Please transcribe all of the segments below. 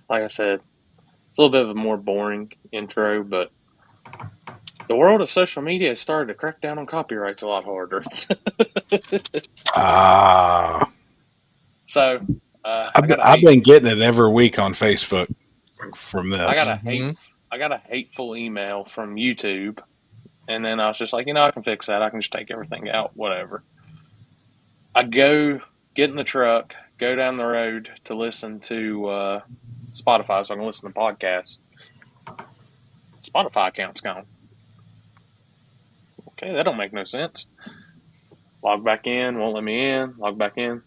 like I said, it's a little bit of a more boring intro, but the world of social media has started to crack down on copyrights a lot harder. So I've been getting it every week on Facebook from this. I got a hateful email from YouTube, and then I was just like, I can fix that. I can just take everything out, whatever. I go get in the truck, go down the road to listen to Spotify so I can listen to podcasts. Spotify account's gone. Okay, that don't make no sense. Log back in, won't let me in. Log back in.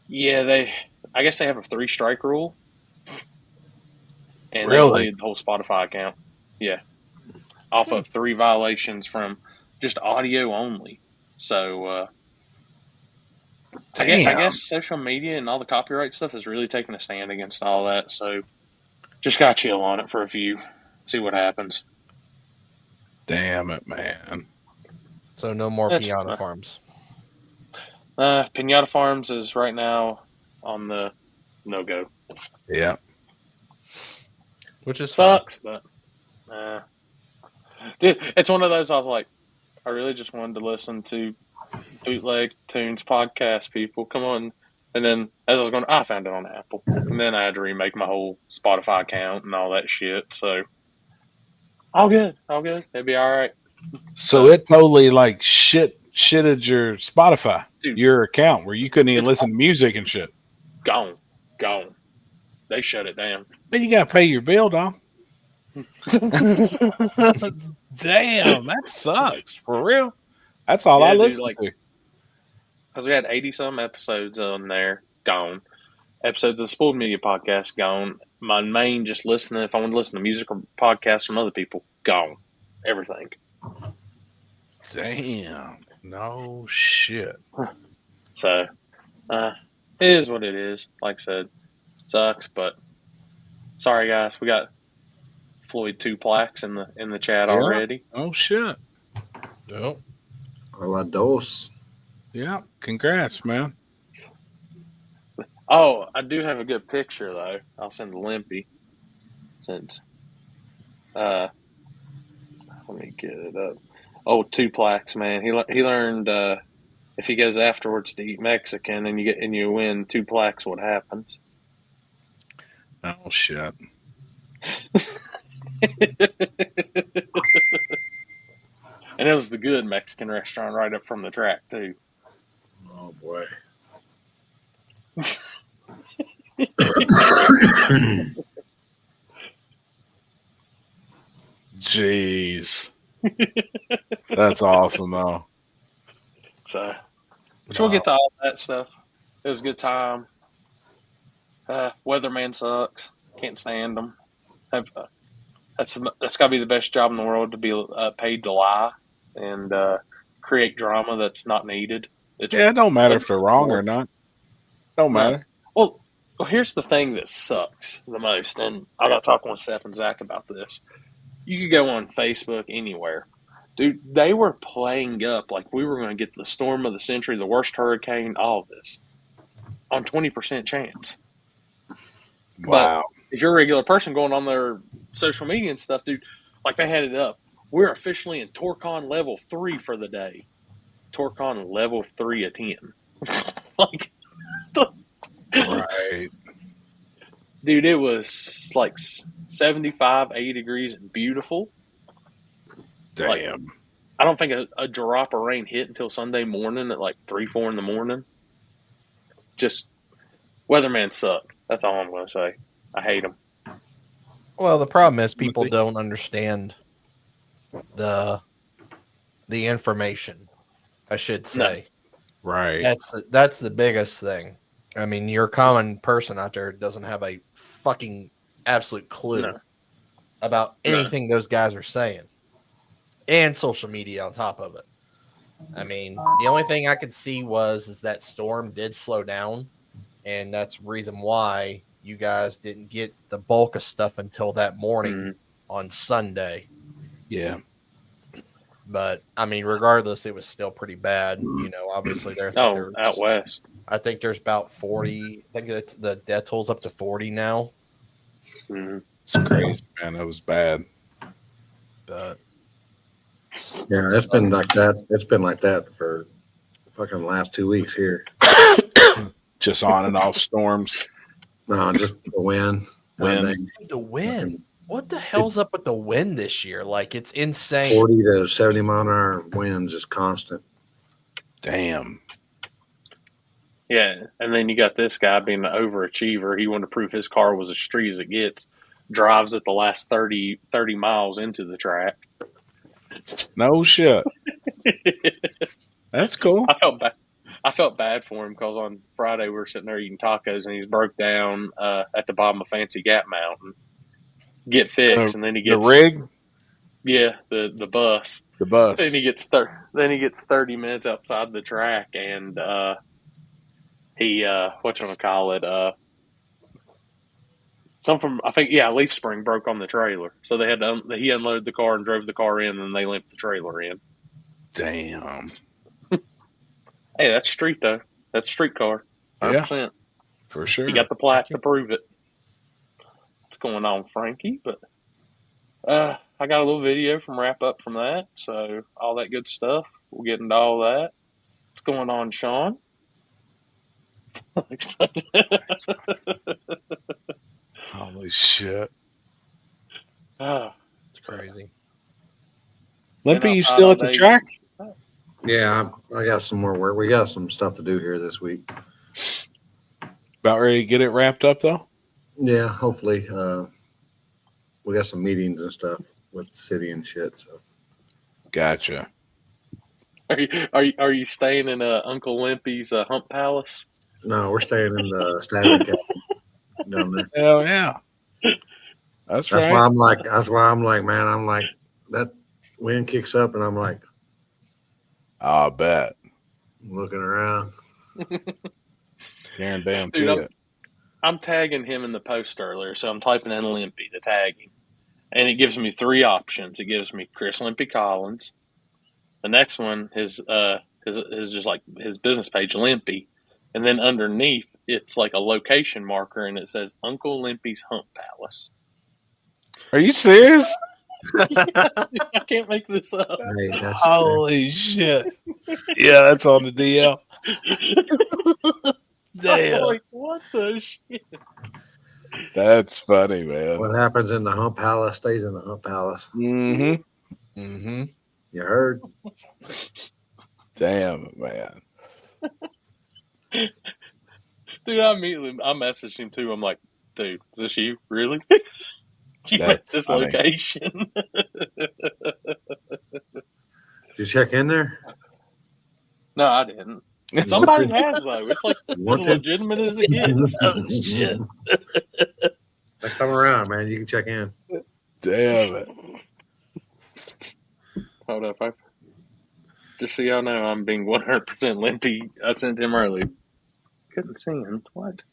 Yeah, I guess they have a 3-strike rule. And really? they deleted the whole Spotify account. Yeah. Off of 3 violations from just audio only. So, I guess social media and all the copyright stuff is really taking a stand against all that. So, just got to chill on it for a few. See what happens. Damn it, man. So, no more Pinata Farms. Pinata Farms is right now on the no-go. Yeah. Which is sucks, but dude, it's one of those I was like, I really just wanted to listen to Bootleg Tunes podcast, people. Come on. And then as I was going, I found it on Apple. And then I had to remake my whole Spotify account and all that shit. So all good. It'd be all right. So it totally like shitted your Spotify, dude, your account where you couldn't even listen to music and shit. Gone. They shut it down. Then you got to pay your bill, Dom. Damn, that sucks. For real. That's all I listen to. Because we had 80-some episodes on there, gone. Episodes of the Spoiled Media podcast, gone. My main just listening, if I want to listen to music or podcasts from other people, gone. Everything. Damn. No shit. So, it is what it is. Like I said, sucks, but sorry guys, we got Floyd 2 plaques in the chat already. Oh shit. Yep. Hola dos. Yeah, congrats, man. Oh, I do have a good picture though. I'll send to Limpy since let me get it up. Oh, 2 plaques, man. He learned if he goes afterwards to eat Mexican and you win 2 plaques, what happens? Oh shit. And it was the good Mexican restaurant right up from the track too. Oh boy. Jeez. That's awesome though. So we'll get to all that stuff. It was a good time. Weatherman sucks. Can't stand them. That's got to be the best job in the world, to be paid to lie and create drama that's not needed. It don't matter if they're wrong or not. Don't matter. Well, here's the thing that sucks the most, and I got talking with Seth and Zach about this. You could go on Facebook anywhere. Dude, they were playing up like we were going to get the storm of the century, the worst hurricane, all of this, on 20% chance. Wow. But if you're a regular person going on their social media and stuff, dude, like they had it up. We're officially in Torcon level 3 for the day. Torcon level 3 of 10. Like, right. Dude, it was like 75, 80 degrees and beautiful. Damn. Like, I don't think a drop of rain hit until Sunday morning at like 3, 4 in the morning. Just, weatherman suck. That's all I'm going to say. I hate them. Well, the problem is people don't understand the information, I should say. No. Right. That's the biggest thing. I mean, your common person out there doesn't have a fucking absolute clue about anything those guys are saying. And social media on top of it. I mean, the only thing I could see is that storm did slow down, and that's the reason why you guys didn't get the bulk of stuff until that morning on Sunday. Yeah. But, I mean, regardless, it was still pretty bad. You know, obviously there's out west. I think there's about 40. I think the death toll's up to 40 now Mm-hmm. It's crazy, man. It was bad. But Yeah, it's been like that. It's been like that for fucking the last 2 weeks here. Just on and off storms. No, just the wind. Wind. the wind. What the hell's up with the wind this year? Like, it's insane. 40 to 70 mile an hour winds is constant. Damn. Yeah, and then you got this guy being an overachiever. He wanted to prove his car was as street as it gets. Drives at the last 30 miles into the track. No shit. That's cool. I felt bad for him because on Friday we were sitting there eating tacos and he's broke down at the bottom of Fancy Gap Mountain. Get fixed, and then he gets the rig. Yeah, the bus. The bus. Then he gets 30 minutes outside the track, and he whatchamacallit, I think leaf spring broke on the trailer, so they had to he unloaded the car and drove the car in, and they limped the trailer in. Damn. Hey, that's street though. That's street car. 100%. Yeah, for sure. You got the plaque to prove it. What's going on, Frankie? But I got a little video from wrap up from that, so all that good stuff. We'll get into all that. What's going on, Sean? Holy shit. It's crazy. Limpy, you still at the track? Yeah, I got some more work. We got some stuff to do here this week. About ready to get it wrapped up, though? Yeah, hopefully. We got some meetings and stuff with the city and shit. So, gotcha. Are you staying in Uncle Limpy's Hump Palace? No, we're staying in the stabbing cabin down there. Hell yeah. That's right. That's why I'm like, man, I'm like, that wind kicks up and I'm like, I bet. Looking around. Damn Dude, it. I'm tagging him in the post earlier, so I'm typing in Limpy to tag him. And it gives me 3 options. It gives me Chris Limpy Collins. The next one is just like his business page, Limpy. And then underneath, it's like a location marker, and it says Uncle Limpy's Hump Palace. Are you serious? I can't make this up. Hey, holy shit. Yeah, that's on the DL. Damn. I'm like, what the shit? That's funny, man. What happens in the Hump Palace stays in the Hump Palace. Mm-hmm. Mm-hmm. You heard? Damn it, man. Dude, I messaged him too. I'm like, dude, is this you? Really? You at this funny location? Did you check in there? No, I didn't. Somebody has though. It's like as legitimate as it gets. Oh shit! Next time around, man, you can check in. Damn it! Hold up, just so y'all know, I'm being 100% Limpy. I sent him early. Couldn't see him. What?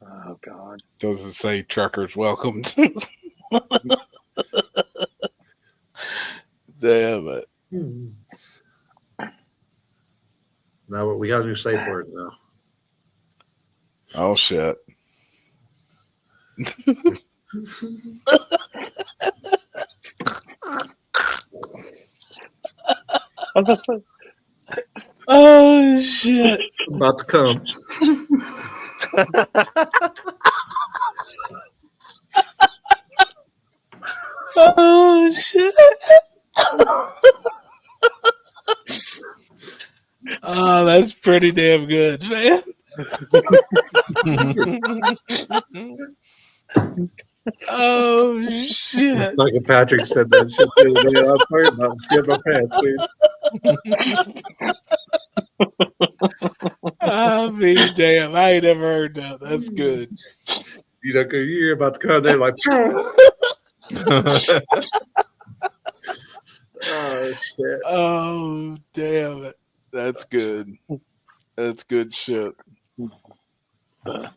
Oh God! Does it say truckers welcomed? Damn it! No, we got a new safe word now. Oh shit! Oh shit! About to come. Oh shit! Oh, that's pretty damn good, man. Oh shit! Like Patrick said that shit the other day. I was talking about skip my pants, dude. I mean, damn, I ain't never heard that. That's good. You know, cause you're about to come there like. Oh shit! Oh damn it! That's good. That's good shit. Damn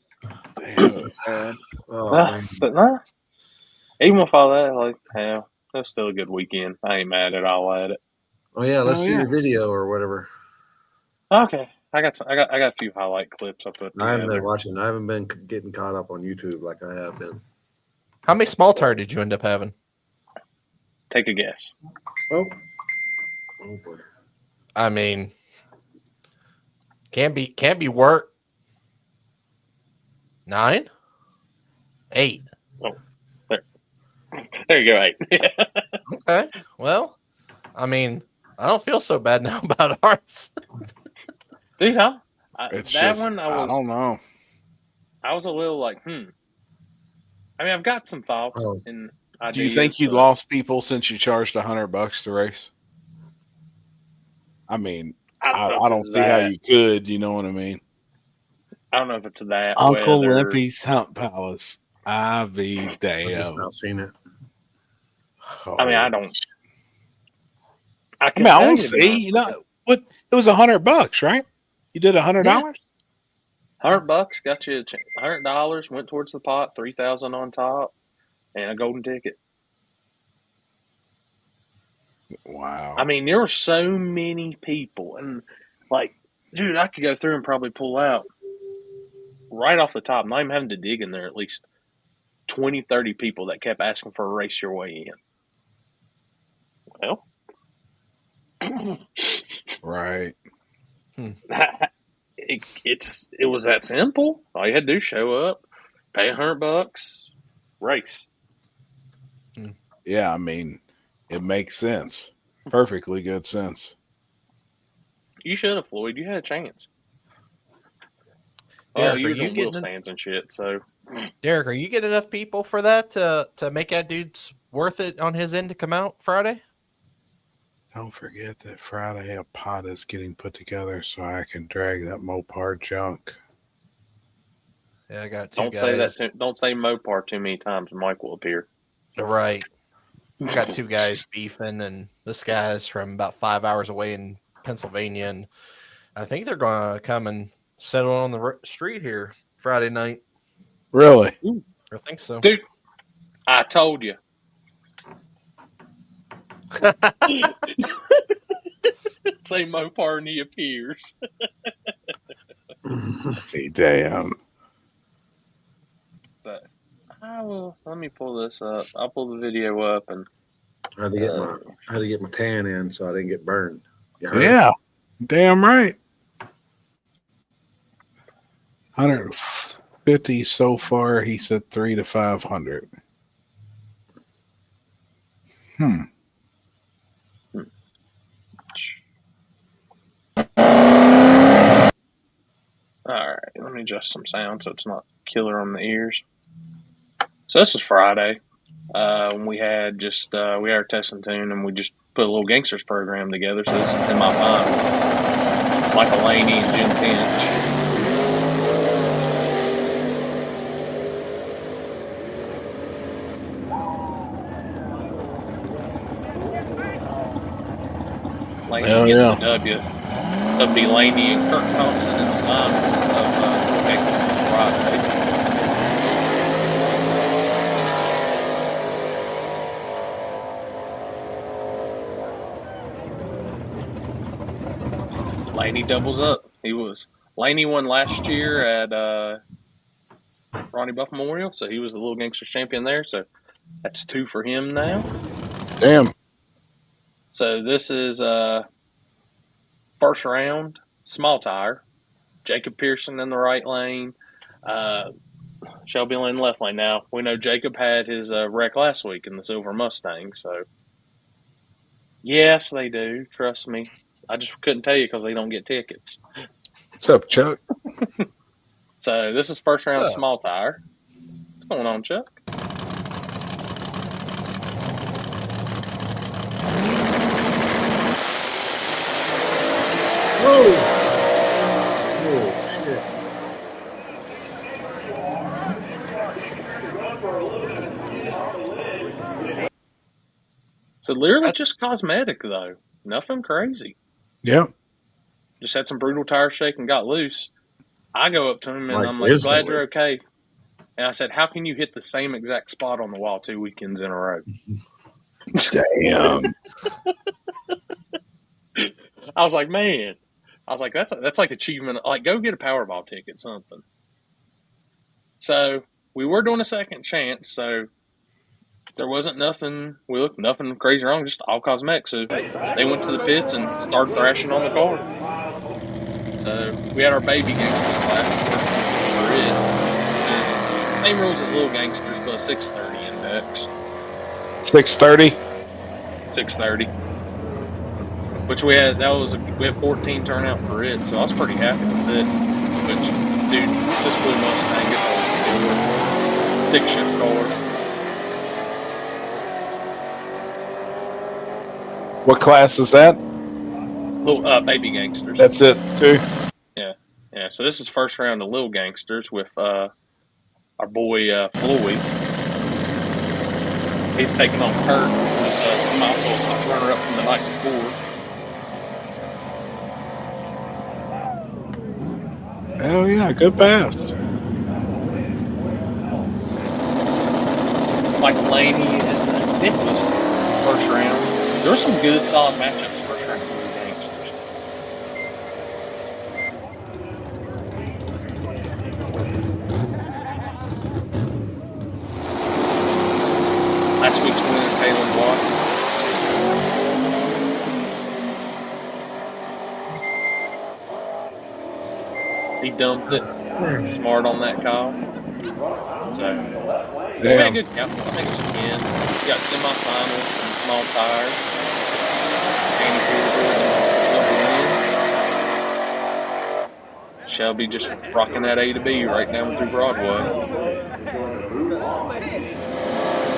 it, man. Oh, man. But no, even with all that, like, hell, that's still a good weekend. I ain't mad at all at it. Oh yeah, let's see your video or whatever. Okay, I got a few highlight clips I put I haven't together. been watching. I haven't been getting caught up on YouTube like I have been. How many small tire did you end up having? Take a guess. Oh boy. I mean, can't be work. 9? 8. Oh, there you go, 8. Okay. Well, I mean, I don't feel so bad now about ours. Dude, that just, one I don't know. I was a little like, I mean, I've got some thoughts and ideas. Do you think you lost people since you charged $100 to race? I mean, I don't see how you could. You know what I mean? I don't know if it's that. Uncle Limpy's Hump Palace. I be I've damn. just not seen it. I mean, I don't. I don't see. You know what? It was $100, right? You did $100. $100 got you $100. Went towards the pot. 3,000 on top, and a golden ticket. Wow. I mean, there were so many people, and like, dude, I could go through and probably pull out right off the top. Not even having to dig in there. At least 20, 30 people that kept asking for a race your way in. Well, right. It was that simple. All you had to do, show up, pay $100, race. Yeah, I mean, it makes sense. Perfectly good sense. You should have, Floyd. You had a chance. Derek, you are were you doing wheel getting stands and shit. So, Derek, are you getting enough people for that to make that dude's worth it on his end to come out Friday? Don't forget that Friday a pot is getting put together so I can drag that Mopar junk. Yeah, I got 2 don't guys. say that. Don't say Mopar too many times. Mike will appear. Right. I got 2 guys beefing, and this guy's from about 5 hours away in Pennsylvania, and I think they're going to come and settle on the street here Friday night. Really? I think so. Dude, I told you. Say Mopar and he appears. Hey, damn. But let me pull this up. I'll pull the video up and I had to get my tan in so I didn't get burned. Yeah, damn right. 150 so far. He said 300 to 500. all right, let me adjust some sound so it's not killer on the ears. So this was Friday. We had we had our testing tune and we just put a little gangsters program together. So this is in my final. Michael Laney and Jim Finch. Laney getting the W. That'd be Laney and Kirk Thompson in the final of Friday. Laney doubles up. Laney won last year at Ronnie Buff Memorial, so he was the Little Gangsters champion there. So that's 2 for him now. Damn. So this is first round, small tire. Jacob Pearson in the right lane. Shelby Lynn left lane. Now, we know Jacob had his wreck last week in the Silver Mustang, so yes, they do. Trust me. I just couldn't tell you because they don't get tickets. What's up, Chuck? So this is first round small tire. What's going on, Chuck? So literally just cosmetic though. Nothing crazy. Yep. Just had some brutal tire shake and got loose. I go up to him and I'm like, glad you're okay. And I said, how can you hit the same exact spot on the wall 2 weekends in a row? Damn. I was like, man, I was like, that's like achievement. Like, go get a Powerball ticket, something. So we were doing a second chance. So there wasn't nothing. We looked nothing crazy wrong. Just all cosmetic. So they went to the pits and started thrashing on the car. So we had our baby gangsters class for it. And same rules as little gangsters, but 630 index. 630. 630. Which we had 14 turnout for it, so I was pretty happy with it. Which, dude, this blue Mustang is a stick shift car. What class is that? Little baby gangsters. That's it too. Yeah. So this is first round of little gangsters with our boy Floyd. He's taking on Kurt, who's also a runner up from the night before. Hell yeah, good pass. Like Laney and Nicholas first round. There were some good, solid matchups first round of the gangsters. Last week's winner, Taylor Watt. He dumped it. Smart on that call. So, we had a good count. I think it was 10. We got semifinals and small tires. Danny Peterson, Shelby just rocking that A to B right down through Broadway.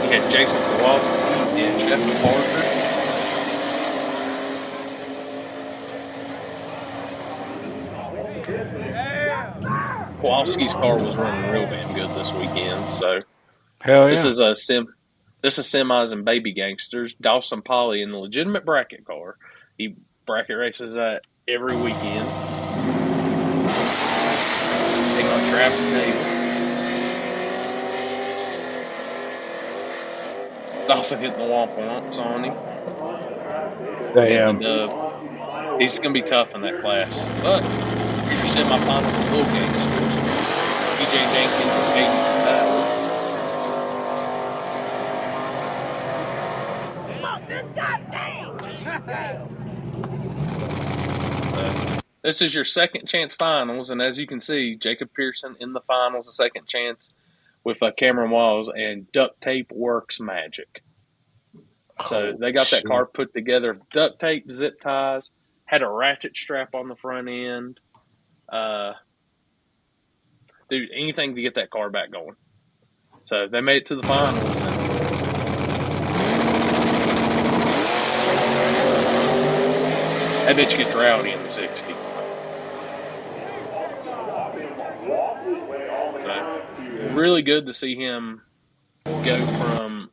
He had Jason Kowalski and Jeff Parker. Kowalski's car was running real damn good this weekend. So hell yeah. This is semis and baby gangsters. Dawson Polly in the legitimate bracket car. He bracket races that every weekend. Taking on Travis Davis. Dawson hitting the womp-womps on him. Damn. And, he's going to be tough in that class. But your semifinals with little gangsters. TJ Jenkins and Caden Tyler. This is your second chance finals, and as you can see, Jacob Pearson in the finals, a second chance with Cameron Walls, and duct tape works magic. So they got that car put together, duct tape, zip ties, had a ratchet strap on the front end. Dude, anything to get that car back going. So they made it to the finals. That bitch gets rowdy in the 60. So, really good to see him go from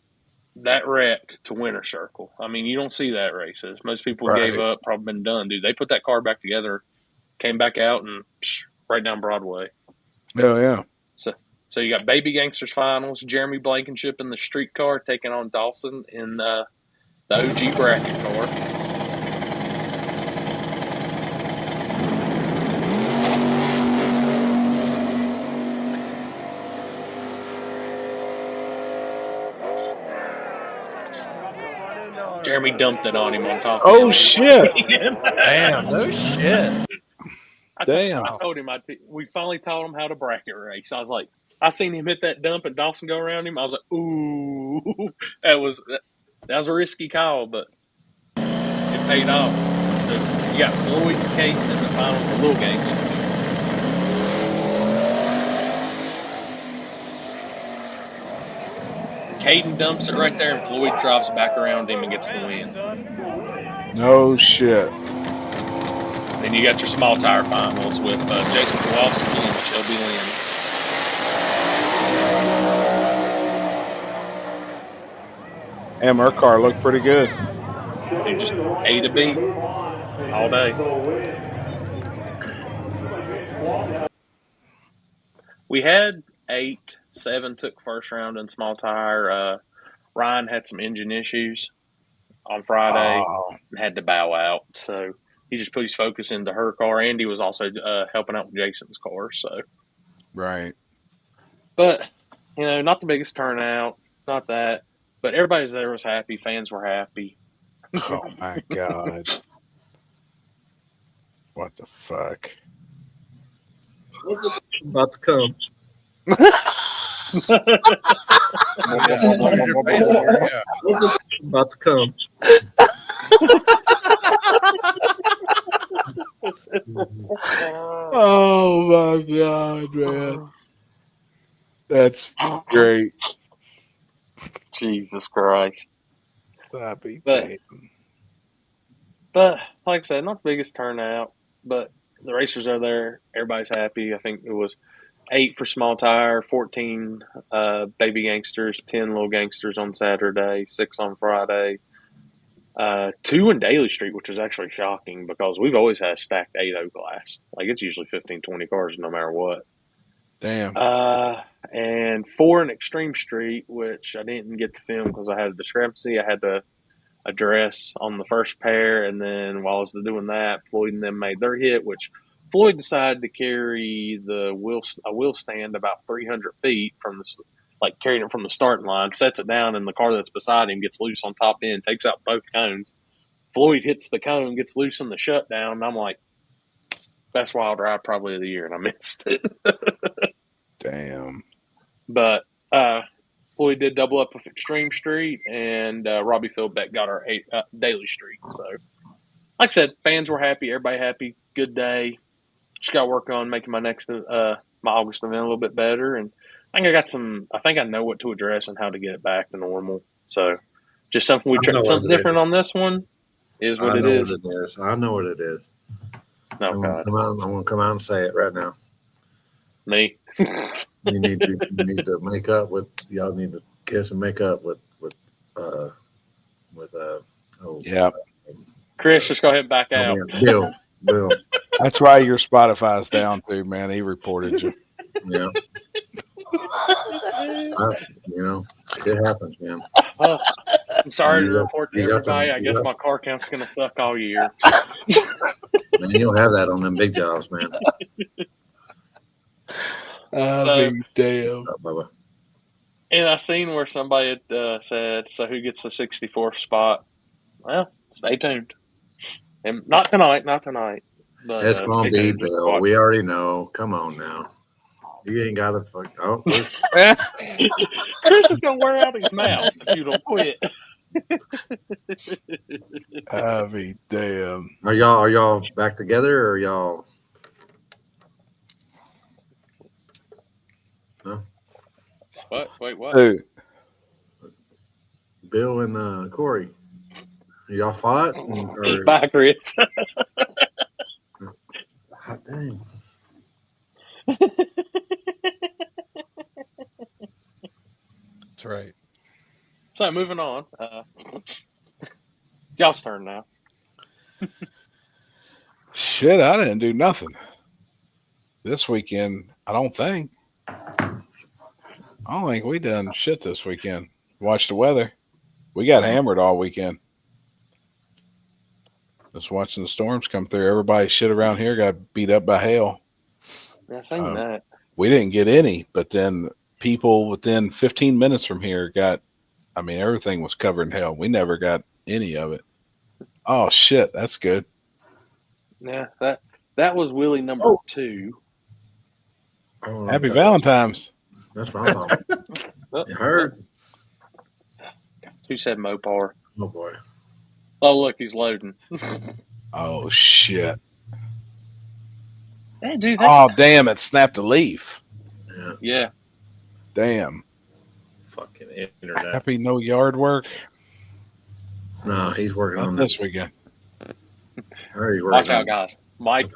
that wreck to winner circle. I mean, you don't see that races. Most people gave up, probably been done. Dude, they put that car back together, came back out, and right down Broadway. Oh, yeah. So you got Baby Gangsters finals, Jeremy Blankenship in the street car taking on Dawson in the OG bracket car. Jeremy dumped it on him on top of him. Oh, shit. Damn, no shit. I told him we finally taught him how to bracket race. I was like, I seen him hit that dump and Dawson go around him. I was like, ooh, that was a risky call, but it paid off. So you got Floyd and Kate in the final for Little Gangsters. Caden dumps it right there, and Floyd drops back around him and gets the win. No shit. Then you got your small tire finals with Jason Kowalski and Shelby Lynn. And our car looked pretty good. Dude, just A to B all day. We had 8, 7 took first round in small tire. Ryan had some engine issues on Friday and had to bow out. So he just put his focus into her car. Andy was also helping out with Jason's car. So, Right. but not the biggest turnout, not that, but everybody there was happy. Fans were happy. Oh my God. What the fuck? About to come. About to come. Oh my God, man. That's great. Jesus Christ. Happy But, day. but like I said, not the biggest turnout, but the racers are there. Everybody's happy. I think it was 8 for small tire, 14 baby gangsters, 10 little gangsters on Saturday, 6 on Friday, 2 in Daly Street, which was actually shocking because we've always had a stacked 8-0 class. Like it's usually 15, 20 cars no matter what. Damn. And 4 in Extreme Street, which I didn't get to film because I had a discrepancy. I had to address on the first pair, and then while I was doing that, Floyd and them made their hit, which Floyd decided to carry a wheel stand about 300 feet from carrying it from the starting line, sets it down, and the car that's beside him gets loose on top end, takes out both cones. Floyd hits the cone, gets loose in the shutdown, and I'm like, best wild ride probably of the year, and I missed it. Damn. But Floyd did double up with Extreme Street, and Robbie Philbeck got our Daly Street. So, like I said, fans were happy, everybody happy, good day. Just got to work on making my next my August event a little bit better, and I think I know what to address and how to get it back to normal. So, just something something different on this one is what it is. I know what it is. Oh God! I'm gonna come out and say it right now. Me. You need to make up with y'all. Need to kiss and make up with yeah. Chris, just go ahead and back out. Bill. That's why your Spotify's down too, man. He reported you. Yeah. It happens, man. I'm sorry to report to everybody. I guess my car count's gonna suck all year. Man, you don't have that on them big jobs, man. Damn. Bubba. And I seen where somebody had said, "So who gets the 64th spot?" Well, stay tuned. And not tonight. But It's gonna be Bill. We already know. Come on now. You ain't got to fuck. Oh, Chris is gonna wear out his mouse if you don't quit. Damn. Are y'all back together, or are y'all? No. What? Wait, what? Who? Bill and Corey. Y'all fought? Bye, Chris. Hot dang. That's right. So moving on. Y'all's turn now. Shit, I didn't do nothing this weekend. I don't think we done shit this weekend. Watch the weather. We got hammered all weekend. Just watching the storms come through. Everybody shit around here got beat up by hail. Yeah, I seen that. We didn't get any, but then people within 15 minutes from here everything was covered in hail. We never got any of it. Oh shit, that's good. Yeah, that was Willie number 2. Happy Valentine's. That's what I'm talking about. You heard? Who said Mopar? Oh boy. Oh look, he's loading. Oh shit. Hey, dude, oh damn, it snapped a leaf. Yeah. Damn. Fucking internet. Happy no yard work. No, he's working on this weekend. Watch out, guys. Mike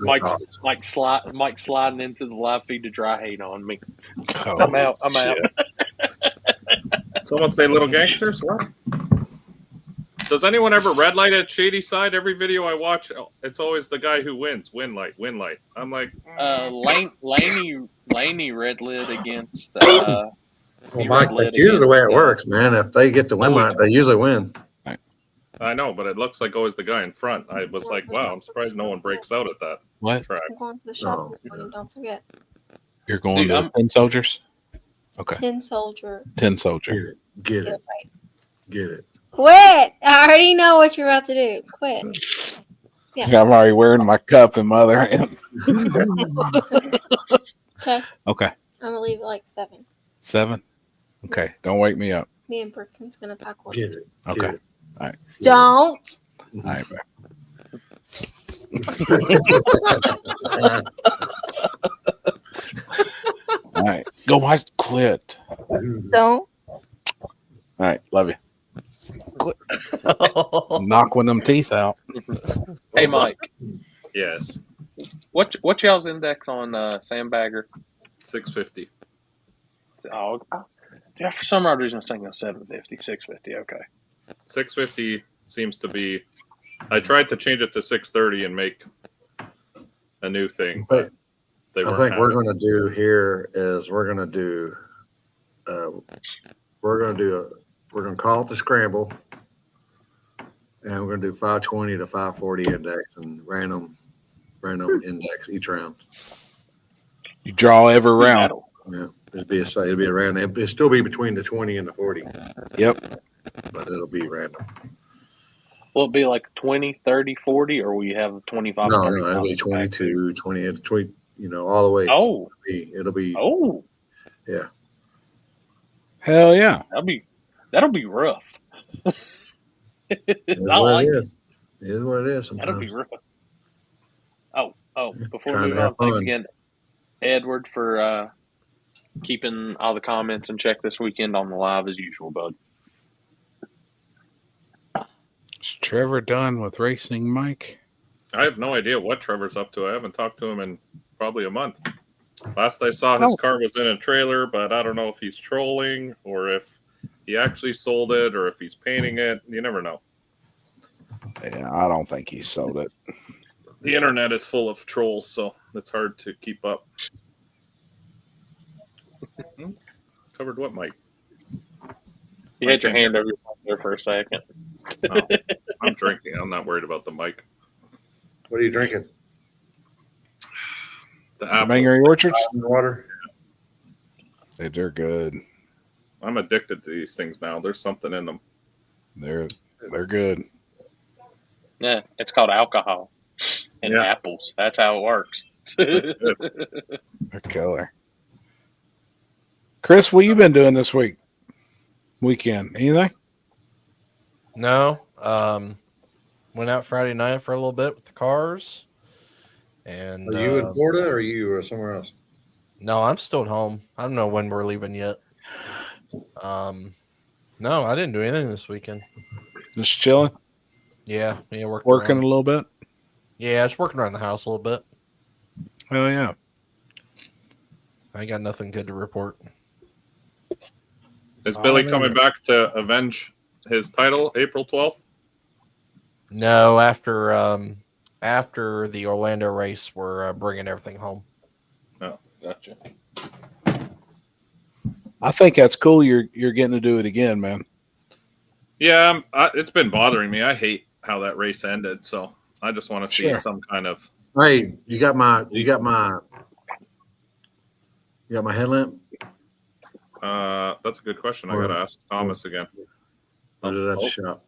sliding into the live feed to dry hate on me. Oh, I'm out. Someone say little gangsters? What? Does anyone ever red light at Shady Side? Every video I watch, it's always the guy who wins. Win light. I'm like, Laney red lit against. Well, Mike, that's usually the way it works, man. If they get the win light, they usually win. I know, but it looks like always the guy in front. I was like, wow, I'm surprised no one breaks out at that What? track. I'm going to the shop Oh, in the morning. Don't forget. You're going Dude, to I'm- 10 soldiers? Okay. Tin soldier. 10 get soldier. it. Get Get it. it right. Get it. Quit! I already know what you're about to do. Quit. Yeah. I'm already wearing my cup in my other hand. Okay. Okay. I'm gonna leave it like 7. 7. Okay. Don't wake me up. Me and Brookson's gonna pack one. Get it. Okay. Get it. All right. Don't. All right. All right. Go watch. Quit. Don't. All right. Love you. Knock one of them teeth out. Hey, Mike, Yes, what y'all's index on Sandbagger? 650. Oh, yeah, for some odd reason, I was thinking of 750, 650. Okay. 650 seems to be. I tried to change it to 630 and make a new thing, but they I weren't. think we're having it. going to do here is we're going to call it the scramble, and we're going to do 520 to 540 index and random index each round. You draw every round. Yeah, it'll be a random. It'll still be between the 20 and the 40. Yep. But it'll be random. Will it be like 20, 30, 40, or will you have 25? No, 35 it'll be 22, 20, 20, all the way. Oh, It'll be oh, Hell yeah. that'll be rough. It is I what like it it. is. It is what it is That'll be sometimes. rough. Oh, before Trying we to move on, have thanks fun. again, Edward, for keeping all the comments in check this weekend on the live as usual, bud. Is Trevor done with racing, Mike? I have no idea what Trevor's up to. I haven't talked to him in probably a month. Last I saw, his car was in a trailer, but I don't know if he's trolling or if he actually sold it or if he's painting it. You never know. Yeah, I don't think he sold it. The internet is full of trolls, so it's hard to keep up. Covered what, Mike? You had your hand over your mouth there for a second. Oh, I'm drinking. I'm not worried about the mic. What are you drinking? The apple. Mangery Orchards? Water. Hey, they're good. I'm addicted to these things now. There's something in them. They're good. Yeah, it's called alcohol and Yeah. apples. That's how it works. That's good. They're killer. Chris, what you been doing this weekend? Anything? No. Went out Friday night for a little bit with the cars. And Are you in Florida or are you somewhere else? no, I'm still at home. I don't know when we're leaving yet. No, I didn't do anything this weekend. Just chilling? Yeah, Working a little bit? Yeah, just working around the house a little bit. Oh, yeah. I got nothing good to report. Is Billy man. coming back to avenge his title April 12th? No, after the Orlando race, we're bringing everything home. Oh, gotcha. I think that's cool. You're getting to do it again, man. Yeah, it's been bothering me. I hate how that race ended, so I just want to see Sure. some kind of. Hey, you got my headlamp? That's a good question. I got to ask Thomas again. Or did that shop?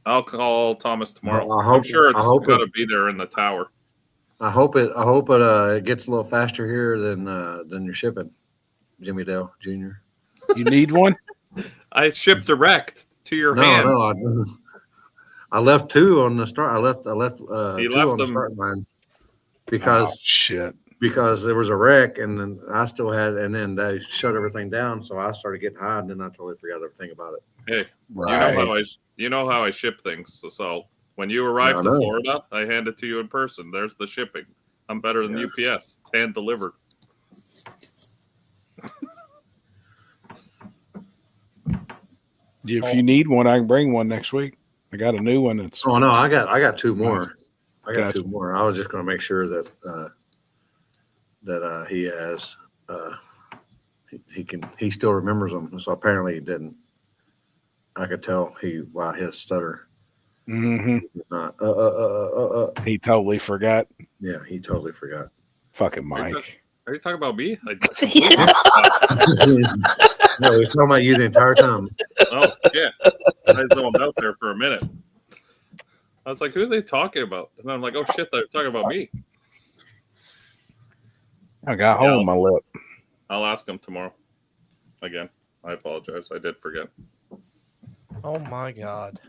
I'll call Thomas tomorrow. I hope- I'm sure it's I hope got to it- be there in the tower. I hope it gets a little faster here than your shipping, Jimmy Dale Jr. You need one? I ship direct to your hand. No, I left 2 on the start. I left 2 left on the them- start line Oh, because shit. there was a wreck, and then I still had, and then they shut everything down. So I started getting high, and then I totally forgot everything about it. Hey, Right. you know how I ship things. So when you arrive I to know. Florida, I hand it to you in person. There's the shipping. I'm better than Yeah. UPS. It's hand delivered. If you need one, I can bring one next week. I got a new one. That's Oh no, I got 2 more. I got Gotcha. 2 more. I was just going to make sure that he has he still remembers them. So apparently he didn't. I could tell why his stutter. Mm-hmm. Not He totally forgot. Yeah, he totally forgot. Fucking Mike. Are you talking about me? Like, Yeah. No, he's talking about you the entire time. oh yeah, I zoned out there for a minute. I was like, who are they talking about? And I'm like, oh shit, they're talking about me. I got hole in my lip. I'll ask him tomorrow. Again, I apologize. I did forget. Oh my god.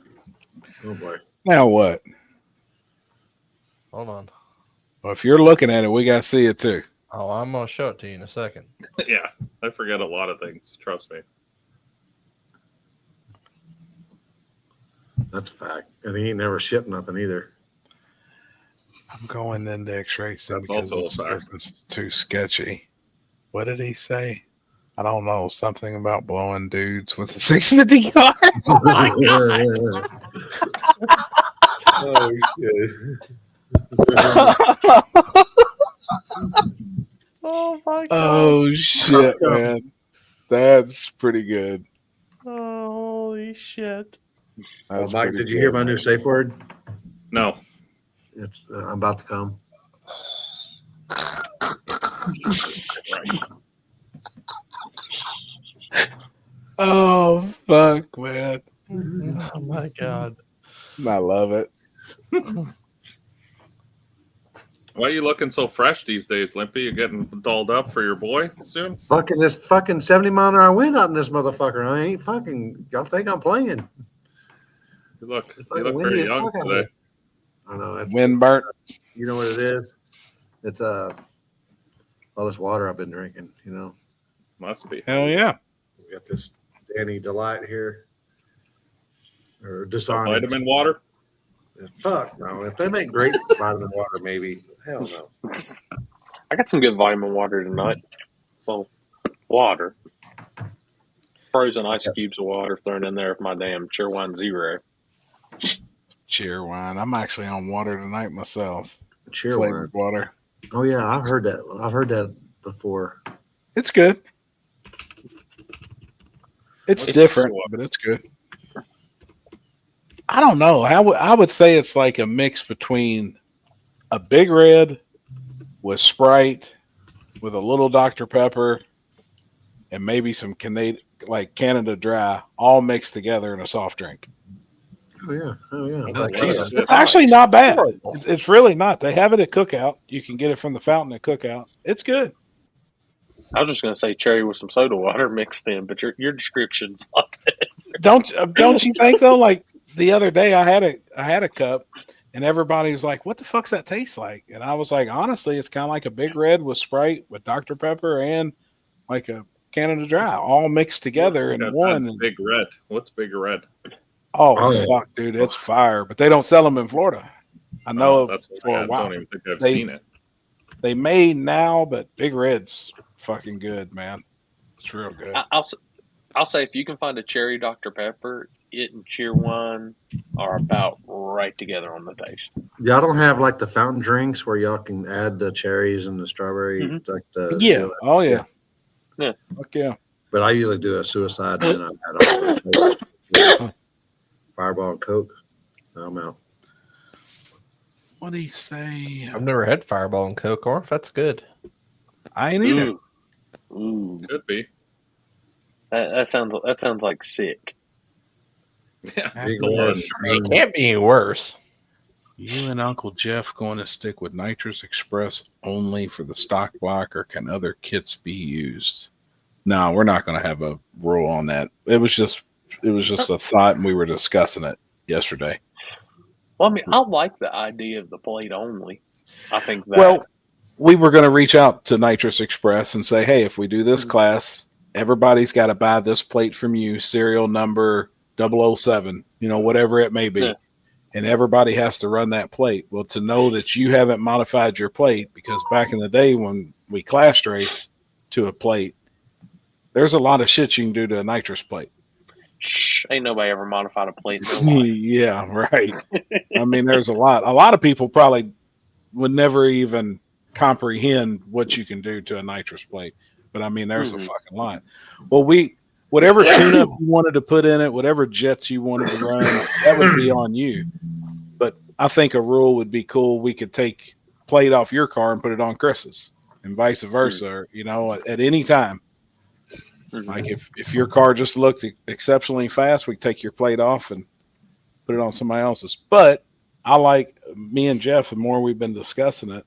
Oh boy. Now what? Hold on. Well, if you're looking at it, we got to see it too. Oh, I'm gonna show it to you in a second. Yeah, I forget a lot of things. Trust me. That's a fact. And he ain't never shipped nothing either. I'm going into X-rays That's because also a fact. it's too sketchy. What did he say? I don't know. Something about blowing dudes with a 650 car. Oh my god. Oh Oh my god. Oh shit, man. That's pretty good. Oh, holy shit. That's Mike, pretty did you good, hear my new man. safe word? No. It's I'm about to come. Oh fuck, man. Oh my god. I love it. Why are you looking so fresh these days, Limpy? You getting dolled up for your boy soon? Fucking this fucking 70-mile-an-hour wind out in this motherfucker. I ain't fucking. Y'all think I'm playing? You look fucking windy very as young fuck out today. here. I know. It's, Wind burnt. you know what it is? It's all this water I've been drinking. You know, Must be. Hell yeah. we got this Danny Delight here, or Some Dishonored. vitamin water? Fuck no! If they make great vitamin water, maybe. Hell no. I got some good vitamin water tonight. Well, water. Frozen ice cubes of water thrown in there with my damn Cheerwine Zero. Cheer wine. I'm actually on water tonight myself. Cheer Flavored wine. water. Oh yeah, I've heard that. I've heard that before. It's good. It's different, but it's good. I don't know. I would say it's like a mix between a Big Red with Sprite, with a little Dr. Pepper, and maybe some Canada Dry, all mixed together in a soft drink. Oh yeah. Oh yeah. Like, Wow. Jesus It's Christ. actually not bad. It's really not. They have it at Cookout. You can get it from the fountain at Cookout. It's good. I was just going to say cherry with some soda water mixed in, but your description's like that. Don't you think though? Like the other day, I had a cup, and everybody was like, "What the fuck's that taste like?" And I was like, "Honestly, it's kind of like a Big Red with Sprite, with Dr. Pepper, and like a Canada Dry, all mixed together in Got one." that Big Red. What's Big Red? Oh fuck, dude, it's fire! But they don't sell them in Florida. I know That's for a I while don't even think I've They- seen it. they may now, but Big Red's fucking good, man. It's real good. I'll say if you can find a cherry Dr. Pepper, it and Cheerwine are about right together on the taste. Y'all don't have like the fountain drinks where y'all can add the cherries and the strawberry, Mhm. like the Yeah. Oh yeah. Yeah. Fuck yeah. But I usually do a suicide and then I add all the Fireball and Coke. I'm out. What do you say? I've never had Fireball and Coke, or if that's good. I ain't either. Ooh. Could be. That sounds like sick. Yeah, That's it's a lot of Big sugar. It can't be any worse. You and Uncle Jeff going to stick with Nitrous Express only for the stock block, or can other kits be used? No, we're not going to have a rule on that. It was just a thought, and we were discussing it yesterday. Well, I mean, I like the idea of the plate only. I think that. Well, we were going to reach out to Nitrous Express and say, hey, if we do this class, everybody's got to buy this plate from you, serial number 007, whatever it may be. Yeah. And everybody has to run that plate. Well, to know that you haven't modified your plate, because back in the day when we class race to a plate, there's a lot of shit you can do to a nitrous plate. Shh, ain't nobody ever modified a plate in their life. Yeah, right. I mean, there's a lot of people probably would never even comprehend what you can do to a nitrous plate. But I mean, there's a fucking lot. Well, we whatever tune-up you wanted to put in it, whatever jets you wanted to run, that would be on you. But I think a rule would be cool. We could take plate off your car and put it on Chris's, and vice versa. You know, at any time. Like if your car just looked exceptionally fast, we take your plate off and put it on somebody else's. But I like, me and Jeff, the more we've been discussing it,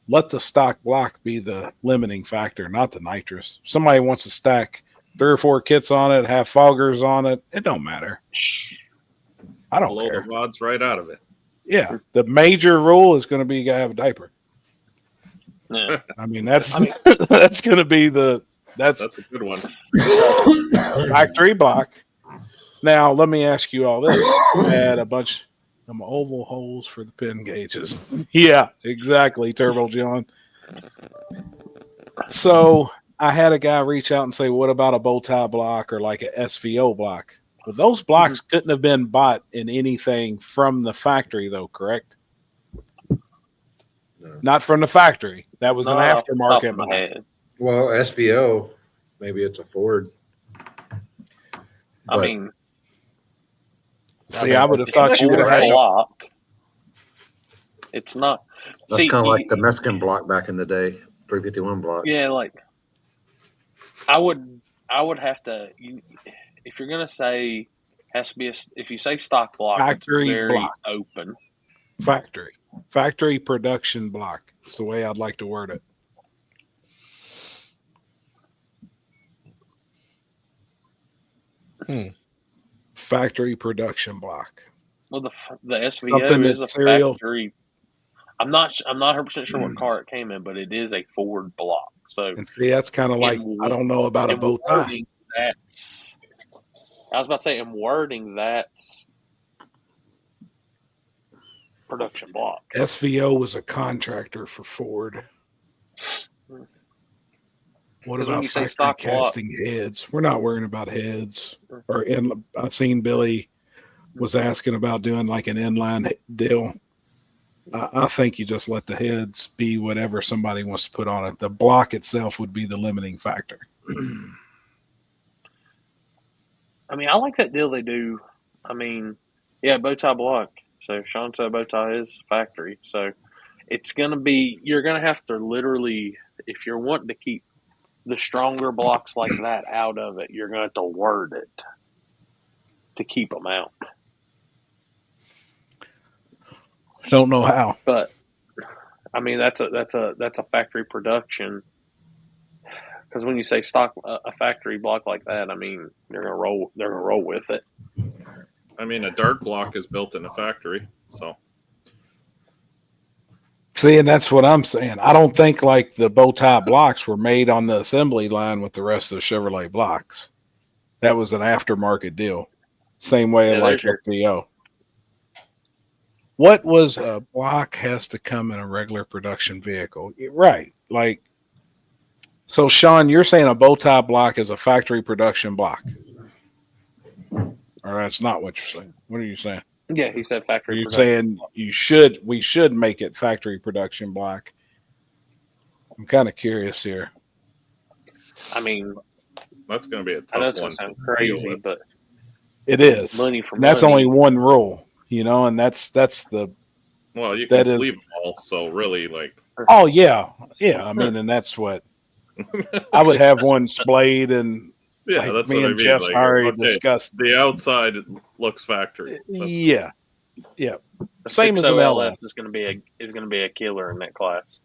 let the stock block be the limiting factor, not the nitrous. Somebody wants to stack 3 or 4 kits on it, have foggers on it. It don't matter. I don't Blow care. the rods right out of it. Yeah. The major rule is going to be you got to have a diaper. Yeah. I mean, that's going to be that's a good one. Factory block. Now, let me ask you all this. Add a bunch of oval holes for the pin gauges. Yeah, exactly, Turbo John. So I had a guy reach out and say, what about a bow tie block or like a SVO block? Well, those blocks couldn't have been bought in anything from the factory, though, correct? No. Not from the factory. That was an aftermarket block. Well, SVO, maybe it's a Ford. I mean, see, I would have thought you would have had block. It's not. That's kind of like the Mexican block back in the day, 351 block. Yeah, like I would have to. If you're gonna say has to be if you say stock block, factory it's very block. open. Factory production block. That's the way I'd like to word it. Factory production block. Well, the SVO is a factory. I'm not 100% sure what car it came in, but it is a Ford block. So and see, that's kind of like I don't know about a bow tie. I was about to say in wording that's production block. SVO was a contractor for Ford. What about you say stock casting block, heads? We're not worrying about heads. I've seen Billy was asking about doing like an inline deal. I think you just let the heads be whatever somebody wants to put on it. The block itself would be the limiting factor. I mean, I like that deal they do. I mean, yeah, bow tie block. So Sean said bow tie is factory. So it's going to be, you're going to have to literally, if you're wanting to keep the stronger blocks like that out of it, you're going to have to word it to keep them out. Don't know how, but I mean that's a factory production. Because when you say stock a factory block like that, I mean they're gonna roll with it. I mean, a dart block is built in a factory, so. See, and that's what I'm saying. I don't think like the bow tie blocks were made on the assembly line with the rest of the Chevrolet blocks. That was an aftermarket deal. Same way like FBO. What was a block has to come in a regular production vehicle? Right. Like, so Sean, you're saying a bow tie block is a factory production block. Or that's not what you're saying. What are you saying? Yeah, he said factory. You're saying we should make it factory production block. I'm kind of curious here. I mean, that's going to be a tough I know it's one. Going to sound crazy, but it is. Money for that's only one rule. You know, and that's the. Well, you can sleeve them all, so really, like. Oh yeah. I mean, and that's what I would have one splayed, and yeah, like that's me what and I mean. Jeff's already discussed. The outside looks factory. Yeah. Same as an LS is going to be a killer in that class.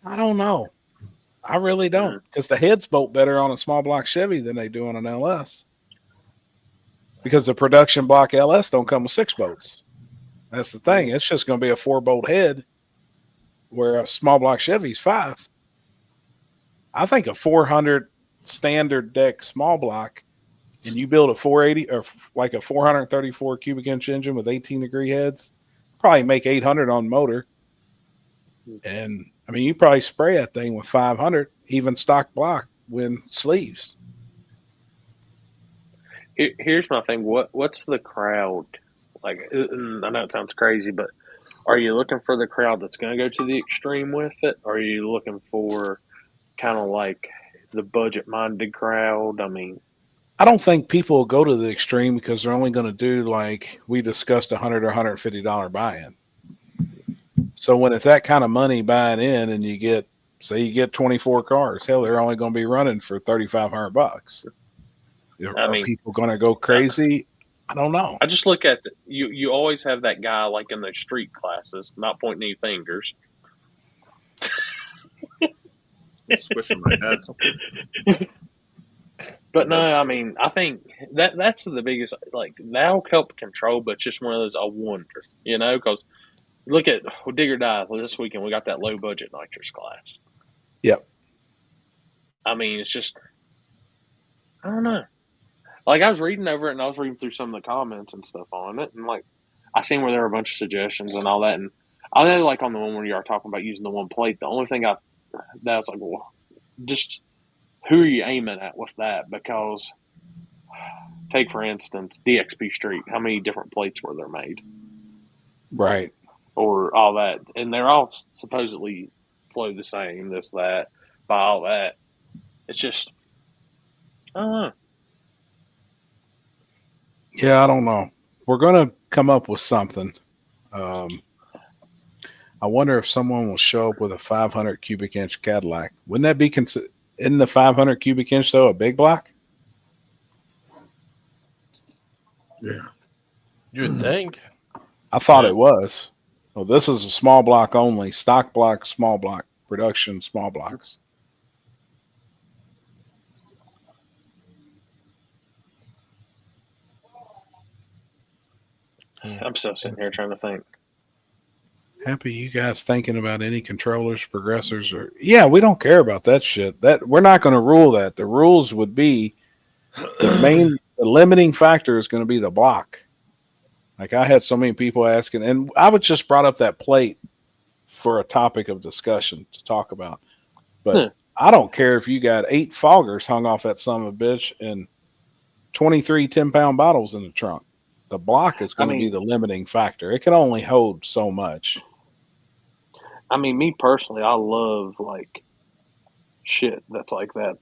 I don't know. I really don't, because the heads bolt better on a small block Chevy than they do on an LS. Because the production block LS don't come with 6 bolts. That's the thing. It's just going to be a 4-bolt head, where a small block Chevy's 5. I think a 400 standard deck small block, and you build a 480 or like a 434 cubic inch engine with 18-degree heads, probably make 800 on motor. And I mean, you probably spray that thing with 500, even stock block when sleeves. Here's my thing. What's the crowd like? I know it sounds crazy, but are you looking for the crowd that's going to go to the extreme with it? Or are you looking for kind of like the budget-minded crowd. I mean, I don't think people will go to the extreme because they're only going to do, like we discussed, $100 or $150 buy-in. So when it's that kind of money buying in, and you get 24 cars, hell, they're only going to be running for $3,500. Are mean, people going to go crazy? I don't know. I just look at you always have that guy like in the street classes, not pointing any fingers. Squishing my head. But no, I mean, I think that's the biggest, like, that'll help control, but it's just one of those, I wonder, because look at Dig or Die this weekend. We got that low budget nitrous class. Yep. I mean, it's just, I don't know. Like, I was reading over it, and I was reading through some of the comments and stuff on it, and like, I seen where there were a bunch of suggestions and all that, and I know, like, on the one where you are talking about using the one plate, the only thing that was like, well, just who are you aiming at with that? Because take, for instance, DXP Street. How many different plates were there made? Right. Or all that. And they're all supposedly flow the same, this, that, by all that. It's just, I don't know. Yeah, I don't know. We're going to come up with something. I wonder if someone will show up with a 500 cubic inch Cadillac. Wouldn't that be in the 500 cubic inch, though, a big block? Yeah. You would think. I thought it was. Well, this is a small block only. Stock block, small block. Production, small blocks. I'm still sitting here trying to think. Happy you guys thinking about any controllers, progressors, or we don't care about that shit. That we're not going to rule that. The rules would be the limiting factor is going to be the block. Like, I had so many people asking, and I would just brought up that plate for a topic of discussion to talk about. But I don't care if you got 8 foggers hung off that son of a bitch and 23 10-pound bottles in the trunk. The block is going to be the limiting factor. It can only hold so much. I mean, me personally, I love, like, shit that's like that.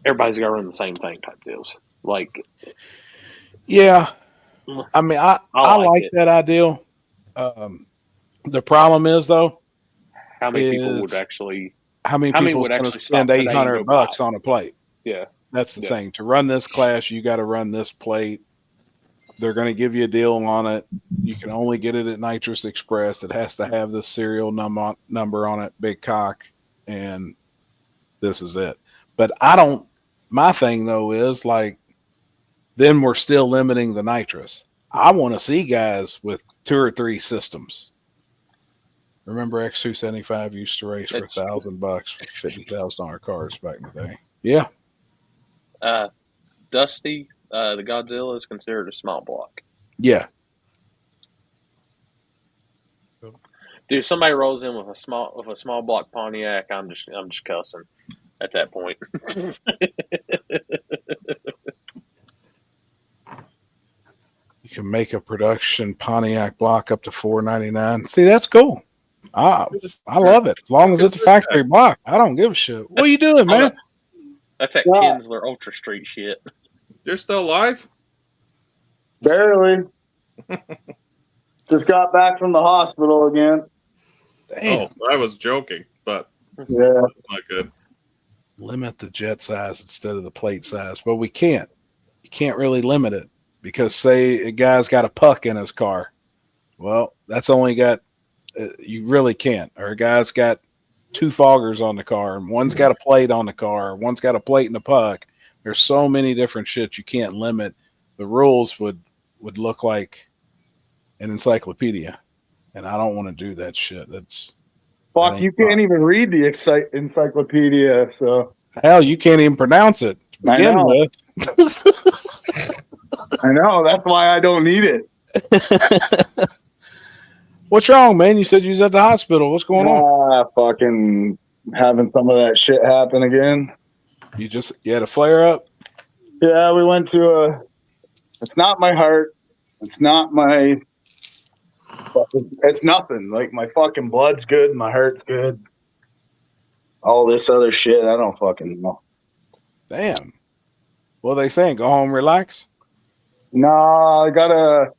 Everybody's got to run the same thing type deals. Like, yeah. I mean, I like that ideal. The problem is, though, how many people would actually going to spend $800 on a plate? Yeah. That's the thing. To run this class, you got to run this plate. They're going to give you a deal on it. You can only get it at Nitrous Express. It has to have the serial number on it, big cock, and this is it. But my thing, though, is like, then we're still limiting the nitrous. I want to see guys with 2 or 3 systems. Remember X275 used to race for $1,000 for $50,000 cars back in the day. Yeah. Dusty, the Godzilla is considered a small block. Yeah. Dude, if somebody rolls in with a small block Pontiac, I'm just cussing at that point. You can make a production Pontiac block up to $499. See, that's cool. I love it. As long as it's a factory block, I don't give a shit. What are you doing, man? That's that Kinsler Ultra Street shit. You're still alive? Barely. Just got back from the hospital again. Damn. Oh, I was joking, but yeah, that's not good. Limit the jet size instead of the plate size, but we can't. You can't really limit it because, say, a guy's got a puck in his car. Well, that's only got. You really can't. Or a guy's got 2 foggers on the car, and one's got a plate on the car, one's got a plate in the puck. There's so many different shit you can't limit. The rules would look like an encyclopedia, and I don't want to do that shit. Fuck, you can't even read the encyclopedia, so. Hell, you can't even pronounce it to begin with. I know, that's why I don't need it. What's wrong, man? You said you was at the hospital. What's going on? Fucking having some of that shit happen again. You had a flare up? Yeah, we went to it's not my heart. It's not my, it's nothing. Like, my fucking blood's good. My heart's good. all this other shit. I don't fucking know. Damn. What are they saying? Go home, relax? No, I gotta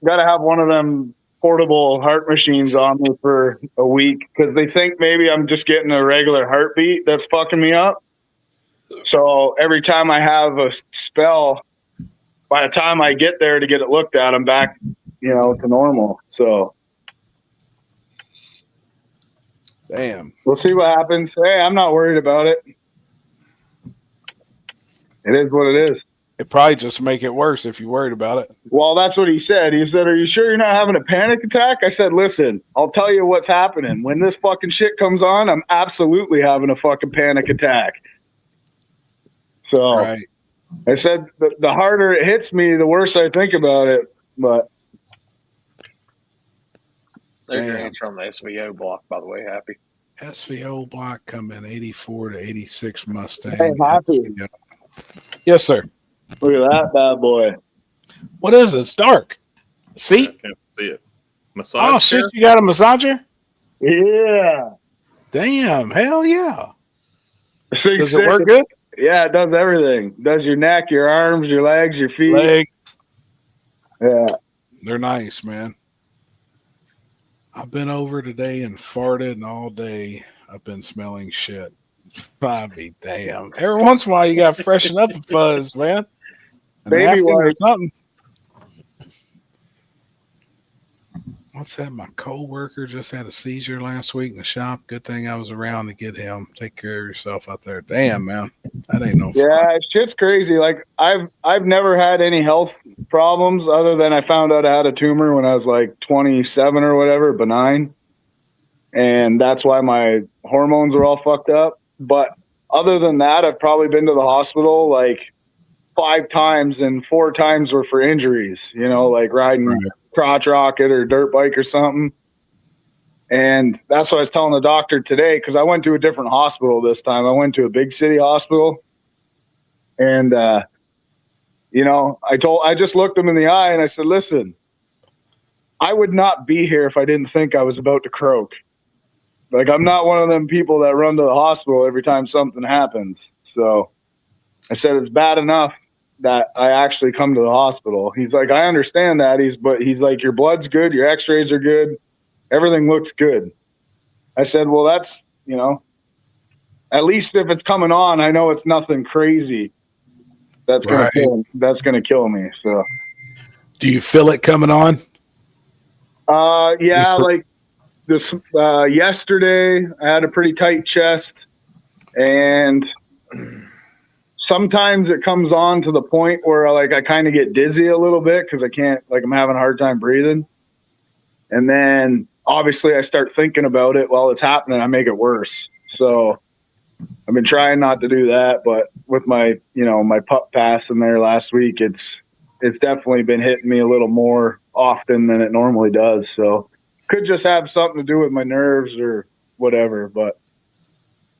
have one of them portable heart machines on me for a week because they think maybe I'm just getting a regular heartbeat that's fucking me up. So every time I have a spell, by the time I get there to get it looked at, I'm back, to normal. So Damn. we'll see what happens. Hey, I'm not worried about it. It is what it is. It probably just make it worse if you're worried about it. Well, that's what he said. He said, "Are you sure you're not having a panic attack?" I said, "Listen, I'll tell you what's happening. When this fucking shit comes on, I'm absolutely having a fucking panic attack." So Right. I said, the harder it hits me, the worse I think about it. But There's your Damn. answer on the SVO block, by the way, Happy. SVO block coming 84 to 86 Mustang. Hey, Happy. SVO. Yes, sir. look at that bad boy. What is it? It's dark. I Seat? can't see it. Oh, Massage shit. chair? You got a massager? Yeah. Damn. Hell yeah. Six, Does it work good? Yeah, it does everything. It does your neck, your arms, your legs, your feet. Leg. Yeah. They're nice, man. I've been over today and farted, and all day I've been smelling shit. I'd be damn. Every once in a while, you got to freshen up the fuzz, man. A Baby napkin or wipes. something. What's that? My co-worker just had a seizure last week in the shop. Good thing I was around to get him. Take care of yourself out there. Damn, man. That ain't no fun. Yeah, shit's crazy. Like I've never had any health problems other than I found out I had a tumor when I was like 27 or whatever, benign. And that's why my hormones are all fucked up. But other than that, I've probably been to the hospital like 5 times, and 4 times were for injuries, like riding Right. crotch rocket or dirt bike or something. And that's what I was telling the doctor today, because I went to a different hospital this time. I went to a big city hospital. And, I just looked him in the eye and I said, "Listen, I would not be here if I didn't think I was about to croak. Like, I'm not one of them people that run to the hospital every time something happens." So I said, "It's bad enough that I actually come to the hospital." He's like, "I understand that." He's like, "Your blood's good. Your x-rays are good. Everything looks good." I said, "Well, that's, at least if it's coming on, I know it's nothing crazy that's going to kill me." So, Do you feel it coming on? yeah, like this, yesterday I had a pretty tight chest, and sometimes it comes on to the point where I kind of get dizzy a little bit because I can't, I'm having a hard time breathing. And then obviously I start thinking about it while it's happening. I make it worse. So I've been trying not to do that, but with my, my pup pass in there last week, it's definitely been hitting me a little more often than it normally does. So could just have something to do with my nerves or whatever, but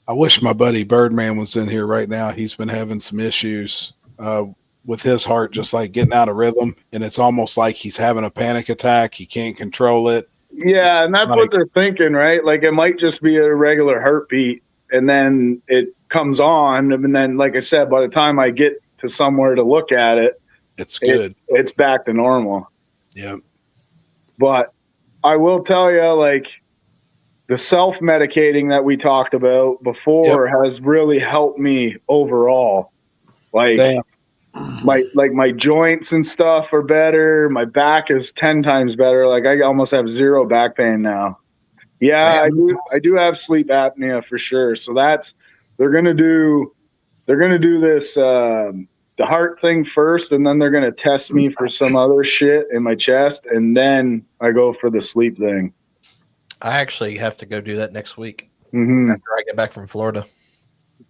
I wish my buddy Birdman was in here right now. He's been having some issues with his heart, just like getting out of rhythm. And it's almost like he's having a panic attack. He can't control it. yeah, and that's what they're thinking, right? Like it might just be a regular heartbeat, and then it comes on, and then, like I said, by the time I get to somewhere to look at it, It's good. It's back to normal. Yeah. But I will tell you, the self-medicating that we talked about before has really helped me overall. Damn. My joints and stuff are better. My back is 10 times better. I almost have zero back pain now. Yeah, Damn. I do have sleep apnea for sure. So they're gonna do this the heart thing first, and then they're gonna test me for some other shit in my chest, and then I go for the sleep thing. I actually have to go do that next week Mm-hmm. after I get back from Florida.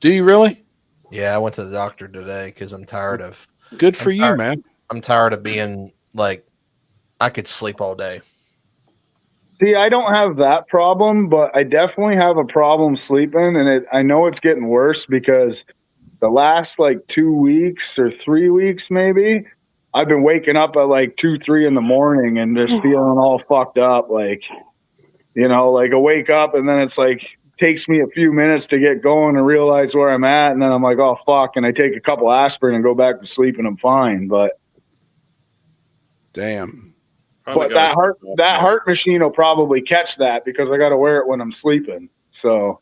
Do you really? Yeah, I went to the doctor today because I'm tired of. Good for you, tired. man. I'm tired of being like, I could sleep all day. See, I don't have that problem, but I definitely have a problem sleeping, and I know it's getting worse because the last 2 weeks or 3 weeks maybe, I've been waking up at 2, 3 in the morning and just feeling all fucked up. I wake up and then it's takes me a few minutes to get going and realize where I'm at, and then I'm like, oh fuck, and I take a couple aspirin and go back to sleep, and I'm fine. But Damn. Probably but gotta that heart machine will probably catch that because I got to wear it when I'm sleeping. So,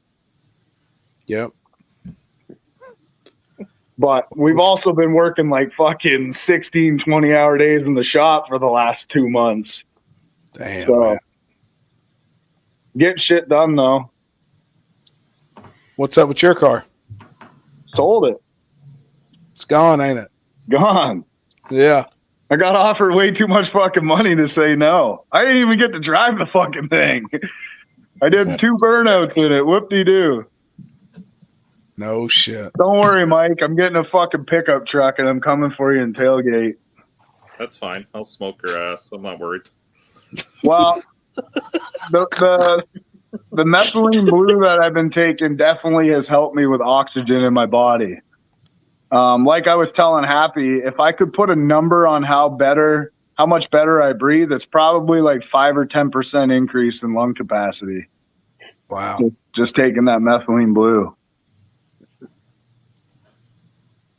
Yep. but we've also been working like fucking 16, 20-hour days in the shop for the last 2 months. Damn. So Man. getting shit done though. What's up with your car? Sold it. It's gone, ain't it? Gone. Yeah. I got offered way too much fucking money to say no. I didn't even get to drive the fucking thing. I did 2 burnouts in it. Whoop-de-doo. No shit. Don't worry, Mike. I'm getting a fucking pickup truck and I'm coming for you in tailgate. That's fine. I'll smoke your ass. I'm not worried. Well, the methylene blue that I've been taking definitely has helped me with oxygen in my body. Like I was telling Happy, if I could put a number on how much better I breathe, it's probably like 5 or 10% increase in lung capacity. Wow. Just taking that methylene blue.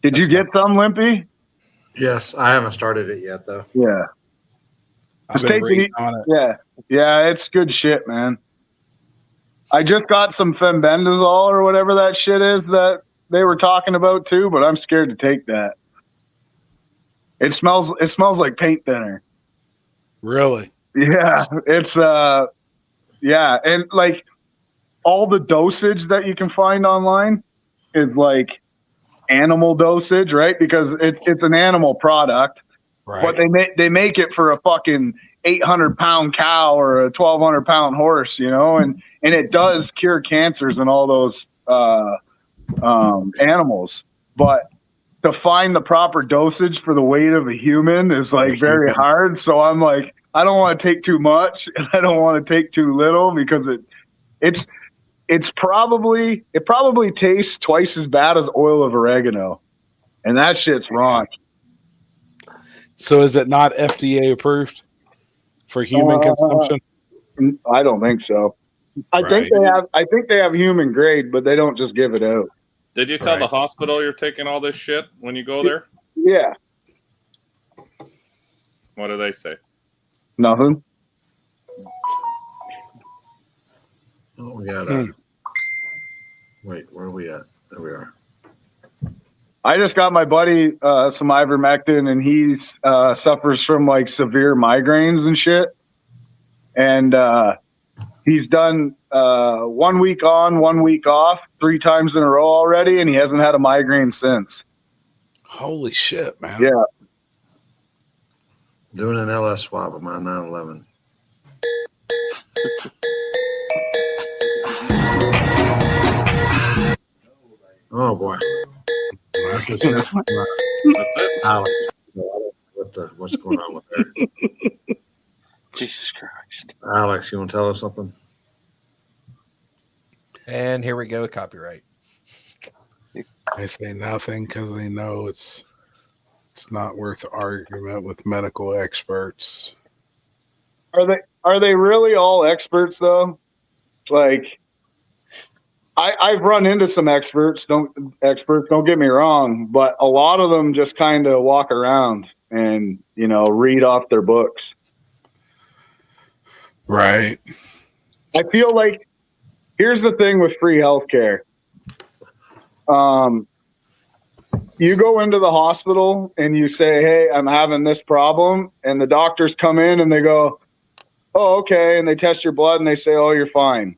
Did you get some, Limpy? Yes, I haven't started it yet though. Yeah. I've Just been take reading it. on it. Yeah. Yeah, it's good shit, man. I just got some fenbendazole or whatever that shit is that they were talking about too, but I'm scared to take that. It smells like paint thinner. Really? Yeah, it's yeah, and like all the dosage that you can find online is like animal dosage, right? Because it's an animal product, Right. but they make it for a fucking 800-pound cow or a 1,200-pound horse, you know, and it does cure cancers and all those animals, but to find the proper dosage for the weight of a human is like very hard. So I'm like, I don't want to take too much and I don't want to take too little because it probably tastes twice as bad as oil of oregano, and that shit's wrong. So is it not FDA approved for human consumption? I don't think so. I think they have human grade, but they don't just give it out. Did you tell Right. the hospital you're taking all this shit when you go there? Yeah, What do they say? nothing. Oh, we got wait, where are we at? There we are. I just got my buddy some ivermectin, and he suffers from like severe migraines and shit. And he's done 1 week on, 1 week off, 3 times in a row already, and he hasn't had a migraine since. Holy shit, man. Yeah. Doing an LS swab of my 911. Oh boy. This is That's it. Alex. So what's going on with her? Jesus Christ. Alex, you want to tell us something? And here we go, copyright. They say nothing because they know it's not worth argument with medical experts. Are they really all experts though? Like, I've run into some experts. Don't get me wrong, but a lot of them just kind of walk around and read off their books. Right. I feel like here's the thing with free healthcare. You go into the hospital and you say, "Hey, I'm having this problem," and the doctors come in and they go, "Oh, okay," and they test your blood and they say, "Oh, you're fine."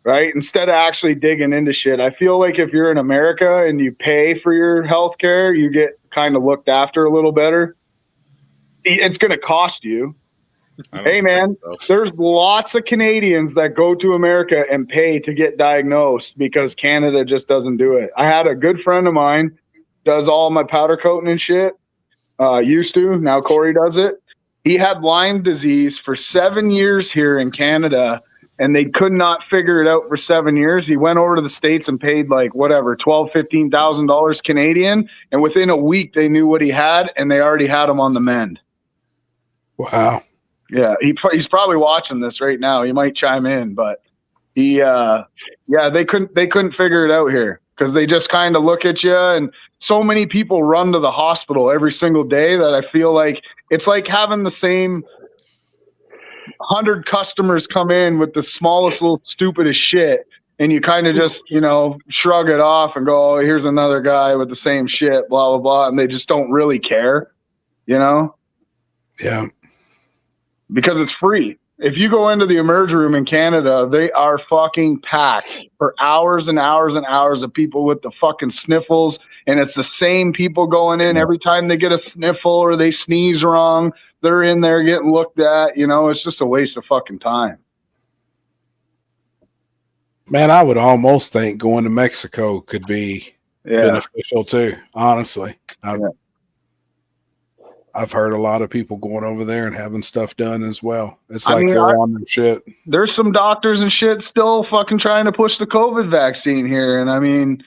Right? Instead of actually digging into shit. I feel like if you're in America and you pay for your health care, you get kind of looked after a little better. It's going to cost you. Hey, man, there's lots of Canadians that go to America and pay to get diagnosed because Canada just doesn't do it. I had a good friend of mine, does all my powder coating and shit. Used to. Now Corey does it. He had Lyme disease for 7 years here in Canada, and they could not figure it out for 7 years. He went over to the States and paid like whatever, $12,000, $15,000 Canadian. And within a week, they knew what he had, and they already had him on the mend. Wow. Yeah, he's probably watching this right now. He might chime in, but They couldn't figure it out here because they just kind of look at you, and so many people run to the hospital every single day that I feel like it's like having the same 100 customers come in with the smallest little stupidest shit, and you kind of just shrug it off and go, oh, here's another guy with the same shit, blah blah blah, and they just don't really care, Yeah, because it's free. If you go into the emerge room in Canada, they are fucking packed for hours and hours and hours of people with the fucking sniffles. And it's the same people going in every time they get a sniffle or they sneeze wrong. They're in there getting looked at. It's just a waste of fucking time. man, I would almost think going to Mexico could be beneficial too. Honestly, I've heard a lot of people going over there and having stuff done as well. It's like they're on their shit. There's some doctors and shit still fucking trying to push the COVID vaccine here. And I mean,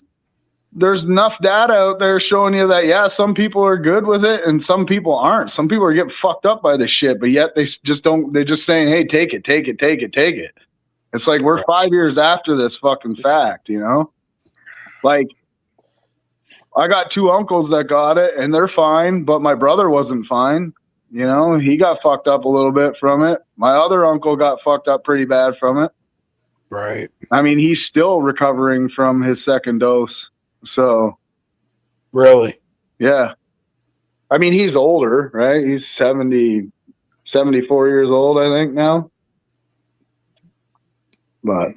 there's enough data out there showing you that, some people are good with it and some people aren't. Some people are getting fucked up by this shit, but yet they're just saying, hey, take it. It's like we're 5 years after this fucking fact, Like, I got 2 uncles that got it and they're fine, but my brother wasn't fine. He got fucked up a little bit from it. My other uncle got fucked up pretty bad from it. Right. I mean, he's still recovering from his second dose. So. Really? Yeah. I mean, he's older, right? He's 74 years old, I think now. But.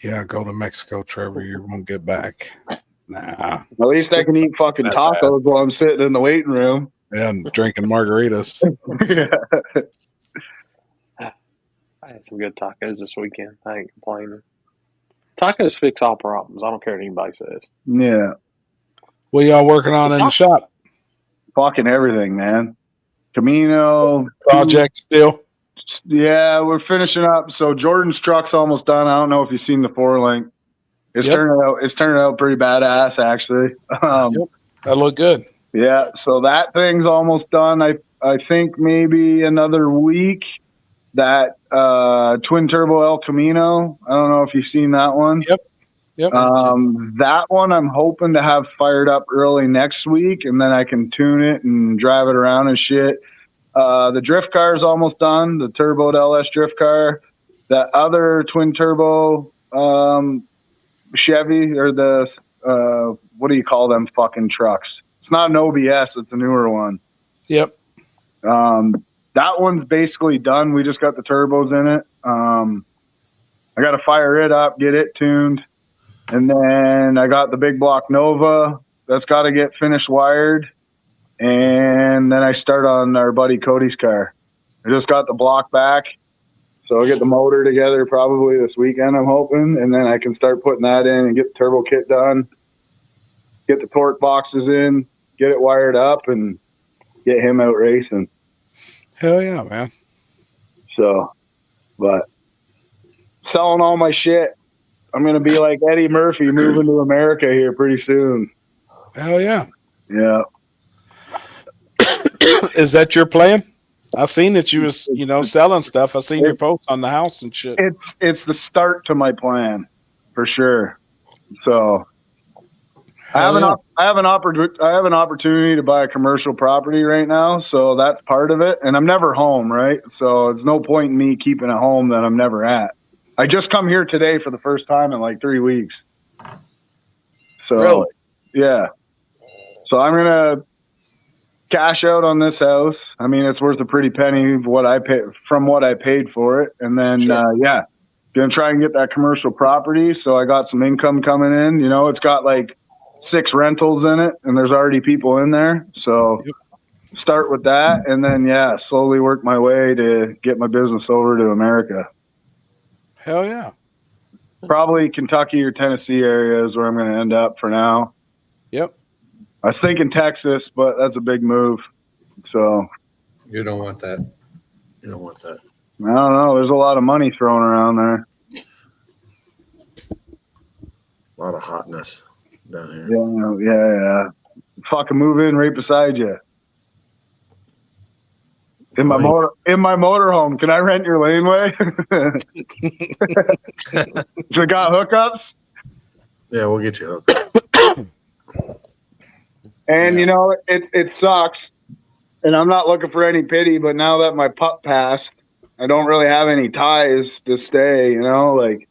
Yeah, go to Mexico, Trevor. You won't get back. Nah. At least I can eat fucking tacos while I'm sitting in the waiting room. Yeah, and drinking margaritas. I had some good tacos this weekend. I ain't complaining. Tacos fix all problems. I don't care what anybody says. Yeah. What y'all working on in the shop? Fucking everything, man. Camino. Project still? Yeah, we're finishing up. So Jordan's truck's almost done. I don't know if you've seen the 4-link. It's turning out pretty badass, actually. That looked good. Yeah, so that thing's almost done. I think maybe another week. That twin turbo El Camino. I don't know if you've seen that one. Yep. That one I'm hoping to have fired up early next week, and then I can tune it and drive it around and shit. The drift car is almost done. The turbo LS drift car. That other twin turbo Chevy or the what do you call them fucking trucks? It's not an OBS. It's a newer one. Yep. That one's basically done. We just got the turbos in it. I got to fire it up, get it tuned. And then I got the big block Nova. That's got to get finished wired. And then I start on our buddy Cody's car. I just got the block back. So I'll get the motor together probably this weekend, I'm hoping. And then I can start putting that in and get the turbo kit done. Get the torque boxes in, get it wired up, and get him out racing. Hell yeah, man. So, but selling all my shit. I'm going to be like Eddie Murphy moving to America here pretty soon. Hell yeah. Yeah. Is that your plan? I've seen that you was, selling stuff. I've seen your posts on the house and shit. It's the start to my plan for sure. So I have an opportunity to buy a commercial property right now, so that's part of it. And I'm never home, right? So it's no point in me keeping a home that I'm never at. I just come here today for the first time in like 3 weeks. So really? Yeah. So I'm gonna cash out on this house. I mean, it's worth a pretty penny of what I paid for it, and then gonna try and get that commercial property. So I got some income coming in. It's got like 6 rentals in it, and there's already people in there. So start with that, and then slowly work my way to get my business over to America. Hell yeah. Probably Kentucky or Tennessee area is where I'm going to end up for now. Yep. I was thinking Texas, but that's a big move. So you don't want that. I don't know. There's a lot of money thrown around there. A lot of hotness down here. Yeah. Fucking move in right beside you. In my motorhome. Can I rent your laneway? So it got hookups? Yeah, we'll get you hooked. And Yeah. you know, it sucks. And I'm not looking for any pity, but now that my pup passed, I don't really have any ties to stay, you know, like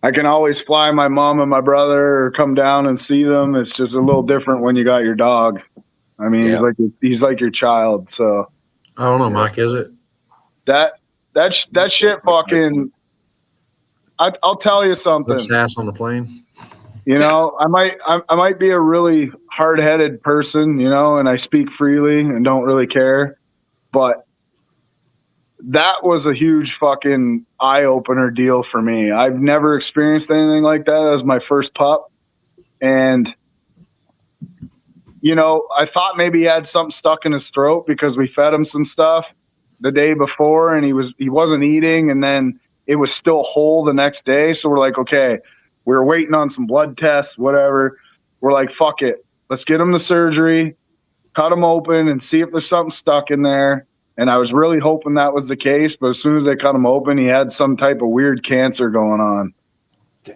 I can always fly my mom and my brother or come down and see them. It's just a little different when you got your dog. I mean, Yeah. he's like your child. So I don't know, Mike. Is it? that shit fucking. I'll tell you something. Let's ass on the plane. You know, I might be a really hard-headed person, you know, and I speak freely and don't really care, but that was a huge fucking eye-opener deal for me. I've never experienced anything like that. That was my first pup, and you know, I thought maybe he had something stuck in his throat because we fed him some stuff the day before, and he wasn't eating, and then it was still whole the next day. So we're like, okay, we were waiting on some blood tests, whatever. We're like, fuck it, let's get him to surgery, cut him open, and see if there's something stuck in there. And I was really hoping that was the case, but as soon as they cut him open, he had some type of weird cancer going on.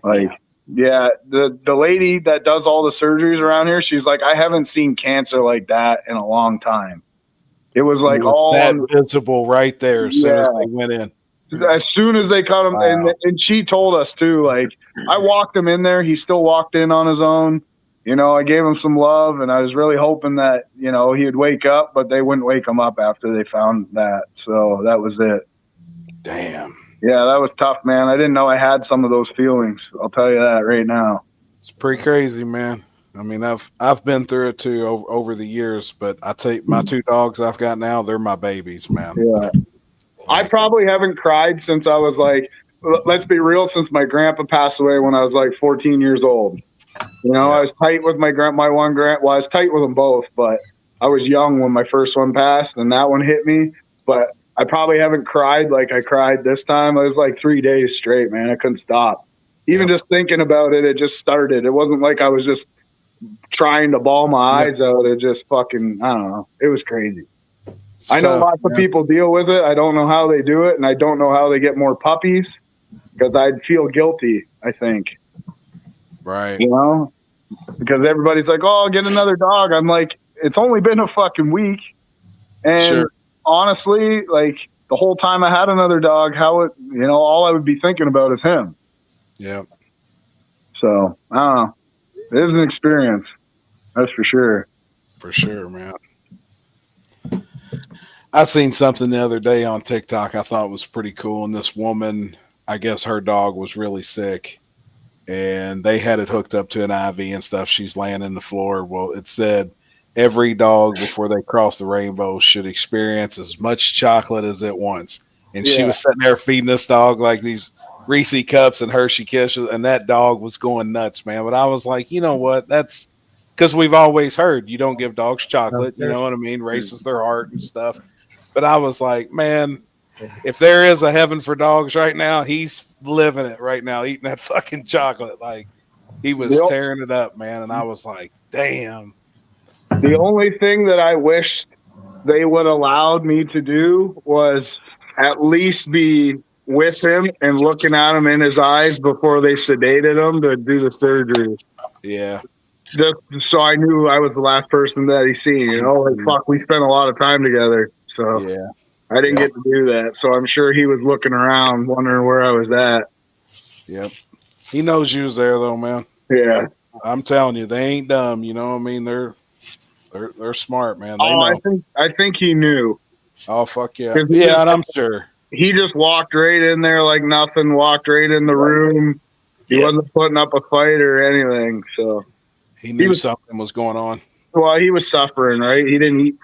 Like, yeah, the lady that does all the surgeries around here, she's like, I haven't seen cancer like that in a long time. It was like all that visible right there as soon as they went in. As soon as they cut him, Wow. and she told us too. Like, I walked him in there, he still walked in on his own. You know, I gave him some love, and I was really hoping that, you know, he would wake up, but they wouldn't wake him up after they found that. So that was it. Damn. Yeah, that was tough, man. I didn't know I had some of those feelings. I'll tell you that right now. It's pretty crazy, man. I mean, I've been through it too over the years, but I take my two dogs I've got now, they're my babies, man. Yeah. I probably haven't cried since I was like, let's be real, since my grandpa passed away when I was like 14 years old. You know, I was tight with my one grand. Well, I was tight with them both, but I was young when my first one passed, and that one hit me. But I probably haven't cried like I cried this time. It was like 3 days straight, man. I couldn't stop. Even just thinking about it, it just started. It wasn't like I was just trying to bawl my eyes out. It just fucking, I don't know. It was crazy. I know lots of people deal with it. I don't know how they do it, and I don't know how they get more puppies because I'd feel guilty, I think. Right. You know? Because everybody's like, oh, I'll get another dog. I'm like, it's only been a fucking week. And honestly, like, the whole time I had another dog, all I would be thinking about is him. Yeah. So, I don't know. It is an experience. That's for sure. For sure, man. I seen something the other day on TikTok I thought was pretty cool. And this woman, I guess her dog was really sick, and they had it hooked up to an IV and stuff. She's laying in the floor. Well, it said every dog before they cross the rainbow should experience as much chocolate as it wants. And she was sitting there feeding this dog like these Reese cups and Hershey Kisses, and that dog was going nuts, man. But I was like, you know what? That's because we've always heard you don't give dogs chocolate. You know what I mean? Races their heart and stuff. But I was like, man, if there is a heaven for dogs right now, he's living it right now, eating that fucking chocolate. Like, he was tearing it up, man. And I was like, damn. The only thing that I wish they would allowed me to do was at least be with him and looking at him in his eyes before they sedated him to do the surgery. Yeah. Just so I knew I was the last person that he seen, you know, like, fuck, we spent a lot of time together. So yeah, I didn't get to do that. So I'm sure he was looking around, wondering where I was at. Yep. He knows you was there though, man. Yeah. I'm telling you, they ain't dumb. You know what I mean? They're smart, man. They know. I think he knew. Oh, fuck yeah. Yeah, and I'm sure. He just walked right in there like nothing, walked right in the room. He wasn't putting up a fight or anything. So he knew something was going on. Well, he was suffering, right? He didn't eat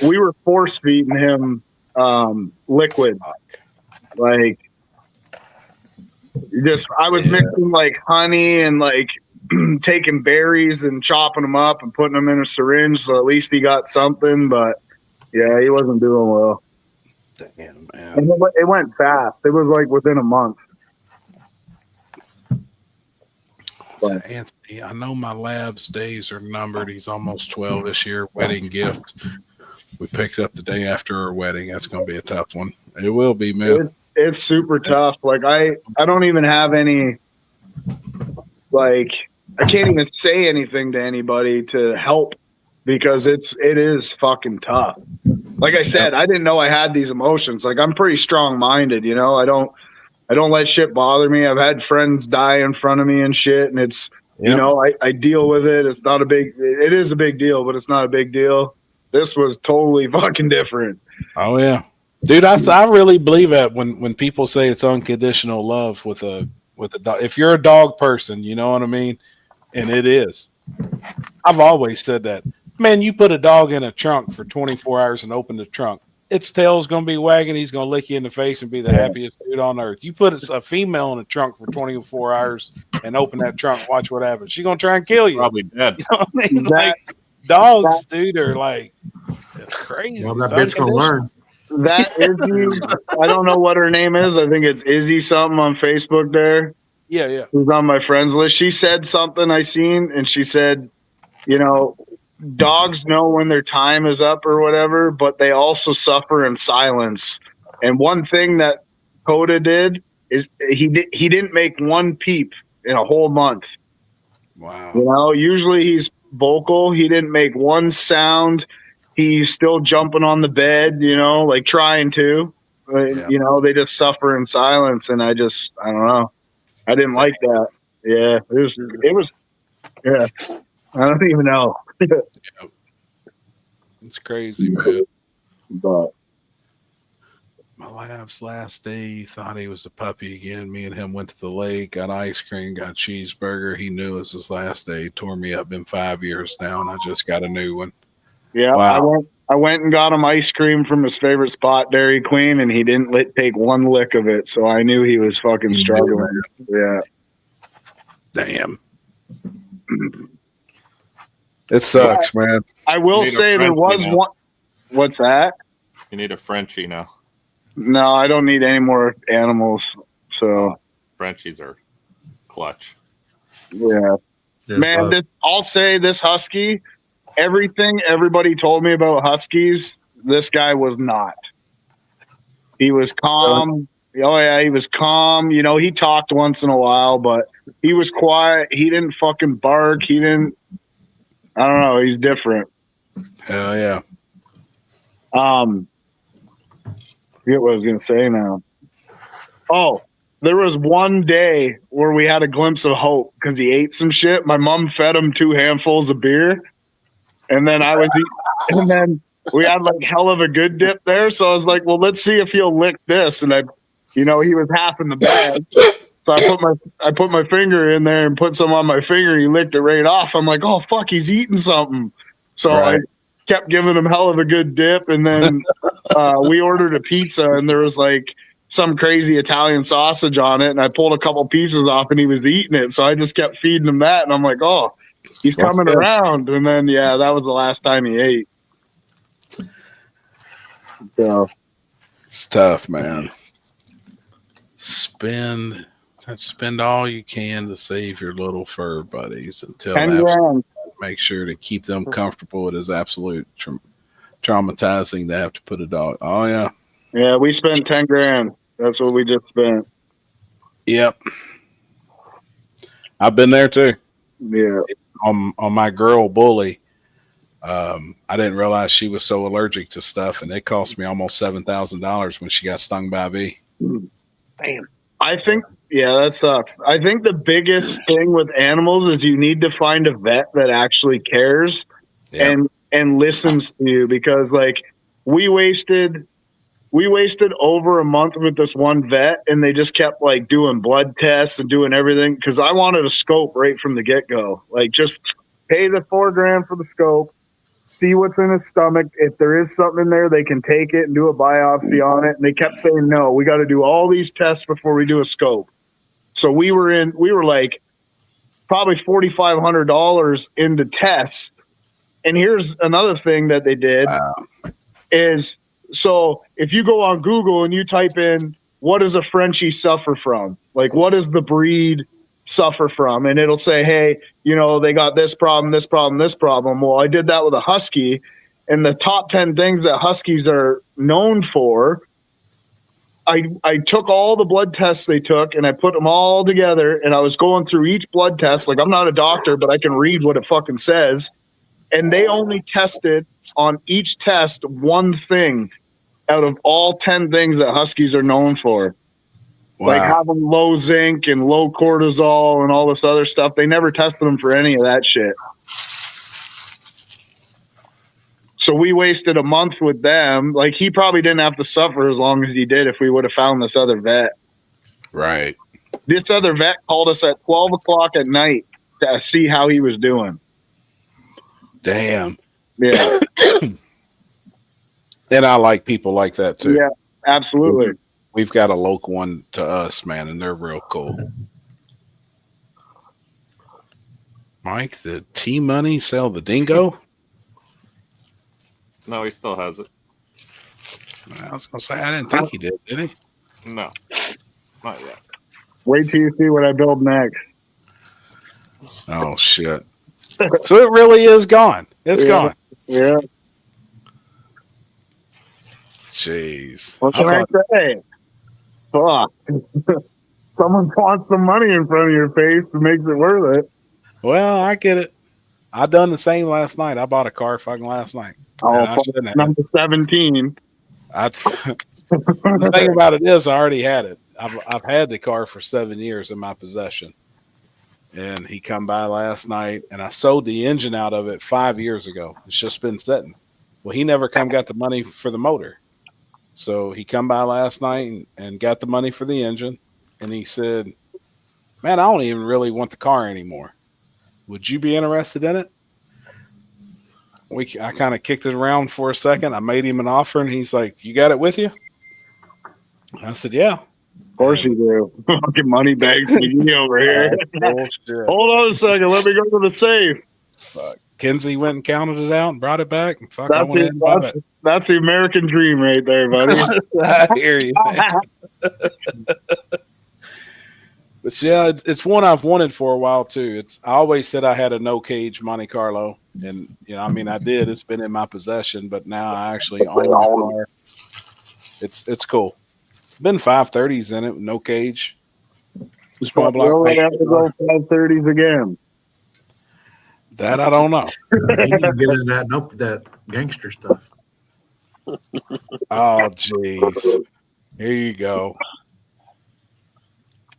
we were force feeding him liquid. Like, I was mixing like honey and like taking berries and chopping them up and putting them in a syringe. So at least he got something, but yeah, he wasn't doing well. Damn, man. And it went fast. It was like within a month. But Anthony, I know my lab's days are numbered. He's almost 12 this year. Wedding gift. we picked up the day after our wedding. That's going to be a tough one. It will be, man. It's super tough. Like I don't even have any, like, I can't even say anything to anybody to help because it is fucking tough. Like I said, I didn't know I had these emotions. Like I'm pretty strong minded, you know. I don't let shit bother me. I've had friends die in front of me and shit, and it's you know, I deal with it. It's not it is a big deal, but it's not a big deal. This was totally fucking different. Oh yeah. Dude, I really believe that when people say it's unconditional love with a dog. If you're a dog person, you know what I mean? And it is. I've always said that. Man, you put a dog in a trunk for 24 hours and open the trunk. Its tail's going to be wagging. He's going to lick you in the face and be the happiest dude on earth. You put a female in a trunk for 24 hours and open that trunk, watch what happens. She's going to try and kill you. Probably dead. You know what I mean? Like, dogs, dude, are like crazy. Well, that bitch gonna learn. That Izzy, I don't know what her name is. I think it's Izzy something on Facebook there. Yeah. Who's on my friends list. She said something I seen, and she said, you know, dogs know when their time is up or whatever, but they also suffer in silence. And one thing that Coda did is he didn't make one peep in a whole month. Wow. You know, usually he's vocal. He didn't make one sound. He's still jumping on the bed, you know, like trying to. You know, they just suffer in silence, and I don't know. I didn't like that. Yeah, it was. Yeah, I don't even know. It's crazy, man. But my lab's last day, he thought he was a puppy again. Me and him went to the lake, got ice cream, got cheeseburger. He knew it was his last day. He tore me up. Been 5 years now, and I just got a new one. yeah, Wow. I went and got him ice cream from his favorite spot, Dairy Queen, and he didn't take one lick of it. So I knew he was fucking struggling. Yeah. Damn. It sucks, man. I will need a say there was Frenchie now. one. What's that? You need a Frenchie now. No, I don't need any more animals. So Frenchies are clutch. yeah, man. I'll say this husky. Everything everybody told me about huskies, this guy was not. He was calm. Oh yeah, he was calm. You know, he talked once in a while, but he was quiet. He didn't fucking bark. He didn't. I don't know. He's different. Hell yeah. Forget what I was gonna say now. Oh, there was one day where we had a glimpse of hope because he ate some shit. My mom fed him 2 handfuls of beer, and then and then we had like hell of a good dip there. So I was like, well, let's see if he'll lick this. And he was half in the bag. So I put my finger in there and put some on my finger. He licked it right off. I'm like, oh fuck, he's eating something. So I kept giving him hell of a good dip, and then we ordered a pizza, and there was like some crazy Italian sausage on it, and I pulled a couple pieces off, and he was eating it. So I just kept feeding him that, and I'm like, oh, he's coming around. And then that was the last time he ate. So It's tough, man. Spend all you can to save your little fur buddies until 10 grand. make sure to keep them comfortable. It is absolute traumatizing to have to put a dog. Oh yeah. Yeah, we spent 10 grand. That's what we just spent. Yep. I've been there too. Yeah. On my girl Bully. I didn't realize she was so allergic to stuff, and it cost me almost $7,000 when she got stung by a bee. Damn. I think, that sucks. I think the biggest thing with animals is you need to find a vet that actually cares and listens to you, because like we wasted over a month with this one vet, and they just kept like doing blood tests and doing everything, because I wanted a scope right from the get-go. Like, just pay the $4,000 for the scope, see what's in his stomach. If there is something in there, they can take it and do a biopsy on it. And they kept saying, no, we got to do all these tests before we do a scope. So we were like probably $4,500 into tests. And here's another thing that they did is, so if you go on Google and you type in, what does a Frenchie suffer from? Like, what does the breed suffer from? And it'll say, hey, they got this problem, this problem, this problem. Well, I did that with a husky, And the top 10 things that Huskies are known for, I took all the blood tests they took and I put them all together, and I was going through each blood test. Like, I'm not a doctor, but I can read what it fucking says. And they only tested on each test one thing out of all 10 things that Huskies are known for. Like Wow. having low zinc and low cortisol and all this other stuff. They never tested them for any of that shit. So we wasted a month with them. Like, he probably didn't have to suffer as long as he did if we would have found this other vet. Right. This other vet called us at 12 o'clock at night to see how he was doing. Damn. Yeah. And I like people like that too. Yeah, absolutely. We've got a local one to us, man, and they're real cool. Mike, did T-Money sell the dingo? No, he still has it. I was going to say, I didn't think he did he? No, not yet. Wait till you see what I build next. Oh, shit. So it really is gone. It's gone. Yeah. Jeez. What can I say? Fuck. Someone wants some money in front of your face and makes it worth it. Well, I get it. I done the same last night. I bought a car fucking last night. Oh, number 17. The thing about it is, I already had it. I've had the car for 7 years in my possession, and he come by last night, and I sold the engine out of it 5 years ago. It's just been sitting. Well, he never got the money for the motor, so he come by last night and got the money for the engine, and he said, "Man, I don't even really want the car anymore. Would you be interested in it?" I kind of kicked it around for a second. I made him an offer, and he's like, "You got it with you?" I said, "Yeah." Of course you do. Fucking money bags me over here. Hold on a second. Let me go to the safe. Fuck. Kenzie went and counted it out and brought it back. And fuck, that's the American dream right there, buddy. I hear you. But yeah, it's one I've wanted for a while too. I always said I had a no cage Monte Carlo, and I mean I did. It's been in my possession, but now I actually own the car. It's cool. It's been 530s in it, no cage. Small block. I have to go 530s again. That I don't know. You need to get in that gangster stuff. Oh jeez. Here you go.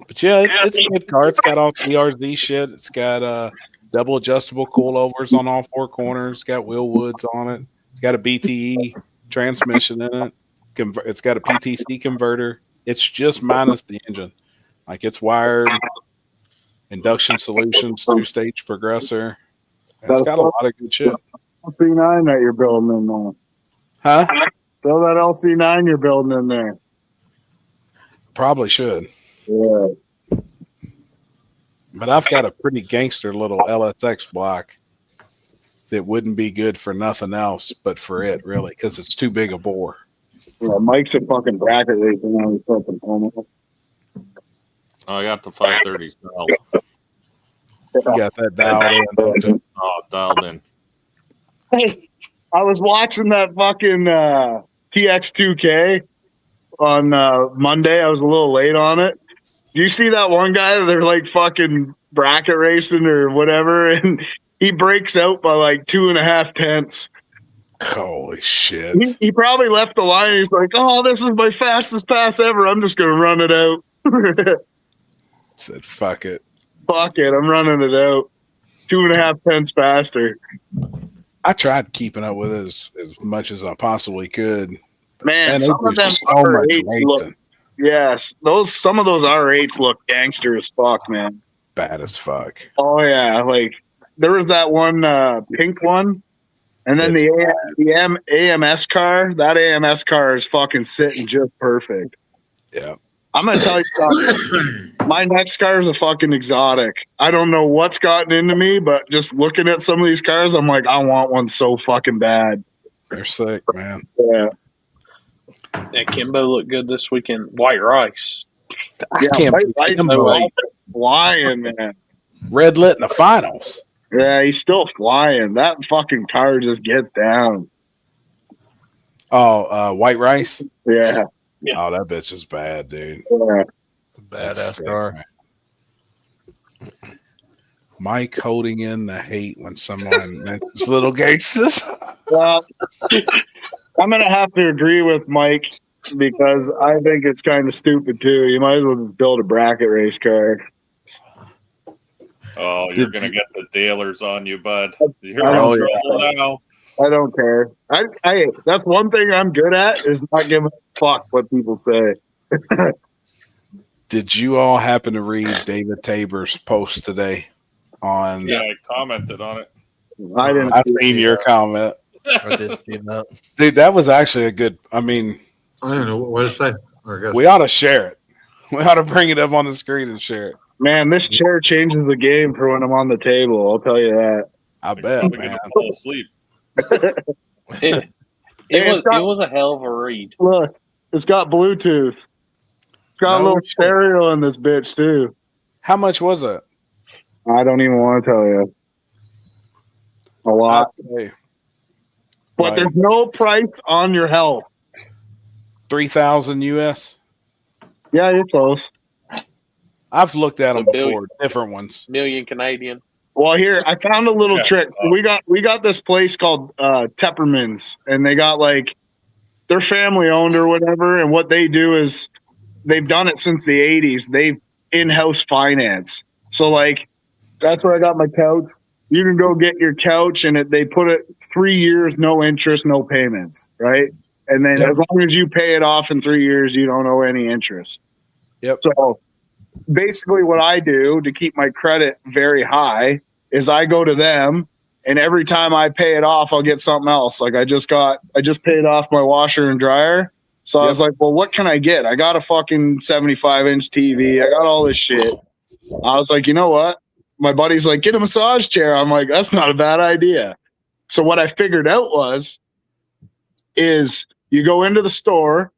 But yeah, it's a good car. It's got all ERZ shit. It's got double adjustable coilovers on all four corners. It's got wheel woods on it. It's got a BTE transmission in it. It's got a PTC converter. It's just minus the engine. Like, it's wired, induction solutions, 2-stage progressor. It's got a lot of good shit. LC9 that you're building in there. Huh? Throw that LC9 you're building in there. Probably should. Yeah. But I've got a pretty gangster little LSX block that wouldn't be good for nothing else but for it, really, because it's too big a bore. Yeah, Mike's a fucking bracket racing on his fucking home. Oh, I got the 530s dialed. You got that dialed in. Oh, dialed in. Hey, I was watching that fucking TX2K on Monday. I was a little late on it. Do you see that one guy that they're like fucking bracket racing or whatever, and he breaks out by like 2.5 tenths? Holy shit. He probably left the line. He's like, "Oh, this is my fastest pass ever. I'm just gonna run it out." Said, fuck it. Fuck it, I'm running it out. 2.5 tenths faster. I tried keeping up with it as much as I possibly could. Man, some of them R8s look, yes, some of those R8s look gangster as fuck, man. Bad as fuck. Oh yeah, like there was that one pink one, and then the AMS car. That AMS car is fucking sitting just perfect. Yeah. I'm gonna tell you something. My next car is a fucking exotic. I don't know what's gotten into me, but just looking at some of these cars, I'm like, I want one so fucking bad. They're sick, man. Yeah. Yeah, Kimbo looked good this weekend. White Rice. I can't White Rice believe flying, man. red lit in the finals. Yeah, he's still flying. That fucking car just gets down. Oh, white rice. Yeah. Oh, that bitch is bad, dude. Yeah. It's a That's badass sick, car. man. Mike holding in the hate when someone mentions little gangsters. Well, I'm gonna have to agree with Mike because I think it's kind of stupid too. You might as well just build a bracket race car. Oh, you're Did gonna you- get the Dailers on you, bud. You're I in don't- trouble now. I don't care. I that's one thing I'm good at is not giving a fuck what people say. Did you all happen to read David Tabor's post today on? Yeah, I commented on it. I didn't. I seen your comment, I did see that. dude. That was actually a good. I mean, I don't know what to say. I guess. we ought to share it. We ought to bring it up on the screen and share it. Man, this chair changes the game for when I'm on the table. I'll tell you that. I I'm bet, probably man. gonna fall asleep. It Hey, was it's got- it was a hell of a read. Look, it's got Bluetooth. It's got a No little shit. stereo in this bitch too. How much was it? I don't even want to tell you. A lot. I'd say But like there's no price on your health. 3,000 US. Yeah, you're close. I've looked at them A billion. before, different ones. Million Canadian. Well, here I found a little Yeah. trick. So we got this place called Tepperman's, and they got like they're family owned or whatever. And what they do is they've done it since the '80s. They've in-house finance. So like that's where I got my couch. You can go get your couch, and they put it 3 years, no interest, no payments, right? And then Yep. as long as you pay it off in 3 years, you don't owe any interest. Yep. So basically what I do to keep my credit very high is I go to them, and every time I pay it off, I'll get something else. Like I just paid off my washer and dryer. So I was like, well, what can I get? I got a fucking 75-inch TV. I got all this shit. I was like, you know what? My buddy's like, get a massage chair. I'm like, that's not a bad idea. So what I figured out is you go into the store,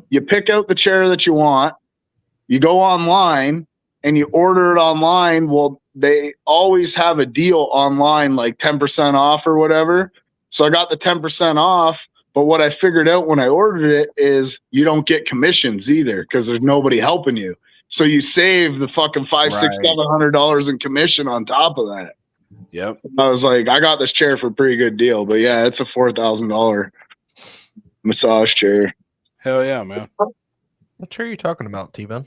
you pick out the chair that you want, you go online and you order it online. Well, they always have a deal online, like 10% off or whatever. So I got the 10% off. But what I figured out when I ordered it is you don't get commissions either because there's nobody helping you. So you save the fucking $500, $600, $700 in commission on top of that. Yep. I was like, I got this chair for a pretty good deal. But yeah, it's a $4,000 massage chair. Hell yeah, man. What chair are you talking about, T-Ben?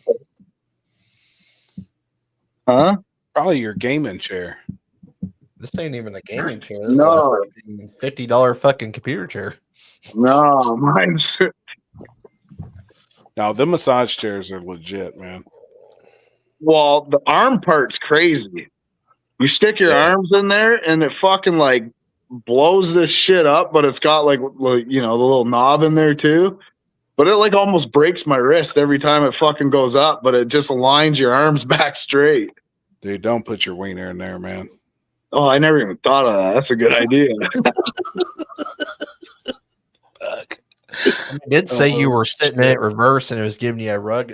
Huh? Probably your gaming chair. This ain't even a gaming chair. This No. is a $50 fucking computer chair. No, mine's Now, the massage chairs are legit, man. well, the arm part's crazy. You stick your arms in there and it fucking like blows this shit up, but it's got like you know, the little knob in there too. But it like almost breaks my wrist every time it fucking goes up, but it just aligns your arms back straight. Dude, don't put your wiener in there, man. Oh, I never even thought of that. That's a good idea. Fuck. I did say you were sitting in it reverse and it was giving you a rub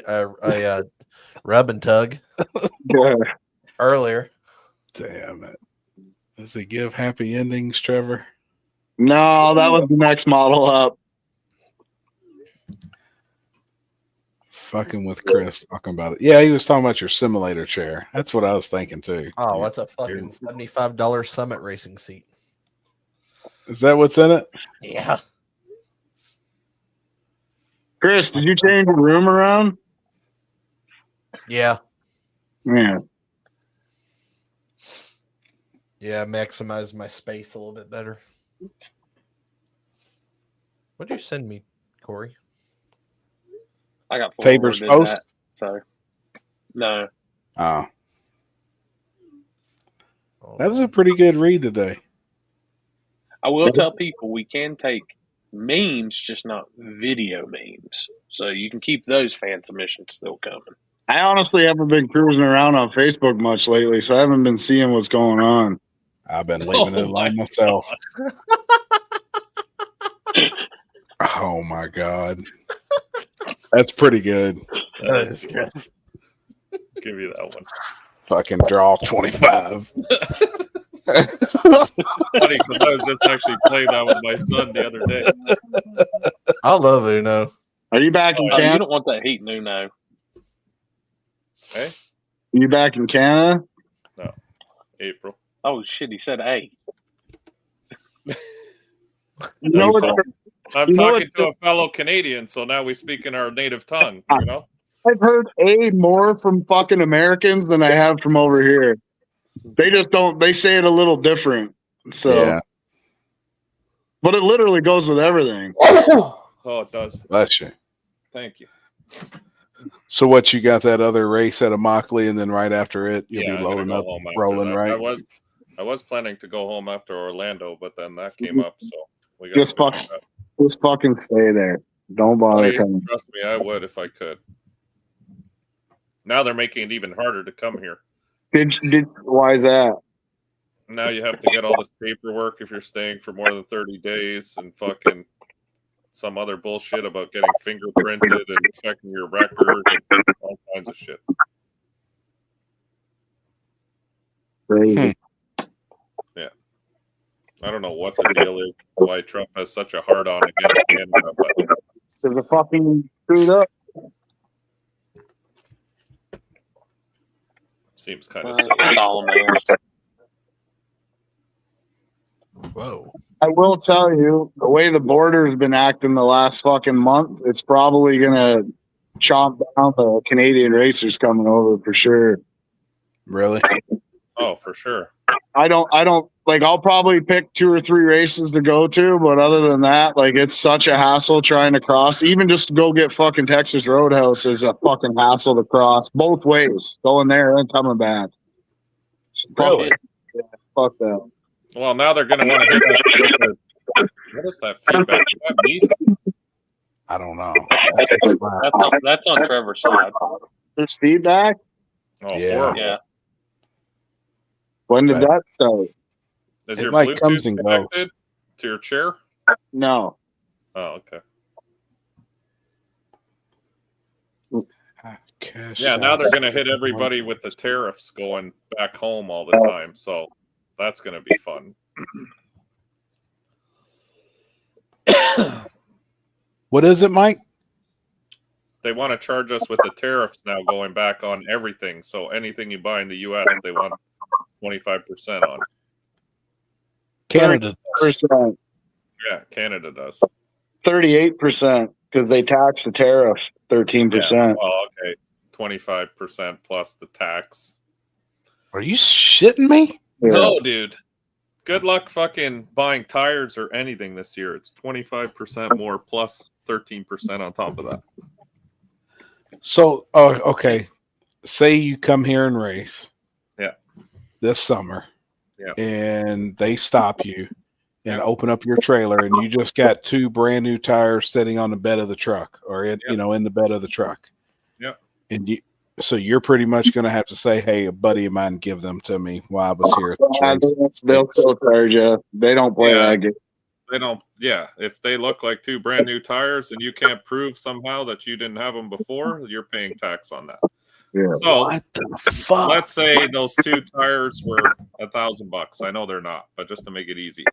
and tug Yeah. earlier. Damn it. Does it give happy endings, Trevor? No, that was the next model up. Fucking with Chris talking about it. Yeah, he was talking about your simulator chair. That's what I was thinking too. Oh, what's a fucking $75 Summit racing seat? Is that what's in it? Yeah. Chris, did you change your room around? Yeah. Yeah. Yeah, maximize my space a little bit better. What'd you send me, Corey? I got Tabor's forwarded post? that, so no. Oh, Oh, that was a pretty good read today. I will tell people we can take memes, just not video memes. So you can keep those fan submissions still coming. I honestly haven't been cruising around on Facebook much lately, so I haven't been seeing what's going on. I've been leaving it Oh my alone myself. Oh my god. That's pretty good. that is good. Give you that one. Fucking draw 25. Funny because I was just actually playing that with my son the other day. I love Uno. Are you back in Oh, you Canada? don't want that heat in Uno. Hey, Are you back in Canada? April. Oh shit! He said, "Hey." You know what? I'm You know talking what- to a fellow Canadian, so now we speak in our native tongue. You know. I've heard more from fucking Americans than I have from over here. They just don't. They say it a little different. So, Yeah. but it literally goes with everything. Oh, it does. Bless you. Thank you. So what, you got that other race at Immokalee, and then right after it, you'll Yeah, be I'm gonna loading go up, home after rolling, that. right? I was planning to go home after Orlando, but then that came up, so we got Just fucking stay there. Don't bother coming. Trust me, I would if I could. Now they're making it even harder to come here. Why is that? Now you have to get all this paperwork if you're staying for more than 30 days and fucking some other bullshit about getting fingerprinted and checking your record and all kinds of shit. Crazy. Yeah. I don't know what the deal is, why Trump has such a hard-on against Canada, but There's a fucking screwed up. seems kind of silly. That's all a mess. Whoa. I will tell you, the way the border's been acting the last fucking month, it's probably gonna chomp down the Canadian racers coming over for sure. Really? Oh, for sure. I don't like. I'll probably pick 2 or 3 races to go to, but other than that, like, it's such a hassle trying to cross. Even just to go get fucking Texas Roadhouse is a fucking hassle to cross both ways, going there and coming back. Really? Yeah, fuck that. Well, now they're going to want to hit us with the, what is that feedback? Is that me? I don't know. That's on Trevor's side. There's feedback. Oh, Yeah. horrible. Yeah. When did Right. that start? Is It your like Bluetooth comes and goes. connected to your chair? No. Oh, okay. Cash Yeah, now they're out. going to hit everybody with the tariffs going back home all the time. So that's going to be fun. What is it, Mike? They want to charge us with the tariffs now going back on everything. So anything you buy in the U.S., they want 25% on. Canada. 38%. Yeah, Canada does. 38% because they tax the tariff 13%. Yeah. Oh, okay. 25% plus the tax. Are you shitting me? Yeah. No, dude. Good luck fucking buying tires or anything this year. It's 25% more plus 13% on top of that. So, oh, okay. Say you come here and race. Yeah. This summer. Yeah. And they stop you and open up your trailer, and you just got 2 brand new tires sitting on the bed of the truck, or in the bed of the truck. Yeah. And so you're pretty much going to have to say, "Hey, a buddy of mine give them to me while I was here at the race." They'll still charge you. They don't play that game. They don't. Yeah. If they look like 2 brand new tires and you can't prove somehow that you didn't have them before, you're paying tax on that. Yeah. So What the fuck? let's say those 2 tires were $1,000. I know they're not, but just to make it easy,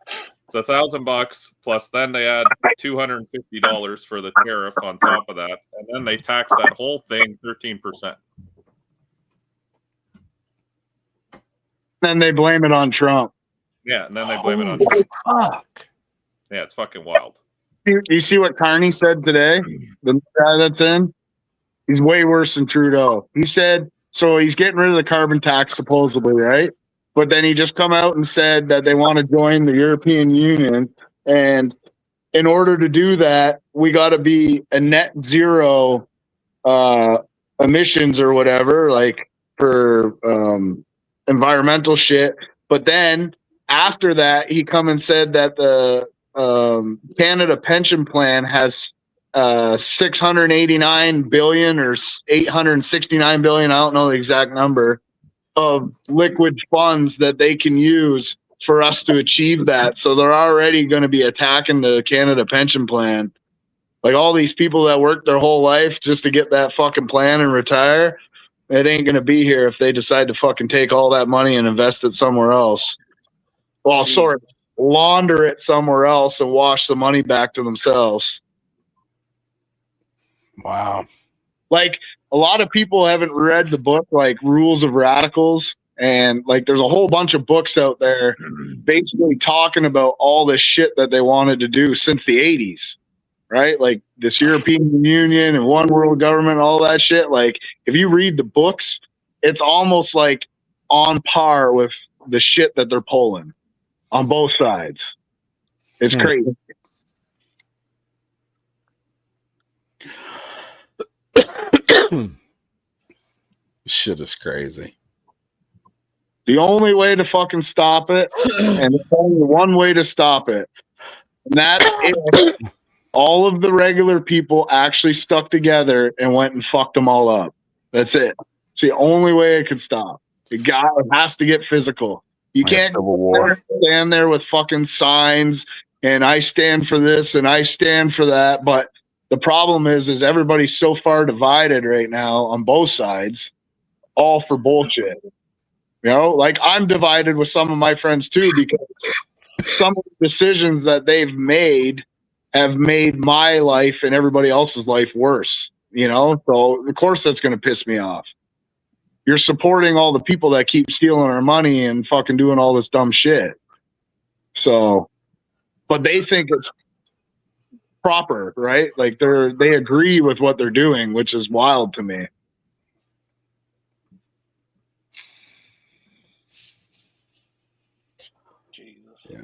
it's $1,000 plus. Then they add $250 for the tariff on top of that, and then they tax that whole thing 13%. Then they blame it on Trump. Yeah, and then they blame it on. Holy fuck. Yeah, it's fucking wild. You see what Carney said today? The guy that's in? He's way worse than Trudeau. He said, so he's getting rid of the carbon tax supposedly, right? But then he just come out and said that they want to join the European Union. And in order to do that, we got to be a net zero emissions or whatever, like for environmental shit. But then after that, he come and said that the Canada pension plan has 689 billion or 869 billion, I don't know the exact number, of liquid funds that they can use for us to achieve that. So they're already going to be attacking the Canada pension plan. Like all these people that worked their whole life just to get that fucking plan and retire, it ain't going to be here if they decide to fucking take all that money and invest it somewhere else. Well, sort of launder it somewhere else and wash the money back to themselves. Wow. Like, a lot of people haven't read the book, like Rules of Radicals. And like, there's a whole bunch of books out there basically talking about all this shit that they wanted to do since the 80s, right? Like this European Union and one world government, all that shit. Like, if you read the books, it's almost like on par with the shit that they're pulling on both sides. It's crazy. Shit is crazy. The only way to fucking stop it, and there's only one way to stop it, and that's if all of the regular people actually stuck together and went and fucked them all up. That's it. It's the only way it could stop. It has to get physical. You Like a can't civil war. stand there with fucking signs and I stand for this and I stand for that. But the problem is everybody's so far divided right now on both sides, all for bullshit. You know, like I'm divided with some of my friends too, because some of the decisions that they've made have made my life and everybody else's life worse, you know? So of course that's going to piss me off. You're supporting all the people that keep stealing our money and fucking doing all this dumb shit. So, but they think it's proper, right? Like they agree with what they're doing, which is wild to me. Jesus. Yeah.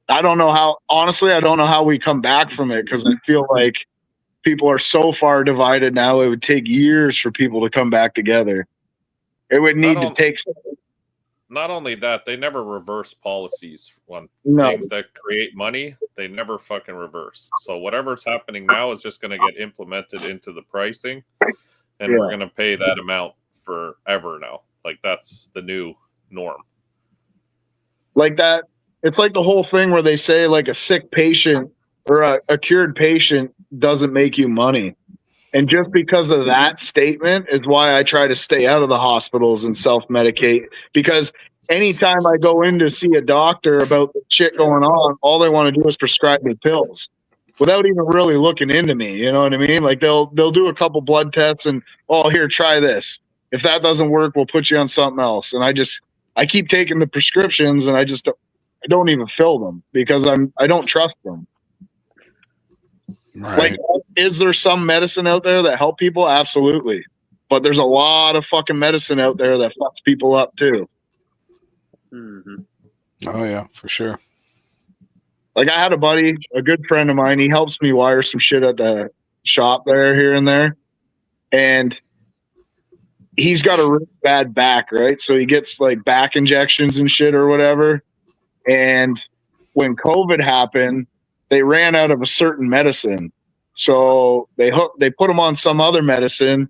I don't know how we come back from it, because I feel like people are so far divided now. It would take years for people to come back together. It would need to take. Not only that, they never reverse policies on No. things that create money. They never fucking reverse. So whatever's happening now is just going to get implemented into the pricing, and we're going to pay that amount forever now. Like that's the new norm. Like that. It's like the whole thing where they say like a sick patient or a cured patient doesn't make you money. And just because of that statement is why I try to stay out of the hospitals and self-medicate, because anytime I go in to see a doctor about the shit going on, all they want to do is prescribe me pills without even really looking into me. You know what I mean? Like they'll do a couple blood tests and, oh, here, try this. If that doesn't work, we'll put you on something else. And I keep taking the prescriptions and I don't even fill them because I don't trust them. Right. Like, is there some medicine out there that help people? Absolutely. But there's a lot of fucking medicine out there that fucks people up too. Mm-hmm. Oh yeah, for sure. Like I had a buddy, a good friend of mine, he helps me wire some shit at the shop there, here and there. And he's got a really bad back, right? So he gets like back injections and shit or whatever. And when COVID happened, they ran out of a certain medicine. So they put him on some other medicine.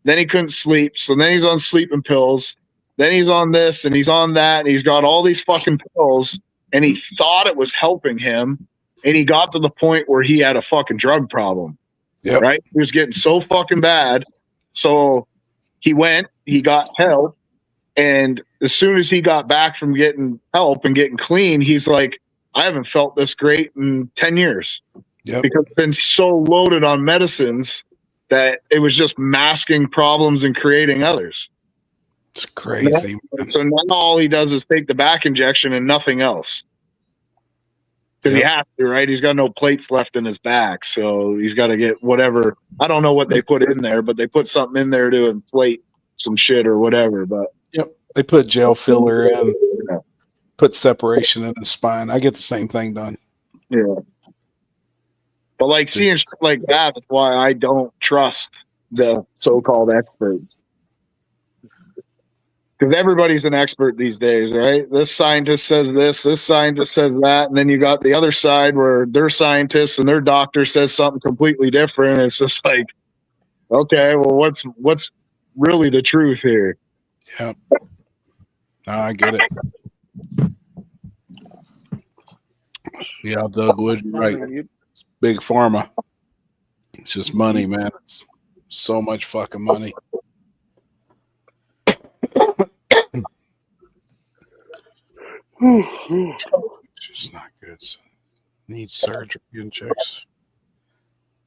Then he couldn't sleep. So then he's on sleeping pills. Then he's on this and he's on that. And he's got all these fucking pills. And he thought it was helping him. And he got to the point where he had a fucking drug problem. Yep. Right? He was getting so fucking bad. So he got help. And as soon as he got back from getting help and getting clean, he's like, I haven't felt this great in 10 years. Yep. Because it's been so loaded on medicines that it was just masking problems and creating others. It's crazy. So now all he does is take the back injection and nothing else. Because he has to, right? He's got no plates left in his back. So he's got to get whatever. I don't know what they put in there, but they put something in there to inflate some shit or whatever. But they put gel filler in, put separation in the spine. I get the same thing done. Yeah. But like seeing shit like that, that's why I don't trust the so-called experts. Because everybody's an expert these days, right? This scientist says this scientist says that, and then you got the other side where their scientist and their doctor says something completely different. It's just like, okay, well, what's really the truth here? Yeah, I get it. Yeah, Doug Wood, right? It's big pharma. It's just money, man. It's so much fucking money. It's just not good. So needs surgery injections.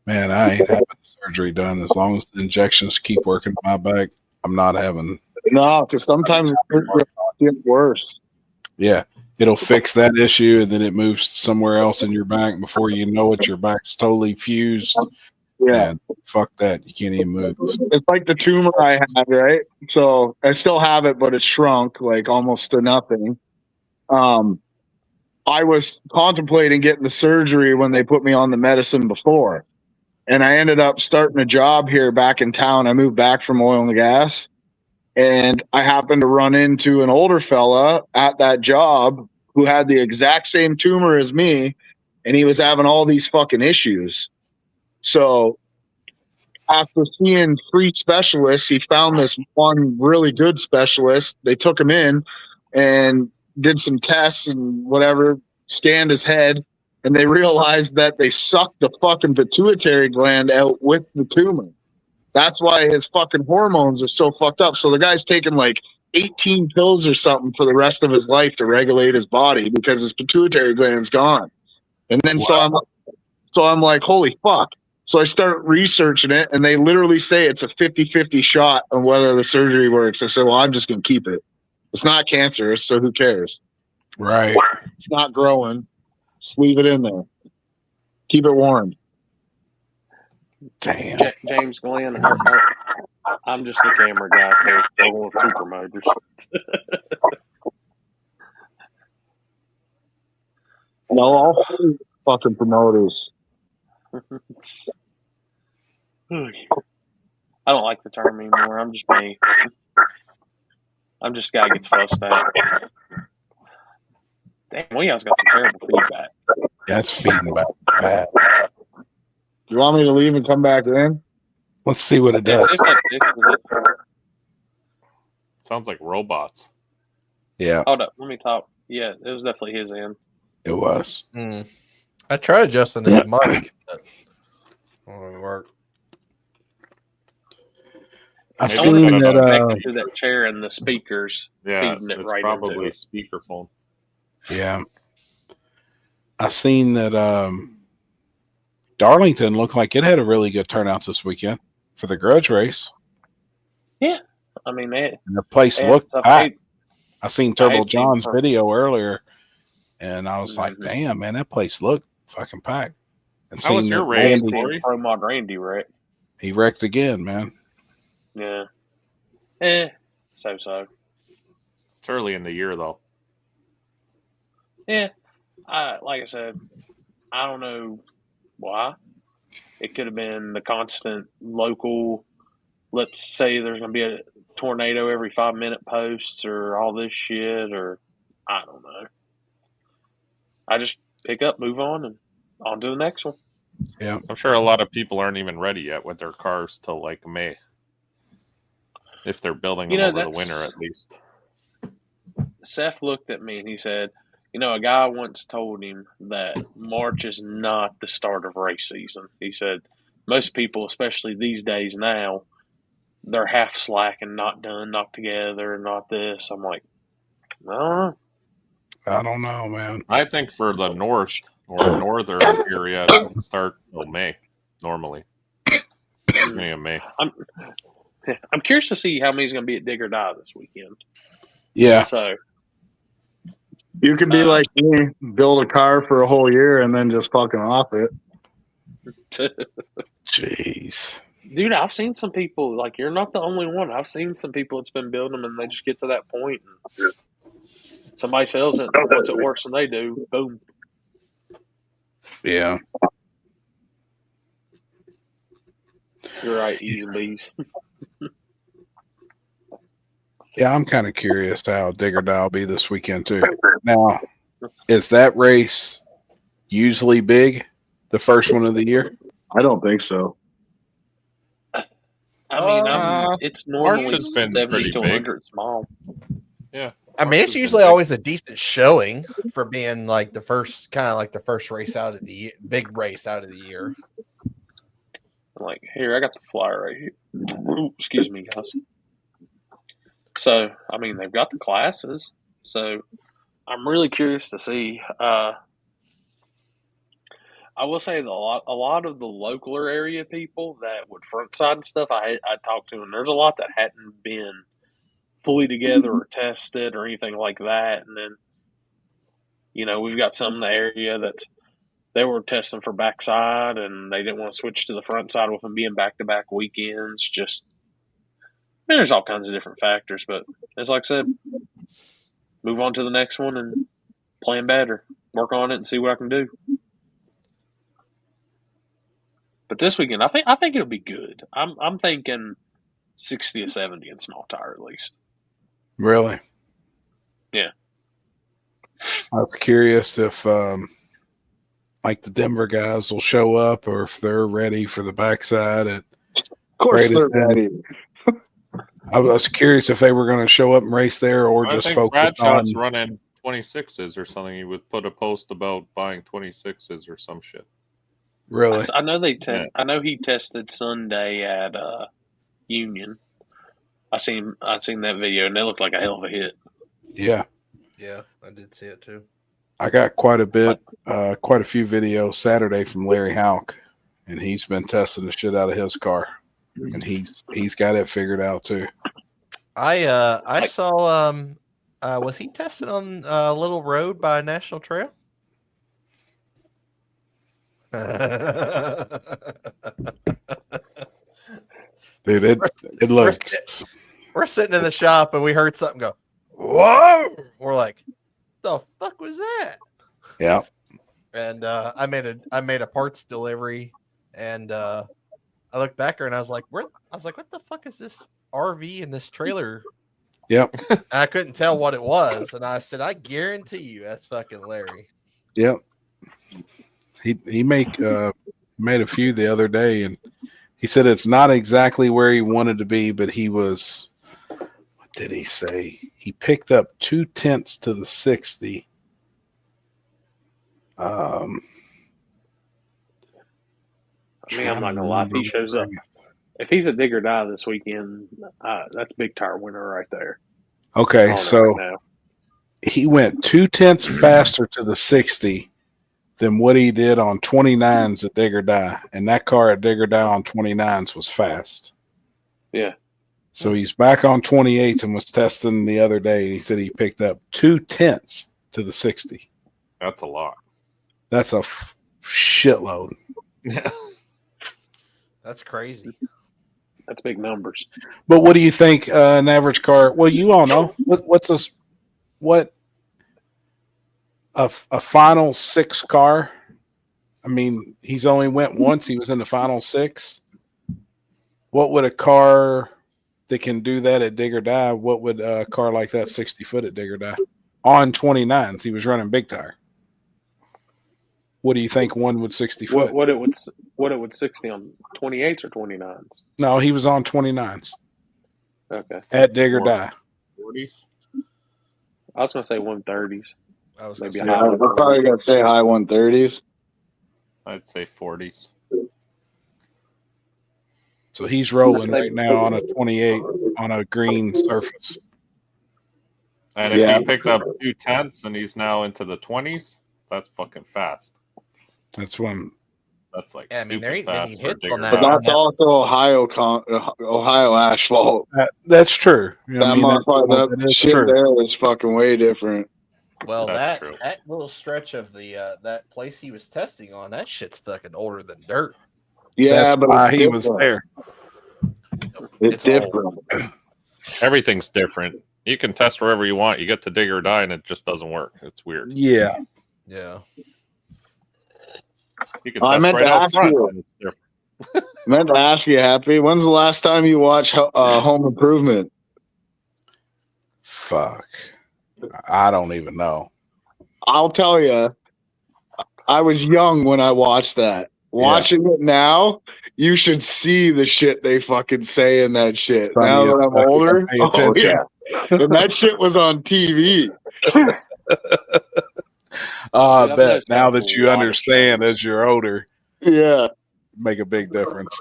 Man, I ain't having surgery done as long as the injections keep working my back. I'm not having. No, because sometimes it gets worse. Yeah, it'll fix that issue, and then it moves somewhere else in your back. Before you know it, your back's totally fused. Yeah. And fuck that, you can't even move. It's like the tumor I had, right? So I still have it, but it's shrunk like almost to nothing. I was contemplating getting the surgery when they put me on the medicine before. And I ended up starting a job here back in town. I moved back from oil and gas. And I happened to run into an older fella at that job who had the exact same tumor as me. And he was having all these fucking issues. So after seeing 3 specialists, he found this one really good specialist. They took him in and did some tests and whatever, scanned his head, and they realized that they sucked the fucking pituitary gland out with the tumor. That's why his fucking hormones are so fucked up. So the guy's taking like 18 pills or something for the rest of his life to regulate his body because his pituitary gland's gone. And then Wow. so I'm like, holy fuck. So I start researching it, and they literally say it's a 50-50 shot on whether the surgery works. I said, well, I'm just going to keep it. It's not cancerous, so who cares? Right. It's not growing. Just leave it in there. Keep it warm. Damn. James Glenn, I'm just the camera guy, so they're one of 2 promoters. No, all fucking promoters. I don't like the term anymore. I'm just me. I'm just a guy who gets fussed at. Damn, we guys got some terrible feedback. That's feeding back bad. You want me to leave and come back in? Let's see what it Yeah, does. it's like, was it? Sounds like robots. Yeah, Hold up, let me talk. Yeah, it was definitely his end. it was. I tried adjusting his mic. But it won't work. I Maybe seen it's that. Connected to that chair and the speakers, Yeah, feeding it it's right probably into it. speakerphone. Yeah, I seen that. Darlington looked like it had a really good turnout this weekend for the grudge race. Yeah, I mean, And the place they had looked stuff. packed. I seen Turbo had seen John's from- video earlier, and I was like, Mhm. "Damn, man, that place looked fucking packed." And How was seen your that race, Randy, Corey? Pro Mod Randy, right? he wrecked again, man. Yeah. So. It's early in the year, though. Yeah. Like I said, I don't know why. It could have been the constant local, let's say there's going to be a tornado every 5-minute posts or all this shit, or I don't know. I just pick up, move on, and on to the next one. Yeah, I'm sure a lot of people aren't even ready yet with their cars till like May. If they're building them over the winter, at least. Seth looked at me and he said, a guy once told him that March is not the start of race season. He said, most people, especially these days now, they're half slacking, not done, not together, not this. I'm like, no. I don't know, man. I think for the north or northern area, it doesn't start till May, normally. Beginning of May. I'm curious to see how many's going to be at Dig or Die this weekend. Yeah. So You could be like me, build a car for a whole year and then just fucking off it. Jeez. Dude, I've seen some people, like, you're not the only one. I've seen some people that's been building them and they just get to that point and somebody sells it, wants it worse than they do. Boom. Yeah. You're right, E's and B's. Yeah, I'm kind of curious how Dig or Die will be this weekend too. Now, is that race usually big, the first one of the year? I don't think so. I mean, it's normally March has been 70 pretty to big. 100 small. Yeah. I mean, it's usually always a decent showing for being like the first, kind of like the first race out of the year, big race out of the year. I'm like, here, I got the flyer right here. Ooh, excuse me, guys. So, I mean, they've got the classes. So, I'm really curious to see. I will say that a lot of the localer area people that would front side and stuff, I talked to, and there's a lot that hadn't been fully together or tested or anything like that. And then, we've got some in the area that they were testing for backside and they didn't want to switch to the front side with them being back to back weekends. Just, there's all kinds of different factors, but as like I said, move on to the next one and plan better, work on it and see what I can do. But this weekend, I think it'll be good. I'm thinking 60 or 70 in small tire at least. Really? Yeah. I was curious if like the Denver guys will show up or if they're ready for the backside at Of course they're Bradenton. ready. I was curious if they were going to show up and race there or I just think focus Bradshaw's on running 26s or something. He would put a post about buying 26s or some shit. really. I know Yeah. I know he tested Sunday at Union. I seen that video and they looked like a hell of a hit. Yeah. Yeah, I did see it too. I got quite a few videos Saturday from Larry Houck, and he's been testing the shit out of his car, and he's got it figured out too. I saw was he tested on a little road by National Trail? Dude, it looks. We're sitting in the shop and we heard something go, whoa! We're like, the fuck was that? Yeah. And I made a parts delivery, and I looked back there and I was like, what the fuck is this RV and this trailer? Yep. And I couldn't tell what it was, and I said, I guarantee you that's fucking Larry. Yep. He made a few the other day, and he said it's not exactly where he wanted to be, but he was. What did he say? He picked up 0.2 to the 60. I mean, I'm not gonna lie. If he shows up, if he's a dig or die this weekend, that's big tire winner right there. Okay, so right he went 0.2 faster to the 60 than what he did on 29s at dig or die, and that car at dig or die on 29s was fast. Yeah. So he's back on 28s and was testing the other day, and he said he picked up 0.2 to the 60. That's a lot. That's a shitload. Yeah. That's crazy. That's big numbers. But what do you think an average car? Well, you all know what a final 6 car. I mean, he's only went once. He was in the final 6. What would a car that can do that at dig or die? What would a car like that 60 foot at dig or die on 29s? He was running big tire. What do you think one would 60 foot? What it would 60 on 28s or 29s? No, he was on 29s. Okay. At dig or die. 40s. I was gonna say 130s. I was Maybe maybe a high I'm probably gonna say high 130s. I'd say 40s. So he's rolling right now on a 28 on a green surface. And if Yeah. he picked up 0.2 and he's now into the 20s, that's fucking fast. That's when. That's like Yeah, I mean, stupid there ain't many fast for hits digger on that. But die. that's also Ohio asphalt. That's true. You know That what I mean? motherfucker, that is shit true. there is fucking way different. Well, That's true. that little stretch of the that place he was testing on, that shit's fucking older than dirt. Yeah, That's but why it's he was different. there. It's It's different. Everything's different. You can test wherever you want. You get to dig or die, and it just doesn't work. It's weird. Yeah. Yeah. You can I test meant right to out ask front, you. and it's different. I meant to ask you, Happy, when's the last time you watched Home Improvement? Fuck. I don't even know. I'll tell you, I was young when I watched that. Watching it now, you should see the shit they fucking say in that shit. Funny Now as that I'm fuck, you older, pay oh attention. yeah, and that shit was on TV. I I've bet noticed now that that with a you lot of understand shows. as you're older, Yeah, make a big difference.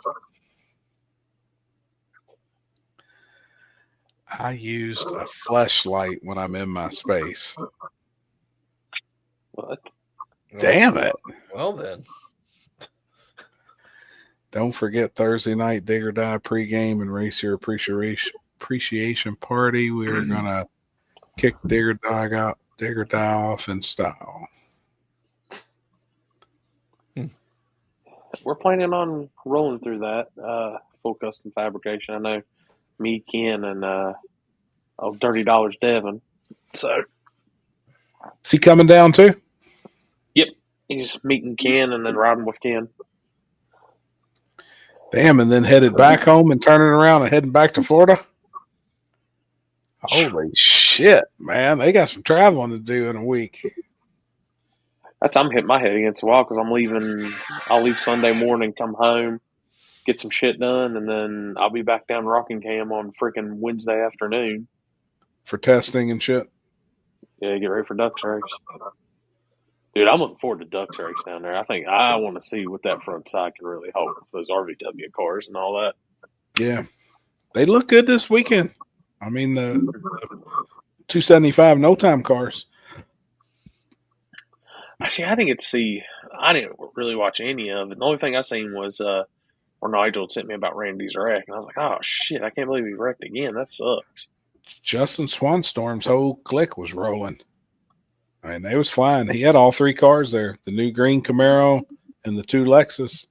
I used a flashlight when I'm in my space. What? Damn it. Well then. Don't forget Thursday night Dig or Die pregame and Race Your Appreciation Party. We are gonna kick Dig or Die off in style. We're planning on rolling through that full custom fabrication. I know me, Ken, and Dirty Dollars Devin. So, Is he coming down too? yep, he's meeting Ken and then riding with Ken. Damn, and then headed back home and turning around and heading back to Florida? Holy shit, man. They got some traveling to do in a week. I'm hitting my head against the wall because I'll leave Sunday morning, come home, get some shit done, and then I'll be back down Rockingham on freaking Wednesday afternoon. For testing and shit? Yeah, get ready for Ducks race. Dude, I'm looking forward to Ducks race down there. I think I want to see what that front side can really hold with those RVW cars and all that. Yeah. They look good this weekend. I mean, the 275 no-time cars. I didn't really watch any of it. The only thing I seen was where Nigel sent me about Randy's wreck, and I was like, oh, shit, I can't believe he wrecked again. That sucks. Justin Swanstorm's whole clique was rolling. I mean, they was flying. He had all three cars there, the new green Camaro and the two Lexus.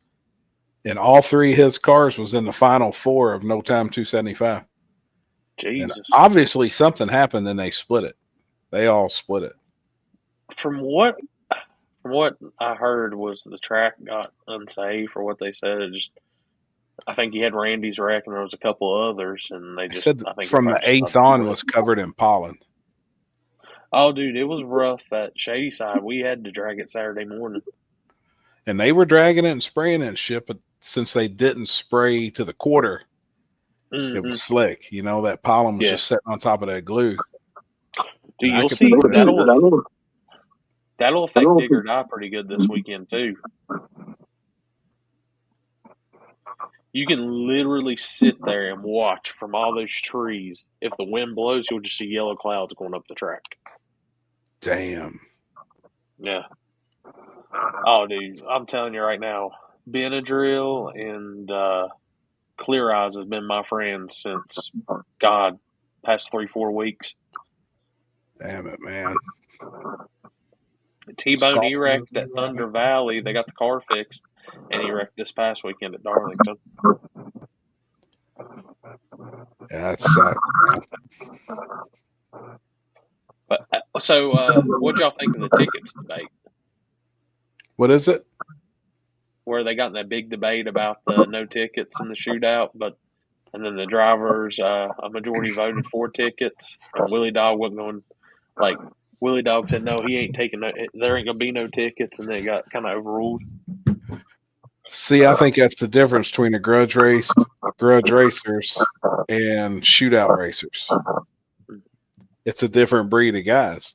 And all three of his cars was in the final four of No Time 275. Jesus. And obviously something happened and they split it. They all split it. From what I heard was the track got unsafe, or what they said. I think he had Randy's wreck and there was a couple others, and they just said I think from the 8th on was covered in pollen. Oh, dude, it was rough at Shady Side. We had to drag it Saturday morning. And they were dragging it and spraying it and shit, but since they didn't spray to the quarter, it was slick. You know, that pollen was just sitting on top of that glue. Dude, you'll see that'll affect Dig or Die pretty good this weekend too. You can literally sit there and watch from all those trees. If the wind blows, you'll just see yellow clouds going up the track. Damn. Yeah. Oh, dude, I'm telling you right now, Benadryl and Clear Eyes has been my friends since, past 3-4 weeks. Damn it, man. T-Bone, he wrecked at Thunder Valley. They got the car fixed, and he wrecked this past weekend at Darlington. Yeah, that sucks, man. But so, what'd y'all think of the tickets debate? What is it? Where they got in that big debate about the no tickets in the shootout, and then the drivers, a majority voted for tickets, and Willie Dog wasn't going. Like Willie Dog said, no, he ain't taking. There ain't gonna be no tickets, and they got kind of overruled. See, I think that's the difference between a grudge racers, and shootout racers. It's a different breed of guys.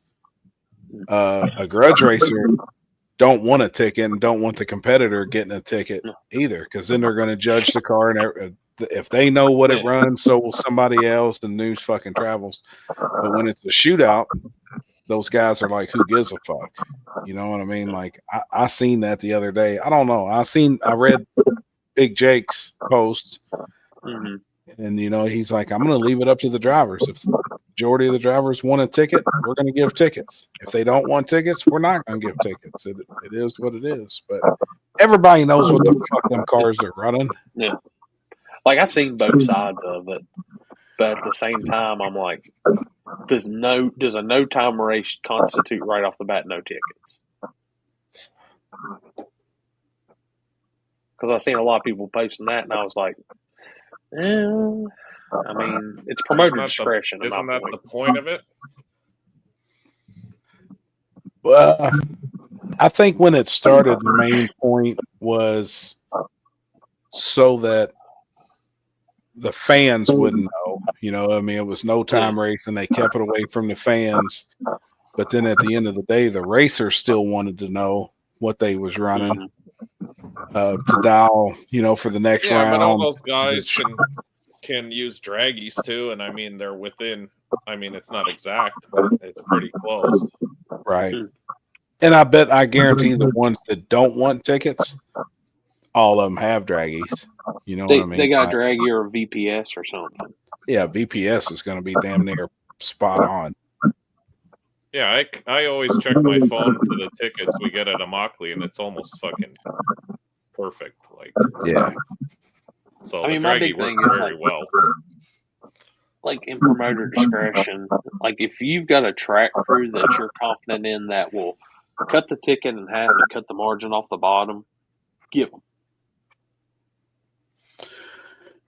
A grudge racer don't want a ticket and don't want the competitor getting a ticket either, because then they're going to judge the car, and if they know what it runs, so will somebody else, and news fucking travels. But when it's a shootout, those guys are like, who gives a fuck? You know what I mean? Like, I seen that the other day. I don't know. I read Big Jake's post, and you know, he's like, I'm going to leave it up to the drivers. If the majority of the drivers want a ticket, we're going to give tickets. If they don't want tickets, we're not going to give tickets. It is what it is. But everybody knows what the fuck them cars are running. Yeah. Like, I've seen both sides of it, but at the same time, I'm like, does a no time race constitute right off the bat no tickets? Because I've seen a lot of people posting that, and I was like, I mean, it's promoter discretion. Isn't that the point of it? Well, I think when it started, the main point was so that the fans wouldn't know. You know, I mean, it was no time race, and they kept it away from the fans. But then at the end of the day, the racers still wanted to know what they was running to dial, you know, for the next round. But all those guys can use draggies too, and I mean, they're within. I mean, it's not exact, but it's pretty close. Right. And I guarantee the ones that don't want tickets, all of them have draggies. You know what I mean? They got Like, Draggy or VPS or something. yeah, VPS is going to be damn near spot on. Yeah, I always check my phone to the tickets we get at Immokalee, and it's almost fucking perfect. Like, Yeah. so I mean, the my Draggy big thing works is very like, well. like in promoter discretion. Like if you've got a track crew that you're confident in that will cut the ticket in half and cut the margin off the bottom, give them.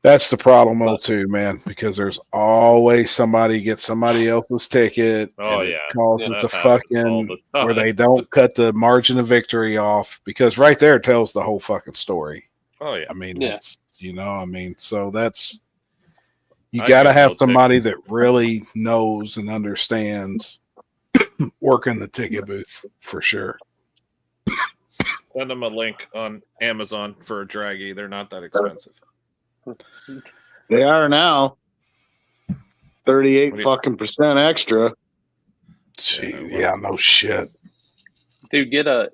That's the problem, too, man, because there's always somebody gets somebody else's ticket, Oh, and it yeah. causes That a happens all fucking, the time. or they don't cut the margin of victory off, because right there tells the whole fucking story. Oh, yeah. I mean, Yeah. it's, you know, I mean, so that's, you I got to give have no somebody that really knows and understands working the ticket booth for sure. Send them a link on Amazon for a Draggy. They're not that expensive. They are now. 38 What do you- fucking percent extra. Gee, yeah, no shit. Dude, well,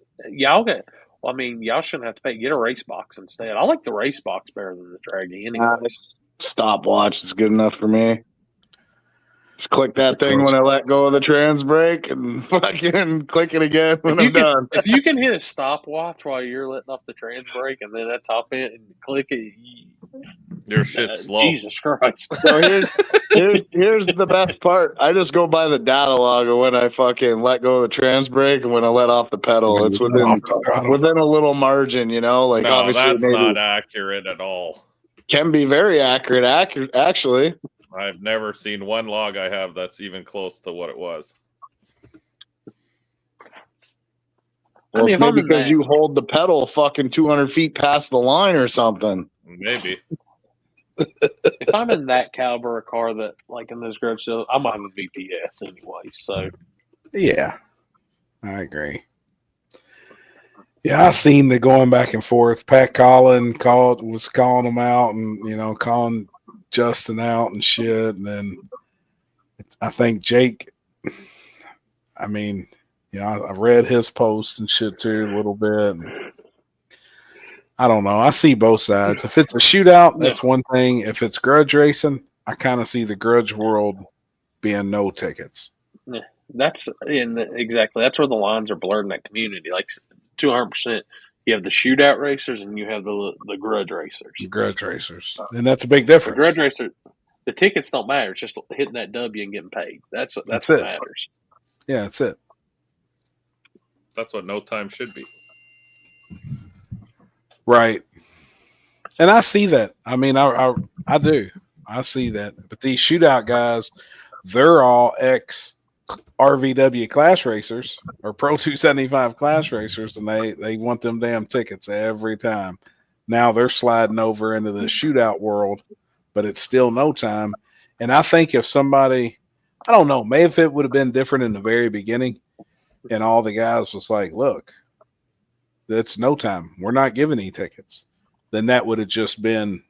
I mean, y'all shouldn't have to pay. Get a race box instead. I like the race box better than the Draggy anyways. Stopwatch is good enough for me. Just click that thing when I let go of the trans brake and fucking click it again when I'm done. If you can hit a stopwatch while you're letting off the trans brake and then that top end and click it, Your shit's slow. Jesus Christ. So here's the best part. I just go by the data log of when I fucking let go of the trans brake and when I let off the pedal. It's within a little margin, you know. Like No, obviously that's not accurate at all. can be very accurate. Actually. I've never seen one log I have that's even close to what it was. Well, it's maybe because you hold the pedal fucking 200 feet past the line or something. Maybe. If I'm in that caliber of car that, like in those garage sales, I'm having VPS anyway. So, yeah, I agree. Yeah, I seen the going back and forth. Pat Collin was calling them out, and you know, calling Justin out and shit. And then I think Jake. I mean, you know, I read his post and shit too a little bit. I don't know. I see both sides. If it's a shootout, that's one thing. If it's grudge racing, I kind of see the grudge world being no tickets. Yeah, exactly. That's where the lines are blurred in that community. Like 200%. You have the shootout racers and you have the grudge racers. Grudge racers, and that's a big difference. The grudge racer, the tickets don't matter. It's just hitting that W and getting paid. That's what matters. Yeah, that's it. That's what no time should be. Right. And I see that. I mean, I do. I see that. But these shootout guys, they're all ex RVW class racers or Pro 275 class racers, and they want them damn tickets every time. Now they're sliding over into the shootout world, but it's still no time. And I think if somebody, I don't know, maybe if it would have been different in the very beginning and all the guys was like, look, that's no time. We're not giving any tickets. Then that would have just been,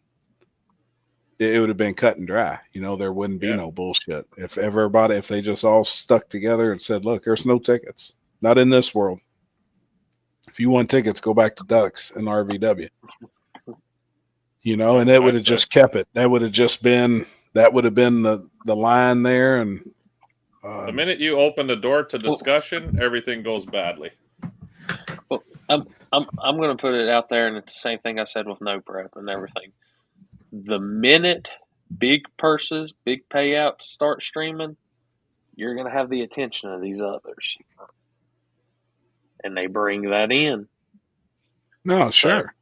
it would have been cut and dry. You know, there wouldn't be no bullshit. If they just all stuck together and said, look, there's no tickets. Not in this world. If you want tickets, go back to Ducks and RVW. You know, and it would have just kept it. That would have been the line there. And the minute you open the door to discussion, everything goes badly. Well, I'm going to put it out there, and it's the same thing I said with no prep and everything. The minute big purses, big payouts start streaming, you're going to have the attention of these others, and they bring that in. No, sure.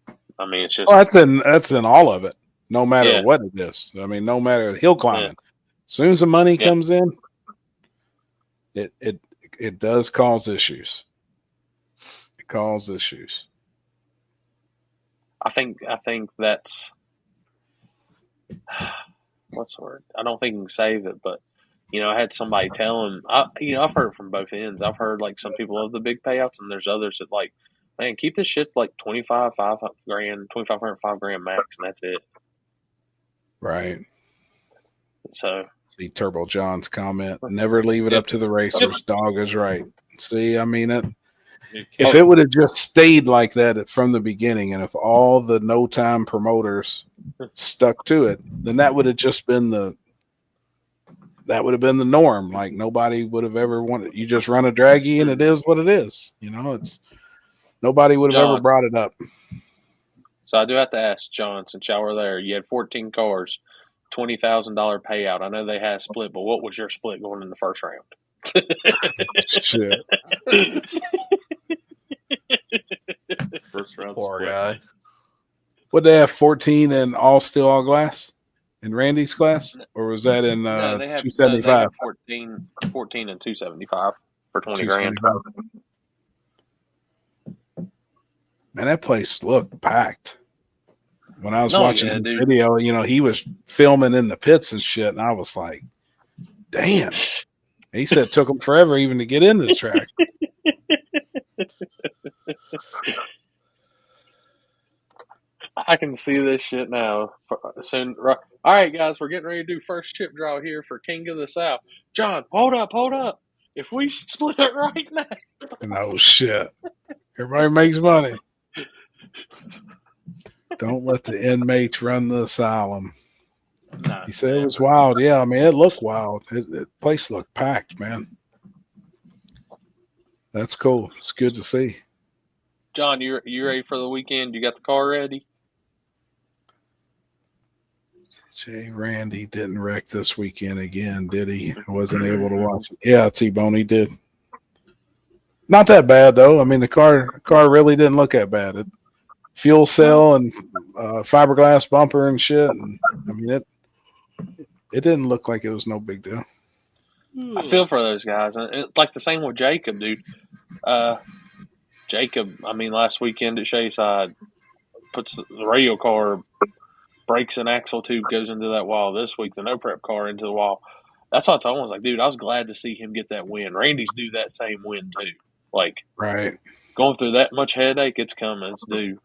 So, I mean, it's just that's in all of it. No matter what it is. I mean, no matter hill climbing. As soon as the money comes in, it does cause issues. Cause issues. I think that's what's the word? I don't think you can save it, but you know, I had somebody tell him. I've heard it from both ends. I've heard like some people love the big payouts, and there's others that like, man, keep this shit like $5 grand, $2,500, $5 grand max, and that's it. Right. So see Turbo John's comment. Never leave it up to the racers. Dog is right. See, I mean, You if can't- it would have just stayed like that from the beginning, and if all the no time promoters stuck to it, then that would have just been the norm. Like nobody would have ever wanted. You just run a draggy, and it is what it is. You know, it's nobody would have ever John. brought it up. So I do have to ask, John, since y'all were there, you had 14 cars, $20,000 payout. I know they had a split, but what was your split going in the first round? Shit. First round Poor split. guy. Would they have 14 in all steel, all glass in Randy's class, or was that in No, they had 275? 14 and 275 for 20 grand. 275. Man, that place looked packed. When I was No, watching yeah, the dude. video, you know, he was filming in the pits and shit, and I was like, damn. He said it took him forever even to get into the track. I can see this shit now. Soon, all right, guys, we're getting ready to do first chip draw here for King of the South. John, hold up. If we split it right now, No shit. Everybody makes money. Don't let the inmates run the asylum. nah, He said it was never. wild. Yeah, I mean, it looked wild. The place looked packed, man. That's cool. It's good to see. John, you ready for the weekend? You got the car ready? Jay Randy didn't wreck this weekend again, did he? I wasn't able to watch it. Yeah, T-Bone, he did. Not that bad though. I mean, the car really didn't look that bad. Fuel cell and fiberglass bumper and shit. And I mean, it didn't look like it was no big deal. I feel for those guys. And it's like the same with Jacob, dude. Jacob, I mean, last weekend at Shayside, puts the radio car, breaks an axle tube, goes into that wall. This week, the no prep car into the wall. That's what I told him. I was like, dude, I was glad to see him get that win. Randy's due that same win, too. Like, Right. going through that much headache, it's coming. It's due.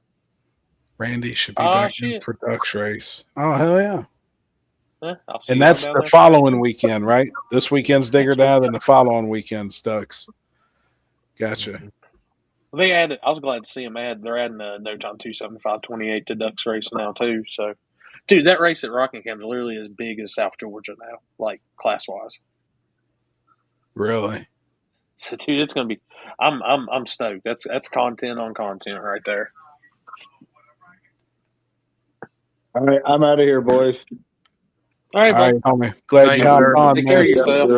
Randy should be back in for Ducks race. Oh, hell yeah. I'll see And you that's down the there. following weekend, right? This weekend's Digger Dive and the following weekend's Ducks. Gotcha. They added. I was glad to see them add. They're adding a no time 275-28 to Ducks race now too. So, dude, that race at Rockingham is literally as big as South Georgia now, like class wise. Really? So, dude, it's gonna be. I'm stoked. That's content on content right there. All right, I'm out of here, boys. All right, All right, bud. homie. Glad Thank you you, hopped sir. on, Take care of man. yourself.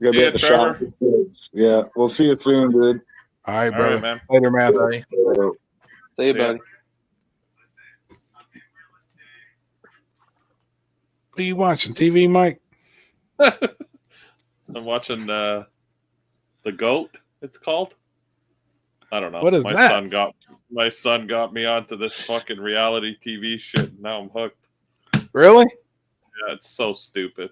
Gonna be See ya, at the Trevor. shop. Yeah, we'll see you soon, dude. All right, All brother. right, man. Later, man. Buddy. See you, See ya. buddy. What are you watching? TV, Mike? I'm watching The Goat, it's called. I don't know. What is my that? My son got me onto this fucking reality TV shit. Now I'm hooked. Really? Yeah, it's so stupid.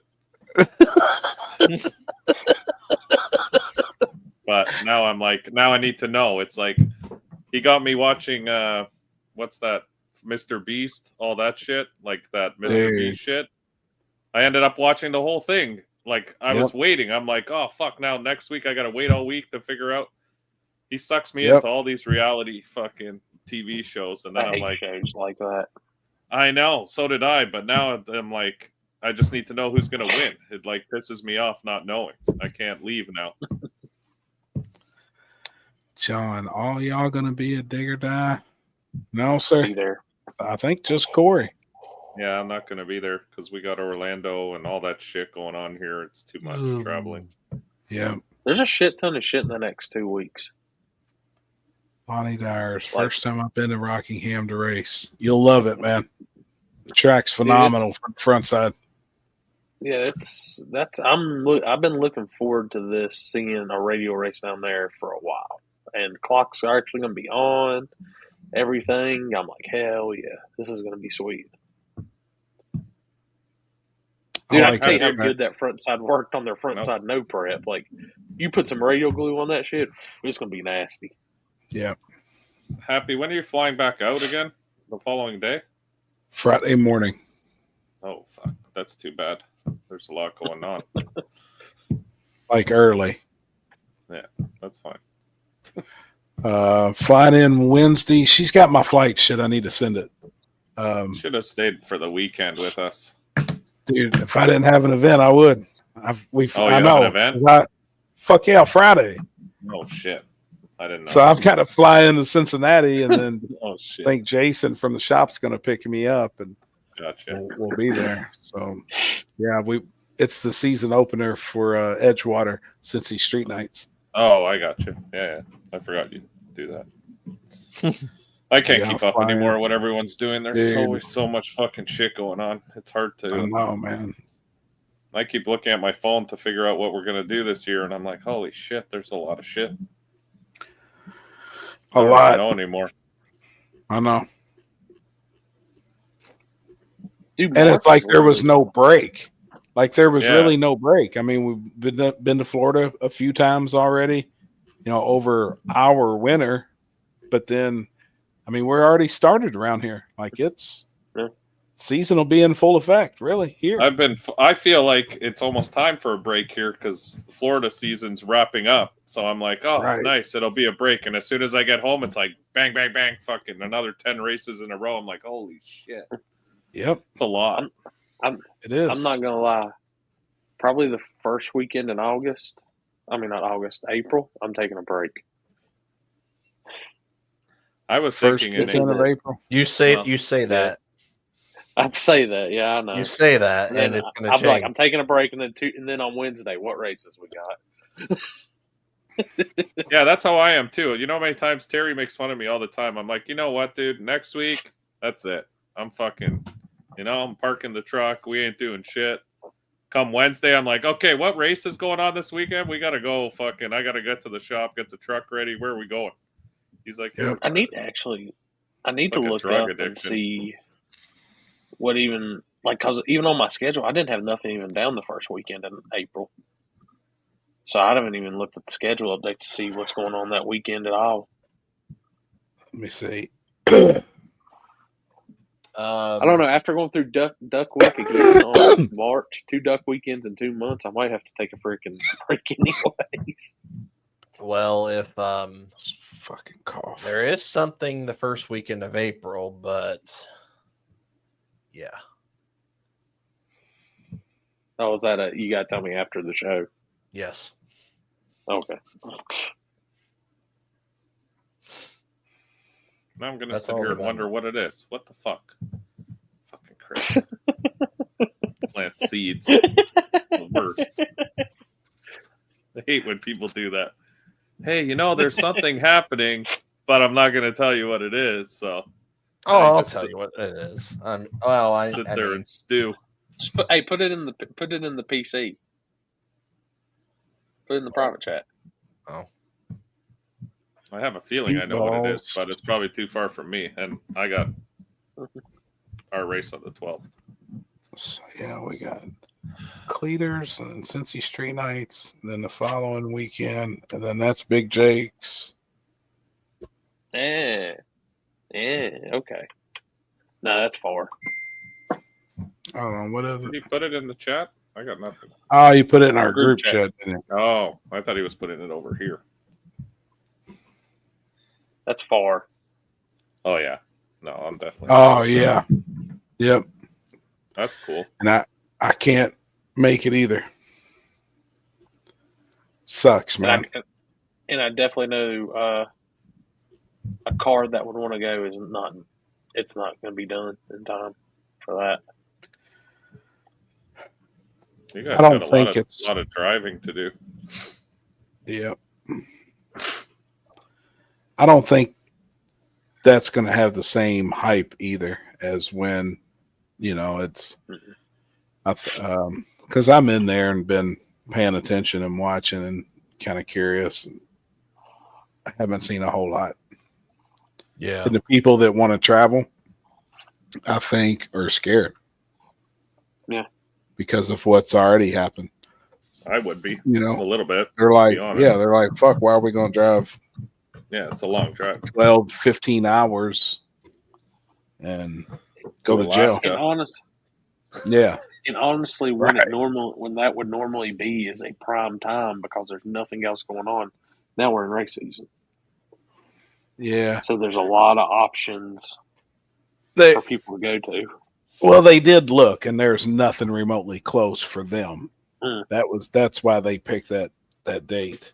But now I'm like, now I need to know. It's like he got me watching what's that? Mr. Beast, all that shit, like that Mr. Dude. Beast shit. I ended up watching the whole thing. Like I was waiting. I'm like, oh fuck, now next week I gotta wait all week to figure out. He sucks me into all these reality fucking TV shows, and then I I'm hate like, shows like that. I know, so did I, but now I'm like, I just need to know who's gonna win. It like pisses me off not knowing. I can't leave now. John, all y'all gonna be a Digger Die? No, sir. Be there. I think just Corey. Yeah, I'm not gonna be there because we got Orlando and all that shit going on here. It's too much traveling. Yeah. There's a shit ton of shit in the next 2 weeks. Lonnie Dyer's first time I've been to Rockingham to race. You'll love it, man. The track's phenomenal from the front side. Yeah, I've been looking forward to this, seeing a radio race down there for a while, and clocks are actually going to be on. Everything. I'm like, hell yeah, this is going to be sweet. Dude, I can tell you how good that front side worked on their front side no prep. Like, you put some radio glue on that shit, it's going to be nasty. Yeah. Happy, when are you flying back out again? The following day? Friday morning. Oh, fuck. That's too bad. There's a lot going on. Like early. Yeah. That's fine. Flying in Wednesday. She's got my flight shit. I need to send it. Should have stayed for the weekend with us. Dude, if I didn't have an event, I would. I Have know. an event? Fuck yeah, Friday. Oh shit. I didn't know. So I've got to fly into Cincinnati and then Oh shit. I think Jason from the shop's going to pick me up and Gotcha. we'll be there. So yeah, it's the season opener for Edgewater Cincy Street Nights. Oh, I got you. Yeah. I forgot you do that. I can't keep up anymore what everyone's doing. There's always so much fucking shit going on. It's hard to. I know, man. I keep looking at my phone to figure out what we're gonna do this year, and I'm like, holy shit, there's a lot of shit. A lot. I don't know anymore. I know. Dude, And it's like there was no break. Like there was Yeah. really no break. I mean, we've been to Florida a few times already, over our winter, but then, I mean, we're already started around here. Like season will be in full effect, really here. I feel like it's almost time for a break here because Florida season's wrapping up. So I'm like, oh, Right. nice. It'll be a break. And as soon as I get home, it's like bang, bang, bang, fucking another 10 races in a row. I'm like, holy shit. Yep, It's a lot. it is. I'm not going to lie. Probably the first weekend in August. I mean, not August, April. I'm taking a break. I was First thinking in weekend April. of April. You say Yeah. that. I'd say that. Yeah, I know. You say that, And and then it's going to I'm change. like, I'm taking a break, and then on Wednesday, what races we got? Yeah, that's how I am too. You know how many times Terry makes fun of me all the time? I'm like, you know what, dude? Next week, that's it. I'm fucking, I'm parking the truck. We ain't doing shit. Come Wednesday, I'm like, okay, what race is going on this weekend? We got to go fucking, I got to get to the shop, get the truck ready. Where are we going? He's like, Yep. I need to like a look drug up addiction. and see what even, like, because even on my schedule, I didn't have nothing even down the first weekend in April. So I haven't even looked at the schedule update to see what's going on that weekend at all. Let me see. I don't know. After going through Duck Week again on March, 2 Duck weekends in 2 months, I might have to take a freaking break anyways. Well, if Fucking cough. there is something the first weekend of April, but yeah. Oh, is that you got to tell me after the show? Yes. Okay. Now I'm gonna That's sit all here and about wonder it. what it is. What the fuck? Fucking Chris. Plant seeds. The worst. I hate when people do that. Hey, there's something happening, but I'm not gonna tell you what it is. So Oh, I I'll just tell sit- you what it is. sit I there mean, and stew. Just put it in the PC. Put it in the private chat. I have a feeling I know what it is, but it's probably too far from me. And I got our race on the 12th. So, yeah, we got Cleaters and Cincy Street Nights. And then the following weekend, and then that's Big Jake's. Yeah, okay. No, that's far. I don't know what is Did it. he put it in the chat? I got nothing. Oh, you put it in our Group group chat, didn't you? Oh, I thought he was putting it over here. That's far. Oh yeah, no, I'm definitely. Oh yeah, yep. That's cool. And I can't make it either. Sucks, man. And I definitely know a car that would want to go is not. It's not going to be done in time for that. You guys I don't got a think lot of driving to do. Yep. I don't think that's going to have the same hype either as when, it's because I'm in there and been paying attention and watching and kind of curious. And I haven't seen a whole lot. yeah. And the people that want to travel, I think, are scared. Yeah. Because of what's already happened. I would be, You know, a little bit. they're like, be honest. yeah, they're like, fuck, why are we going to drive Yeah, it's a long drive. 12, 15 hours and go to jail? Alaska. Yeah. And honestly, when Right. when that would normally be is a prime time because there's nothing else going on. Now we're in race season. Yeah. So there's a lot of options They, for people to go to. well, they did look, and there's nothing remotely close for them. Mm. That's why they picked that date.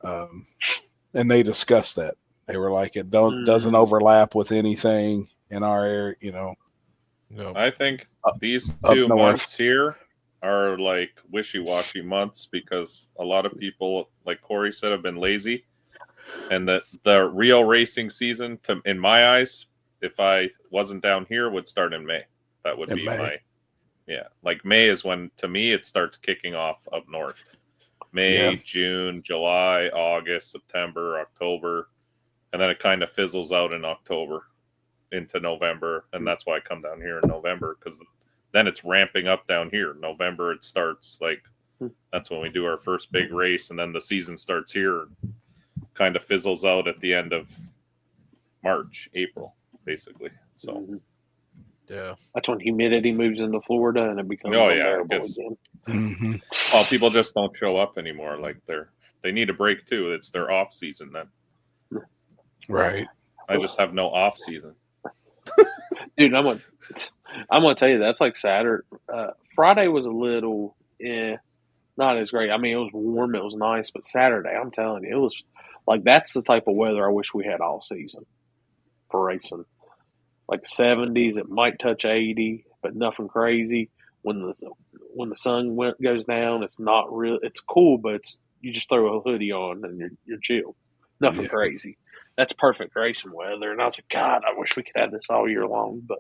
And they discussed that. They were like, it doesn't overlap with anything in our area, you know. No. I think these up 2 north. months here are like wishy-washy months because a lot of people, like Corey said, have been lazy. And the real racing season, in my eyes, if I wasn't down here, would start in May. That would be my, like May is when, to me, it starts kicking off up north. May, June, July, August, September, October, and then it kind of fizzles out in October into November, and that's why I come down here in November, because then it's ramping up down here. November it starts, like that's when we do our first big race, and then the season starts here and kind of fizzles out at the end of March, April, basically. So yeah, that's when humidity moves into Florida and it becomes unbearable again. Mm-hmm. Well, people just don't show up anymore. Like they need a break too. It's their off season then. Right. I just have no off season. Dude, I'm gonna tell you that's like Saturday. Friday was a little, not as great. I mean, it was warm, it was nice, but Saturday, I'm telling you, it was like that's the type of weather I wish we had all season for racing. Like the 70s, it might touch 80, but nothing crazy. When the sun goes down, it's not real. It's cool, but you just throw a hoodie on and you're chill. Nothing crazy. That's perfect racing weather. And I was like, God, I wish we could have this all year long. But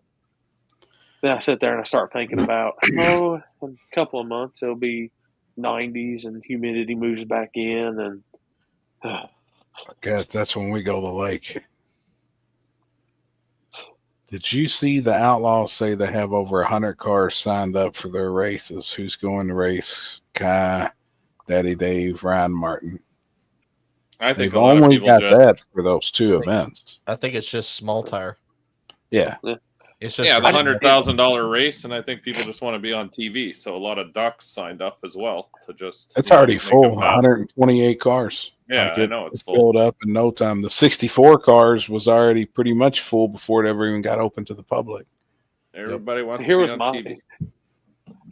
then I sit there and I start thinking about, in a couple of months it'll be 90s and humidity moves back in, and I guess that's when we go to the lake. Did you see the Outlaws say they have over 100 cars signed up for their races? Who's going to race? Kai, Daddy Dave, Ryan Martin. I think they've only got that for those 2 events. I think it's just small tire. Yeah. It's just the $100,000 race, and I think people just want to be on TV. So a lot of ducks signed up as well to just. It's already full. 128 cars. Yeah, I know it's full. Filled up in no time. The 64 cars was already pretty much full before it ever even got open to the public. Everybody wants to be on TV.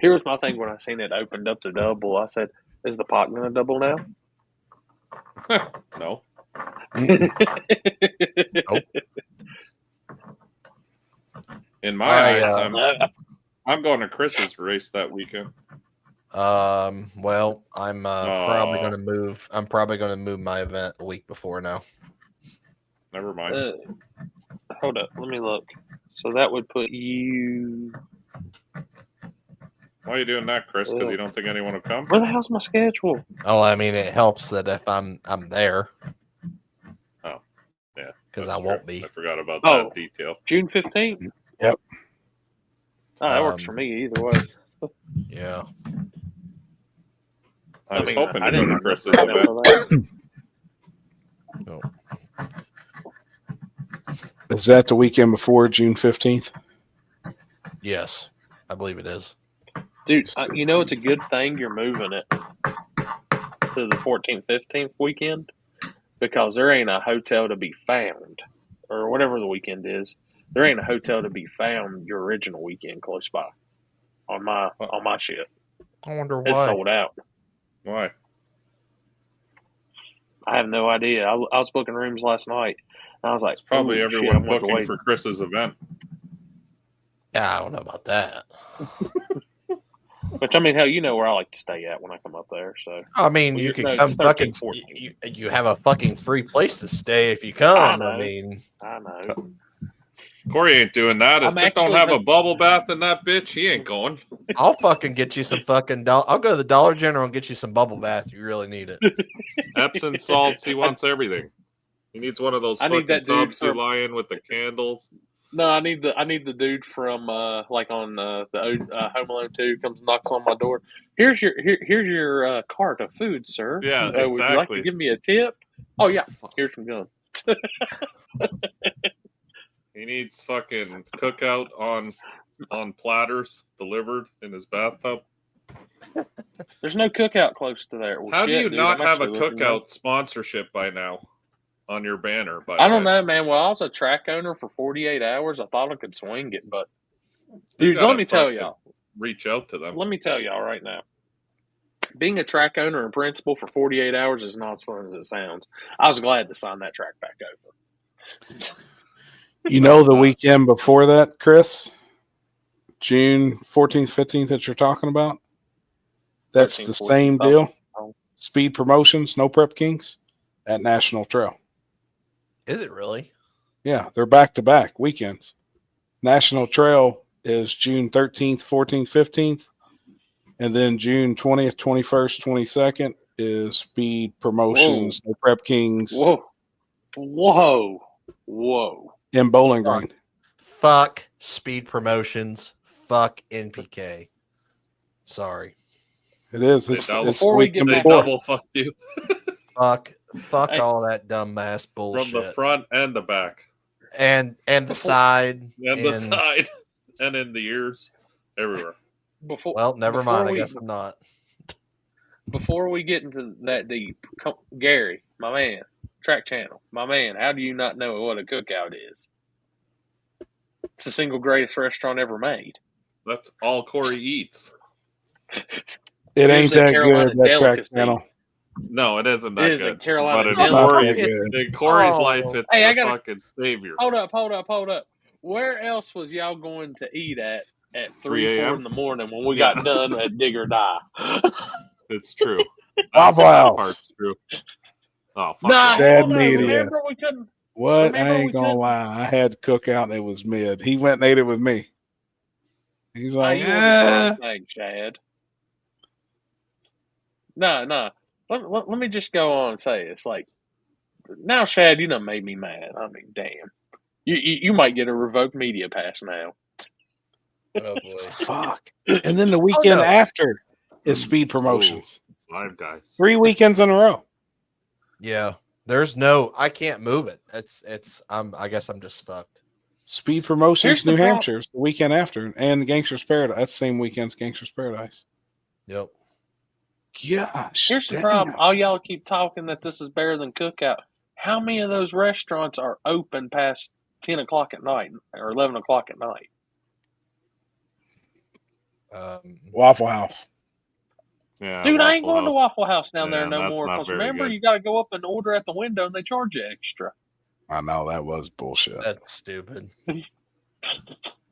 Here was my thing when I seen it opened up to double. I said, "Is the pot going to double now?" No. Nope. In my eyes, I'm going to Chris's race that weekend. Well, I'm probably going to move. I'm probably going to move my event a week before now. Never mind. Hold up, let me look. So that would put you. Why are you doing that, Chris? Because you don't think anyone will come? Where the hell's my schedule? Oh, I mean, it helps that if I'm there. Oh, yeah. Because I won't be. I forgot about that detail. June 15th. Yep. Oh, that works for me either way. Yeah. I was hoping to go to Chris's event. No. Is that the weekend before June 15th? Yes, I believe it is. Dude, you know it's a good thing you're moving it to the 14th, 15th weekend, because there ain't a hotel to be found, or whatever the weekend is. There ain't a hotel to be found your original weekend close by on my shit. I wonder why. It's sold out. Why? I have no idea. I was booking rooms last night. And I was like, it's probably everyone booking for Chris's event. Yeah, I don't know about that. Which, I mean, hell, you know where I like to stay at when I come up there. So I mean, you can come fucking. You have a fucking free place to stay if you come. I know. Corey ain't doing that. If they don't have a bubble bath in that bitch, he ain't going. I'll fucking get you some fucking. I'll go to the Dollar General and get you some bubble bath. You really need it. Epsom salts. He wants everything. He needs one of those fucking tubs you lie in with the candles. No, I need the dude from like on the Home Alone 2 comes and knocks on my door. Here's your cart of food, sir. Yeah, exactly. Would you like to give me a tip? Oh yeah, here's some gum. He needs fucking cookout on platters delivered in his bathtub. There's no cookout close to there. Well, How do shit, you dude, not I'm have a actually looking up. cookout sponsorship by now on your banner? By I the don't way, know, man. Well, I was a track owner for 48 hours. I thought I could swing it, but you dude, let gotta me tell fucking y'all. reach out to them. Let me tell y'all right now. Being a track owner and principal for 48 hours is not as fun as it sounds. I was glad to sign that track back over. You know, the weekend before that, Chris, June 14th, 15th that you're talking about, that's 13th, the 14th. same deal. Speed Promotions, No Prep Kings at National Trail. Is it really? Yeah, they're back-to-back weekends. National Trail is June 13th, 14th, 15th. And then June 20th, 21st, 22nd is Speed Promotions, No Prep Kings Whoa. in Bowling Green. Fuck Speed Promotions. Fuck NPK. Sorry. It is. They It's double- the Before we weekend get back They before. double fucked you Fuck Hey. all that dumbass bullshit. from the front and the back, and the side. and the side, and in the ears, everywhere. Well, never mind. I guess I'm not. Before we get into that deep, Gary, my man, Track Channel, my man, how do you not know what a cookout is? It's the single greatest restaurant ever made. That's all Corey eats. It ain't Here's a that Carolina good, that Track delicacy. Channel. No, it isn't It that is a good. Carolina But in delicacy. Corey's life, it's Hey, I the gotta- fucking savior. Hold up. Where else was y'all going to eat at 3, 3 4 a.m.? in the morning when we Yeah. got done at Dig or Die? It's true. Waffle That House. part's true. Oh, fuck Nah, yeah. Sad hold on. media. Remember we couldn't. What? Remember I we ain't gonna couldn't- lie. I had to cook out and it was mid. He went and ate it with me. He's like, you wasn't the first thing, Chad. No. Let me just go on and say it's like, now, Shad, you done made me mad. I mean, damn. You might get a revoked media pass now. Oh boy. fuck. And then the weekend after is Speed Promotions. 5 guys. 3 weekends in a row. Yeah. There's no. I can't move it. It's. I guess I'm just fucked. Speed Promotions, Here's the New prob- Hampshire's the weekend after, and Gangster's Paradise. That's the same weekend as Gangster's Paradise. Yep. Gosh. Here's the damn. problem. All y'all keep talking that this is better than Cookout. How many of those restaurants are open past 10 o'clock at night or 11 o'clock at night? Waffle House. Yeah, Dude, I ain't Waffle going to House. Waffle House down there Yeah, no that's more. not Because very remember, good. you got to go up and order at the window and they charge you extra. I know that was bullshit. That's stupid.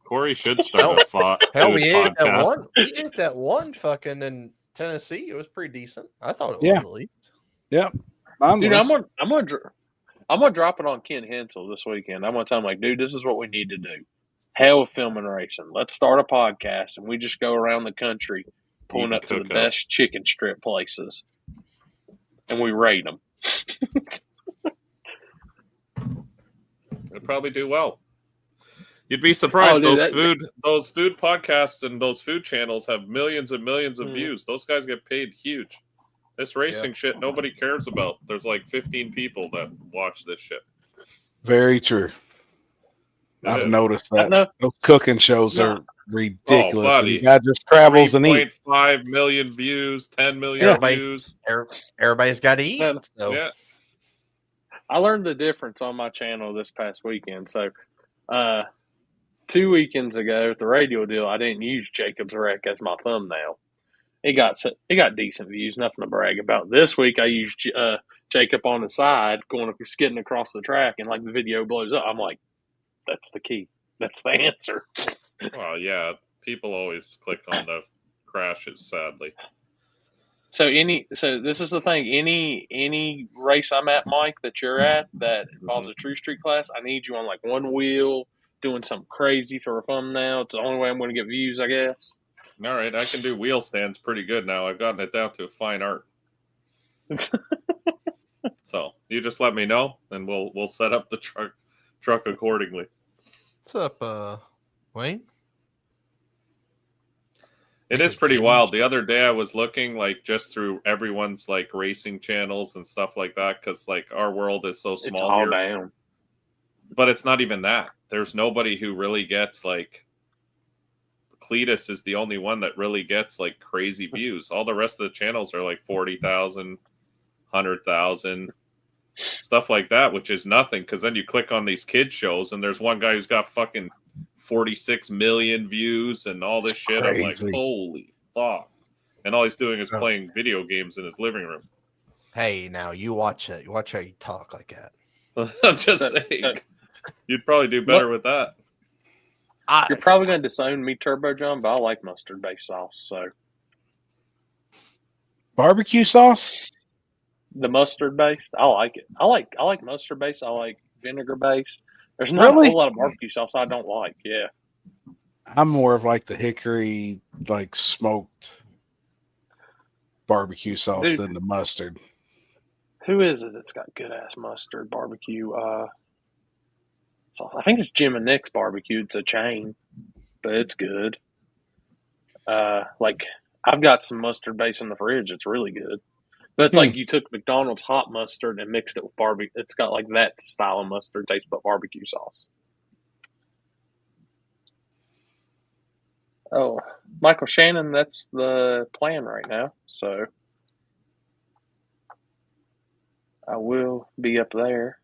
Corey should start a Hell, food we ate that podcast. one. We ate that one fucking in Tennessee. It was pretty decent. I thought it was Yeah. at least. Yep. Mine Dude, was. I'm gonna drop it on Ken Hensel this weekend. I'm gonna tell him like, dude, this is what we need to do. Hell with filming racing. Let's start a podcast and we just go around the country pulling Eating up to the cookout. best chicken strip places, and we rate them. It'd probably do well. You'd be surprised. Oh, dude, those food podcasts and those food channels have millions and millions of views. Those guys get paid huge. This racing shit nobody cares about. There's like 15 people that watch this shit. Very true. I've noticed that. Those cooking shows are ridiculous. And the guy just travels and eats. 3.5 million views, 10 million views. Everybody's got to eat. So. Yeah. I learned the difference on my channel this past weekend. So, 2 weekends ago at the radio deal, I didn't use Jacob's Wreck as my thumbnail. It got decent views, nothing to brag about. This week I used Jacob on the side skidding across the track, and like the video blows up. I'm like, that's the key. That's the answer. Well, yeah, people always click on the crashes, sadly. So this is the thing. Any race I'm at, Mike, that you're at that involves a true street class, I need you on like one wheel doing something crazy for a thumbnail. It's the only way I'm going to get views, I guess. All right, I can do wheel stands pretty good now. I've gotten it down to a fine art. So you just let me know, and we'll set up the truck accordingly. What's up, Wayne? It is pretty wild. The other day I was looking like just through everyone's like racing channels and stuff like that because like our world is so small it's all here. down. But it's not even that. There's nobody who really gets like Cletus is the only one that really gets like crazy views. All the rest of the channels are like 40,000, 100,000, stuff like that, which is nothing. Because then you click on these kid shows, and there's one guy who's got fucking 46 million views and all this shit. I'm like, Crazy. holy fuck! And all he's doing is playing video games in his living room. Hey, now you watch it. You watch how you talk like that. I'm just saying, you'd probably do better with that. You're probably going to disown me, Turbo John, but I like mustard-based sauce. So Barbecue sauce? the mustard-based, I like it. I like mustard-based. I like vinegar-based. There's not a Really? whole lot of barbecue sauce I don't like. Yeah. I'm more of like the hickory, like smoked barbecue sauce Dude. than the mustard. Who is it that's got good-ass mustard barbecue sauce? I think it's Jim and Nick's barbecue. It's a chain, but it's good. Like, I've got some mustard base in the fridge. It's really good. But it's like you took McDonald's hot mustard and mixed it with barbecue. It's got like that style of mustard taste, but barbecue sauce. Oh, Michael Shannon, that's the plan right now. So I will be up there.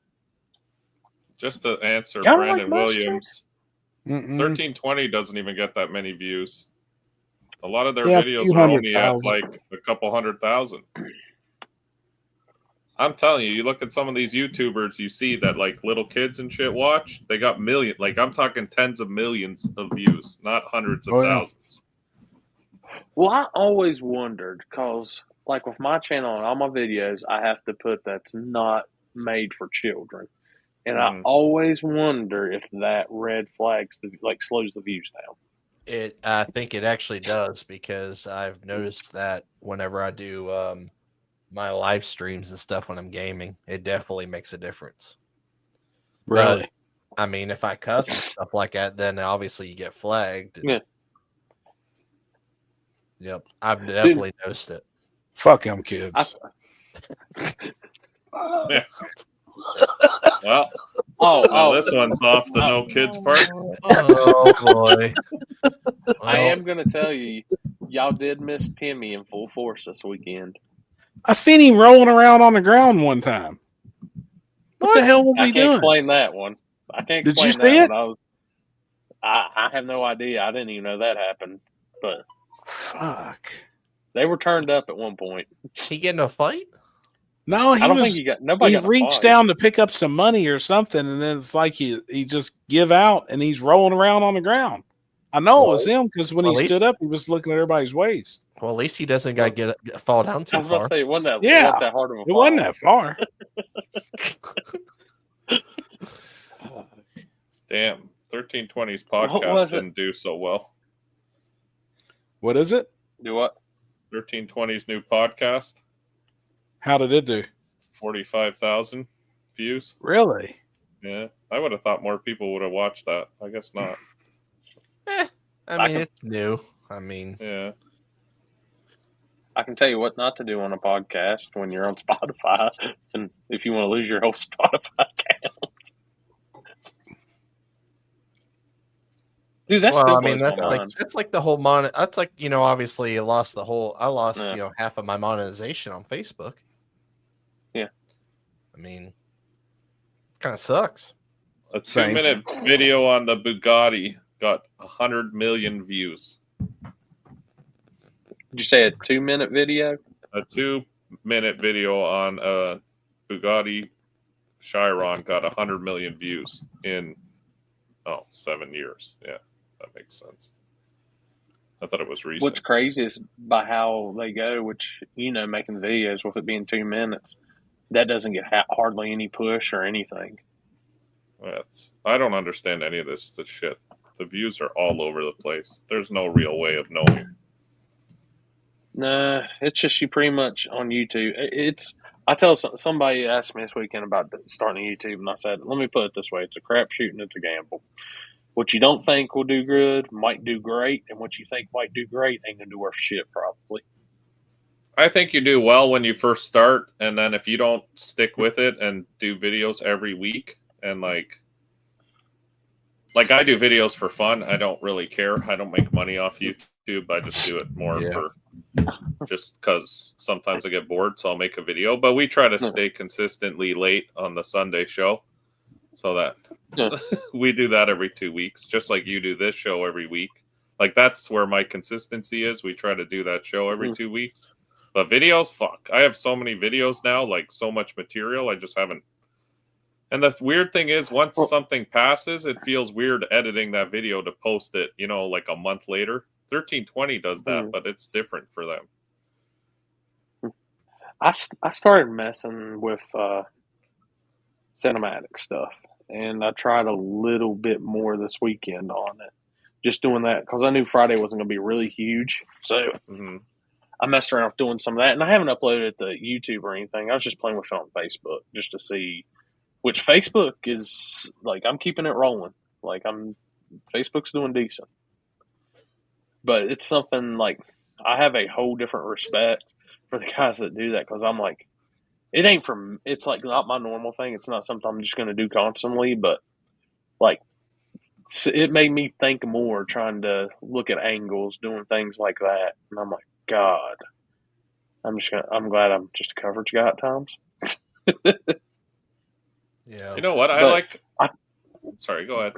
Just to answer Y'all Brandon like mustard? Williams, Mm-mm. 1320 doesn't even get that many views. A lot of their Yeah, videos are only at 200,000. like a couple 100,000. I'm telling you, you look at some of these YouTubers, you see that like little kids and shit watch, they got million, like I'm talking tens of millions of views, not hundreds of thousands. Well, I always wondered because, like, with my channel and all my videos, I have to put that's not made for children. And I always wonder if that red flags, slows the views down. I think it actually does, because I've noticed that whenever I do my live streams and stuff when I'm gaming, it definitely makes a difference. Really? But, I mean, if I cuss and stuff like that, then obviously you get flagged. Yeah. Yep, I've definitely noticed it. Fuck them kids. Yeah. Well, this one's off the no kids part. Oh boy! I am gonna tell you, y'all did miss Timmy in full force this weekend. I seen him rolling around on the ground one time. What the hell was he I can't doing? explain that one. I can't Did you explain see that it? one. I have no idea. I didn't even know that happened. But fuck, they were turned up at one point. He get in a fight? No, I don't think he got nobody. He reached down to pick up some money or something, and then it's like he just give out, and he's rolling around on the ground. I know it was him because when he stood up, he was looking at everybody's waist. Well, at least he doesn't get fall down too far. I was about to say it wasn't that. Yeah, wasn't that hard of a it fall. wasn't that far. Damn, 1320's podcast didn't do so well. What is it? Do what? 1320's new podcast. How did it do? 45,000 views. Really? Yeah, I would have thought more people would have watched that. I guess not. I mean, it's new. I mean, yeah. I can tell you what not to do on a podcast when you're on Spotify, and if you want to lose your whole Spotify account. Dude, that's well, still I mean, blows my mind. that's like the whole That's like, obviously I lost half of my monetization on Facebook. Yeah. I mean, kind of sucks. A 2-minute video on the Bugatti got 100 million views. Did you say a 2-minute video? A 2-minute video on a Bugatti Chiron got 100 million views in 7 years. Yeah, that makes sense. I thought it was recent. What's crazy is by how they go, which, making the videos with it being 2 minutes, that doesn't get hardly any push or anything. I don't understand any of this shit. The views are all over the place. There's no real way of knowing. Nah, it's just you pretty much on YouTube. I tell somebody asked me this weekend about starting a YouTube, and I said, let me put it this way. It's a crapshoot and it's a gamble. What you don't think will do good might do great, and what you think might do great ain't going to do worth shit, probably. I think you do well when you first start, and then if you don't stick with it and do videos every week and like I do videos for fun. I don't really care. I don't make money off YouTube. I just do it more Yeah. for just because sometimes I get bored, so I'll make a video. But we try to stay consistently late on the Sunday show, so that we do that every 2 weeks, just like you do this show every week. Like that's where my consistency is. We try to do that show every 2 weeks. But videos, fuck. I have so many videos now, like so much material. I just haven't. And the weird thing is, once something passes, it feels weird editing that video to post it, you know, like a month later. 1320 does that, but it's different for them. I started messing with cinematic stuff, and I tried a little bit more this weekend on it. Just doing that because I knew Friday wasn't going to be really huge. So I messed around with doing some of that, and I haven't uploaded it to YouTube or anything. I was just playing with it on Facebook just to see. Which Facebook is like, I'm keeping it rolling. Like Facebook's doing decent, but it's something like I have a whole different respect for the guys that do that because I'm like, it ain't from. It's like not my normal thing. It's not something I'm just going to do constantly. But like, it made me think more, trying to look at angles, doing things like that, and I'm like, God, I'm glad I'm just a coverage guy at times. Yeah. You know what? Sorry, go ahead.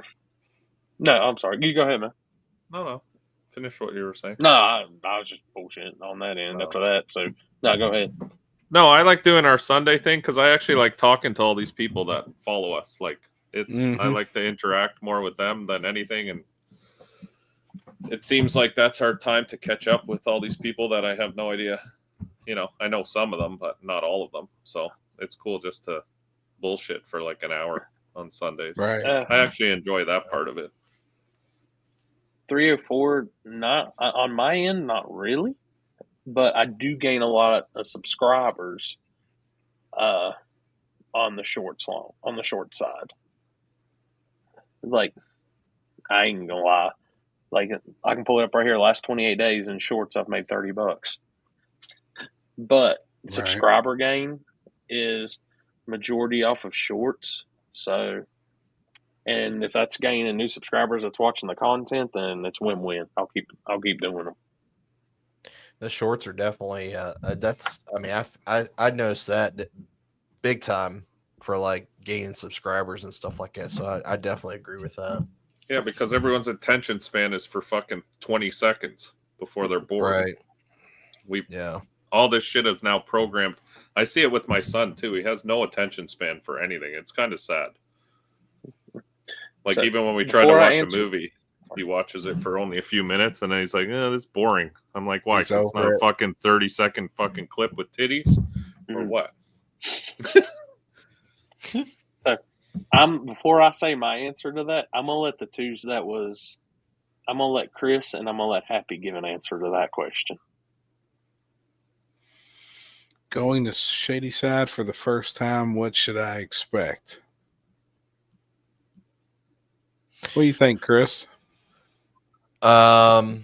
No, I'm sorry. You go ahead, man. No. Finish what you were saying. No, I was just bullshitting on that end after that. So, no, go ahead. No, I like doing our Sunday thing because I actually like talking to all these people that follow us. Like, I like to interact more with them than anything. And it seems like that's our time to catch up with all these people that I have no idea. You know, I know some of them, but not all of them. So it's cool just to bullshit for like an hour on Sundays. Right. I actually enjoy that part of it. 304, not on my end, not really, but I do gain a lot of subscribers on the short side. Like, I ain't gonna lie, like I can pull it up right here. Last 28 days in shorts, I've made $30. But subscriber gain is majority off of shorts. So, and if that's gaining new subscribers that's watching the content, then it's win-win. I'll keep doing them. The shorts are definitely that's. I mean, I noticed that big time for like gaining subscribers and stuff like that. So I definitely agree with that. Yeah, because everyone's attention span is for fucking 20 seconds before they're bored. Right. All this shit is now programmed. I see it with my son too. He has no attention span for anything. It's kind of sad. Like, so, even when we try to watch a movie, he watches it for only a few minutes and then he's like, "Oh, this is boring." I'm like, "Why? 'Cause it's not a fucking 30-second fucking clip with titties or what?" So, before I say my answer to that, I'm gonna let I'm gonna let Chris and I'm gonna let Happy give an answer to that question. Going to Shady Side for the first time, what should I expect? What do you think, Chris? I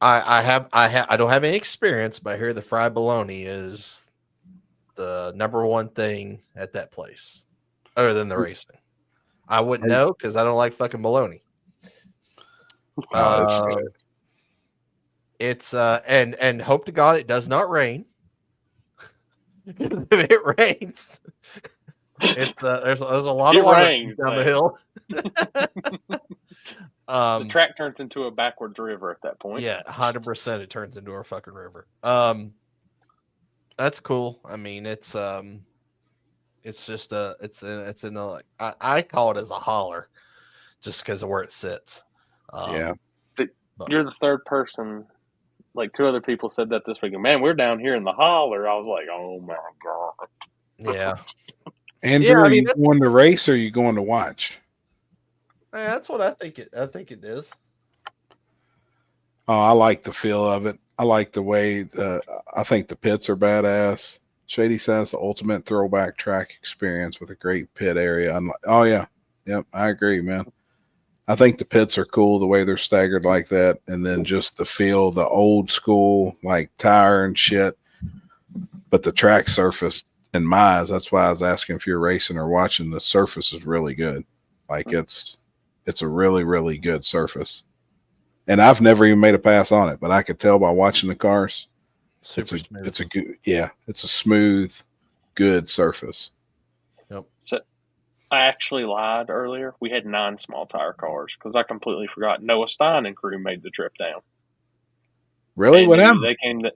don't have any experience, but I hear the fried bologna is the number one thing at that place, other than the racing. I wouldn't know because I don't like fucking bologna. It's and hope to God it does not rain. If it rains, it's there's a lot of water down the hill. The track turns into a backwards river at that point. Yeah, 100%. It turns into a fucking river. That's cool. I mean, it's just it's in a I call it as a holler, just because of where it sits. You're the third person. Like, 2 other people said that this week. Man, we're down here in the holler. I was like, oh my God. Yeah. Andrew, are you going to race or are you going to watch? That's what I think it is. Oh, I like the feel of it. I like the way I think the pits are badass. Shady Side's the ultimate throwback track experience with a great pit area. Oh yeah. Yep, I agree, man. I think the pits are cool the way they're staggered like that, and then just the feel, the old school like tire and shit. But the track surface, in my eyes, that's why I was asking if you're racing or watching. The surface is really good. Like it's It's a really, really good surface. And I've never even made a pass on it, but I could tell by watching the cars. Super smooth. It's a good, yeah, it's a smooth, good surface. So I actually lied earlier. We had 9 small tire cars because I completely forgot. Noah Stein and crew made the trip down. Really? And What happened? they came to,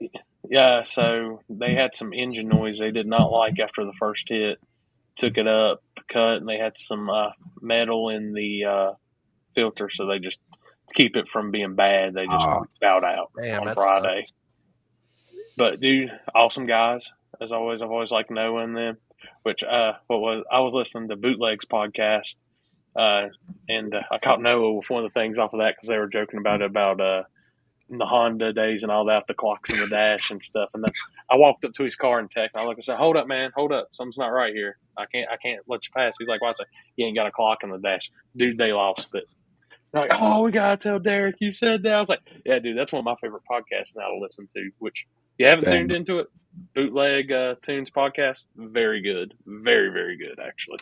yeah, so they had some engine noise they did not like after the first hit. Took it up, cut, and they had some metal in the filter, so they just, to keep it from being bad, they just bowed out on Friday. Sucks. But dude, awesome guys as always. I've always liked Noah and them. Which I was listening to Bootlegs podcast, and I caught Noah with one of the things off of that because they were joking about the Honda days and all that, the clocks in the dash and stuff. And then I walked up to his car and texted. I said, "Hold up, man, hold up, something's not right here. I can't let you pass." He's like, "Why?" I said, "You ain't got a clock in the dash, dude. They lost it." They're like, "Oh, we gotta tell Derek you said that." I was like, "Yeah, dude, that's one of my favorite podcasts now to listen to." Which, if you haven't tuned into it, Bootleg Tunes podcast, very good, very, very good actually.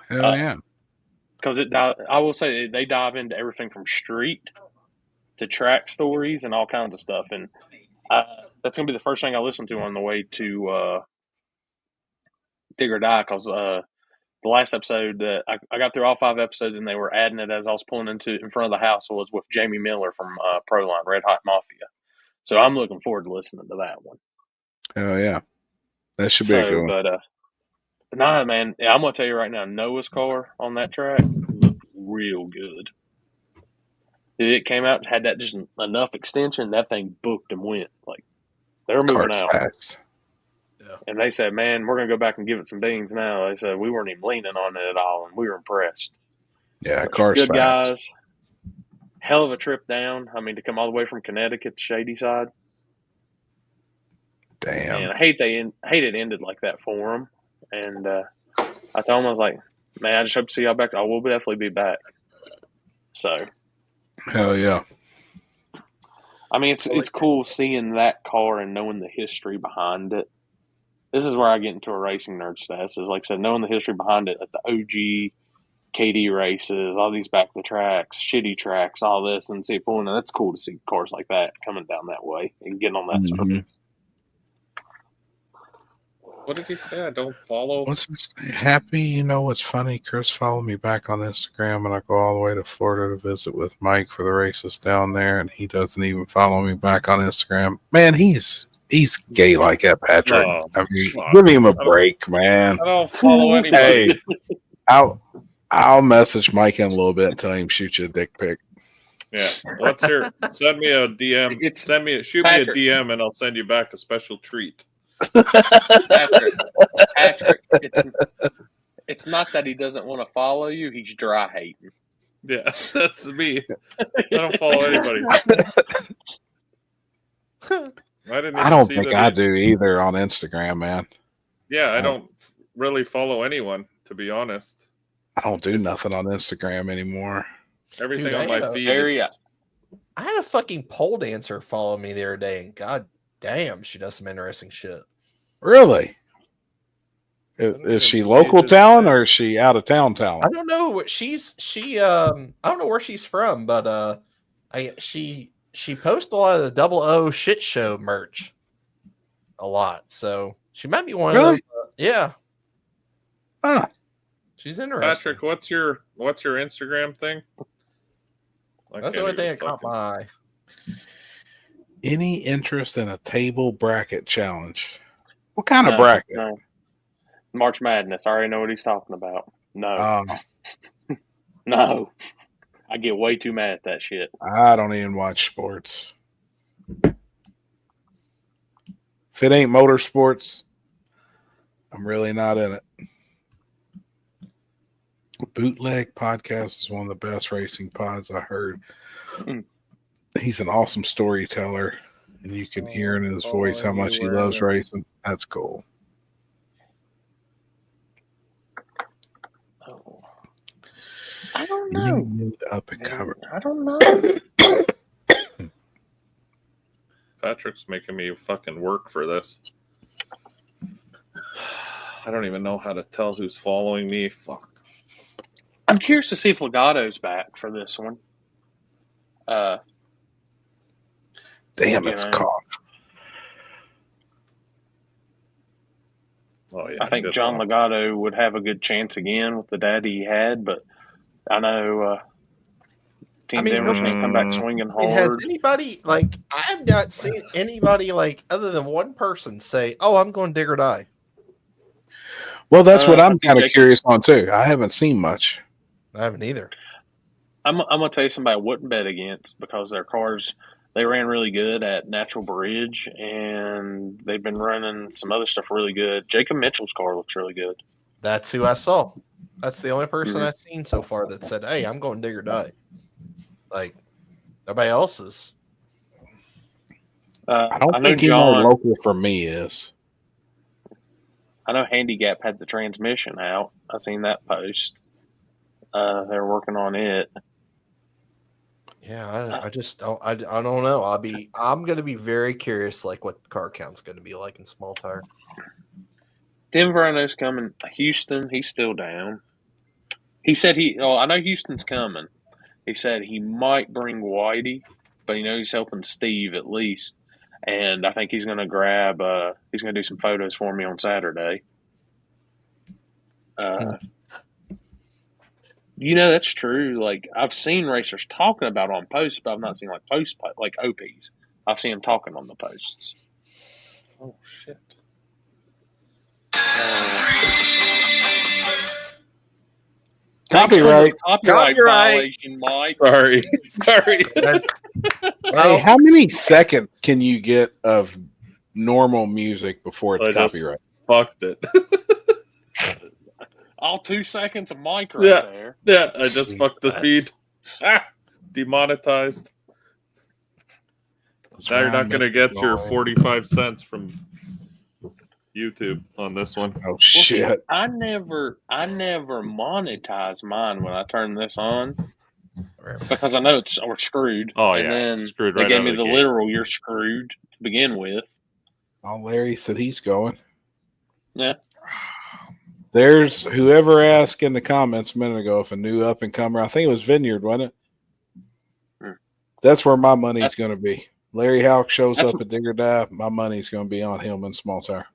Hell yeah! Because I will say they dive into everything from street to track stories and all kinds of stuff, and that's gonna be the first thing I listen to on the way to Dig or Die. Because the last episode, I got through all 5 episodes, and they were adding it as I was pulling in front of the house. Was with Jamie Miller from Proline Red Hot Mafia. So I'm looking forward to listening to that one. Hell yeah, that should be a good one. But nah, man, I'm gonna tell you right now, Noah's car on that track looked real good. It came out and had that just enough extension. That thing booked and went. Like, they were moving out. Fast. Yeah. And they said, "Man, we're gonna go back and give it some beans now." They said we weren't even leaning on it at all, and we were impressed. Yeah, car's good fast. guys. Hell of a trip down. I mean, to come all the way from Connecticut to Shadyside. Damn. And I hate it ended like that for them. And I told them, I was like, "Man, I just hope to see y'all back. I will definitely be back." So. Hell yeah. I mean, it's cool seeing that car and knowing the history behind it. This is where I get into a racing nerd status. Is like I said, knowing the history behind it, at the OG KD races, all these back to the tracks, shitty tracks, all this, and see it pulling. That's cool to see cars like that coming down that way and getting on that surface. What did he say? I don't follow. What's this? Happy? You know what's funny? Chris followed me back on Instagram, and I go all the way to Florida to visit with Mike for the races down there, and he doesn't even follow me back on Instagram. Man, he's gay like that, Patrick. No. I mean, give him a break, man. I don't follow anybody. Hey, I'll message Mike in a little bit and tell him shoot you a dick pic. Yeah. Send me a DM. Shoot me a DM, and I'll send you back a special treat. Patrick, it's not that he doesn't want to follow you; he's dry hating. Yeah, that's me. I don't follow anybody. I don't think I do either on Instagram, man. Yeah, I don't really follow anyone, to be honest. I don't do nothing on Instagram anymore. Everything on my feed is... I had a fucking pole dancer follow me the other day, and god damn, she does some interesting shit. Really? Is she local talent or is she out of town talent? I don't know what I don't know where she's from, but she posts a lot of the Double O shit show merch a lot. So she might be one of them. Yeah. Huh. She's interesting. Patrick, what's your Instagram thing? That's the only thing that caught my eye. Any interest in a table bracket challenge? What kind of bracket? No. March Madness. I already know what he's talking about. No. No. I get way too mad at that shit. I don't even watch sports. If it ain't motorsports, I'm really not in it. Bootleg podcast is one of the best racing pods I heard. He's an awesome storyteller, and you can hear in his voice how much he loves racing. That's cool. I don't know. Up and cover. I don't know. Patrick's making me fucking work for this. I don't even know how to tell who's following me. Fuck. I'm curious to see if Legato's back for this one. Damn, You it's know. cough. Oh yeah, I think good John luck. Legato would have a good chance again with the dad he had, but I know Team Denver's going to come back swinging I mean, has hard. anybody like I have not seen anybody like other than one person say, "Oh, I'm going dig or die." Well, that's what I I'm think kind of Jake- curious on too. I haven't seen much. I haven't either. I'm going to tell you somebody I wouldn't bet against because their cars, they ran really good at Natural Bridge, and they've been running some other stuff really good. Jacob Mitchell's car looks really good. That's who I saw. That's the only person Mhm. I've seen so far that said, "Hey, I'm going dig or die." Like nobody else's. I don't know think anybody John. local for me is. I know Handicap had the transmission out. I seen that post. They're working on it. Yeah, I just don't. I don't know. I'm going to be very curious, like what the car count's going to be like in small tire. Denver, I know's coming. Houston, he's still down. He said I know Houston's coming. He said he might bring Whitey, but he's helping Steve at least. And I think he's going to grab. He's going to do some photos for me on Saturday. That's true. Like I've seen racers talking about it on posts, but I've not seen like like OPs. I've seen them talking on the posts. Oh shit! Copyright. Copyright violation, Mike. Sorry. Hey, how many seconds can you get of normal music before it's I just copyright? fucked it. All 2 seconds of Mike there. Yeah, I just fucked the feed. Demonetized. Now you're not going to get your 45 cents from YouTube on this one. Oh shit! I never monetize mine when I turn this on because I know we're screwed. Oh and yeah, then screwed they right gave out me of the the gate. literal "you're screwed" to begin with. Oh, Larry said he's going. Yeah. There's whoever asked in the comments a minute ago if a new up and comer. I think it was Vineyard, wasn't it? That's where my money's going to be. Larry Houck shows up at Dig or Die. My money's going to be on him in small tire.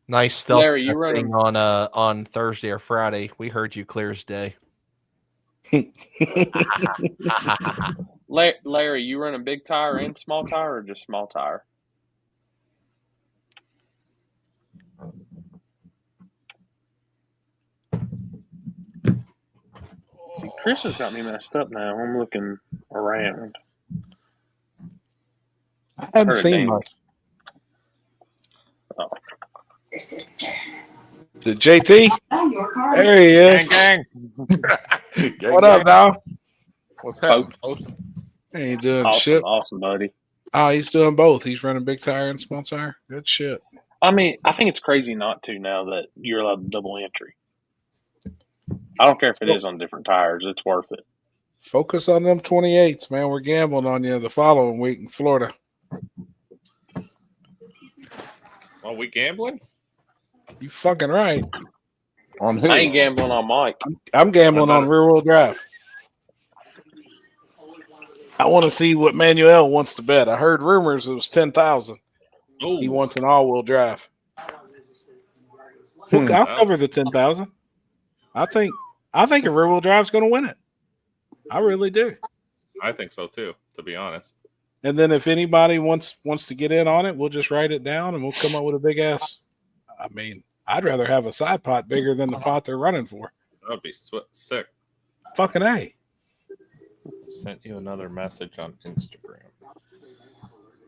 Nice stealth Larry, you testing on Thursday or Friday. We heard you clear as day. Larry, you running big tire and small tire or just small tire? See, Chris has got me messed up now. I'm looking around. I hadn't seen much. Oh. Your sister. The JT? Oh, your car. There he is. Gang. What up, dog? What's happening? He ain't doing Awesome, shit. awesome, buddy. Oh, he's doing both. He's running big tire and small tire. Good shit. I mean, I think it's crazy not to now that you're allowed to double entry. I don't care if it is on different tires. It's worth it. Focus on them 28s, man. We're gambling on you the following week in Florida. Are we gambling? You fucking right. On who? I ain't gambling on Mike. I'm gambling on rear-wheel drive. I want to see what Manuel wants to bet. I heard rumors it was 10,000. Oh, He wants an all-wheel drive. Look, I'll cover the 10,000. I think a rear-wheel drive's going to win it. I really do. I think so too, to be honest. And then if anybody wants to get in on it, we'll just write it down and we'll come up with a big ass. I mean, I'd rather have a side pot bigger than the pot they're running for. That'd be sick. Fucking A. Sent you another message on Instagram.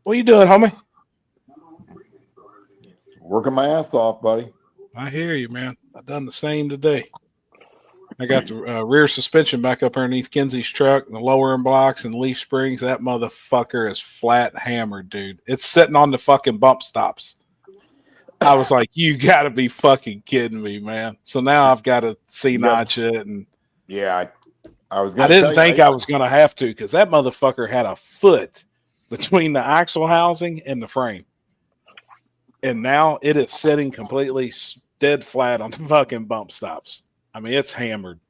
What you doing, homie? Working my ass off, buddy. I hear you, man. I done the same today. I got the rear suspension back up underneath Kenzie's truck, and the lowering blocks and leaf springs. That motherfucker is flat hammered, dude. It's sitting on the fucking bump stops. I was like, you got to be fucking kidding me, man. So now I've got to notch it. And yeah, I didn't think I was going to have to because that motherfucker had a foot between the axle housing and the frame. And now it is sitting completely dead flat on the fucking bump stops. I mean, it's hammered.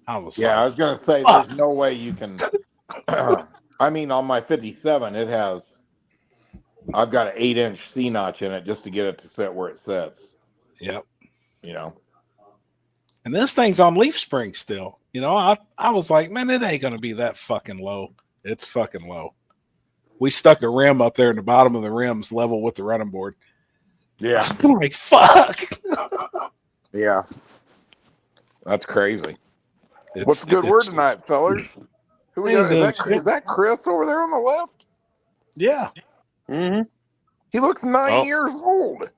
I was Yeah, I like, was gonna say fuck. there's no way you can. I mean, on my 57, I've got an 8-inch C notch in it just to get it to sit where it sits. Yep. You know. And this thing's on leaf spring still. You know, I was like, man, it ain't gonna be that fucking low. It's fucking low. We stuck a rim up there, and the bottom of the rim's level with the running board. Yeah. I'm like, fuck. Yeah. That's crazy. What's the good word tonight, fellers? Who we got? Is that Chris over there on the left? Yeah. Mm-hmm. He looks 9 years old.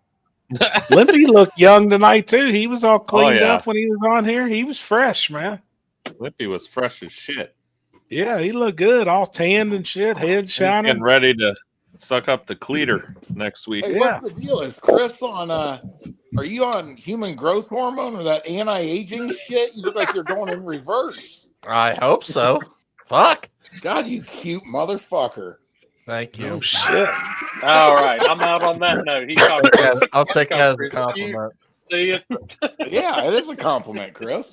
Limpy looked young tonight too. He was all cleaned yeah. up when he was on here. He was fresh, man. Limpy was fresh as shit. Yeah, he looked good, all tanned and shit, head He's shining. getting ready to suck up the cleater next week. Hey, what's the deal? Is Chris on? Are you on human growth hormone or that anti-aging shit? You look like you're going in reverse. I hope so. Fuck. God, you cute motherfucker. Thank you. Oh shit. All right, I'm out on that note. He called Chris. I'll take that as a Chris compliment. cute. See ya. Yeah, it is a compliment, Chris.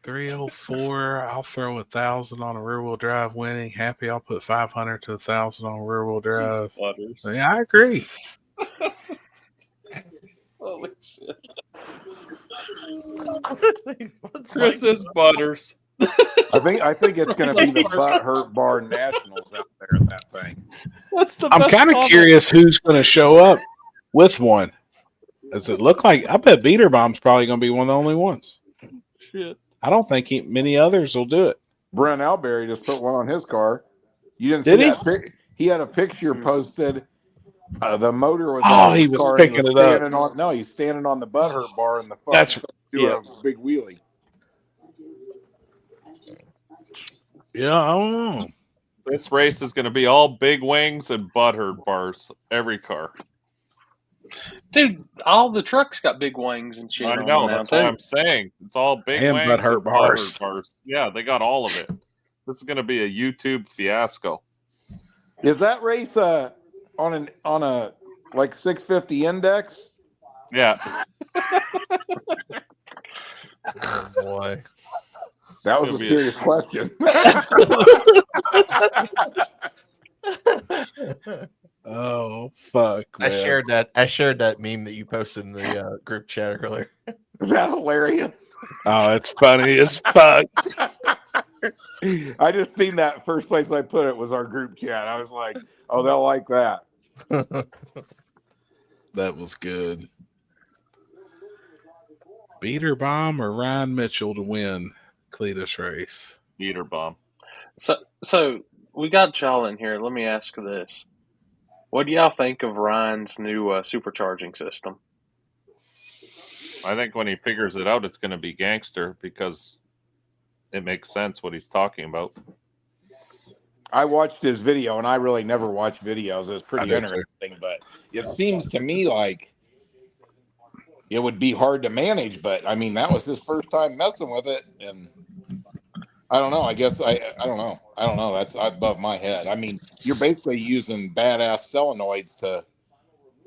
304. I'll throw 1,000 on a rear wheel drive winning. Happy, I'll put 500 to 1,000 on a rear wheel drive. Yeah, I agree. Holy shit. Chris is Butters. I think it's going to be the Butt Hurt Bar Nationals out there at that thing. That's the. I'm kind of curious who's going to show up with one. Does it look like? I bet Beater Bomb's probably going to be one of the only ones. Shit. I don't think many others will do it. Brent Alberry just put one on his car. You didn't Did see he? that? He had a picture posted. The motor was. Oh, on he his was car. picking it up. No, he's standing on the Butt Hurt Bar in the front. That's doing a big wheelie. Yeah, I don't know. This race is going to be all big wings and butthurt bars. Every car. Dude, all the trucks got big wings and shit. I on know. them now, That's too. what I'm saying. It's all big And wings butthurt and bars. butthurt bars. Yeah, they got all of it. This is going to be a YouTube fiasco. Is that race on a like 650 index? Yeah. Oh boy. That was a serious question. Oh fuck! I Man. shared that meme that you posted in the group chat earlier. Is that hilarious? Oh, it's funny as fuck. I just seen that first place I put it was our group chat. I was like, oh, they'll like that. That was good. Beater Bomb or Ryan Mitchell to win Cletus race? Beater bomb. So we got y'all in here. Let me ask this. What do y'all think of Ryan's new supercharging system? I think when he figures it out, it's going to be gangster because it makes sense what he's talking about. I watched his video, and I really never watch videos. It was pretty interesting, but it seems to me like it would be hard to manage. But I mean, that was his first time messing with it, and I don't know. I guess I don't know. I don't know. That's above my head. I mean, you're basically using badass solenoids to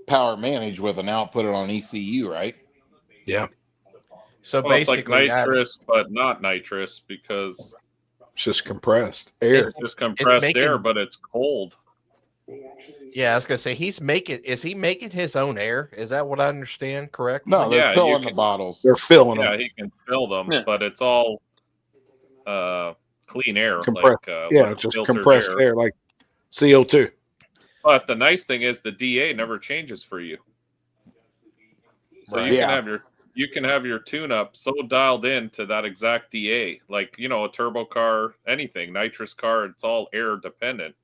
power manage with an output on ECU, right? Yeah. So Well, it's basically, like nitrous, but not nitrous because It's just compressed air. it's just compressed air, but it's cold. yeah, I was gonna say is he making his own air? Is that what I understand? Correct? No, they're Yeah, filling you the bottles. They're filling Yeah, them. he can fill them, Yeah. but it's all clean air. Compressed. Like, Just filtered compressed air like CO2. But the nice thing is the DA never changes for you. So Right. you can have your tune-up so dialed in to that exact DA, like a turbo car, anything, nitrous car, it's all air dependent.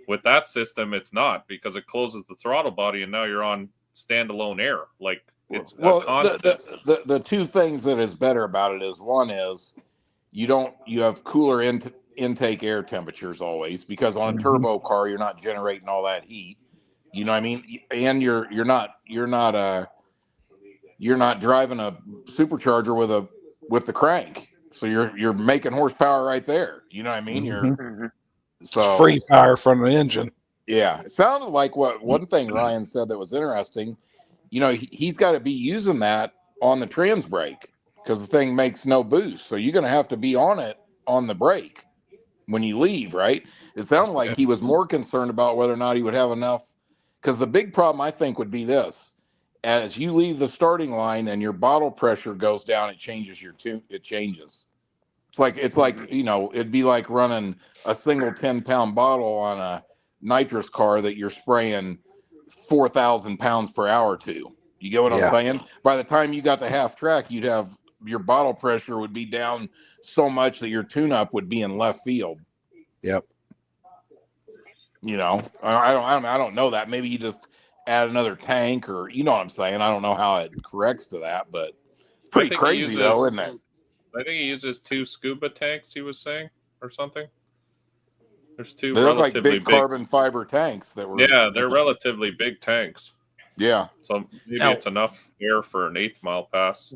With that system, it's not because it closes the throttle body, and now you're on standalone air. Like it's constant. The two things that is better about it is one is you have cooler intake air temperatures always because on a turbo car you're not generating all that heat. You know what I mean? And you're not driving a supercharger with the crank, so you're making horsepower right there. You know what I mean? So Free power from the engine. yeah, it sounded like one thing Ryan said that was interesting. He's got to be using that on the trans brake. because the thing makes no boost. So you're going to have to be on it on the brake when you leave, right? It sounded like he was more concerned about whether or not he would have enough. Because the big problem, I think, would be this: as you leave the starting line and your bottle pressure goes down, it changes your tune. It changes. It's like it'd be like running a single 10-pound bottle on a nitrous car that you're spraying 4,000 pounds per hour to. You get what I'm saying? By the time you got to half track, you'd have your bottle pressure would be down so much that your tune-up would be in left field. Yep. I don't know that. Maybe you just add another tank, or you know what I'm saying. I don't know how it corrects to that, but it's pretty crazy though, isn't it? I think he uses 2 scuba tanks, he was saying, or something. There's 2 They look like relatively big carbon fiber tanks that were. Yeah, they're relatively big tanks. Yeah. So maybe it's enough air for an 8 mile pass.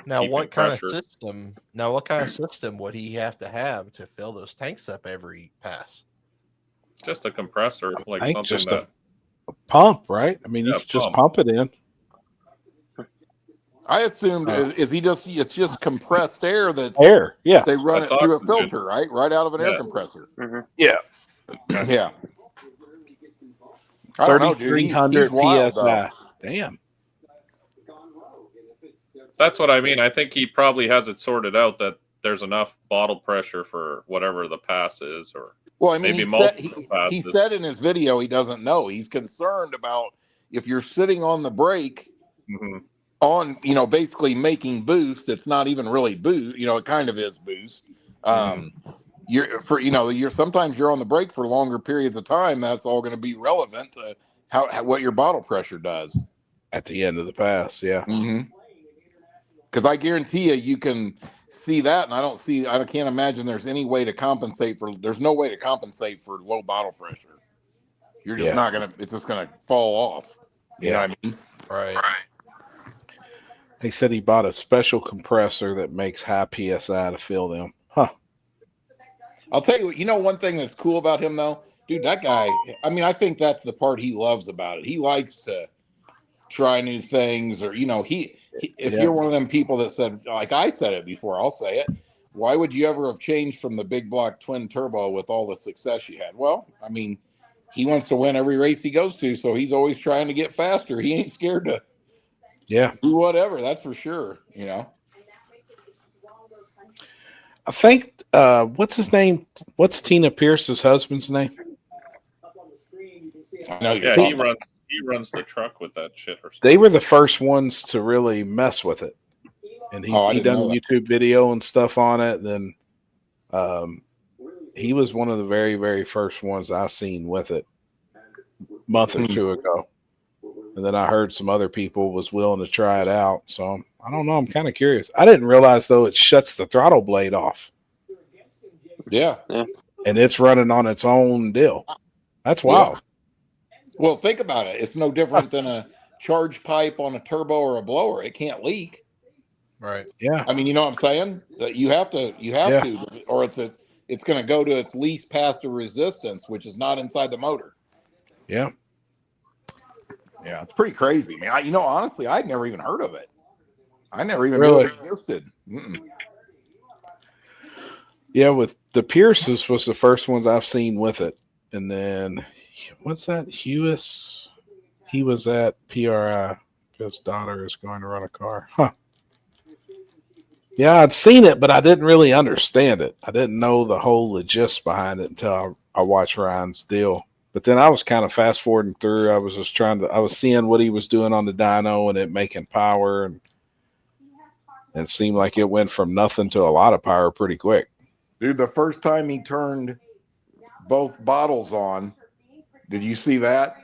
Now, what kind of system? Now, what kind of system would he have to fill those tanks up every pass? Just a compressor, like something just that a pump, right? I mean, you could just pump it in. I assumed it's just compressed air that's air. Yeah, they run that's it through oxygen. a filter, right out of an air compressor. Mm-hmm. Yeah. Yeah. 3,300 PSI. Damn. That's what I mean. I think he probably has it sorted out that there's enough bottle pressure for whatever the pass is, or well, I mean, maybe he said in his video he doesn't know. He's concerned about if you're sitting on the brake on, basically making boost. It's not even really boost. It kind of is boost. You're sometimes you're on the brake for longer periods of time. That's all going to be relevant to what your bottle pressure does at the end of the pass. Yeah. Because I guarantee you can see that, and I can't imagine there's any way to compensate for. There's no way to compensate for low bottle pressure. You're just not gonna. It's just gonna fall off. You know what I mean? Right. They said he bought a special compressor that makes high PSI to fill them. Huh. I'll tell you what. One thing that's cool about him though, dude. That guy. I mean, I think that's the part he loves about it. He likes to try new things, or if you're one of them people that said, like I said it before, I'll say it. Why would you ever have changed from the big block twin turbo with all the success you had? Well, I mean, he wants to win every race he goes to, so he's always trying to get faster. He ain't scared to do whatever, that's for sure. I think what's his name? What's Tina Pierce's husband's name? He runs the truck with that shit or something. They were the first ones to really mess with it. And he done a YouTube video and stuff on it. Then he was one of the very, very first ones I seen with it a month or two ago. And then I heard some other people was willing to try it out. So I don't know. I'm kind of curious. I didn't realize though it shuts the throttle blade off. Yeah. And it's running on its own deal. That's wild. Yeah. Well, think about it. It's no different than a charge pipe on a turbo or a blower. It can't leak. Right. Yeah. I mean, you know what I'm saying? You have to, or it's going to go to its least passive resistance, which is not inside the motor. Yeah. Yeah, it's pretty crazy, man. Honestly, I'd never even heard of it. I never even knew it existed. Yeah, with the Pierces was the first ones I've seen with it. And then what's that? Hewis? He was at PRI. His daughter is going to run a car. Huh. Yeah, I'd seen it, but I didn't really understand it. I didn't know the whole gist behind it until I watched Ryan's deal. But then I was kind of fast forwarding through. I was just I was seeing what he was doing on the dyno and it making power. And it seemed like it went from nothing to a lot of power pretty quick. Dude, the first time he turned both bottles on, did you see that?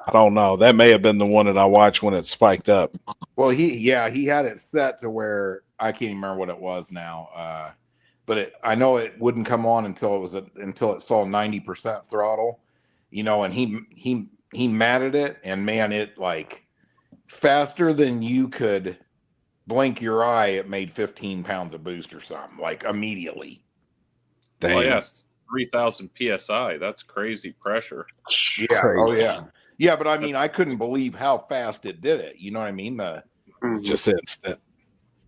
I don't know. That may have been the one that I watched when it spiked up. Well, he had it set to where I can't even remember what it was now. But I know it wouldn't come on until it saw 90% throttle, and he matted it, and man, it like faster than you could blink your eye, it made 15 pounds of boost or something, like immediately. Damn. Well, yes, 3,000 PSI. That's crazy pressure. Yeah. Crazy. Oh, yeah. Yeah, but I mean, I couldn't believe how fast it did it. You know what I mean? Just instant.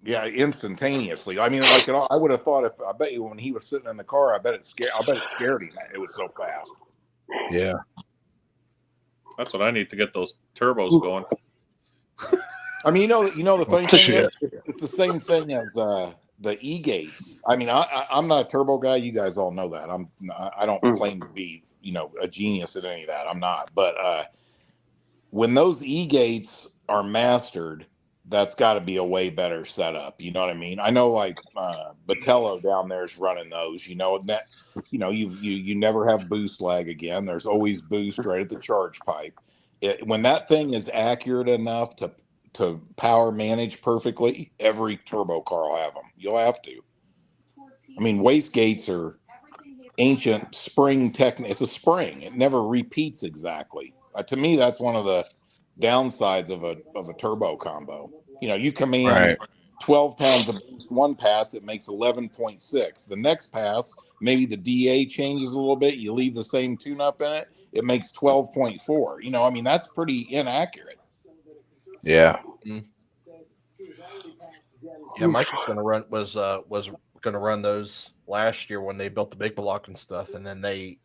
Yeah, instantaneously. I mean, like I would have thought I bet you when he was sitting in the car, I bet it scared him. It was so fast. Yeah. That's what I need to get those turbos going. I mean, the funny thing Shit. is, it's the same thing as the E-gates. I mean, I'm not a turbo guy. You guys all know that. I don't claim to be, a genius at any of that. I'm not. But when those E-gates are mastered, that's got to be a way better setup. You know what I mean? I know, like Batello down there is running those. You never have boost lag again. There's always boost right at the charge pipe. When that thing is accurate enough to power manage perfectly, every turbo car will have them. You'll have to. I mean, wastegates are ancient spring technique. It's a spring. It never repeats exactly. To me, that's one of the downsides of a turbo combo. You command 12 pounds of boost one pass, it makes 11.6. The next pass, maybe the DA changes a little bit. You leave the same tune-up in it, it makes 12.4. I mean, that's pretty inaccurate. Yeah. Yeah, Mike was gonna run those last year when they built the big block and stuff, and then they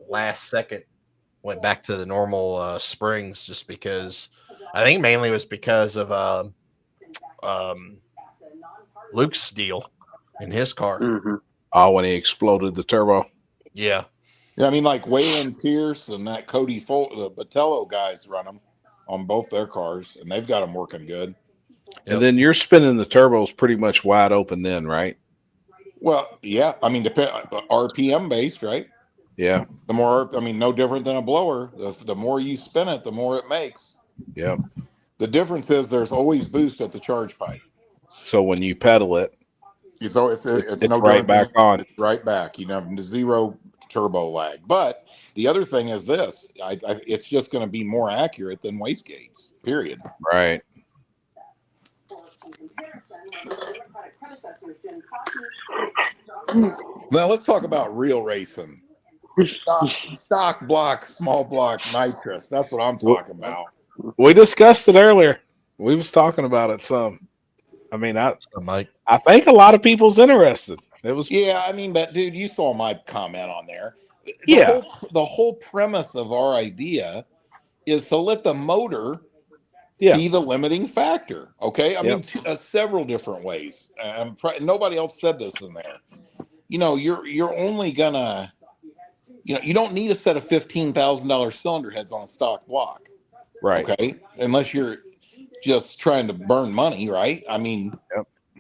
last second went back to the normal springs just because I think mainly it was because of Luke's deal in his car. Mm-hmm. Oh, when he exploded the turbo. Yeah. Yeah, I mean, like Waylon Pierce and that Cody the Batello guys run them on both their cars, and they've got them working good. And then you're spinning the turbos pretty much wide open then, right? Well, yeah. I mean, RPM based, right? Yeah. The more, no different than a blower. The more you spin it, the more it makes. Yep. The difference is there's always boost at the charge pipe. So when you pedal it, it's no right back on. It's right back. Zero turbo lag. But the other thing is this: it's just going to be more accurate than wastegates. Period. Right. Now let's talk about real racing. Stock block, small block, nitrous. That's what I'm talking about. We discussed it earlier. We was talking about it some. I mean, I think a lot of people's interested. It was. Yeah, I mean, but dude, you saw my comment on there. The whole premise of our idea is to let the motor be the limiting factor. Okay, I mean, several different ways. Nobody else said this in there. You're only gonna, you don't need a set of $15,000 cylinder heads on a stock block, right? Okay, unless you're just trying to burn money, right? I mean,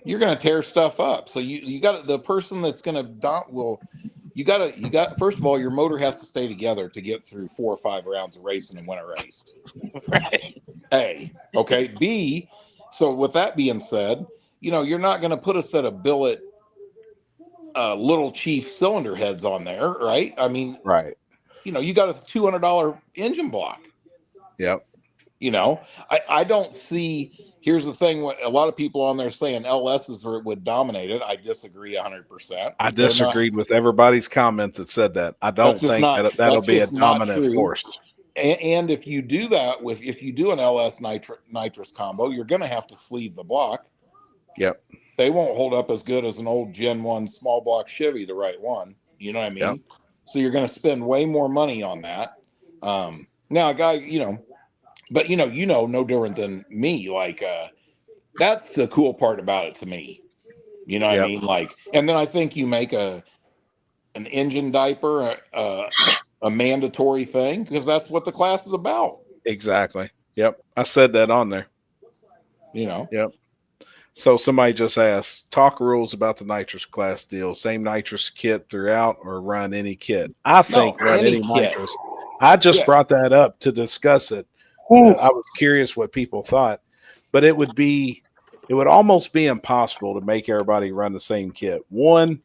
you're gonna tear stuff up. So you got the person that's gonna first of all, your motor has to stay together to get through 4 or 5 rounds of racing and win a race. Right. A, okay. B, so with that being said, you're not going to put a set of billet Little Chief cylinder heads on there, right? I mean, right. You got a $200 engine block. Yep. I don't see. Here's the thing: a lot of people on there saying LSs would dominate it. I disagree 100%. I disagreed with everybody's comment that said that. I don't think that'll be a dominant force. And if you do that if you do an LS nitrous combo, you're going to have to sleeve the block. Yep. They won't hold up as good as an old Gen 1 small block Chevy, the right one. You know what I mean? Yep. So you're going to spend way more money on that. Now, a guy, but no different than me. Like, that's the cool part about it to me. You know what I mean? Like, and then I think you make an engine diaper a mandatory thing because that's what the class is about. Exactly. Yep. I said that on there. Yep. So somebody just asked, talk rules about the nitrous class deal. Same nitrous kit throughout or run any kit? I think run any nitrous. I just brought that up to discuss it. I was curious what people thought, but it would almost be impossible to make everybody run the same kit. One,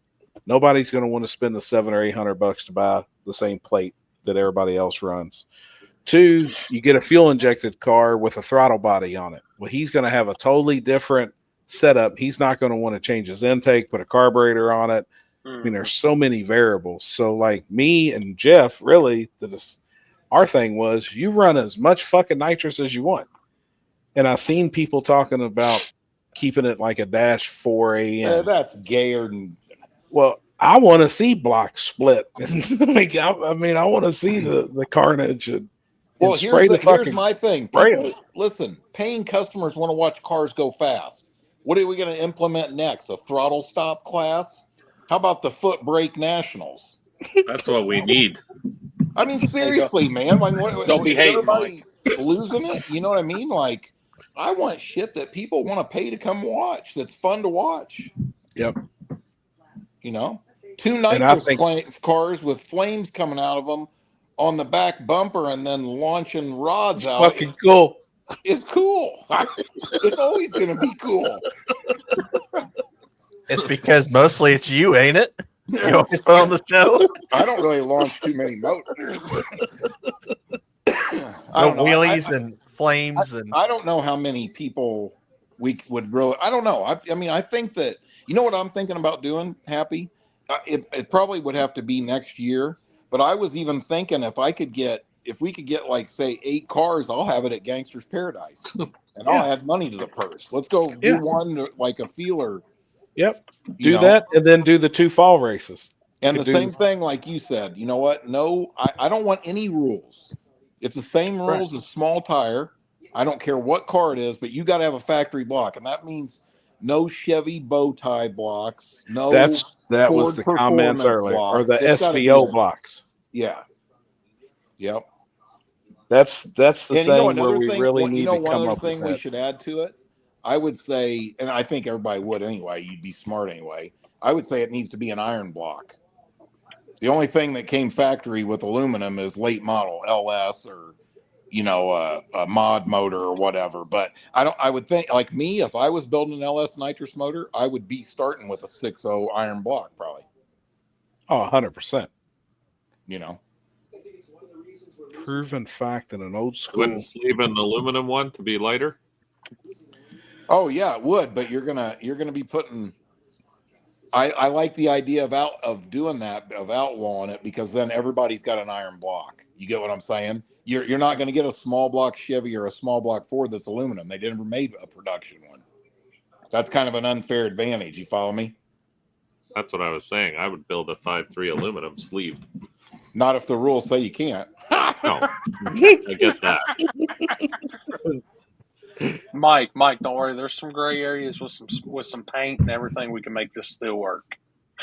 nobody's going to want to spend the $700 or $800 to buy the same plate that everybody else runs. Two, you get a fuel injected car with a throttle body on it. Well, he's going to have a totally different setup. He's not going to want to change his intake, put a carburetor on it. I mean, there's so many variables. So like me and Jeff, really, our thing was you run as much fucking nitrous as you want. And I've seen people talking about keeping it like a dash 4 That's gayer than. Well, I want to see blocks split. Like, I mean, I want to see the carnage and Well, spray here's my thing. spray People, listen, paying customers want to watch cars go fast. What are we going to implement next? A throttle stop class? How about the foot brake nationals? That's what we need. I mean, seriously, man. Like, Don't be is hating, everybody losing it? You know what I mean? Like, I want shit that people want to pay to come watch. That's fun to watch. Yep. You know, 2 And I nitrous think cars with flames coming out of them on the back bumper and then launching rods it's out. fucking cool. It's cool. It's always going to be cool. It's because mostly it's you, ain't it? You always put on the show. I don't really launch too many motors. I No don't know. wheelies and flames and I don't know how many people we would really. I don't know. I mean, I think that you know what I'm thinking about doing. Happy. It probably would have to be next year. But I was even thinking if we could get like say 8 cars, I'll have it at Gangster's Paradise, and I'll add money to the purse. Let's go do one like a feeler. Yep. Do that and then do the 2 fall races. And the same thing, like you said, you know what? No, I don't want any rules. It's the same rules as small tire. I don't care what car it is, but you got to have a factory block. And that means no Chevy bow tie blocks. No, that Ford was the comments earlier, block. or the It's SVO blocks. Yeah. Yep. That's the thing where we thing, really need to come one other up thing with we that. should add to it, I would say, and I think everybody would anyway, you'd be smart anyway. I would say it needs to be an iron block. The only thing that came factory with aluminum is late model LS or, a mod motor or whatever. But I would think like me, if I was building an LS nitrous motor, I would be starting with a 6.0 iron block probably. Oh, 100%. Proven fact in an old school. Wouldn't sleeve an aluminum one to be lighter? Oh yeah, it would, but you're gonna be putting. I like the idea of doing that, of outlawing it, because then everybody's got an iron block. You get what I'm saying? You're not going to get a small block Chevy or a small block Ford that's aluminum. They never made a production one. That's kind of an unfair advantage. You follow me? That's what I was saying. I would build a 5.3 aluminum sleeved. Not if the rules say you can't. No, I get that. Mike, don't worry. There's some gray areas with some paint and everything. We can make this still work.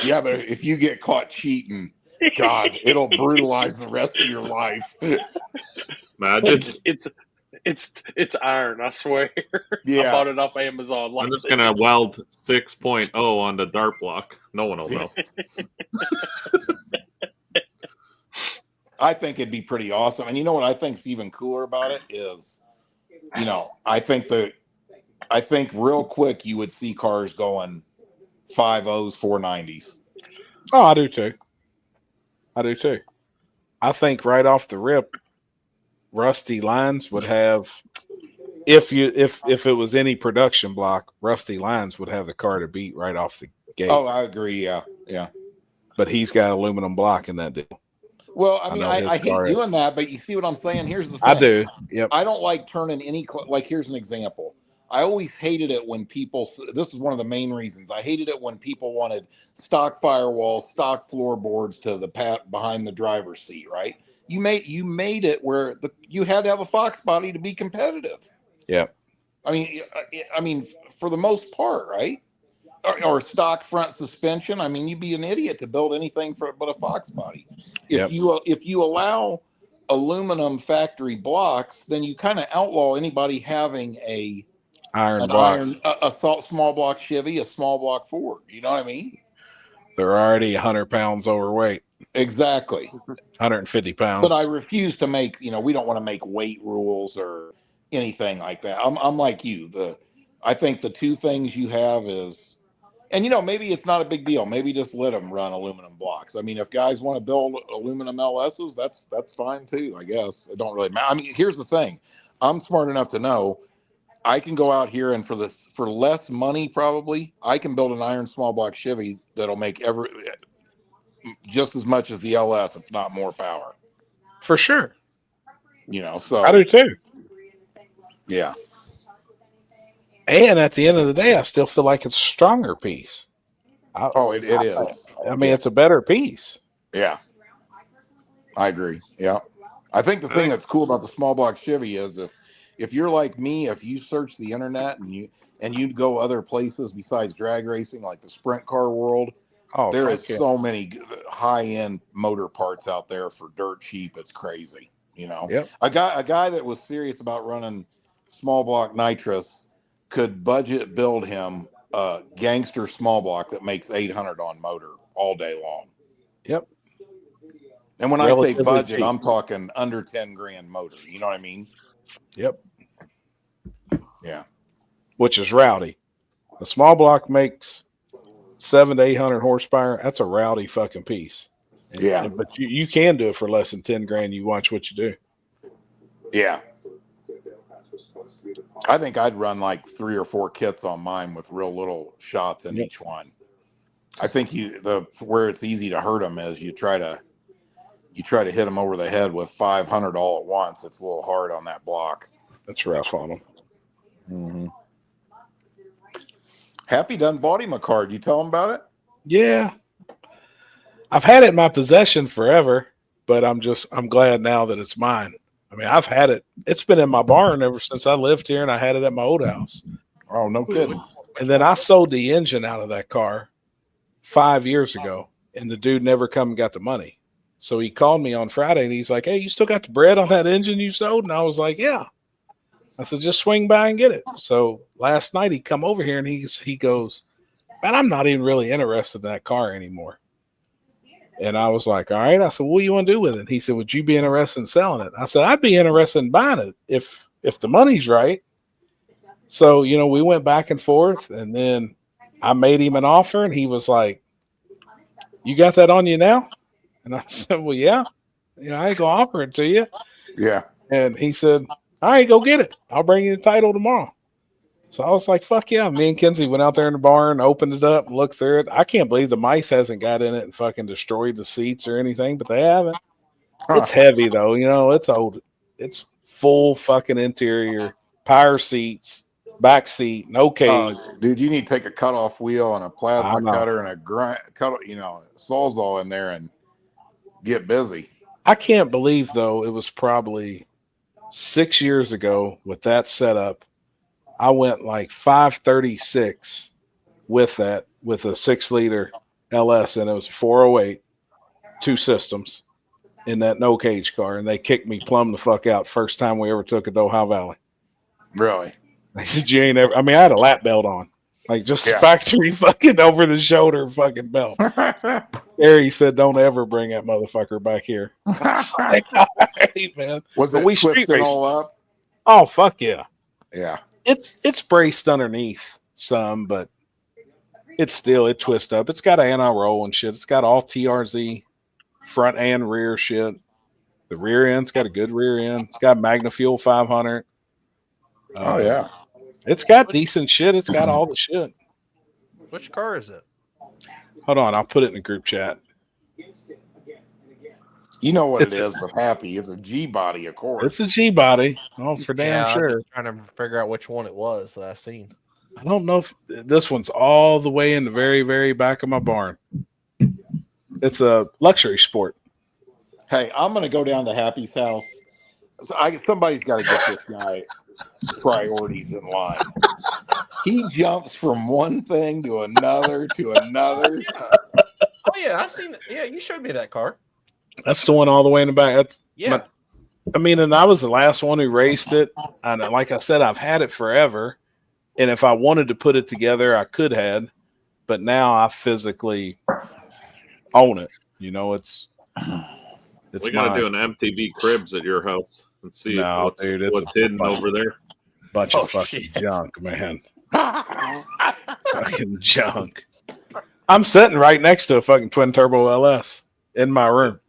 Yeah, but if you get caught cheating, God, it'll brutalize the rest of your life. Imagine. It's iron, I swear. Yeah. I bought it off Amazon. I'm just gonna weld 6.0 on the dart block. No one will know. I think it'd be pretty awesome. And you know what I think's even cooler about it is, I think real quick you would see cars going 5.0s, 490s. Oh, I do too. I think right off the rip, Rusty Lines would have, if it was any production block, Rusty Lines would have the car to beat right off the gate. Oh, I agree. Yeah. But he's got aluminum block in that deal. Well, I mean, I hate doing that, but you see what I'm saying? Here's the thing. I do. Yep. I don't like turning like, here's an example. I always hated it when this is one of the main reasons. I hated it when people wanted stock firewalls, stock floorboards to the behind the driver's seat, right? You made it where you had to have a Fox body to be competitive. Yeah. I mean, for the most part, right? Or stock front suspension. I mean, you'd be an idiot to build anything but a Fox body. If you allow aluminum factory blocks, then you kind of outlaw anybody having a small block Chevy, a small block Ford. You know what I mean? They're already 100 pounds overweight. Exactly. 150 pounds. But I refuse to make, we don't want to make weight rules or anything like that. I'm like you. I think the two things you have is, and maybe it's not a big deal. Maybe just let them run aluminum blocks. I mean, if guys want to build aluminum LSs, that's fine too, I guess. It don't really matter. I mean, here's the thing. I'm smart enough to know I can go out here and for less money, probably, I can build an iron small block Chevy that'll make just as much as the LS, if not more power. For sure. So I do too. Yeah. And at the end of the day, I still feel like it's a stronger piece. It is. I mean, it's a better piece. Yeah, I agree. Yeah. I think the thing that's cool about the small block Chevy is if you're like me, if you search the internet and you go other places besides drag racing, like the sprint car world, Oh, there is yeah. so many high end motor parts out there for dirt cheap. It's crazy. You know, Yep. a guy that was serious about running small block nitrous could budget build him a gangster small block that makes 800 on motor all day long. Yep. And when I say Relatively budget, cheap. I'm talking under 10 grand motor. You know what I mean? Yep. Yeah. Which is rowdy. The small block makes 700 to 800 horsepower. That's a rowdy fucking piece. But you can do it for less than 10 grand. You watch what you do. Yeah. I think I'd run like 3 or 4 kits on mine with real little shots in each one. I think where it's easy to hurt them is you try to hit them over the head with 500 all at once. It's a little hard on that block. That's rough on them. Mm-hmm. Happy done bought him a card. You tell him about it? Yeah. I've had it in my possession forever, but I'm glad now that it's mine. I mean, I've had it. It's been in my barn ever since I lived here, and I had it at my old house. Oh, no kidding. And then I sold the engine out of that car 5 years ago, and the dude never come and got the money. So he called me on Friday, and he's like, "Hey, you still got the bread on that engine you sold?" And I was like, "Yeah." I said, "Just swing by and get it." So last night he come over here, and he goes, "Man, I'm not even really interested in that car anymore." And I was like, "All right." I said, "What do you want to do with it?" He said, "Would you be interested in selling it?" I said, "I'd be interested in buying it if the money's right." So, we went back and forth, and then I made him an offer, and he was like, "You got that on you now?" And I said, "Well, yeah. I ain't gonna offer it to you." Yeah. And he said, "All right, go get it. I'll bring you the title tomorrow." So I was like, "Fuck yeah." Me and Kenzie went out there in the barn, opened it up, and looked through it. I can't believe the mice hasn't got in it and fucking destroyed the seats or anything, but they haven't. It's heavy though, it's old. It's full fucking interior, power seats, back seat, no cage. Dude, you need to take a cutoff wheel and a plasma cutter and a sawzall in there and get busy. I can't believe though, it was probably 6 years ago with that setup. I went like 536 with a 6-liter LS, and it was 408, 2 systems in that no cage car, and they kicked me plumb the fuck out first time we ever took it to Ohio Valley. Really? They said, "You ain't ever." I mean, I had a lap belt on, like just factory fucking over the shoulder fucking belt. Harry said, "Don't ever bring that motherfucker back here." I was like, "All right, man." Was it twisted all up? Oh fuck yeah. Yeah. It's braced underneath some, but it twists up. It's got anti-roll and shit. It's got all TRZ front and rear shit. The rear end's got a good rear end. It's got MagnaFuel 500. Oh yeah. It's got decent shit. It's got all the shit. Which car is it? Hold on, I'll put it in the group chat. You know what it is with Happy. It's a G body, of course. It's a G body. Oh, for damn sure. I'm trying to figure out which one it was that I seen. I don't know if this one's all the way in the very, very back of my barn. It's a luxury sport. Hey, I'm going to go down to Happy's house. Somebody's got to get this guy priorities in line. He jumps from one thing to another to another. Oh yeah, I've seen it. Yeah, you showed me that car. That's the one all the way in the back. Yeah. And I was the last one who raced it. And like I said, I've had it forever. And if I wanted to put it together, I could have. But now I physically own it. It's we got to do an MTV Cribs at your house and see what's hidden over there. Bunch of fucking junk, man. Fucking junk. I'm sitting right next to a fucking twin turbo LS in my room.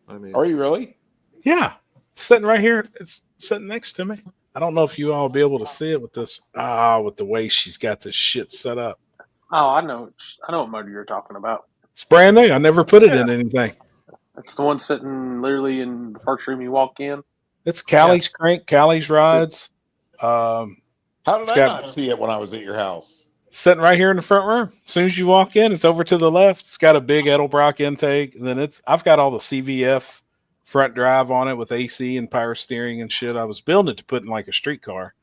Are you really? Yeah. It's sitting right here. It's sitting next to me. I don't know if you all will be able to see it with this. With the way she's got this shit set up. Oh, I know what motor you're talking about. It's brand new. I never put it in anything. It's the one sitting literally in the first room you walk in. It's Callie's crank, Callie's rods. How did It's I got- not see it when I was at your house? Sitting right here in the front room. As soon as you walk in, it's over to the left. It's got a big Edelbrock intake. And then I've got all the CVF front drive on it with AC and power steering and shit. I was building it to put in like a street car.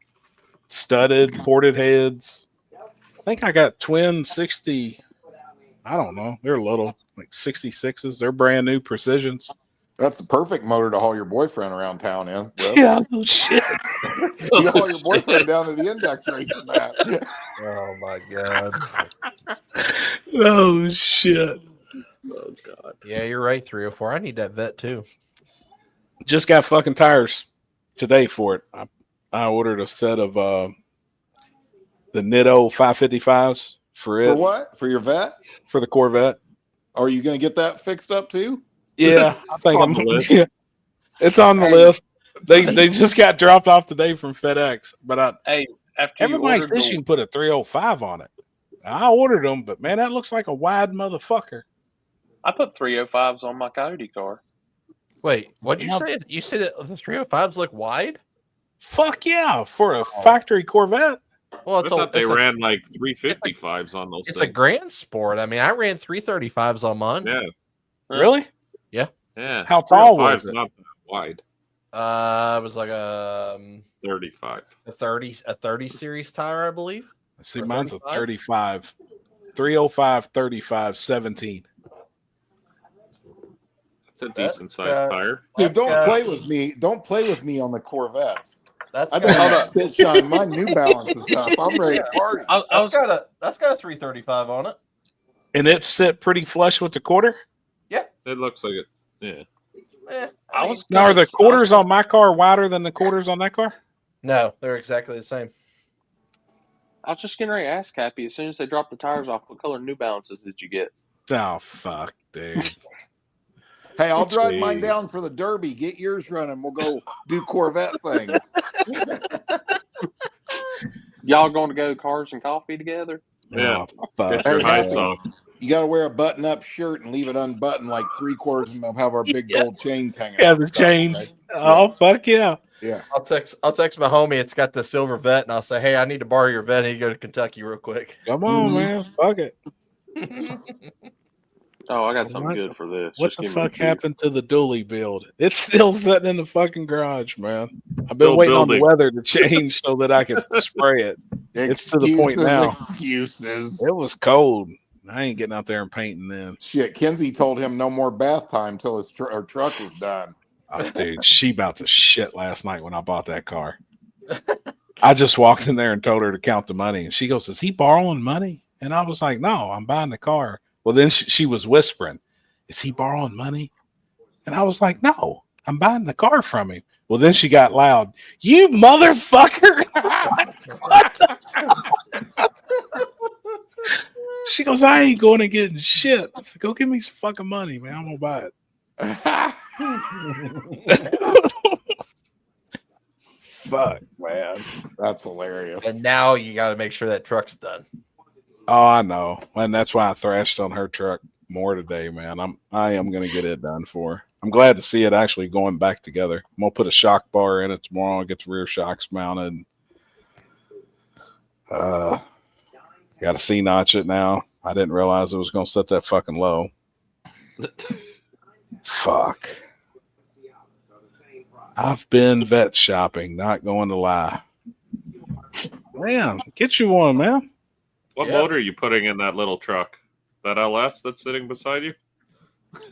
Studded, ported heads. I think I got twin 60. I don't know. They're little, like 66s. They're brand new Precisions. That's the perfect motor to haul your boyfriend around town in. Wes. Yeah, no shit. You haul your boyfriend down to the index race in that. Oh my god. Oh shit. Oh God. Yeah, you're right. 304. I need that vet too. Just got fucking tires today for it. I ordered a set of the Nitto 555s for it. For what? For your vet? For the Corvette. Are you going to get that fixed up too? Yeah, I think on the list. Yeah, it's on the list. They just got dropped off today from FedEx. But Hey, after you everybody ordered says you can put a 305 on it. I ordered them, but man, that looks like a wide motherfucker. I put 305s on my Coyote car. Wait, what'd you Yeah. say? You said that the 305s look wide? Fuck yeah, for a factory Corvette. Well, I it's thought they it's a, ran like 355s on those it's things. a Grand Sport. I mean, I ran 335s on mine. Yeah. Really? Yeah. How tall was 305's it? not that wide. It was like 35. a 30 series tire, I believe. See, For mine's a 35? 35. 305, 35, 17. It's a decent sized tire. Dude, That's don't got- play with me. Don't play with me on the Corvettes. That's I've got, been bitch on my New Balance and stuff. I'm ready to party. that's got a 335 on it. And it sit pretty flush with the quarter? It looks like it's, yeah. I was Now, are the gonna- quarters on my car wider than the quarters on that car? No, they're exactly the same. I was just getting ready to ask Happy, as soon as they dropped the tires off, what color New Balances did you get? Oh, fuck, dude. Hey, I'll drive mine Jeez. down for the Derby. Get yours running. We'll go do Corvette things. Y'all going to go cars and coffee together? Yeah. Oh, fuck. Get your Hey, high Happy. socks. You got to wear a button-up shirt and leave it unbuttoned like 3/4, and we'll have our big Yeah. gold chains hanging. Yeah, out the and stuff, chains. right? Oh, fuck yeah. Yeah. I'll text my homie. It's got the silver vet, and I'll say, "Hey, I need to borrow your vet. I need to go to Kentucky real quick." Come on, Mhm. man. Fuck it. Oh, I got something What- good for this. What Just the give me fuck beer. happened to the dually build? It's still sitting in the fucking garage, man. I've been Still waiting on the building. weather to change so that I could spray it. It's to the point now. Excuses. It was cold. I ain't getting out there and painting then. Shit, Kenzie told him no more bath time till his her truck was done. Oh, dude, she about to shit last night when I bought that car. I just walked in there and told her to count the money. And she goes, "Is he borrowing money?" And I was like, "No, I'm buying the car." Well, then she was whispering, "Is he borrowing money?" And I was like, "No, I'm buying the car from him." Well, then she got loud. "You motherfucker." What the She goes, "I ain't going to get shit." I said, "Go give me some fucking money, man. I'm going to buy it." Fuck, man. That's hilarious. And now you got to make sure that truck's done. Oh, I know. And that's why I thrashed on her truck more today, man. I am going to get it done for her. I'm glad to see it actually going back together. I'm going to put a shock bar in it tomorrow and get the rear shocks mounted. Got to C-notch it now. I didn't realize it was going to set that fucking low. Fuck. I've been vet shopping, not going to lie. Man, get you one, man. What Yeah. motor are you putting in that little truck? That LS that's sitting beside you?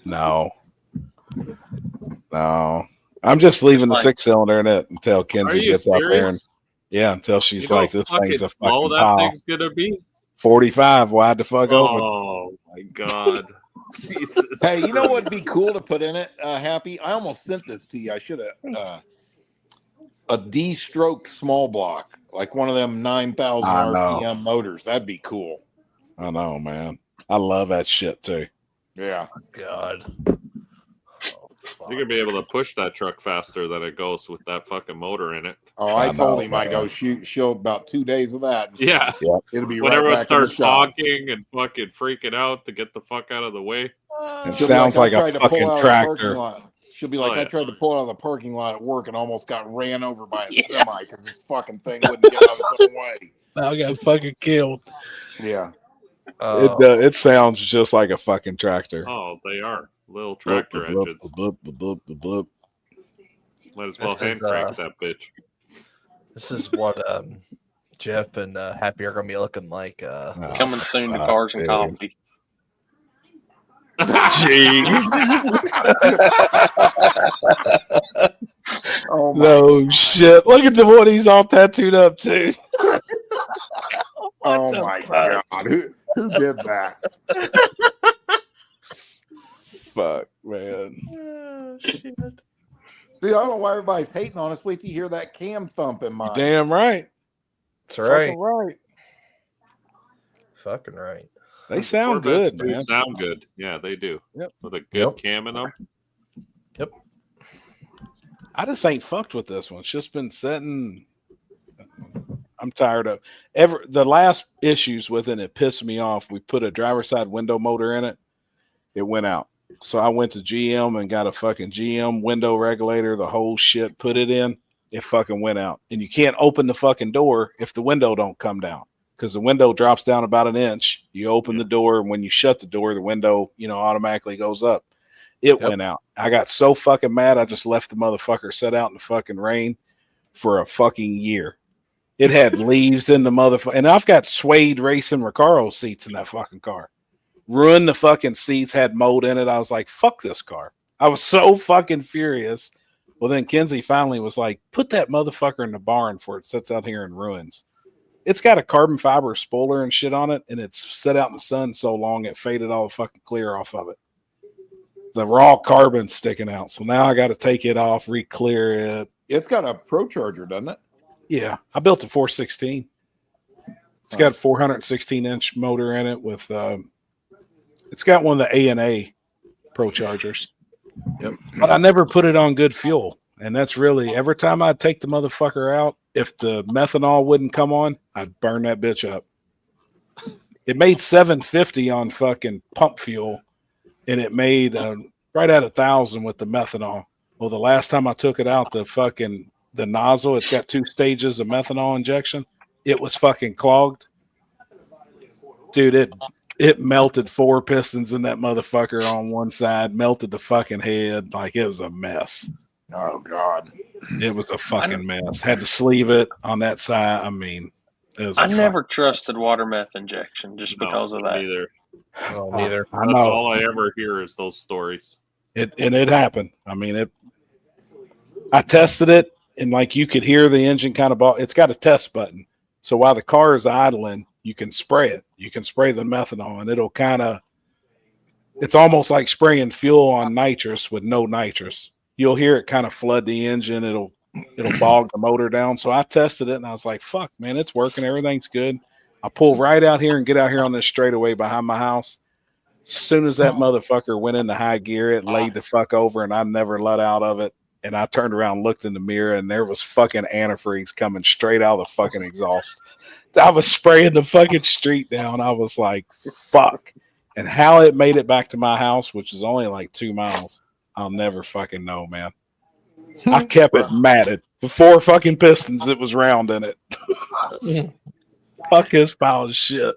No. I'm just leaving the Like- 6-cylinder in it until Are Kenzie you gets out there. And serious? yeah, until You she's know like, this how thing's a slow fucking that pile. thing's gonna be. 45 wide the fuck open. Oh my god. Jesus. Hey, you know what'd be cool to put in it, Happy? I almost sent this to you. I should have. A D-stroke small block, like one of them 9,000 I know. RPM motors. That'd be cool. I know, man. I love that shit too. Yeah. God. You're gonna be able to push that truck faster than it goes with that fucking motor in it. Oh, I I told know, him I go show about 2 days of that. Yeah. It'll be When right everyone back in the starts shop. honking and fucking freaking out to get the fuck out of the way. It She'll be sounds like I a tried to pull fucking out of the parking tractor. lot. She'll be like, Oh, yeah. I tried to pull out of the parking lot at work and almost got ran over by a semi because this fucking thing wouldn't get out of its own way. I got fucking killed. Yeah. It sounds just like a fucking tractor. Oh, they are little tractor Bloop, engines. bloop, bloop, bloop, bloop, bloop. Might as well This is, hand crank that bitch. This is what Jeff and Happy are gonna be looking like. Coming soon to Cars and Coffee. Jeez. Oh my, No shit. Look at the one he's all tattooed up too. oh my God. Who did that? Fuck, man. Oh, shit. Dude, I don't know why everybody's hating on us. Wait till you hear that cam thump in mine. Damn right. That's right. Fucking right. Fucking right. They sound Corvettes good, do man. sound good. Yeah, they do. Yep. With a good Yep. cam in them. Yep. I just ain't fucked with this one. It's just been sitting. I'm tired of the last issues with it pissed me off. We put a driver's side window motor in it. It went out. So I went to GM and got a fucking GM window regulator, the whole shit, put it in. It fucking went out. And you can't open the fucking door if the window don't come down. Because the window drops down about an inch. You open the door, and when you shut the door, the window, automatically goes up. It went out. I got so fucking mad, I just left the motherfucker set out in the fucking rain for a fucking year. It had leaves in the motherfucker. And I've got suede racing Recaro seats in that fucking car. Ruined the fucking seats, had mold in it. I was like, fuck this car. I was so fucking furious. Well, then Kenzie finally was like, put that motherfucker in the barn before it sits out here in ruins. It's got a carbon fiber spoiler and shit on it, and it's set out in the sun so long it faded all the fucking clear off of it. The raw carbon's sticking out. So now I got to take it off, re-clear it. It's got a Pro Charger, doesn't it? Yeah, I built a 416. It's got a 416-inch motor in it with it's got one of the A&A Pro Chargers. Yep. But I never put it on good fuel. And that's really, every time I'd take the motherfucker out, if the methanol wouldn't come on, I'd burn that bitch up. It made 750 on fucking pump fuel, and it made right at 1,000 with the methanol. Well, the last time I took it out, the nozzle, it's got 2 stages of methanol injection. It was fucking clogged. Dude, it melted 4 pistons in that motherfucker on one side, melted the fucking head. Like, it was a mess. Oh, God. It was a fucking mess. Had to sleeve it on that side. I mean, it was I never trusted water meth injection just because of that. Neither. Oh, neither. I That's know. all I ever hear is those stories. It happened. I mean, I tested it, and like you could hear the engine kind of it's got a test button. So while the car is idling, you can spray it. You can spray the methanol, and it'll it's almost like spraying fuel on nitrous with no nitrous. You'll hear it kind of flood the engine. It'll bog the motor down. So I tested it, and I was like, fuck, man, it's working. Everything's good. I pull right out here and get out here on this straightaway behind my house. As soon as that motherfucker went into high gear, it laid the fuck over, and I never let out of it. And I turned around, looked in the mirror, and there was fucking antifreeze coming straight out of the fucking exhaust. I was spraying the fucking street down. I was like, fuck. And how it made it back to my house, which is only like 2 miles, I'll never fucking know, man. I kept it matted. The 4 fucking pistons, it was round in it. Fuck his pile of shit.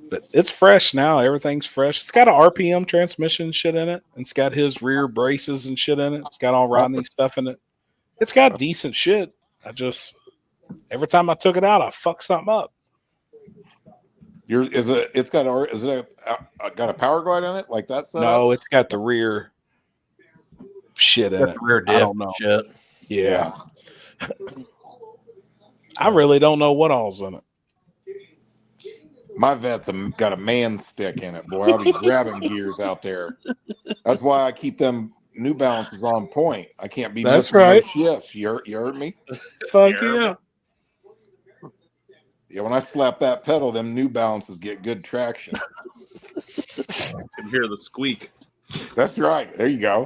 But it's fresh now. Everything's fresh. It's got an RPM transmission shit in it. It's got his rear braces and shit in it. It's got all Rodney stuff in it. It's got decent shit. Every time I took it out, I fucked something up. Is it got a power glide in it like that? No, it's got the rear shit in it. Rear dip I don't know. shit. Yeah. I really don't know what all's in it. My vet's got a man stick in it, boy. I'll be grabbing gears out there. That's why I keep them New Balances on point. I can't be missing right. no shifts. You heard me? Fuck yeah. Yeah, when I slap that pedal, them New Balances get good traction. You can hear the squeak. That's right. There you go.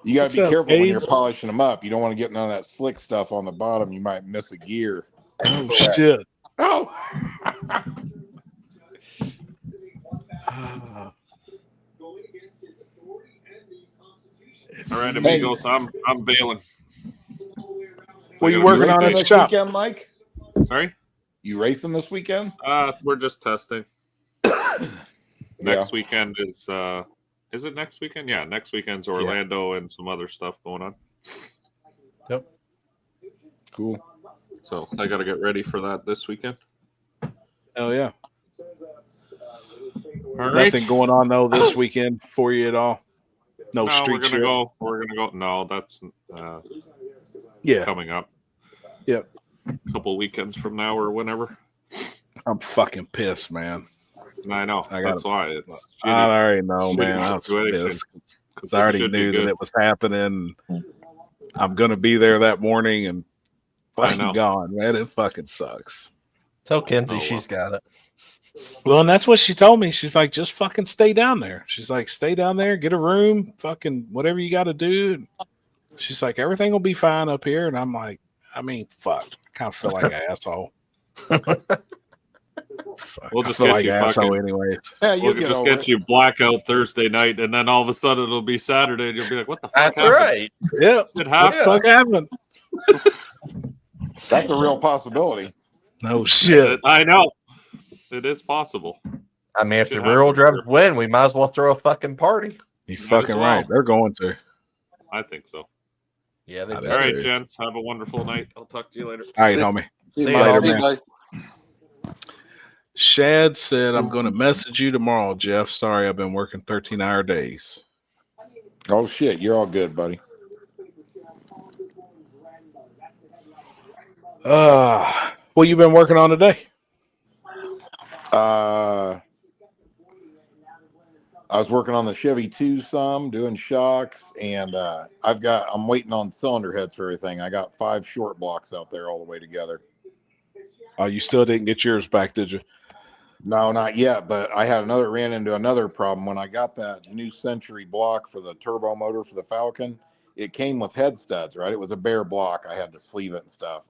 You got to be careful when you're polishing them up. You don't want to get none of that slick stuff on the bottom. You might miss a gear. Oh, shit. Oh! All right, amigos, I'm bailing. What are you working on at the this shop? weekend, Mike? Sorry? You racing this weekend? We're just testing. Next weekend is it next weekend? Yeah, next weekend's Orlando and some other stuff going on. Yep. Cool. So I got to get ready for that this weekend. Hell yeah. All right. Nothing going on though this weekend for you at all? No street we're gonna shit? go. We're gonna go. No, that's coming up. Yep. A couple weekends from now or whenever. I'm fucking pissed, man. I know. That's why it's. Shitty, I already know, man. I was situation. pissed because I already knew that it was happening. I'm gonna be there that morning and fucking gone, man. It fucking sucks. Tell Kenzie she's got it. Well, and that's what she told me. She's like, just fucking stay down there. She's like, stay down there, get a room, fucking whatever you got to do. She's like, everything will be fine up here. And I'm like, I mean, fuck. I kind of feel like an asshole. We'll just get like you asshole anyways. Yeah, we'll just get you blackout Thursday night, and then all of a sudden it'll be Saturday, and you'll be like, "What the fuck?" That's happened? Right. Yeah, it happened. What the fuck happened? That's a real possibility. No shit. I know. It is possible. I mean, if the real drivers win, we might as well throw a fucking party. You're fucking right. They're going to. I think so. Yeah. All right, gents. Have a wonderful night. I'll talk to you later. All right, homie. See you later, man. Shad said, I'm going to message you tomorrow, Jeff. Sorry, I've been working 13-hour days. Oh, shit. You're all good, buddy. What you been working on today? I was working on the Chevy 2 some, doing shocks, and I'm waiting on cylinder heads for everything. I got 5 short blocks out there all the way together. Oh, you still didn't get yours back, did you? No, not yet, but I ran into another problem. When I got that new Century block for the turbo motor for the Falcon, it came with head studs, right? It was a bare block. I had to sleeve it and stuff.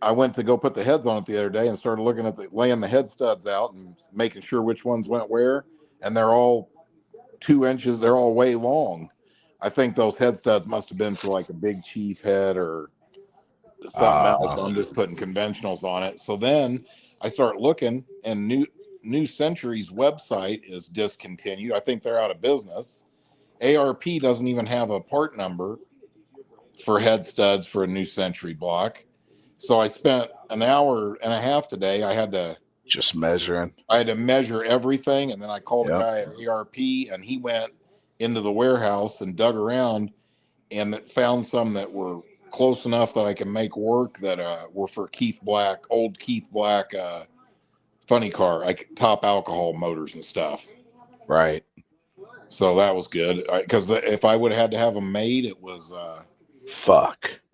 I went to go put the heads on it the other day and started looking at laying the head studs out and making sure which ones went where. And they're all 2 inches. They're all way long. I think those head studs must have been for like a big chief head or something else. I'm just putting conventionals on it. So then I start looking, and New Century's website is discontinued. I think they're out of business. ARP doesn't even have a part number for head studs for a New Century block. So I spent an hour and a half today. I had to measure everything, and then I called a guy at ARP, and he went into the warehouse and dug around and found some that were close enough that I can make work that were for old Keith Black funny car, like top alcohol motors and stuff. Right. So that was good, because if I would have had to have them made, it was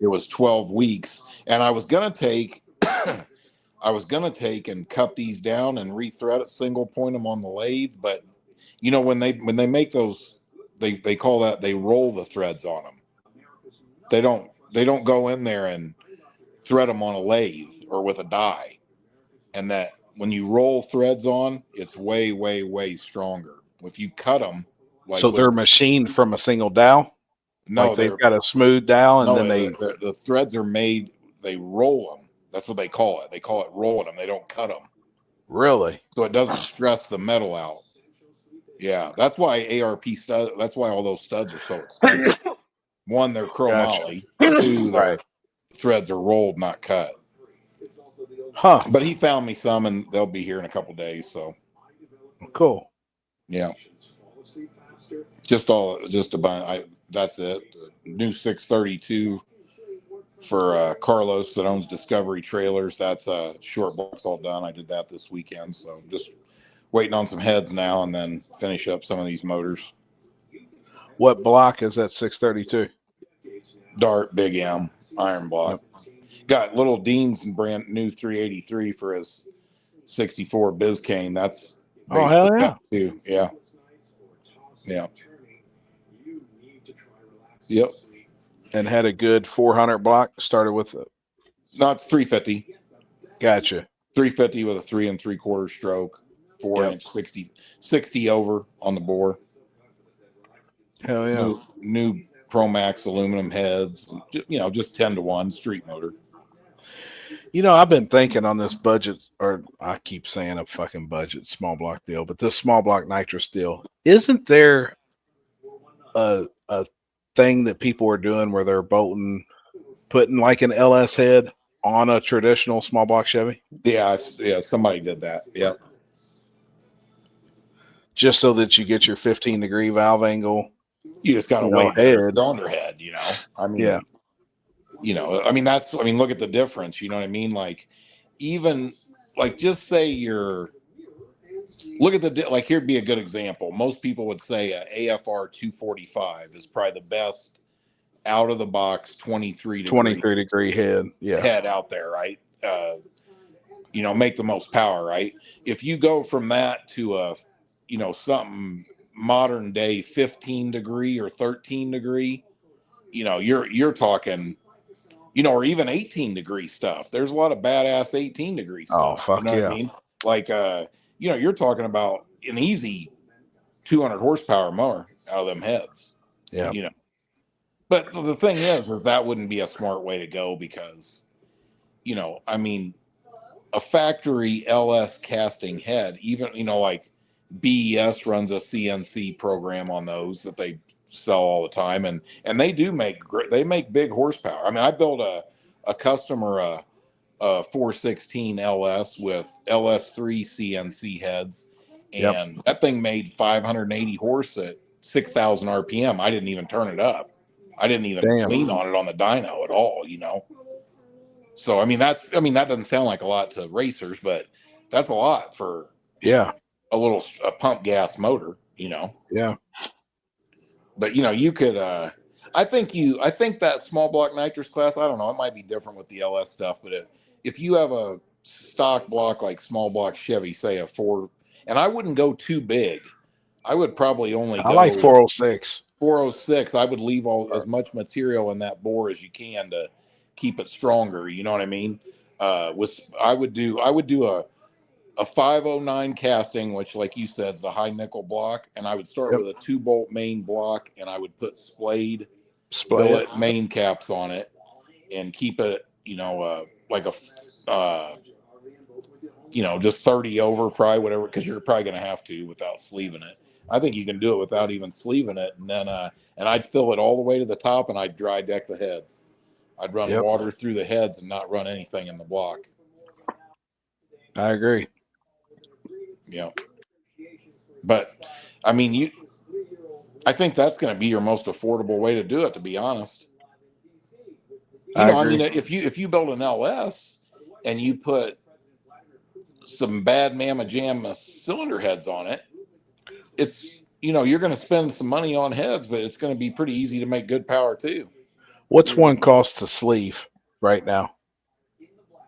it was 12 weeks, and I was gonna take and cut these down and rethread it, single point them on the lathe. But you know, when they make those, they call that, they roll the threads on them. They don't go in there and thread them on a lathe or with a die. And that when you roll threads on, it's way, way, way stronger. If you cut them, so they're machined from a single dowel? No, like they've got a smooth dowel, and then the threads are made. They roll them. That's what they call it. They call it rolling them. They don't cut them. Really? So it doesn't stress the metal out. Yeah, that's why ARP studs. That's why all those studs are so expensive. One, they're chromoly. Gotcha. 2, their threads are rolled, not cut. Huh. But he found me some, and they'll be here in a couple days. So cool. Yeah. Just to buy. That's it. New 632 for Carlos that owns Discovery Trailers. That's short blocks all done. I did that this weekend. So just waiting on some heads now, and then finish up some of these motors. What block is that 632? Dart Big M iron block. Yep. Got little Dean's brand new 383 for his 64 Biscayne. That's hell yeah. Too. Yeah. Yeah. Yep. And had a good 400 block. Started with not 350. Gotcha. 350 with a 3 3/4 stroke, 4 inch, 60 over on the bore. Hell yeah. New Promax aluminum heads. Just 10-to-1 street motor. I've been thinking on this budget, or I keep saying a fucking budget small block deal, but this small block nitrous deal, isn't there a thing that people are doing where they're putting like an LS head on a traditional small block Chevy? Yeah, somebody did that. Yep. Just so that you get your 15-degree valve angle. You just got a way better cylinder head, I mean, yeah. Look at the difference. You know what I mean? Like, even like, just say look at here'd be a good example. Most people would say a AFR 245 is probably the best out of the box 23 degree head out there, right? Make the most power, right? If you go from that to something modern day 15-degree or 13-degree, you're talking, or even 18-degree stuff. There's a lot of badass 18-degree stuff. Oh, fuck what I mean? Like, you're talking about an easy 200 horsepower mower out of them heads. Yeah. But the thing is that wouldn't be a smart way to go because, a factory LS casting head, even, like BES runs a CNC program on those that they sell all the time. And they do make big horsepower. I mean, I built a customer, a 416 LS with LS3 CNC heads. And that thing made 580 horse at 6,000 RPM. I didn't even turn it up. I didn't even lean on it on the dyno at all, So, that doesn't sound like a lot to racers, but that's a lot for a pump gas motor, Yeah. But, you could, I think that small block nitrous class, I don't know, it might be different with the LS stuff, but if you have a stock block, like small block Chevy, say a 4, and I wouldn't go too big. I would probably only go. I like 406. 406. I would leave as much material in that bore as you can to keep it stronger. You know what I mean? I would do a 509 casting, which, like you said, is the high nickel block, and I would start with a 2-bolt main block, and I would put splayed billet main caps on it, and keep it, like a just 30 over, probably, whatever, because you're probably going to have to without sleeving it. I think you can do it without even sleeving it, and then and I'd fill it all the way to the top, and I'd dry deck the heads. I'd run water through the heads and not run anything in the block. I agree. Yeah. But I think that's going to be your most affordable way to do it, to be honest. If you build an LS and you put some bad Mamma Jamma cylinder heads on it, it's, you're going to spend some money on heads, but it's going to be pretty easy to make good power too. What's one cost to sleeve right now?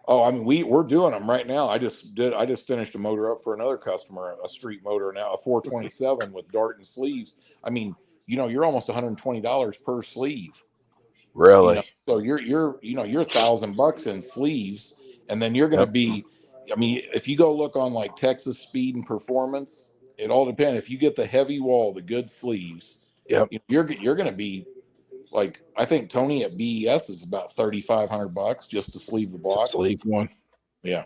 Oh, we're doing them right now. I just finished a motor up for another customer, a street motor now, a 427 with dart and sleeves. You're almost $120 per sleeve. Really? So you're $1,000 in sleeves, and then you're going to be, if you go look on like Texas Speed and Performance, it all depends. If you get the heavy wall, the good sleeves, you're going to be, like, I think Tony at BES is about $3,500 just to sleeve the block. Sleeve one. Yeah,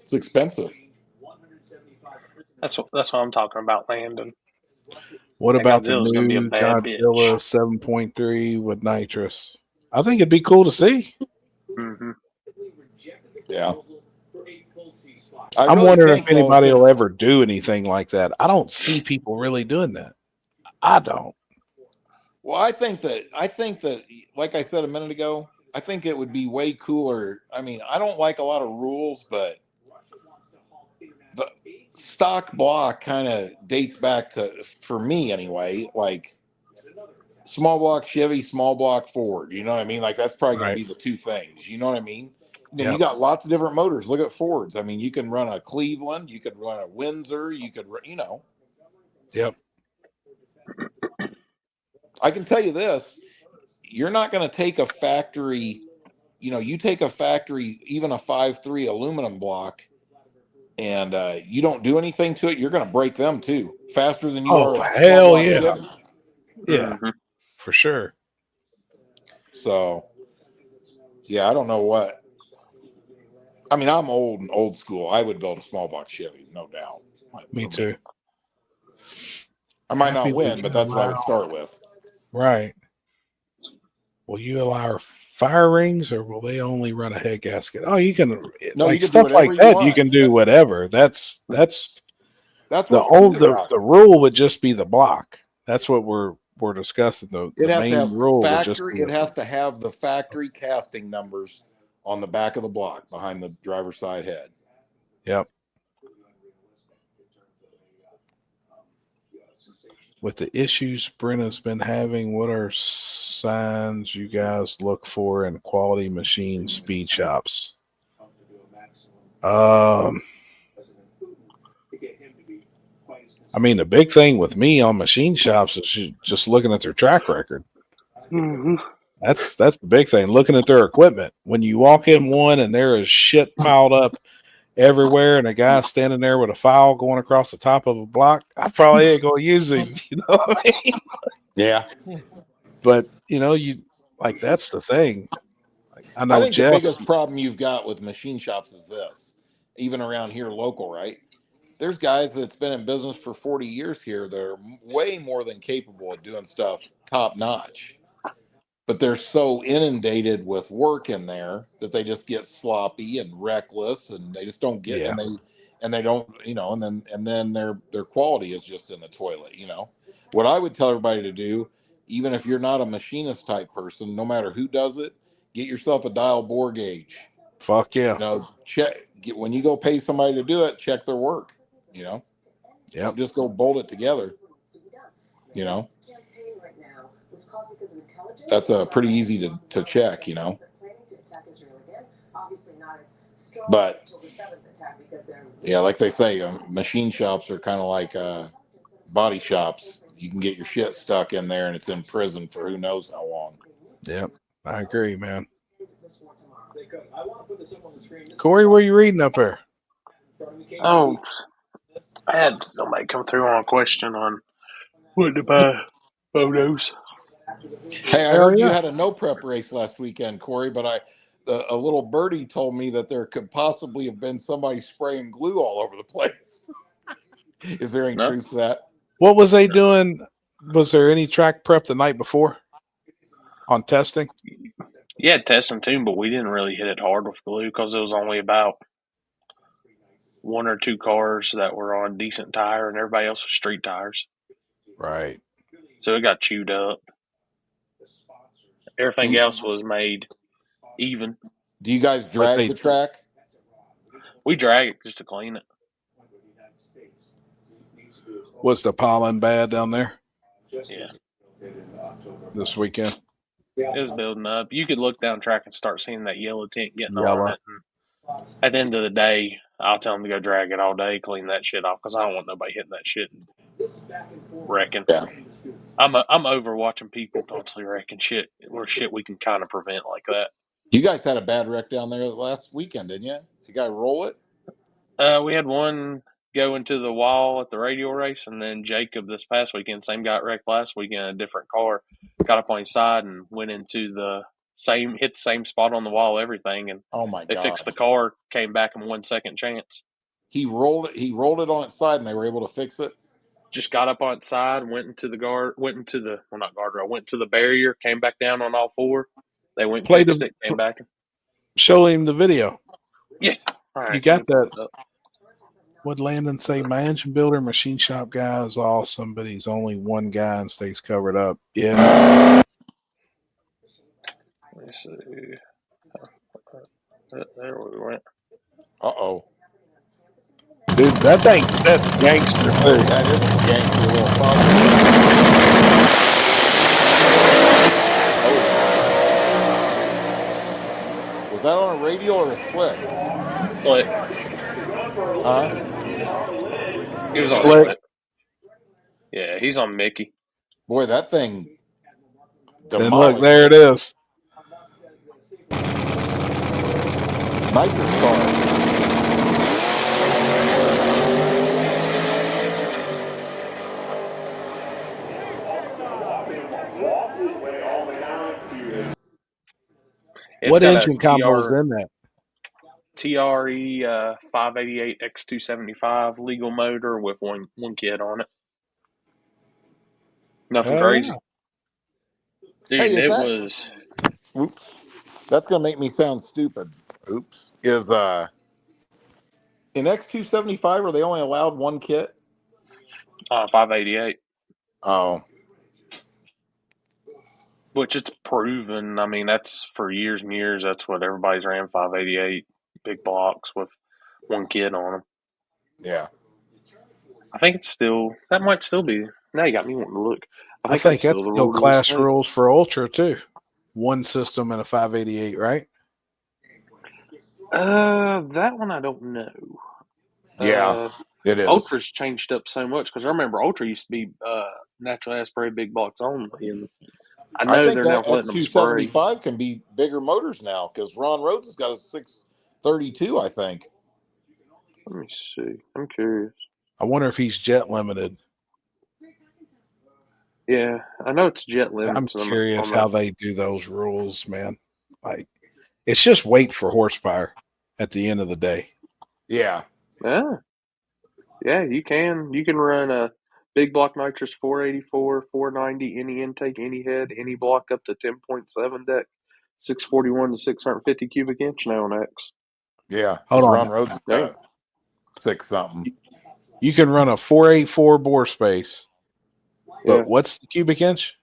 it's expensive. That's what I'm talking about, Landon. What about the new Godzilla 7.3 with nitrous? I think it'd be cool to see. Mm-hmm. Yeah. I'm wondering if anybody will ever do anything like that. I don't see people really doing that. I don't. Well, I think that, like I said a minute ago, I think it would be way cooler. I don't like a lot of rules, but the stock block kind of dates back to, for me anyway, like small block Chevy, small block Ford. You know what I mean? Like, that's probably going to be the two things. You know what I mean? Then you got lots of different motors. Look at Fords. You can run a Cleveland, you could run a Windsor, you could, Yep. I can tell you this, you're not going to take a factory, you take a factory, even a 5.3 aluminum block, and you don't do anything to it, you're going to break them too, faster than you are. Oh, hell yeah. Yeah, for sure. So, yeah, I don't know what. I mean, I'm old school. I would build a small block Chevy, no doubt. Me too. I might Happy not win, that but you that's what I would allow- start with. Right. Will you allow fire rings, or will they only run a head gasket? Oh, you can No, like you can do stuff like whatever you that. You want. can do whatever. That's That's the what's old neat about the it. rule would just be the block. That's what we're discussing. It The has to main have rule would just factory. be It has to have the factory casting numbers on the back of the block behind the driver's side head. Yep. With the issues Brenna's been having, what are signs you guys look for in quality machine speed shops? I mean, the big thing with me on machine shops is just looking at their track record. That's the big thing. Looking at their equipment. When you walk in one and there is shit piled up everywhere, and a guy standing there with a file going across the top of a block, I probably ain't gonna use him. You know what I mean? Yeah. But you like that's the thing. Like, I I know think the Jeff. biggest problem you've got with machine shops is this, even around here local, right? There's guys that's been in business for 40 years here that are way more than capable of doing stuff top notch. But they're so inundated with work in there that they just get sloppy and reckless, and they just don't get Yeah. and they don't, and then their quality is just in the toilet. What I would tell everybody to do, even if you're not a machinist type person, no matter who does it, get yourself a dial bore gauge. Fuck yeah. When you go pay somebody to do it, check their work. Yep. Don't just go bolt it together. That's pretty easy to check. But yeah, like they say, machine shops are kind of like body shops. You can get your shit stuck in there and it's in prison for who knows how long. Yep. I agree, man. Corey, what are you reading up there? Oh, I had somebody come through on a question on what to buy photos. Hey, I heard you had a no prep race last weekend, Corey, but a little birdie told me that there could possibly have been somebody spraying glue all over the place. Is there any truth to that? What was they doing? Was there any track prep the night before on testing? Yeah, testing too, but we didn't really hit it hard with glue because it was only about one or two cars that were on decent tire, and everybody else was street tires. Right. So it got chewed up. Everything else was made even. Do you guys drag the track? We drag it just to clean it. Was the pollen bad down there? Yeah. This weekend? It was building up. You could look down track and start seeing that yellow tint getting Yellow. on it. And at the end of the day, I'll tell them to go drag it all day, clean that shit off, because I don't want nobody hitting that shit and wrecking. Yeah. I'm over watching people constantly wrecking shit we can kind of prevent like that. You guys had a bad wreck down there last weekend, didn't you? The guy roll it? We had one go into the wall at the radial race, and then Jacob this past weekend, same got wrecked last weekend in a different car, got up on his side and went into hit the same spot on the wall, everything, and oh my they God. fixed the car, came back in 1 second chance. He rolled it on its side and they were able to fix it? Just got up on its side, went into the barrier, came back down on all four. They went and fixed it, came back. Show him the video. Yeah. All right, you got that. What Landon say? My engine builder, machine shop guy is awesome, but he's only one guy and stays covered up. Yeah. Let me see. There we went. Uh-oh. Dude, that's gangster too. That is a gangster little fuck. Was that on a radial or a split? Split. Huh? He was on split. Yeah, he's on Mickey. Boy, that thing Then look, there it is. Nitrous car. What got a engine combo is in that? TRE 588 X275 legal motor with one kit on it. Nothing Oh, crazy. yeah. Dude, Hey, and is it that? was Oops, that's gonna make me sound stupid. Oops, is in X275 are they only allowed one kit? 588, Oh, which it's proven. I mean, that's for years and years. That's what everybody's ran, 588 big blocks with one kit on them. yeah. I think it's still, that might still be, now you got me wanting to look. I I think that's think still that's the still rule to this class day. rules for Ultra too. One system and a 588, right? That one I don't know. Yeah, it is. Ultra's changed up so much because I remember Ultra used to be natural aspirated big blocks only, and I I know think they're now that letting them spray. X275 can be bigger motors now because Ron Rhodes has got a 632, I think. Let me see. I'm curious. I wonder if he's jet limited. Yeah, I know it's jet I'm limits curious on how that. they do those rules, man. Like, it's just weight for horsepower at the end of the day. Yeah, Yeah, you can run a big block nitrous 484, 490, any intake, any head, any block up to 10.7 deck, 641 to 650 cubic inch now on X. yeah, Hold because on. Ron Rhodes has got Damn. a 6 something. You can run a 484 bore space, Yeah, but what's the cubic inch?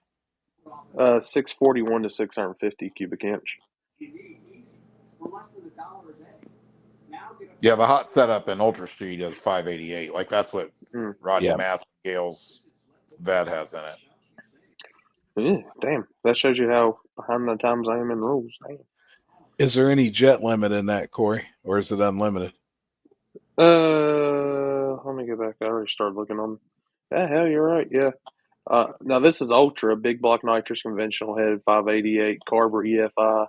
641 to 650 cubic inch. Yeah, the hot setup in Ultra Street is 588. Like that's what Mm. Rodney Yeah. Massengale's vet has in it. Yeah, damn. That shows you how behind the times I am in rules. Damn. Is there any jet limit in that, Corey, or is it unlimited? Let me get back. I already started looking on. Yeah, hell, you're right. Yeah. Now this is Ultra, big block nitrous conventional head, 588 Carver EFI,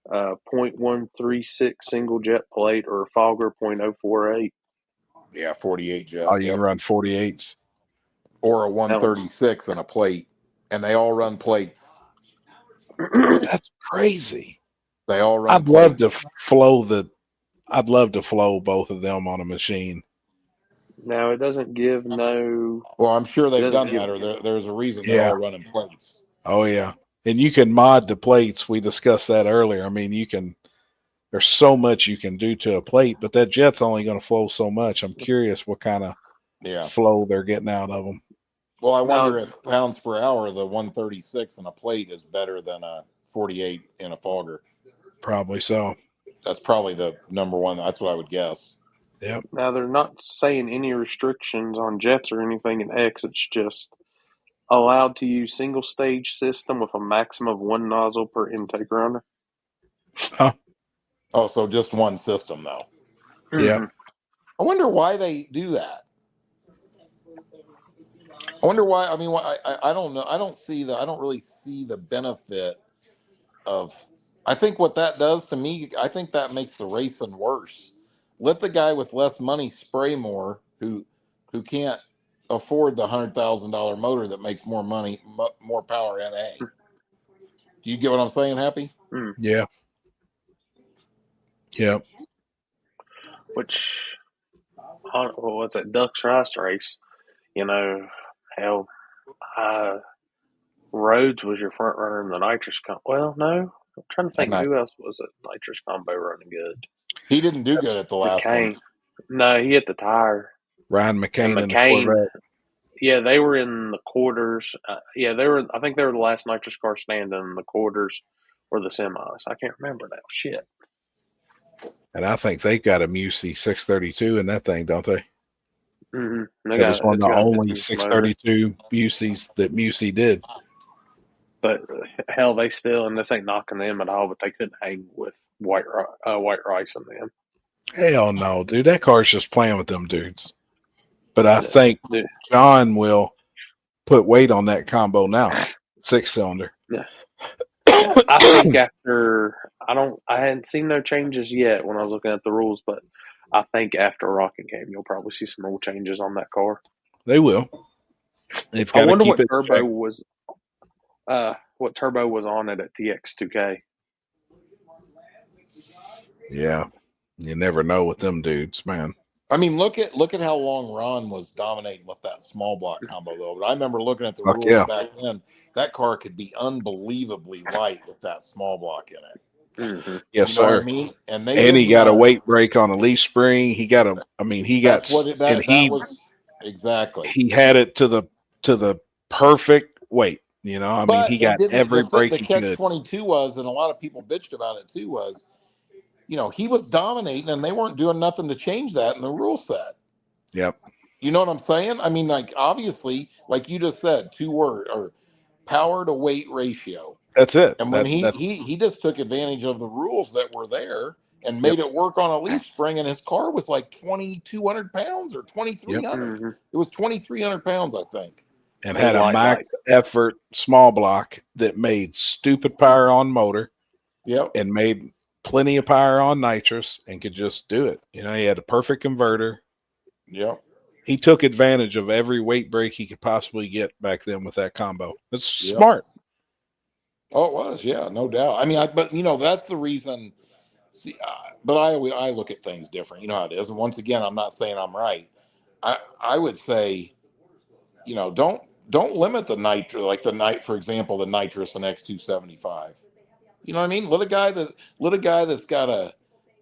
0.136 single jet plate or Fogger 0.048. Yeah, 48 jet. Oh, you Yep. can run 48s. Or a That one. 136 and a plate. And they all run plates. That's crazy. They all run I'd love plates. to I'd love to flow both of them on a machine. Now it doesn't give no. Well, I'm sure It they've doesn't done give. that, or there's a reason they're Yeah. all running plates. Oh yeah. And you can mod the plates. We discussed that earlier. I mean, there's so much you can do to a plate, but that jet's only going to flow so much. I'm curious what kind of flow they're getting out of them. Well, I wonder if pounds per hour, the 136 in a plate is better than a 48 in a fogger. Probably so. That's probably the number one. That's what I would guess. Yep. Now they're not saying any restrictions on jets or anything in X. It's just allowed to use single stage system with a maximum of one nozzle per intake runner. Huh. Oh, so just one system though. Yeah. Mm-hmm. I wonder why they do that. I wonder why. I mean, I don't know. I don't really see the benefit of. I think what that does to me, I think that makes the racing worse. Let the guy with less money spray more, who can't afford the $100,000 motor that makes more money, more power NA. Do you get what I'm saying, Happy? Mm. Yeah. Yep. Which, what's that? Ducks Rice race. You know, hell, Rhodes was your front runner in the nitrous combo. Well, no, I'm trying to I'm think not. who else was it nitrous combo running good. He didn't do That's good at the last one. McCain. No, he hit the tire. Ryan And McCain in the McCain, Corvette. yeah, they were in the quarters. Yeah, they were. I think they were the last nitrous car standing in the quarters or the semis. I can't remember now. Shit. And I think they've got a Musey 632 in that thing, don't they? Mm-hmm. It was one of It's the got a only distance motor. 632 Museys that Musey did. But hell, they still, and this ain't knocking them at all, but they couldn't hang with White Rice and them. Hell no, dude. That car's just playing with them dudes. But I think Dude, John will put weight on that combo now. 6-cylinder. yeah. I think after I hadn't seen no changes yet when I was looking at the rules, but I think after Rockingham, you'll probably see some rule changes on that car. They will. They've I got to wonder keep what it turbo checked. was. What turbo was on it at TX2K? Yeah, you never know with them dudes, man. I mean, look at how long Ron was dominating with that small block combo, though. But I remember looking at the Fuck rules yeah. back then. That car could be unbelievably light with that small block in it. Mm-hmm. Yes, You know what I sir. mean? And they And he didn't. got a weight break on a leaf spring. He got a. I mean, he got. That's what it, And that was exactly. he had it to the perfect weight. You know, I mean, But he it got didn't. every break The he catch could. 22 was, and a lot of people bitched about it too. Was he was dominating, and they weren't doing nothing to change that in the rule set. Yep. You know what I'm saying? I mean, like obviously, like you just said, 2 word or power to weight ratio. That's it. And when That's he just took advantage of the rules that were there and Yep. made it work on a leaf spring, and his car was like 2,200 pounds or 2,300. Mm-hmm. It was 2,300 pounds, I think. and And had a light. max effort small block that made stupid power on motor. Yep. And made plenty of power on nitrous and could just do it. You know, he had a perfect converter. Yep. He took advantage of every weight break he could possibly get back then with that combo. It's Yep. smart. Oh, it was, yeah, no doubt. I mean, but that's the reason. See, but I look at things different. You know how it is. And once again, I'm not saying I'm right. I would say, don't limit the nitro, like for example, the nitrous and X275. You know what I mean? Let a guy that's got a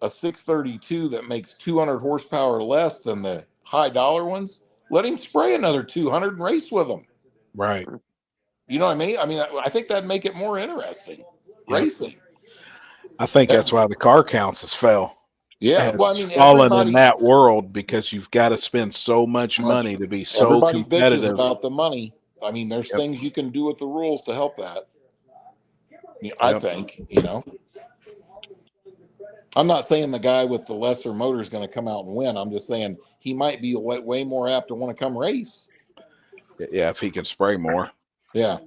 632 that makes 200 horsepower less than the high dollar ones. Let him spray another 200 and race with them. Right. You know what I mean? I mean, I think that'd make it more interesting. Racing. I think that's why the car counts has fell. Yeah, well, I mean, fallen in that world because you've got to spend so much money to be so everybody competitive. bitches about the money. I mean, there's things you can do with the rules to help that. I think, I'm not saying the guy with the lesser motor is going to come out and win. I'm just saying he might be way more apt to want to come race. Yeah, if he can spray more. Yeah.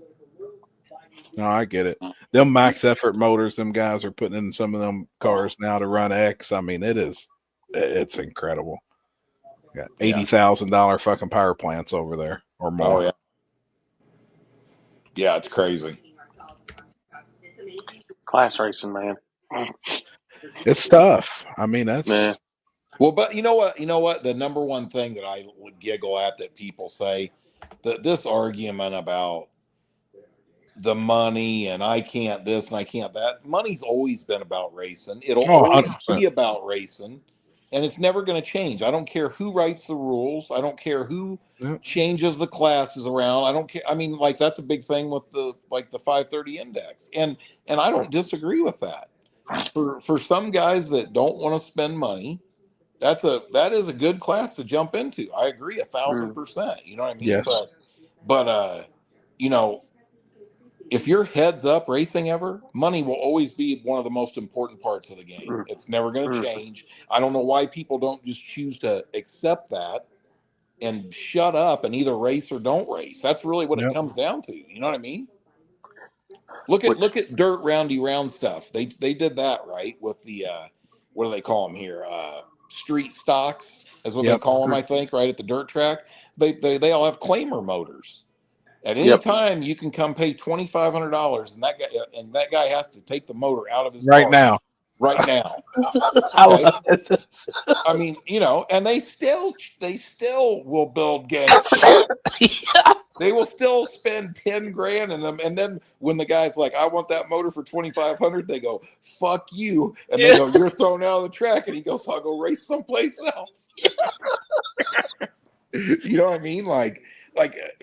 No, I get it. Them max effort motors, them guys are putting in some of them cars now to run X. I mean, it's incredible. Got $80,000 fucking power plants over there or more. Oh yeah. Yeah, it's crazy. Class racing, man. It's tough. I mean, that's well, but you know what? The number one thing that I would giggle at that people say that this argument about the money and I can't this and I can't that. Money's always been about racing. It'll always 100%. be about racing, and it's never going to change. I don't care who writes the rules. I don't care who changes the classes around. I don't care. I mean, like that's a big thing with the 530 index, and I don't disagree with that. For some guys that don't want to spend money, that is a good class to jump into. I agree 1,000%. You know what I mean? Yes. But if you're heads up racing ever, money will always be one of the most important parts of the game. It's never going to change. I don't know why people don't just choose to accept that and shut up and either race or don't race. That's really what it comes down to. You know what I mean? Look at dirt roundy round stuff. They did that right with the what do they call them here? Street stocks is what they call them, I think, right at the dirt track. They all have claimer motors. At any time, you can come pay $2,500, and that guy has to take the motor out of his car now. Right now. I love it. I mean, and they still will build gangsters. They will still spend 10 grand in them, and then when the guy's like, "I want that motor for 2,500," they go, "Fuck you," and they go, "You're thrown out of the track," and he goes, "I'll go race someplace else." You know what I mean? Like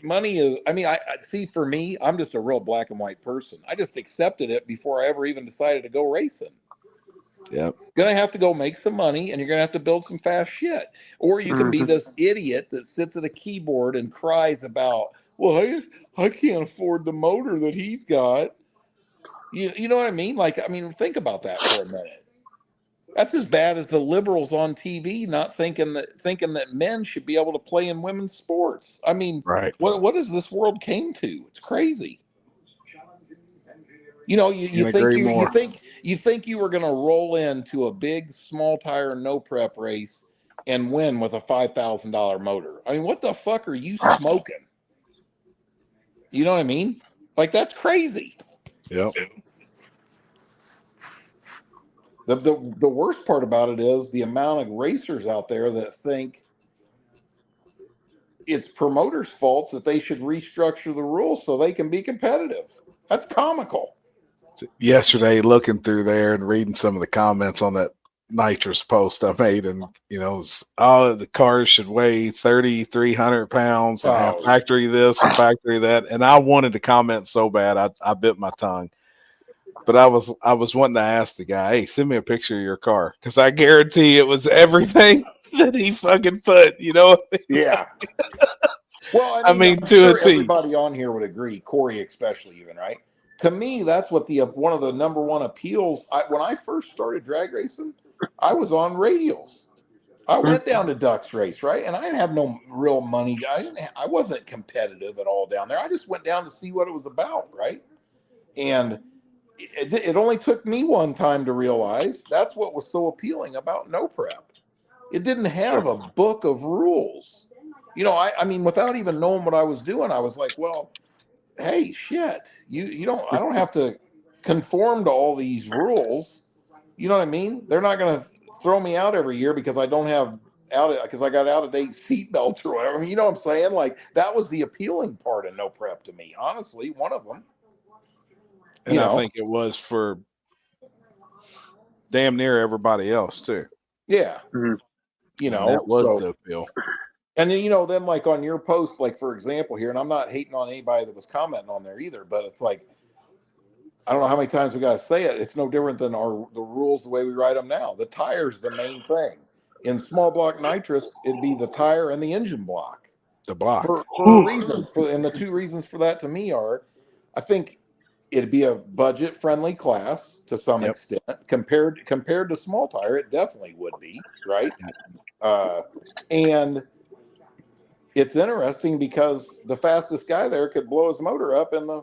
money is, I mean, I see, for me, I'm just a real black and white person. I just accepted it before I ever even decided to go racing. Yep. Gonna have to go make some money, and you're gonna have to build some fast shit. Or you can be this idiot that sits at a keyboard and cries about, well, I can't afford the motor that he's got. You know what I mean? Like, I mean, think about that for a minute. That's as bad as the liberals on TV not thinking that men should be able to play in women's sports. I mean, what has this world came to? It's crazy. You think you were going to roll into a big small tire no prep race and win with a $5,000 motor? I mean, what the fuck are you smoking? You know what I mean? Like, that's crazy. Yep. The worst part about it is the amount of racers out there that think it's promoters' faults that they should restructure the rules so they can be competitive. That's comical. Yesterday, looking through there and reading some of the comments on that nitrous post I made, and the cars should weigh 3,300 pounds and have factory this and factory that. And I wanted to comment so bad, I bit my tongue. But I was wanting to ask the guy, hey, send me a picture of your car, because I guarantee it was everything that he fucking put. Yeah. Well, I mean, I'm to sure a T. everybody on here would agree, Corey especially, even, right? To me, that's what one of the number one appeals. When I first started drag racing, I was on radials. I went down to Ducks Race, right? And I didn't have no real money. I wasn't competitive at all down there. I just went down to see what it was about, right? And it only took me one time to realize that's what was so appealing about No Prep. It didn't have a book of rules. I mean, without even knowing what I was doing, I was like, well, hey, shit, I don't have to conform to all these rules. You know what I mean? They're not going to throw me out every year because I don't have because I got out of date seat belts or whatever. I mean, you know what I'm saying? Like, that was the appealing part of No Prep to me. Honestly, one of them. And I think it was for damn near everybody else too. Yeah. Mm-hmm. That was the appeal. And then, then like on your post, like for example here, and I'm not hating on anybody that was commenting on there either, but it's like, I don't know how many times we got to say it. It's no different than the rules the way we write them now. The tire's the main thing. In small block nitrous, it'd be the tire and the engine block. The block. For a reason. And the two reasons for that to me are, I think it'd be a budget friendly class to some extent. Compared to small tire, it definitely would be, right? And it's interesting because the fastest guy there could blow his motor up in the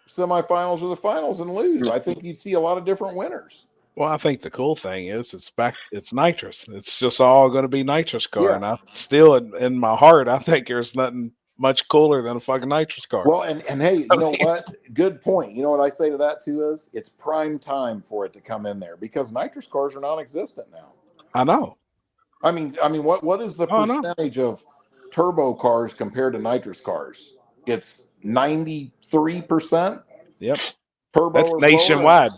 semifinals or the finals and lose. I think you'd see a lot of different winners. Well, I think the cool thing is it's nitrous. It's just all going to be nitrous car. Yeah. And I still in my heart, I think there's nothing much cooler than a fucking nitrous car. Well, and hey, you know what? Good point. You know what I say to that too is it's prime time for it to come in there because nitrous cars are non-existent now. I know. I mean, what is the percentage of turbo cars compared to nitrous cars? It's 93%. Yep. Turbo. That's nationwide.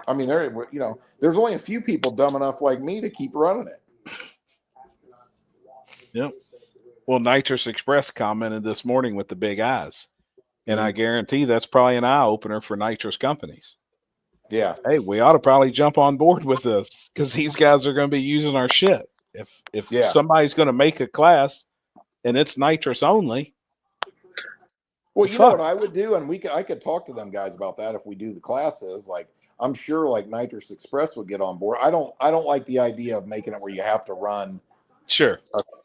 I mean, there's only a few people dumb enough like me to keep running it. Yep. Well, Nitrous Express commented this morning with the big eyes, and I guarantee that's probably an eye opener for nitrous companies. Yeah. Hey, we ought to probably jump on board with this because these guys are going to be using our shit. If somebody's going to make a class and it's nitrous only. Well, you know what I would do, and I could talk to them guys about that if we do the classes. Like, I'm sure like Nitrous Express would get on board. I don't like the idea of making it where you have to run a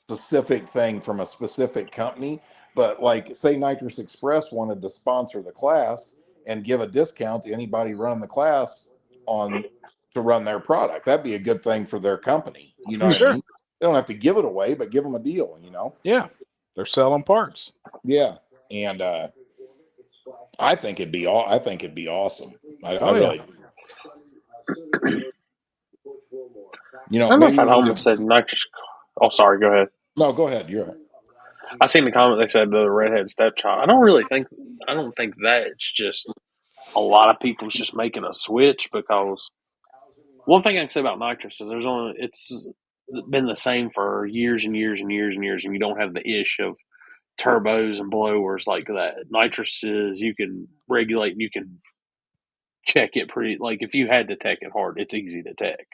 specific thing from a specific company. But like, say Nitrous Express wanted to sponsor the class and give a discount to anybody running the class to run their product. That'd be a good thing for their company. You know what I mean? They don't have to give it away, but give them a deal, Yeah. They're selling parts. Yeah. And I think it'd be awesome. I really I don't know if I almost said nitrous. Oh, sorry. Go ahead. No, go ahead. You're right. I seen the comment they said the redhead stepchild. I don't think that it's just a lot of people's just making a switch because one thing I can say about nitrous is it's been the same for years and years and years and years, and you don't have the issue of turbos and blowers like that. Nitrous is you can regulate and you can check it pretty. Like if you had to tech it hard, it's easy to tech.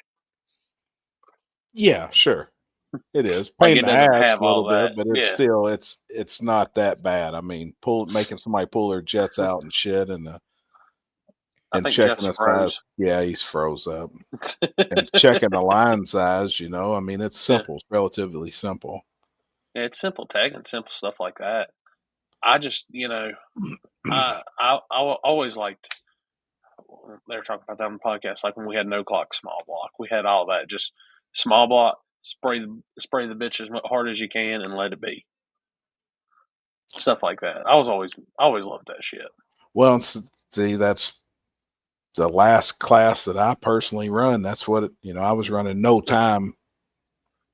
Yeah, sure. It is pain in the ass a little bit, but it's still it's not that bad. I mean, making somebody pull their jets out and shit, and checking the size. Yeah, he's froze up. And checking the line size. I mean, it's simple. It's relatively simple. Yeah, it's simple tech and simple stuff like that. I just I always liked. They were talking about that on the podcast, like when we had no clock small block, we had all that just small block. Spray the bitch as hard as you can and let it be. Stuff like that. I always loved that shit. Well, see, that's the last class that I personally run, that's what I was running no time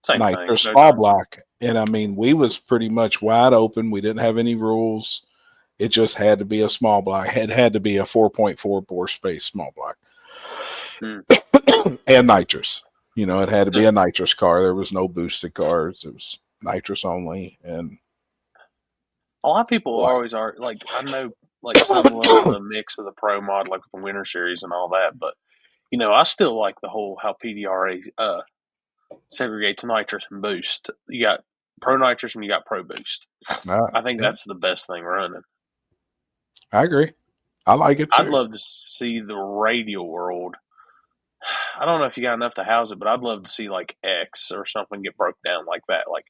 Same thing. nitrous No small time. block. And I mean, we was pretty much wide open. We didn't have any rules. It just had to be a small block. It had to be a 4.4 bore space small block. And nitrous. It had to be a nitrous car. There was no boosted cars. It was nitrous only. And a lot of people always are like, I know, like some love the mix of the pro mod, like with the Winter Series and all that, but I still like the whole how PDRA segregates nitrous and boost. You got pro nitrous and you got pro boost. I think that's the best thing running. I agree. I like it too. I'd love to see the radial world. I don't know if you got enough to house it, but I'd love to see like X or something get broke down like that. Like,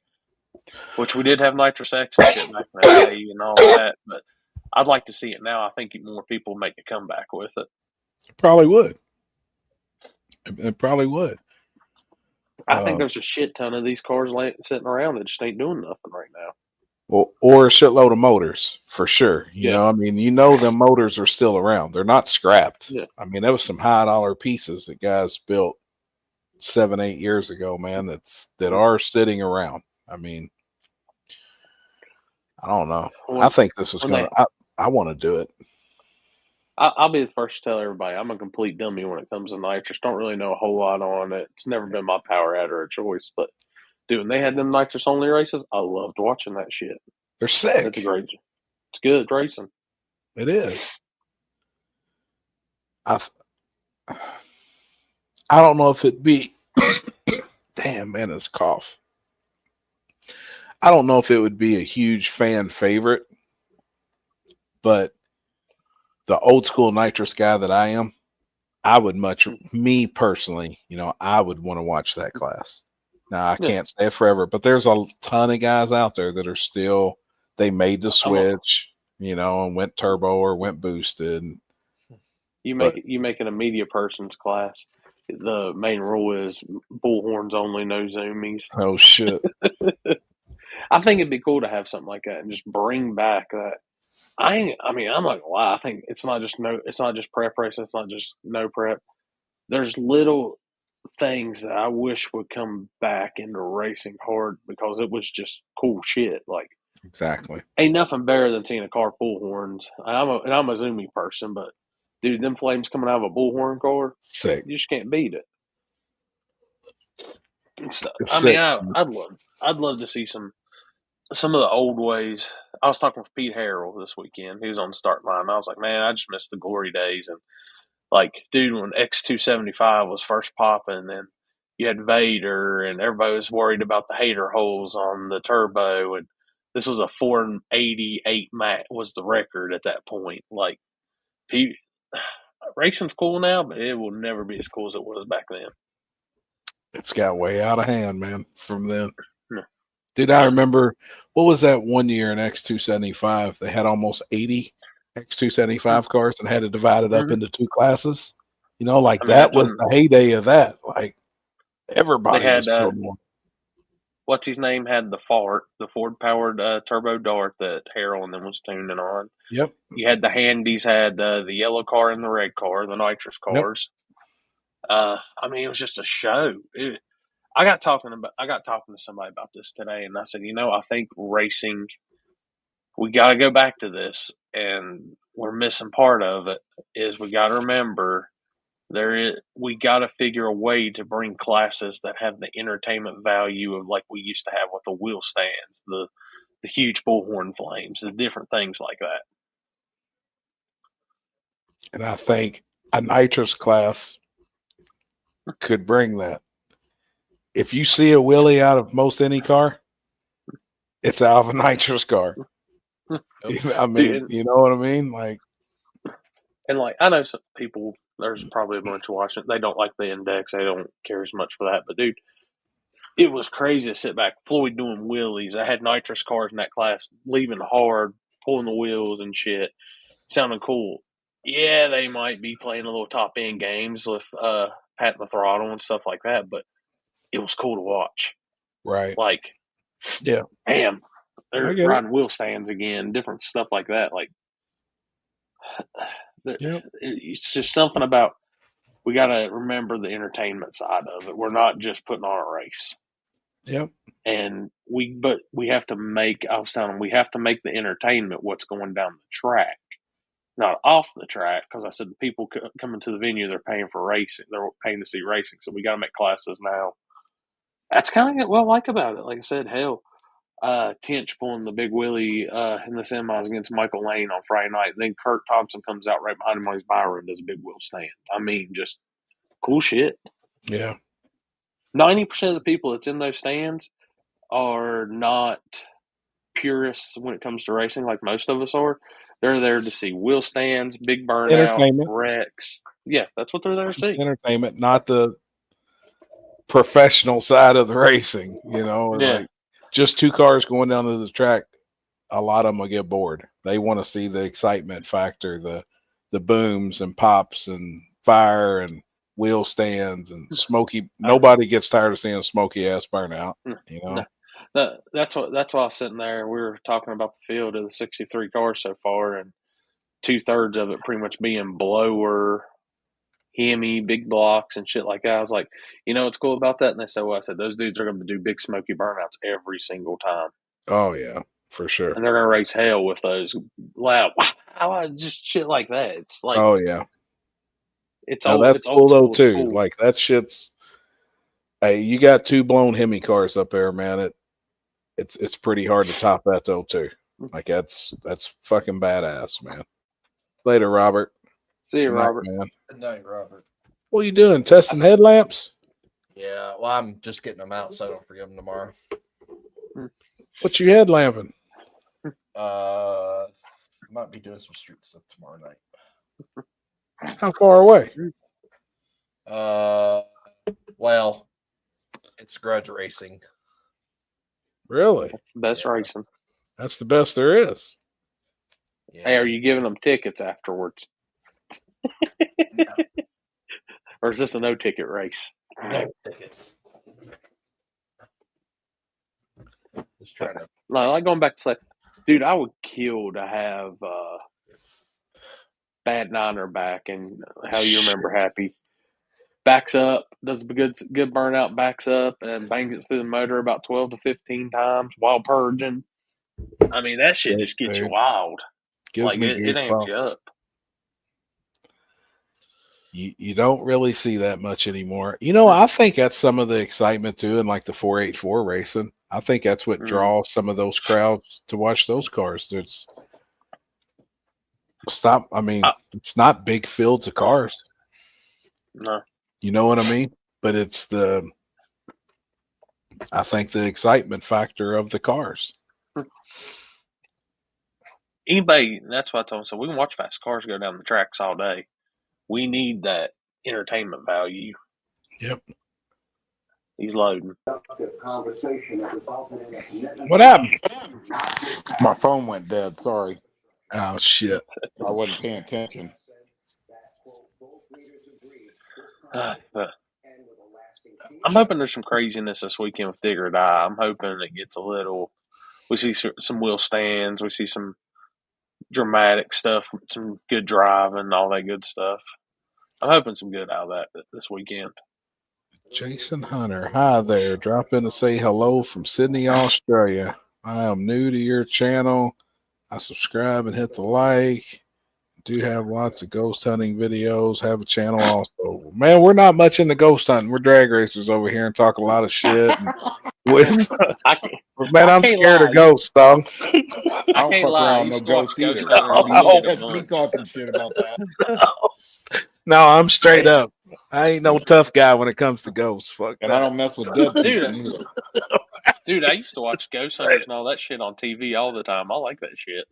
which we did have nitrous X and shit back in the day and all that, but I'd like to see it now. I think more people make a comeback with it. Probably would. It probably would. I think there's a shit ton of these cars sitting around that just ain't doing nothing right now. Well, or a shitload of motors for sure. I mean, the motors are still around. They're not scrapped. Yeah. I mean, that was some high dollar pieces that guys built 7-8 years ago, man. That are sitting around. I mean, I don't know. I think this is gonna. I want to do it. I'll be the first to tell everybody I'm a complete dummy when it comes to nitrous. Don't really know a whole lot on it. It's never been my power add or a choice. But dude, when they had them nitrous only races, I loved watching that shit. They're sick. It's great. It's good racing. It is. I don't know if it'd be. Damn, man, this cough. I don't know if it would be a huge fan favorite, but the old school nitrous guy that I am, I would me personally, I would want to watch that class. Now, I can't say it forever, but there's a ton of guys out there that are still, they made the switch, and went turbo or went boosted. You make it a media person's class. The main rule is bullhorns only, no zoomies. Oh shit! I think it'd be cool to have something like that and just bring back that. I'm not gonna lie. I think it's not just prep racing. It's not just no prep. There's little things that I wish would come back into racing hard because it was just cool shit. Like exactly, ain't nothing better than seeing a car pull horns. I'm a zoomy person, but dude, them flames coming out of a bullhorn car, sick. You just can't beat it. And stuff. I'd love to see some of the old ways. I was talking with Pete Harrell this weekend. He was on the start line. I was like, man, I just miss the glory days. And like, dude, when X275 was first popping, and you had Vader, and everybody was worried about the hater holes on the turbo, and this was a 488 Mac was the record at that point. Like, racing's cool now, but it will never be as cool as it was back then. It's got way out of hand, man, from then. Yeah. Dude, I remember, what was that one year in X275? They had almost 80 X275 cars and had to divide it up into two classes. That was the heyday of that. Like, everybody was building one. What's his name had the Ford-powered turbo Dart that Harold and them was tuning on. Yep. You had the Handys, had the yellow car and the red car, the nitrous cars. Yep. It was just a show. I got talking to somebody about this today, and I said, I think racing, we got to go back to this, and we're missing part of it. Is we got to remember we got to figure a way to bring classes that have the entertainment value of like we used to have with the wheel stands, the huge bullhorn flames, the different things like that. And I think a nitrous class could bring that. If you see a wheelie out of most any car, it's out of a nitrous car. I mean, you know what I mean? Like, and like, I know some people, there's probably a bunch watching, they don't like the index, they don't care as much for that, but dude, it was crazy to sit back. Floyd doing wheelies. I had nitrous cars in that class, leaving hard, pulling the wheels and shit, sounding cool. Yeah, they might be playing a little top end games with patting the throttle and stuff like that, but it was cool to watch. Right. Like, yeah, damn, they're riding wheel stands again, different stuff like that. Like, Yep. It's just something about we got to remember the entertainment side of it. We're not just putting on a race. Yep. And we have to make. I was telling them we have to make the entertainment what's going down the track, not off the track. Because I said the people coming to the venue, they're paying for racing. They're paying to see racing. So we got to make classes now. That's kind of what I like about it. Like I said, hell, Tinch pulling the big wheelie in the semis against Michael Lane on Friday night. Then Kurt Thompson comes out right behind him on his Byron and does a big wheel stand. I mean, just cool shit. Yeah. 90% of the people that's in those stands are not purists when it comes to racing like most of us are. They're there to see wheel stands, big burnout, Entertainment. wrecks. Yeah, that's what they're there to see. Entertainment, not the professional side of the racing, you know. Yeah. Like just two cars going down to the track, a lot of them will get bored. They want to see the excitement factor, the booms and pops and fire and wheel stands and smoky. Nobody gets tired of seeing a smoky ass burnout, you know. That's why I was sitting there. We were talking about the field of the 63 cars so far, and 2/3 of it pretty much being blower, Hemi, big blocks, and shit like that. I was like, you know what's cool about that? And they said, well, I said, those dudes are going to do big smoky burnouts every single time. Oh, yeah, for sure. And they're going to race hell with those loud, wow, just shit like that. It's like, oh, yeah. It's now, old. that's it's cool, old though, school, too. cool. Like, that shit's, hey, you got two blown Hemi cars up there, man. It's pretty hard to top that, though, too. Like, that's fucking badass, man. Later, Robert. See you, Good night, Robert. man. Good night, Robert. What are you doing? Testing headlamps? Yeah, well, I'm just getting them out so I don't forget them tomorrow. What you headlamping? Might be doing some street stuff tomorrow night. How far away? Well, it's grudge racing. Really? That's the best racing. That's the best there is. Yeah. Hey, are you giving them tickets afterwards? No. Or is this a no ticket race? No tickets. Just trying to. No, like going back to say, dude, I would kill to have Bad Niner back, and how you remember Happy backs up, does a good burnout, backs up and bangs it through the motor about 12 to 15 times while purging. I mean, that shit just gets you wild. Gives like me it amps you goosebumps. up. You don't really see that much anymore. You know, I think that's some of the excitement too, in like the 484 racing. I think that's what draws some of those crowds to watch those cars. It's it's not big fields of cars. No. You know what I mean? But it's I think the excitement factor of the cars. Anybody, that's what I told them. So we can watch fast cars go down the tracks all day. We need that entertainment value. Yep. He's loading. What happened? My phone went dead. Sorry. Oh, shit. I wasn't paying attention. I'm hoping there's some craziness this weekend with Dig or Die. I'm hoping it gets a little. We see some wheel stands. We see some dramatic stuff, some good driving, all that good stuff. I'm hoping some good out of that this weekend. Jason Hunter, hi there. Drop in to say hello from Sydney, Australia. I am new to your channel. I subscribe and hit the like. Do have lots of ghost hunting videos. Have a channel also. Man, we're not much into ghost hunting. We're drag racers over here and talk a lot of shit. Man, I'm scared of ghosts, dog. I don't fuck around no ghosts either. Catch me talking shit about that. No, I'm straight up. I ain't no tough guy when it comes to ghosts. Fuck and that. I don't mess with dead people either. Dude, I used to watch Ghost Hunters and all that shit on TV all the time. I like that shit.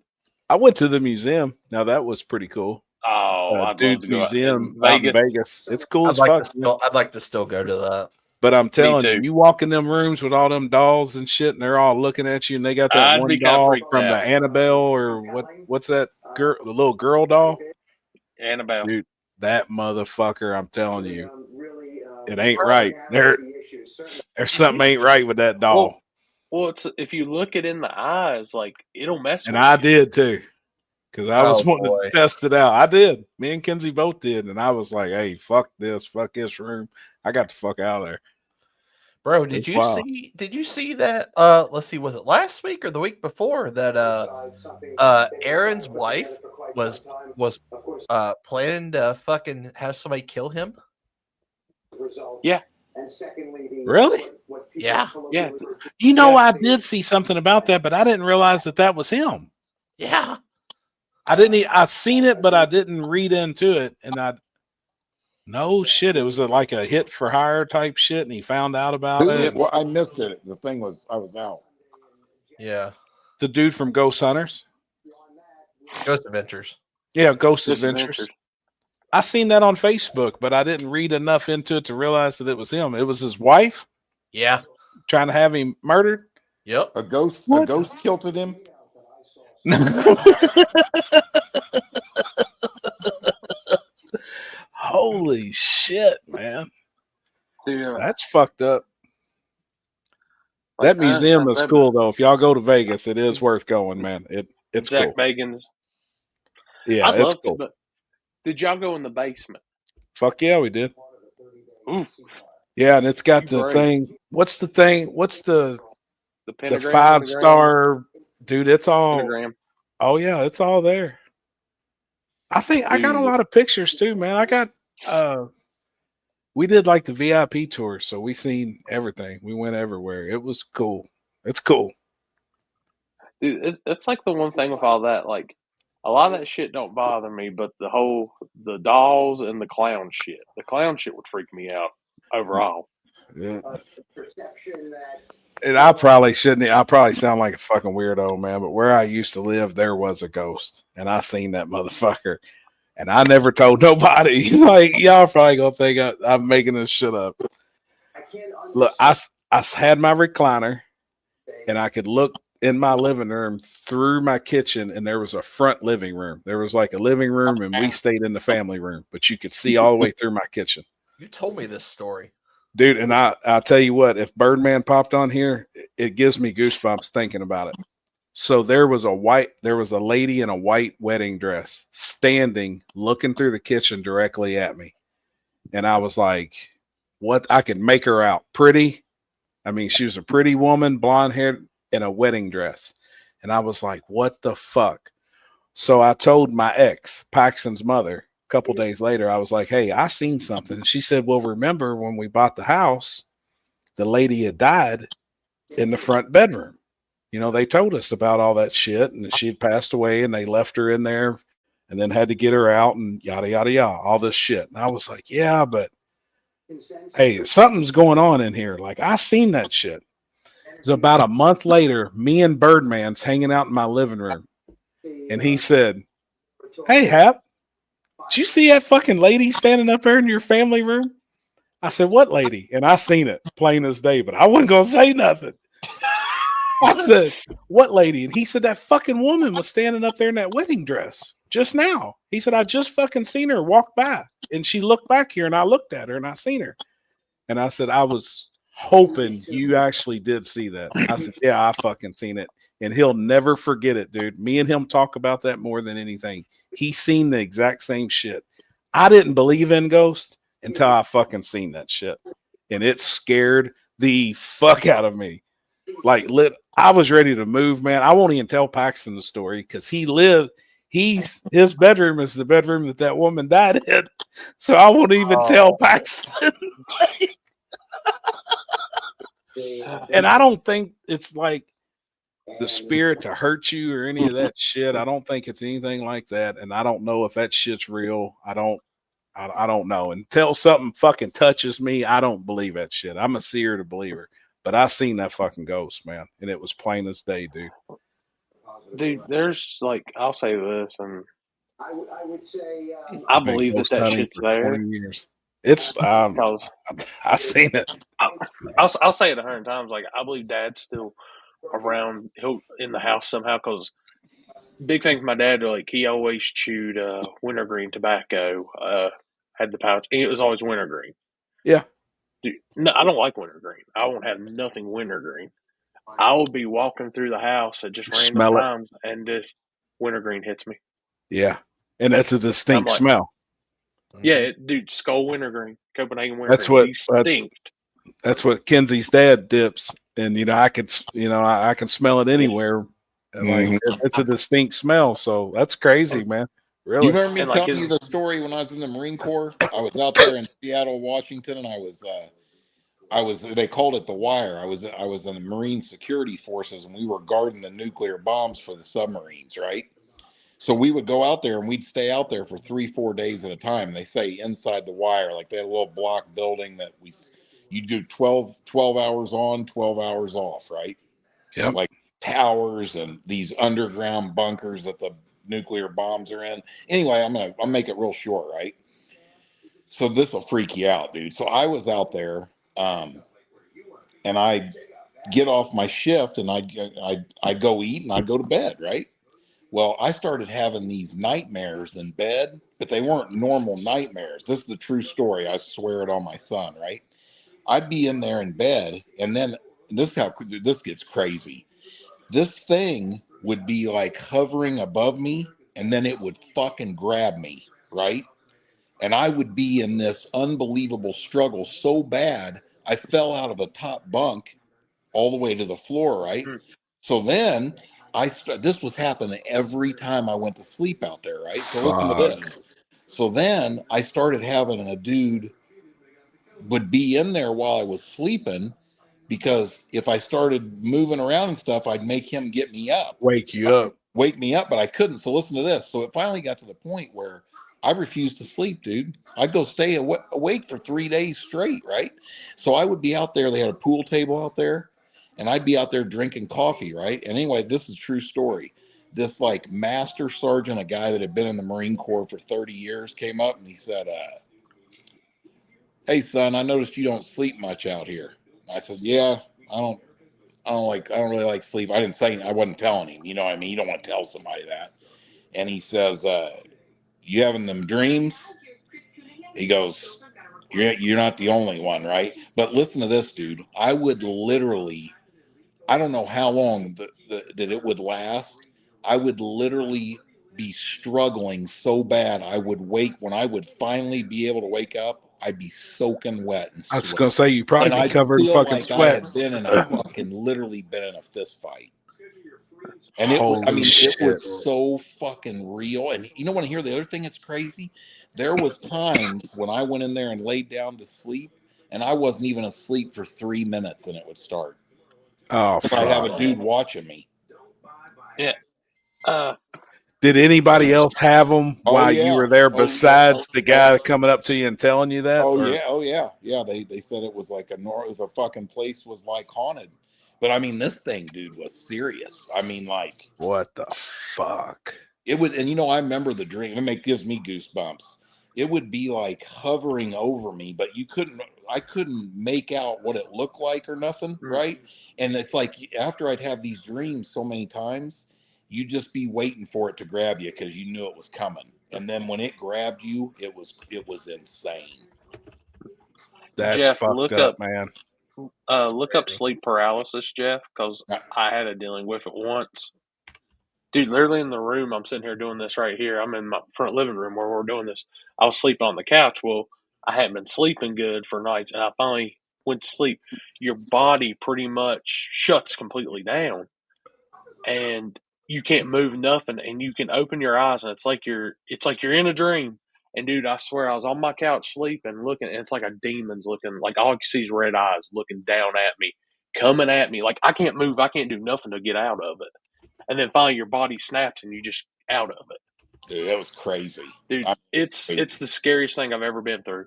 I went to the museum. Now that was pretty cool. Oh, I'd Dude's love to go museum out in Vegas. It's cool I'd as like fuck. I'd like to still go to that. But I'm telling you, you walk in them rooms with all them dolls and shit, and they're all looking at you, and they got that one doll from the Annabelle or what's that girl, the little girl doll? Annabelle. Dude, that motherfucker, I'm telling you, it ain't right. There's something ain't right with that doll. Well, it's if you look it in the eyes, like it'll mess with you. And I did too. because I was wanting to test it out. I did. Me and Kenzie both did, and I was like, "Hey, fuck this room. I got the fuck out of there." Bro, did you see that? Let's see, was it last week or the week before that? Aaron's wife was planning to fucking have somebody kill him. Yeah. Really? Yeah. Yeah. You know, I did see something about that, but I didn't realize that was him. Yeah. I seen it, but I didn't read into it, and no shit. It was like a hit for hire type shit, and he found out about it. Well, I missed it. The thing was, I was out. Yeah. The dude from Ghost Hunters, Ghost Adventures. Yeah, Ghost Adventures. I seen that on Facebook, but I didn't read enough into it to realize that it was him. It was his wife. Yeah. Trying to have him murdered. Yep. A ghost tilted him. Holy shit, man. Yeah. That's fucked up. That museum is cool though. If y'all go to Vegas, it is worth going, man. It's Zach cool. Bagans. Yeah, I'd love cool. to, but did y'all go in the basement? Fuck yeah, we did. Oof. Yeah, and it's got the thing. What's the thing? What's the pentagram, 5-star dude? It's all pentagram. Oh yeah, it's all there. I think I got a lot of pictures too, man. I got we did like the VIP tour, so we seen everything. We went everywhere. It was cool. It's cool. Dude, it's like the one thing with all that, like a lot of that shit don't bother me, but the dolls and the clown shit. The clown shit would freak me out overall. Yeah. And I probably shouldn't. I probably sound like a fucking weirdo, man. But where I used to live, there was a ghost, and I seen that motherfucker, and I never told nobody. Like y'all probably gonna think I'm making this shit up. Look, I had my recliner, and I could look in my living room through my kitchen, and there was a front living room. There was like a living room, and we stayed in the family room, but you could see all the way through my kitchen. You told me this story. Dude, and I'll tell you what, if Birdman popped on here, it gives me goosebumps thinking about it. So there was a lady in a white wedding dress standing, looking through the kitchen directly at me. And I was like, what? I could make her out pretty. I mean, she was a pretty woman, blonde hair in a wedding dress. And I was like, what the fuck? So I told my ex, Paxton's mother, couple days later, I was like, hey, I seen something. And she said, well, remember when we bought the house, the lady had died in the front bedroom. You know, they told us about all that shit, and she had passed away, and they left her in there and then had to get her out and yada, yada, yada, all this shit. And I was like, yeah, but hey, something's going on in here. Like, I seen that shit. It was about a month later, me and Birdman's hanging out in my living room. And he said, hey, Hap, did you see that fucking lady standing up there in your family room? I said, what lady? And I seen it plain as day, but I wasn't going to say nothing. I said, what lady? And he said, that fucking woman was standing up there in that wedding dress just now. He said, I just fucking seen her walk by. And she looked back here, and I looked at her, and I seen her. And I said, I was hoping you actually did see that. I said, yeah, I fucking seen it. And he'll never forget it, dude. Me and him talk about that more than anything. He's seen the exact same shit. I didn't believe in ghosts until I fucking seen that shit. And it scared the fuck out of me. Like, I was ready to move, man. I won't even tell Paxton the story because his bedroom is the bedroom that woman died in. So I won't even tell Paxton. And I don't think it's like the spirit to hurt you or any of that shit. I don't think it's anything like that. And I don't know if that shit's real. I don't know. Until something fucking touches me, I don't believe that shit. I'm a seer to believer. But I seen that fucking ghost, man. And it was plain as day, dude. Dude, there's like, I'll say this, and I believe that shit's there. 20 years. It's I seen it. I'll say it 100 times. Like, I believe Dad's still around. He'll in the house somehow. Because big thing for my dad, like, he always chewed wintergreen tobacco. Had the pouch. It was always wintergreen. Yeah. Dude, no, I don't like wintergreen. I won't have nothing wintergreen. I will be walking through the house at just random times, and just wintergreen hits me. Yeah, and that's a I'm distinct like, smell. yeah, dude, Skull wintergreen, Copenhagen That's wintergreen, what distinct. that's what Kenzie's dad dips, and I could I can smell it anywhere. And like Mhm. it's a distinct smell, so that's crazy, man. You Really. remember me And like telling you his, the story when I was in the Marine Corps? I was out there in Seattle, Washington, and I was they called it the wire. I was in the Marine security forces, and we were guarding the nuclear bombs for the submarines, right? So we would go out there and we'd stay out there for 3, 4 days at a time. They say inside the wire, like they had a little block building that you do 12 hours on, 12 hours off, right? Yep. Like towers and these underground bunkers that the nuclear bombs are in. Anyway, I'll make it real short, right? So this will freak you out, dude. So I was out there, and I'd get off my shift and I'd go eat and I'd go to bed, right? Well, I started having these nightmares in bed, but they weren't normal nightmares. This is the true story. I swear it on my son, right? I'd be in there in bed, and then this gets crazy. This thing would be like hovering above me, and then it would fucking grab me, right? And I would be in this unbelievable struggle so bad, I fell out of a top bunk all the way to the floor, right? Hmm. So then this was happening every time I went to sleep out there, right? So listen to this. So then I started having a dude would be in there while I was sleeping, because if I started moving around and stuff, I'd make him get me up, Wake you up. wake me up, but I couldn't. So listen to this. So it finally got to the point where I refused to sleep, dude. I'd go stay awake for 3 days straight, right? So I would be out there. They had a pool table out there, and I'd be out there drinking coffee, right? And anyway, this is a true story. This like master sergeant, a guy that had been in the Marine Corps for 30 years, came up and he said, "Hey son, I noticed you don't sleep much out here." I said, "Yeah, I don't I don't really like sleep." I didn't say, I wasn't telling him, you know what I mean? You don't want to tell somebody that. And he says, "You having them dreams?" He goes, you're not the only one, right? But listen to this, dude. I would literally, I don't know how long that it would last. I would literally be struggling so bad. I would wake, when I would finally be able to wake up, I'd be soaking wet and I was sweat. gonna say you And probably be I'd covered in feel fucking like I sweat. had been in a fucking, literally been in a fist fight. And it Holy it shit. was so fucking real. And you know, want to hear the other thing that's crazy? There was times when I went in there and laid down to sleep, and I wasn't even asleep for 3 minutes, and it would start. Oh And I'd have fuck. a dude watching me. yeah. Uh, Did anybody else have them Oh while you yeah. were there Oh yeah. besides the guy coming up to you and telling you that? Oh Or yeah. Oh yeah. Yeah. They said it was like it was a fucking place was like haunted. But I mean, this thing, dude, was serious. I mean, like, what the fuck? it would, and you know, I remember the dream. Gives me goosebumps. It would be like hovering over me, but I couldn't make out what it looked like or nothing, right? And it's like after I'd have these dreams so many times, you'd just be waiting for it to grab you because you knew it was coming. And then when it grabbed you, it was insane. That's Jeff, fucked up, man. look up sleep paralysis, Jeff, because I had a dealing with it once. Dude, literally in the room, I'm sitting here doing this right here. I'm in my front living room where we're doing this. I was sleeping on the couch. Well, I hadn't been sleeping good for nights, and I finally went to sleep. Your body pretty much shuts completely down, and you can't move nothing, and you can open your eyes, and it's like you're in a dream. And dude, I swear I was on my couch sleeping, looking, and it's like a demon's looking, like all I can see is red eyes looking down at me, coming at me. Like I can't move, I can't do nothing to get out of it. And then finally your body snaps and you just out of it. Dude, that was crazy. Dude, it's the scariest thing I've ever been through.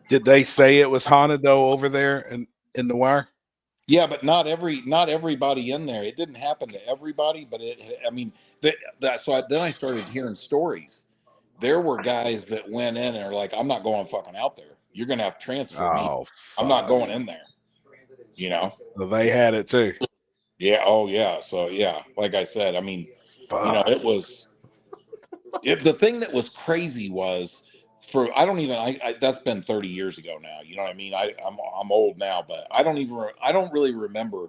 Did they say it was haunted though over there in the wire? Yeah, but not everybody in there. It didn't happen to everybody, but I mean, then I started hearing stories. There were guys that went in and are like, "I'm not going fucking out there. You're gonna have to transfer me. Oh I'm not fuck. going in there." You know? So they had it too. Yeah. Oh yeah. So yeah, like I said, I mean, you know, Fuck. it was. The thing that was crazy was for I don't even that's been 30 years ago now. You know what I mean? I'm old now, but I don't really remember.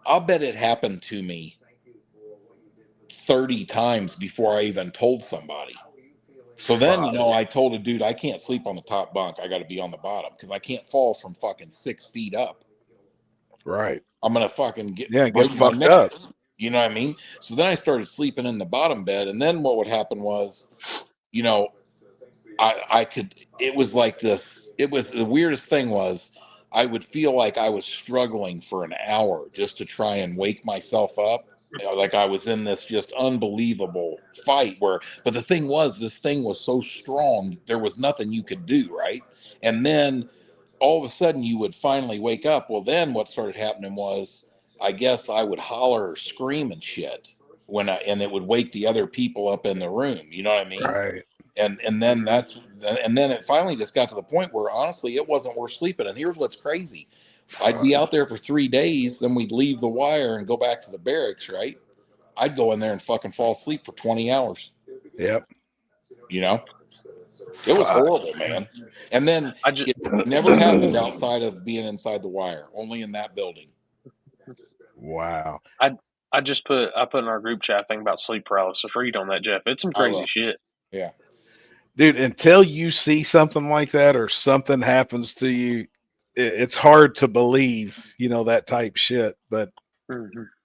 I'll bet it happened to me 30 times before I even told somebody. So then, I told a dude, I can't sleep on the top bunk. I got to be on the bottom because I can't fall from fucking 6 feet up. Right. I'm going to fucking get break my fucked neck. up. You know what I mean? So then I started sleeping in the bottom bed. And then what would happen was, I could, it was like this. It was the weirdest thing was I would feel like I was struggling for an hour just to try and wake myself up. Like I was in this just unbelievable fight but the thing was, this thing was so strong, there was nothing you could do, right? And then all of a sudden you would finally wake up. Well, then what started happening was, I guess I would holler or scream and shit and it would wake the other people up in the room. You know what I mean? Right. And then it finally just got to the point where honestly it wasn't worth sleeping. And here's what's crazy. I'd be out there for 3 days, then we'd leave the wire and go back to the barracks, right? I'd go in there and fucking fall asleep for 20 hours. Yep. It was horrible, man. And then it never happened outside of being inside the wire, only in that building. Wow. I put in our group chat thing about sleep paralysis. Read on that, Jeff. It's some crazy shit. Yeah. Dude, until you see something like that or something happens to you, it's hard to believe, that type shit. But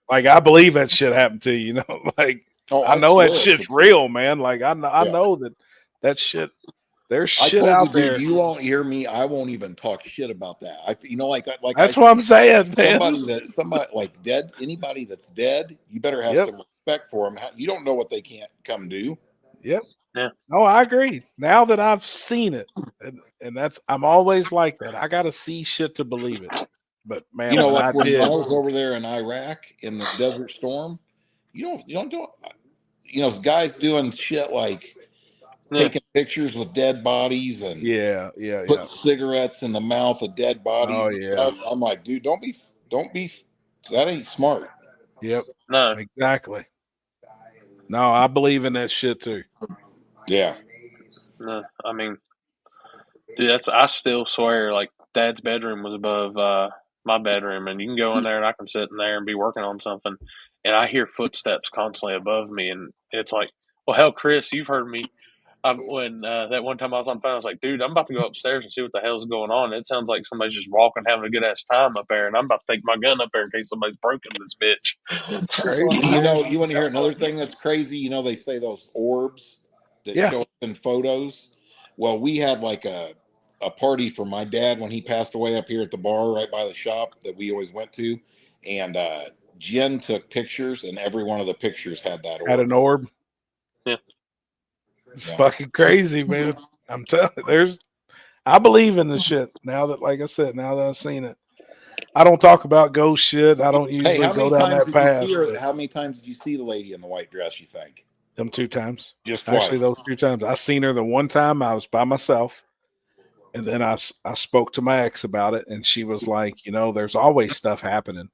like, I believe that shit happened to you, like, I know that shit's real, man. Like, I know that shit, there's shit out there. Dude, you won't hear me. I won't even talk shit about that. That's what I'm saying, man. Somebody like dead, anybody that's dead, you better have some respect for them. You don't know what they can't come do. Yep. Yeah. No, I agree. Now that I've seen it, and I'm always like that. I got to see shit to believe it. But man, when I was over there in Iraq in the Desert Storm, you don't do it. Guys doing shit like taking pictures with dead bodies and putting cigarettes in the mouth of dead bodies. Oh yeah. I'm like, dude, don't be. That ain't smart. Yep. No. Exactly. No, I believe in that shit too. Yeah. No, I mean, dude, I still swear, like, Dad's bedroom was above my bedroom, and you can go in there and I can sit in there and be working on something, and I hear footsteps constantly above me, and it's like, well, hell, Chris, you've heard me. When that one time I was on the phone, I was like, dude, I'm about to go upstairs and see what the hell's going on. It sounds like somebody's just walking, having a good ass time up there, and I'm about to take my gun up there in case somebody's broken this bitch. You want to hear another thing that's crazy? They say those orbs that show up in photos. Well, we had like a party for my dad when he passed away up here at the bar right by the shop that we always went to, and Jen took pictures, and every one of the pictures had that orb. Had an orb. Yeah. It's fucking crazy, man. I'm telling you, I believe in the shit now that, like I said, now that I've seen it. I don't talk about ghost shit. I don't usually go down that path. How many times did you see the lady in the white dress, you think? Them 2 times. Just twice. Actually, those 2 times. I seen her the one time I was by myself, and then I spoke to my ex about it, and she was like, there's always stuff happening.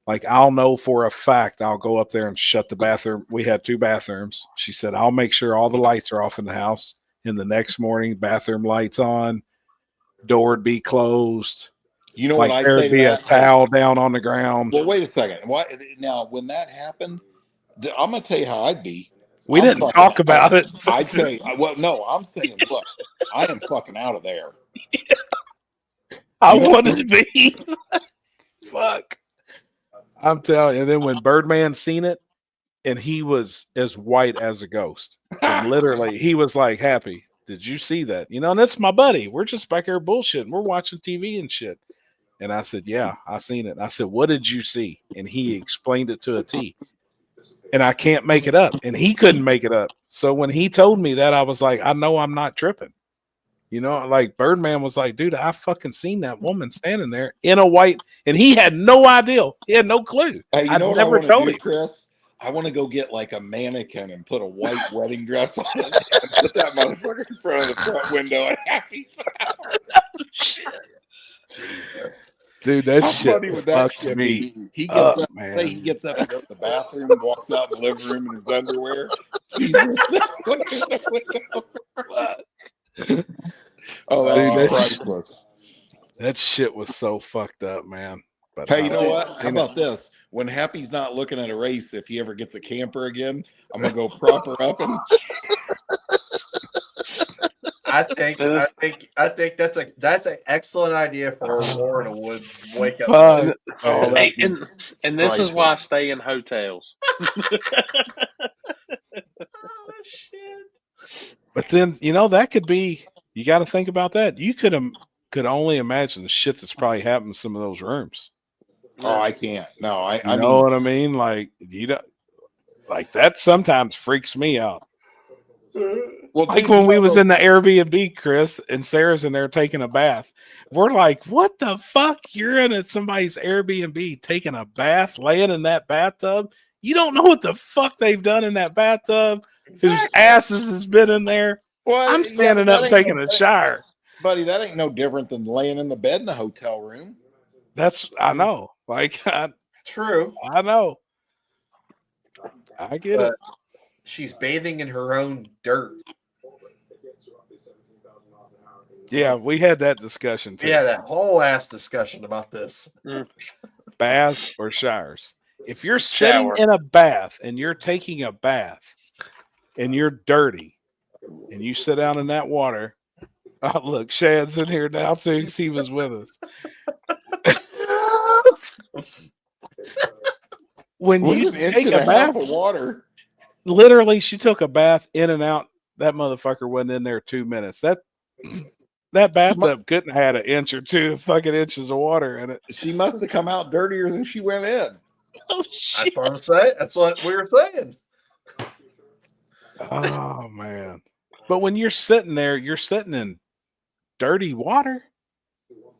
Like, I'll know for a fact, I'll go up there and shut the bathroom. We had 2 bathrooms. She said, I'll make sure all the lights are off in the house. And the next morning, bathroom lights on, door would be closed. What I say? There'd be a towel down on the ground. Well, wait a second. Now, when that happened, I'm going to tell you how I'd be. We didn't talk about it. I'd say, well, no, I'm saying, look, I am fucking out of there. I wanted to be. Fuck. I'm telling you. And then when Birdman seen it, and he was as white as a ghost. And literally, he was like, Happy, did you see that? And that's my buddy. We're just back here bullshitting. We're watching TV and shit. And I said, yeah, I seen it. I said, what did you see? And he explained it to a T. And I can't make it up. And he couldn't make it up. So when he told me that, I was like, I know I'm not tripping. Like Birdman was like, dude, I fucking seen that woman standing there in a white, and he had no idea. He had no clue. Hey, I never told him. Chris? I want to go get like a mannequin and put a white wedding dress on it and put that motherfucker in front of the front window at Happy's house. Shit. Dude, that shit funny would that shit me. Be? He gets up, say he gets up and goes to the bathroom and walks out in the living room in his underwear. Jesus, looking at the window. Oh, that's priceless. That shit was so fucked up, man. But hey, you know what? How about this? when Happy's not looking at a race, if he ever gets a camper again, I'm gonna go prop her up and I think that's an excellent idea for a war in a wood wake up. Fuck. oh, man. Hey, that'd be and this is priceless. why I stay in hotels. Oh shit! But then that could be. You got to think about that. You could only imagine the shit that's probably happened in some of those rooms. Oh, I can't. No, I You know mean, what I mean? Like like that sometimes freaks me out. well, Like dude, when we was in the Airbnb, Chris, and Sarah's in there taking a bath. We're like, what the fuck? You're in somebody's Airbnb taking a bath, laying in that bathtub. You don't know what the fuck they've done in that bathtub. Whose asses has been in there. well, I'm standing up taking a shower. buddy. That ain't no different than laying in the bed in a hotel room. I know. Like True. I know. I get it. She's bathing in her own dirt. Yeah, we had that discussion too. Yeah, that whole ass discussion about this. Baths or showers. If you're sitting Shower. in a bath and you're taking a bath and you're dirty and you sit down in that water. Oh, look, Shad's in here now too because he was with us. When you take a bath of water, literally, she took a bath in and out. That motherfucker wasn't in there 2 minutes. That bathtub couldn't have had an inch or two fucking inches of water in it. she must have come out dirtier than she went in. Oh shit! That's what I'm saying. That's what we were saying. Oh man! But when you're sitting there, you're sitting in dirty water.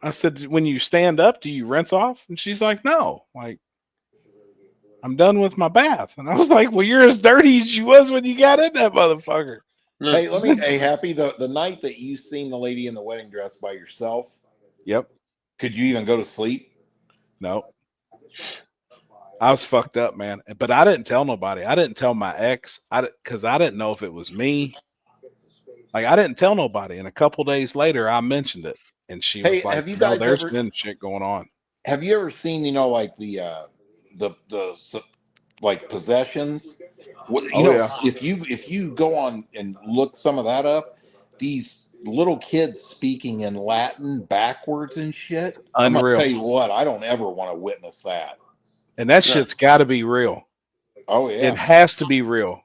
I said, when you stand up, do you rinse off? And she's like, no. Like, I'm done with my bath. And I was like, well, you're as dirty as you was when you got in that motherfucker. Hey, hey, Happy, the night that you seen the lady in the wedding dress by yourself. Yep. Could you even go to sleep? No. I was fucked up, man. But I didn't tell nobody. I didn't tell my ex. Because I didn't know if it was me. Like, I didn't tell nobody. And a couple days later, I mentioned it. And she was like, have you guys there's been shit going on. Have you ever seen, like the like possessions? If you go on and look some of that up, these little kids speaking in Latin backwards and shit. Unreal. I'm gonna tell you what, I don't ever want to witness that. And that shit's got to be real. Oh yeah, it has to be real.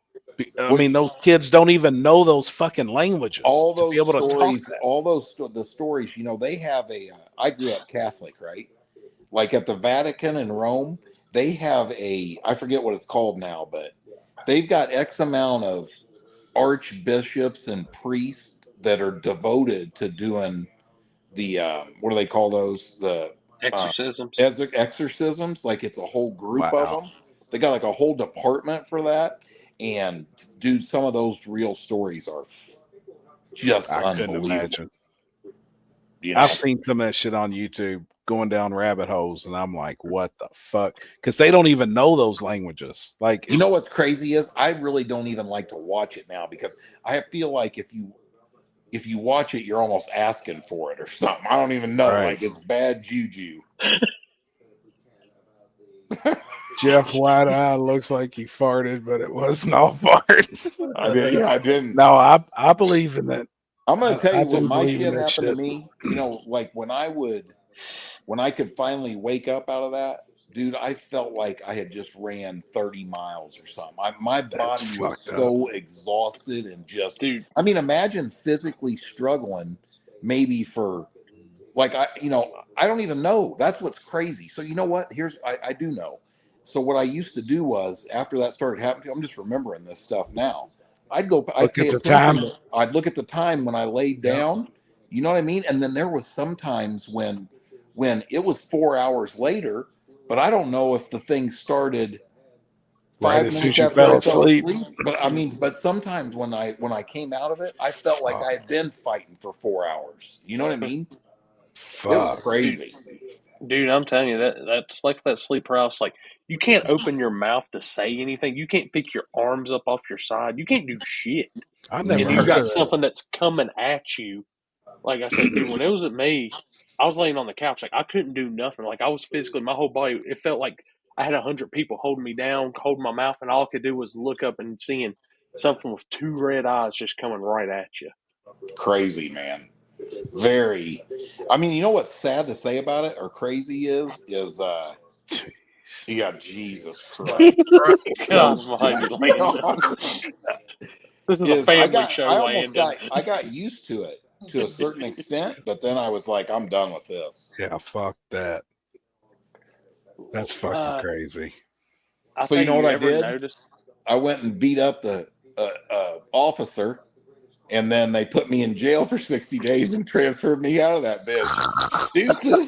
I mean, those kids don't even know those fucking languages. All those to be able stories, to talk all the stories. They have a. I grew up Catholic, right? Like at the Vatican in Rome, they have I forget what it's called now, but they've got X amount of archbishops and priests that are devoted to doing the what do they call those? The exorcisms. Exorcisms. Like it's a whole group of them. They got like a whole department for that. And dude, some of those real stories are just unbelievable. I've seen some of that shit on YouTube going down rabbit holes, and I'm like, what the fuck? Because they don't even know those languages. Like, you know what's crazy is I really don't even like to watch it now because I feel like if you watch it, you're almost asking for it or something. I don't even know. Right. Like it's bad juju. Jeff White Eye looks like he farted, but it wasn't all farts. I didn't. No, I believe in it. I'm gonna tell you when my shit happened to me. Like when I could finally wake up out of that, dude, I felt like I had just ran 30 miles or something. My body was so exhausted and just. Dude. I mean, imagine physically struggling, maybe for. Like I don't even know. That's what's crazy. So you know what? I do know. So what I used to do was after that started happening, I'm just remembering this stuff now. I'd look at the time when I laid down, you know what I mean? And then there was sometimes when it was 4 hours later, but I don't know if the thing started 5 minutes after I fell asleep. But sometimes when I came out of it, I felt like I had been fighting for 4 hours. You know what I mean? It was crazy. Dude, I'm telling you, that's like that sleep paralysis. Like, you can't open your mouth to say anything. You can't pick your arms up off your side. You can't do shit. And you got something that's coming at you. Like I said, dude, when it was at me, I was laying on the couch. Like, I couldn't do nothing. Like, I was physically, my whole body, it felt like I had 100 people holding me down, holding my mouth, and all I could do was look up and seeing something with 2 red eyes just coming right at you. Crazy, man. Very. I mean, you know what's sad to say about it, or crazy is yeah, Jesus Christ. God almighty, Landon. This is a family show, Landon. I got used to it to a certain extent, but then I was like, I'm done with this. Yeah, fuck that. That's fucking crazy. So you know what I did? Noticed? I went and beat up the officer, and then they put me in jail for 60 days and transferred me out of that bitch. Deuces.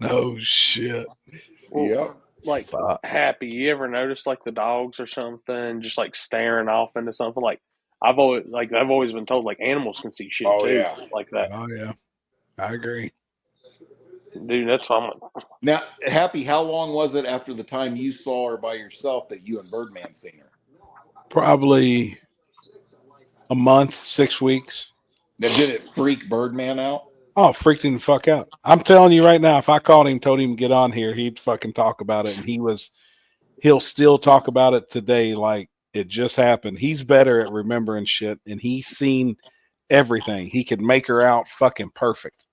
No shit. Yep. Like, Happy, you ever notice like the dogs or something just like staring off into something? Like I've always been told like animals can see shit too, like that. Oh yeah, I agree, dude. That's why I'm like. Now, Happy, how long was it after the time you saw her by yourself that you and Birdman seen her? Probably a month, 6 weeks. Now, did it freak Birdman out? Oh, freaked him the fuck out. I'm telling you right now, if I called him, told him to get on here, he'd fucking talk about it. And he'll still talk about it today like it just happened. He's better at remembering shit, and he's seen everything. He could make her out fucking perfect.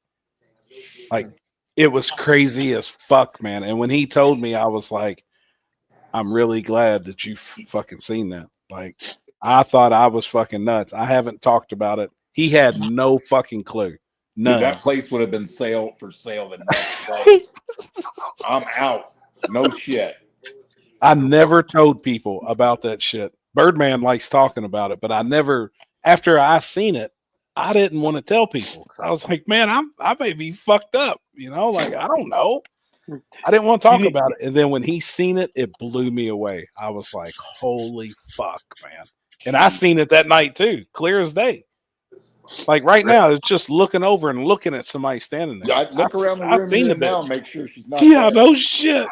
Like, it was crazy as fuck, man. And when he told me, I was like, I'm really glad that you fucking seen that. Like, I thought I was fucking nuts. I haven't talked about it. He had no fucking clue. None. Dude, that place would have been for sale the next day. I'm out. No shit. I never told people about that shit. Birdman likes talking about it, but I never, after I seen it, I didn't want to tell people. I was like, man, I may be fucked up. You know, like, I don't know. I didn't want to talk about it. And then when he seen it, it blew me away. I was like, holy fuck, man. And I seen it that night too, clear as day. Like right now, it's just looking over and looking at somebody standing there. I look around the room even now and make sure she's not. Yeah, no shit.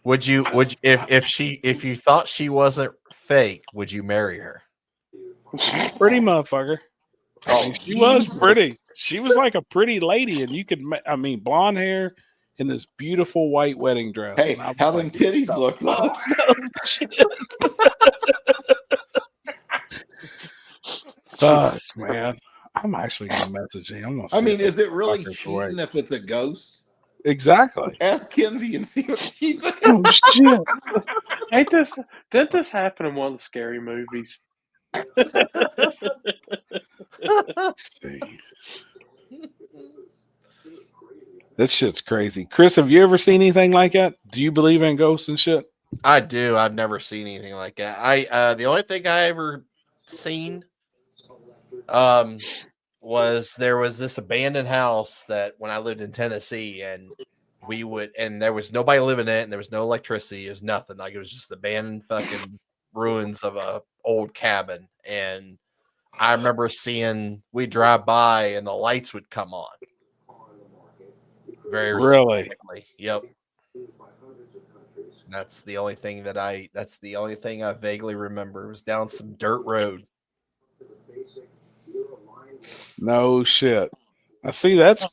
Would you if you thought she wasn't fake, would you marry her? She's pretty, motherfucker. Oh, she was pretty. She was like a pretty lady, and you could, I mean, blonde hair in this beautiful white wedding dress. Hey, how them titties look though? Fuck, man. I'm actually gonna message him. I mean, is it really cheating if it's a ghost? Exactly. Ask Kinsey and see what she thinks. Oh shit! Didn't this happen in one of the scary movies? That shit's crazy. Chris, have you ever seen anything like that? Do you believe in ghosts and shit? I do. I've never seen anything like that. The only thing I ever seen was there was this abandoned house that when I lived in Tennessee, and there was nobody living in it, and there was no electricity. It was nothing. Like, it was just abandoned fucking ruins of a old cabin. And I remember we'd drive by and the lights would come on. Very really? Yep. That's the only thing I vaguely remember. It was down some dirt road. No shit. I see. That's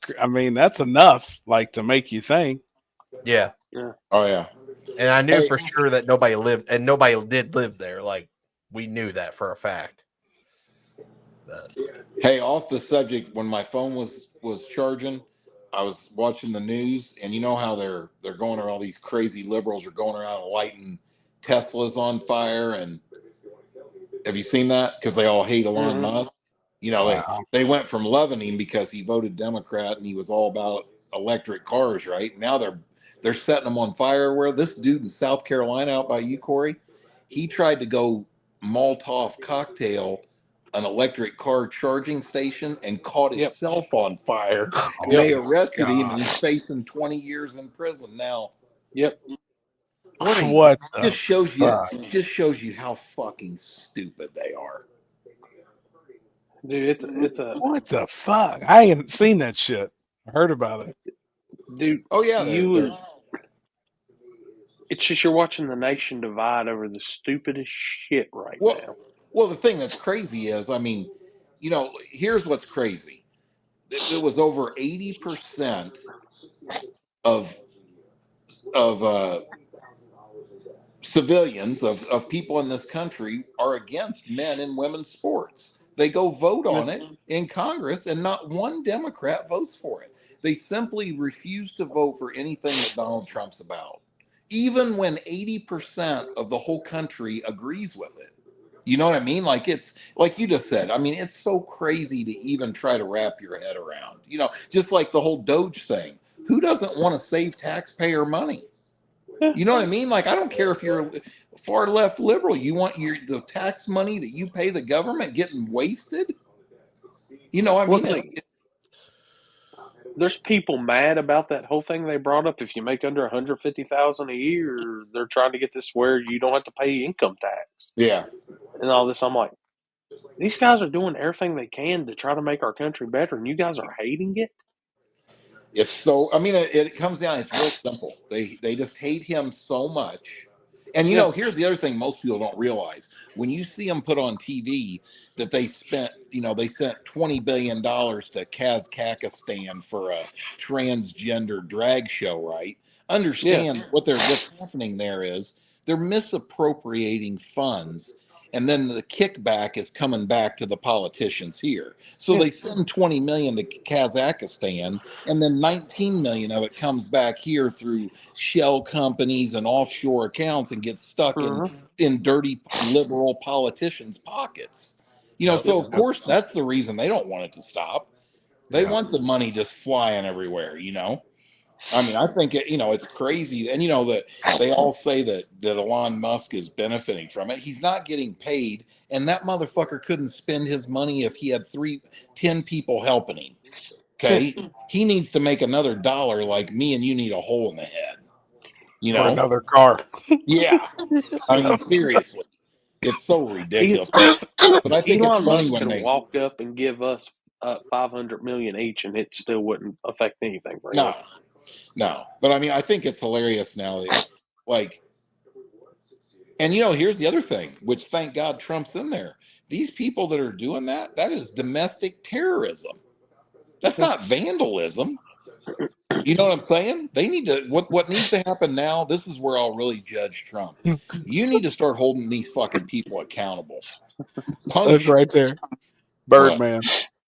enough, like, to make you think. Yeah. Oh yeah. And I knew for sure that nobody lived, and nobody did live there. Like, we knew that for a fact. But. Hey, off the subject, when my phone was charging, I was watching the news, and you know how they're going around, all these crazy liberals are going around lighting Teslas on fire, and have you seen that? Because they all hate Elon Musk. You know, they went from loving him because he voted Democrat and he was all about electric cars, right? Now they're setting them on fire. Where this dude in South Carolina, out by you, Corey, he tried to go Molotov cocktail an electric car charging station and caught himself on fire. And they arrested him, and he's facing 20 years in prison now. Yep. What just shows you how fucking stupid they are. Dude, it's a what the fuck? I ain't seen that shit. I heard about it. Dude. Oh yeah, it's just you're watching the nation divide over the stupidest shit right now. Well, the thing that's crazy is, I mean, you know, here's what's crazy. it was over 80% of civilians of people in this country are against men and women's sports. They go vote on it in Congress, and not one Democrat votes for it. They simply refuse to vote for anything that Donald Trump's about, even when 80% of the whole country agrees with it. You know what I mean? Like, it's like you just said. I mean, it's so crazy to even try to wrap your head around. You know, just like the whole Doge thing. Who doesn't want to save taxpayer money? You know what I mean? Like, I don't care if you're far left liberal. You want the tax money that you pay the government getting wasted? You know, I mean, there's people mad about that whole thing they brought up. If you make under 150,000 a year, they're trying to get this where you don't have to pay income tax. Yeah. And all this. I'm like, these guys are doing everything they can to try to make our country better, and you guys are hating it. It's so, I mean, it comes down, it's real simple. They just hate him so much. And, you know, here's the other thing most people don't realize. When you see them put on TV that they spent, you know, they sent $20 billion to Kazakhstan for a transgender drag show, right? Understand what's happening there is they're misappropriating funds. And then the kickback is coming back to the politicians here. So they send 20 million to Kazakhstan, and then 19 million of it comes back here through shell companies and offshore accounts and gets stuck in dirty liberal politicians' pockets. You know, so of course that's the reason they don't want it to stop. They want the money just flying everywhere, you know. I mean, I think you know, it's crazy. And you know that they all say that Elon Musk is benefiting from it. He's not getting paid, and that motherfucker couldn't spend his money if he had 10 people helping him. Okay. He needs to make another dollar like me and you need a hole in the head. You know, or another car. Yeah. I mean, seriously. It's so ridiculous. But I think Elon it's funny Musk when could they have walked up and give us 500 million each, and it still wouldn't affect anything for him. No. But I mean, I think it's hilarious now that, like, and you know, here's the other thing, which thank God Trump's in there. These people that are doing that is domestic terrorism. That's not vandalism. You know what I'm saying? They need to, what needs to happen now, this is where I'll really judge Trump. You need to start holding these fucking people accountable. Look right there. Birdman.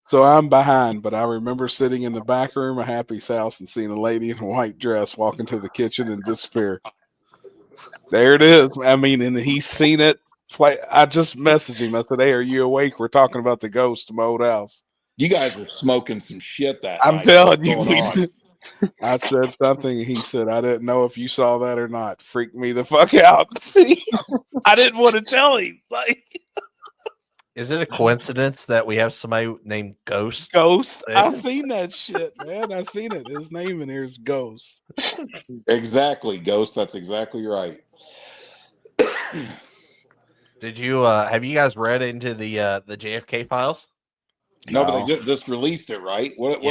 So I'm behind, but I remember sitting in the back room of Happy's house and seeing a lady in a white dress walk into the kitchen and disappear. There it is. I mean, and he's seen it. I just messaged him. I said, "Hey, are you awake? We're talking about the ghost of my old house." You guys were smoking some shit that I'm night. telling you. I said something, and he said, "I didn't know if you saw that or not." Freaked me the fuck out. See, I didn't want to tell him. Like, is it a coincidence that we have somebody named Ghost? Ghost. I've seen that shit, man. I've seen it. His name in here is Ghost. Exactly, Ghost. That's exactly right. Did you have you guys read into the JFK files? No, but they just released it, right? What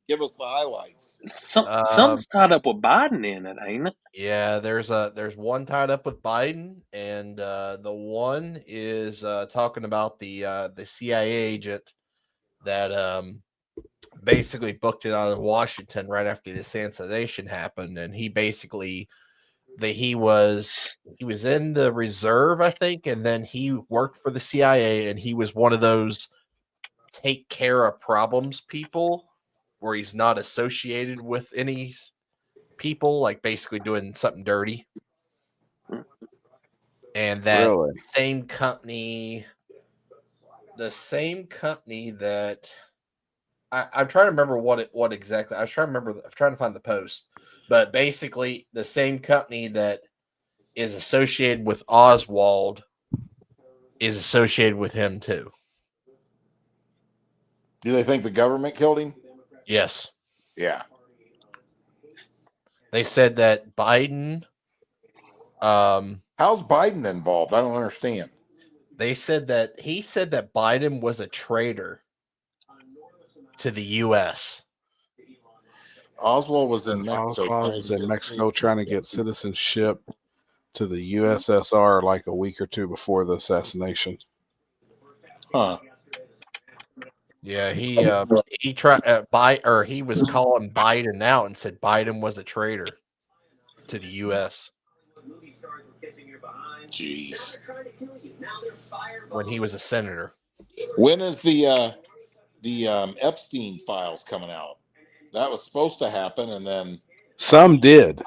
give us the highlights? Something's tied up with Biden in it, ain't it? Yeah, there's one tied up with Biden, and the one is talking about the CIA agent that basically booked it out of Washington right after the assassination happened, and he basically he was in the reserve, I think, and then he worked for the CIA, and he was one of those take care of problems people where he's not associated with any people, like basically doing something dirty. And that same company that I'm trying to remember what exactly I'm trying to find the post, but basically the same company that is associated with Oswald is associated with him too. Do they think the government killed him? Yes. Yeah. They said that Biden. How's Biden involved? I don't understand. They said that Biden was a traitor to the U.S. Oswald was in Mexico. Oswald was in Mexico trying to get citizenship to the USSR like a week or two before the assassination. Huh. Yeah, he tried he was calling Biden out and said Biden was a traitor to the U.S. Jeez. when he was a senator. When is the Epstein files coming out? That was supposed to happen, and then Some did.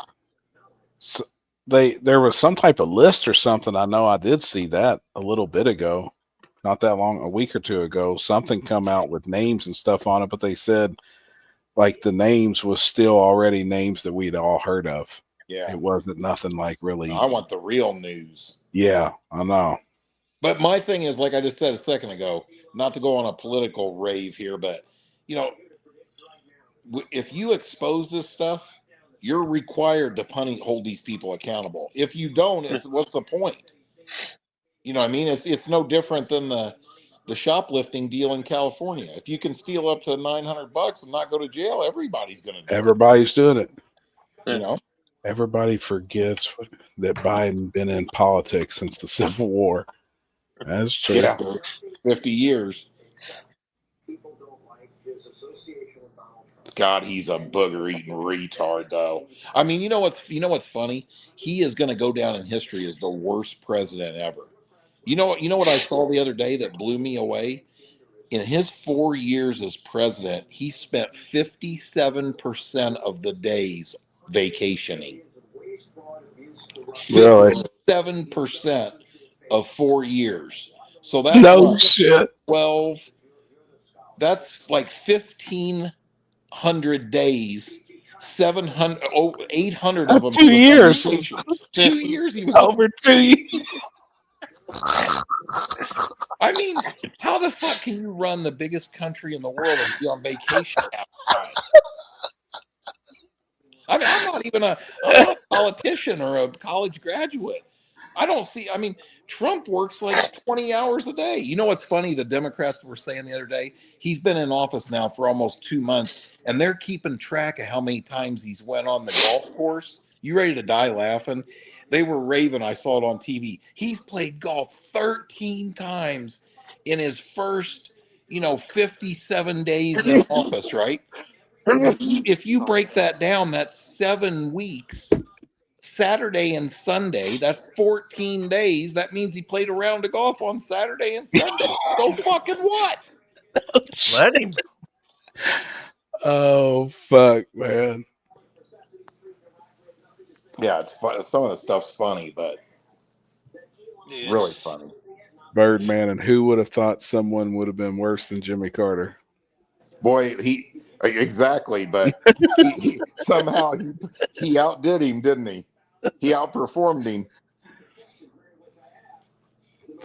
So there was some type of list or something. I know I did see that a little bit ago, not that long, a week or two ago. Something come out with names and stuff on it, but they said like the names was still already names that we'd all heard of. yeah, It wasn't nothing like really. I want the real news. Yeah, I know. But my thing is, like I just said a second ago, not to go on a political rave here, but you know, if you expose this stuff, you're required to hold these people accountable. If you don't, what's the point? You know what I mean? It's no different than the shoplifting deal in California. If you can steal up to $900 and not go to jail, everybody's going to do Everybody's doing it. it. You know? Everybody forgets that Biden been in politics since the Civil War. That's true. Yeah, 50 years. God, he's a booger-eating retard, though. I mean, you know what's funny? He is going to go down in history as the worst president ever. You know what I saw the other day that blew me away? In his 4 years as president, he spent 57% of the days vacationing. Really? 57% of 4 years. So that's No shit. 12. That's like 1,500 days. 800 of them. 2 years. 2 years he was Over 2 years. I mean, how the fuck can you run the biggest country in the world and be on vacation half the time? I mean, I'm not even a politician or a college graduate. I don't see. I mean, Trump works like 20 hours a day. You know what's funny? The Democrats were saying the other day, he's been in office now for almost 2 months, and they're keeping track of how many times he's went on the golf course. You ready to die laughing? They were raving. I saw it on TV. He's played golf 13 times in his first, 57 days in office, right? If you break that down, that's 7 weeks. Saturday and Sunday, that's 14 days. That means he played a round of golf on Saturday and Sunday. So fucking what? Let him. Oh fuck, man. Yeah, it's fun. Some of the stuff's funny, but really funny. Birdman, and who would have thought someone would have been worse than Jimmy Carter? Boy, exactly, but he somehow he outdid him, didn't he? He outperformed him.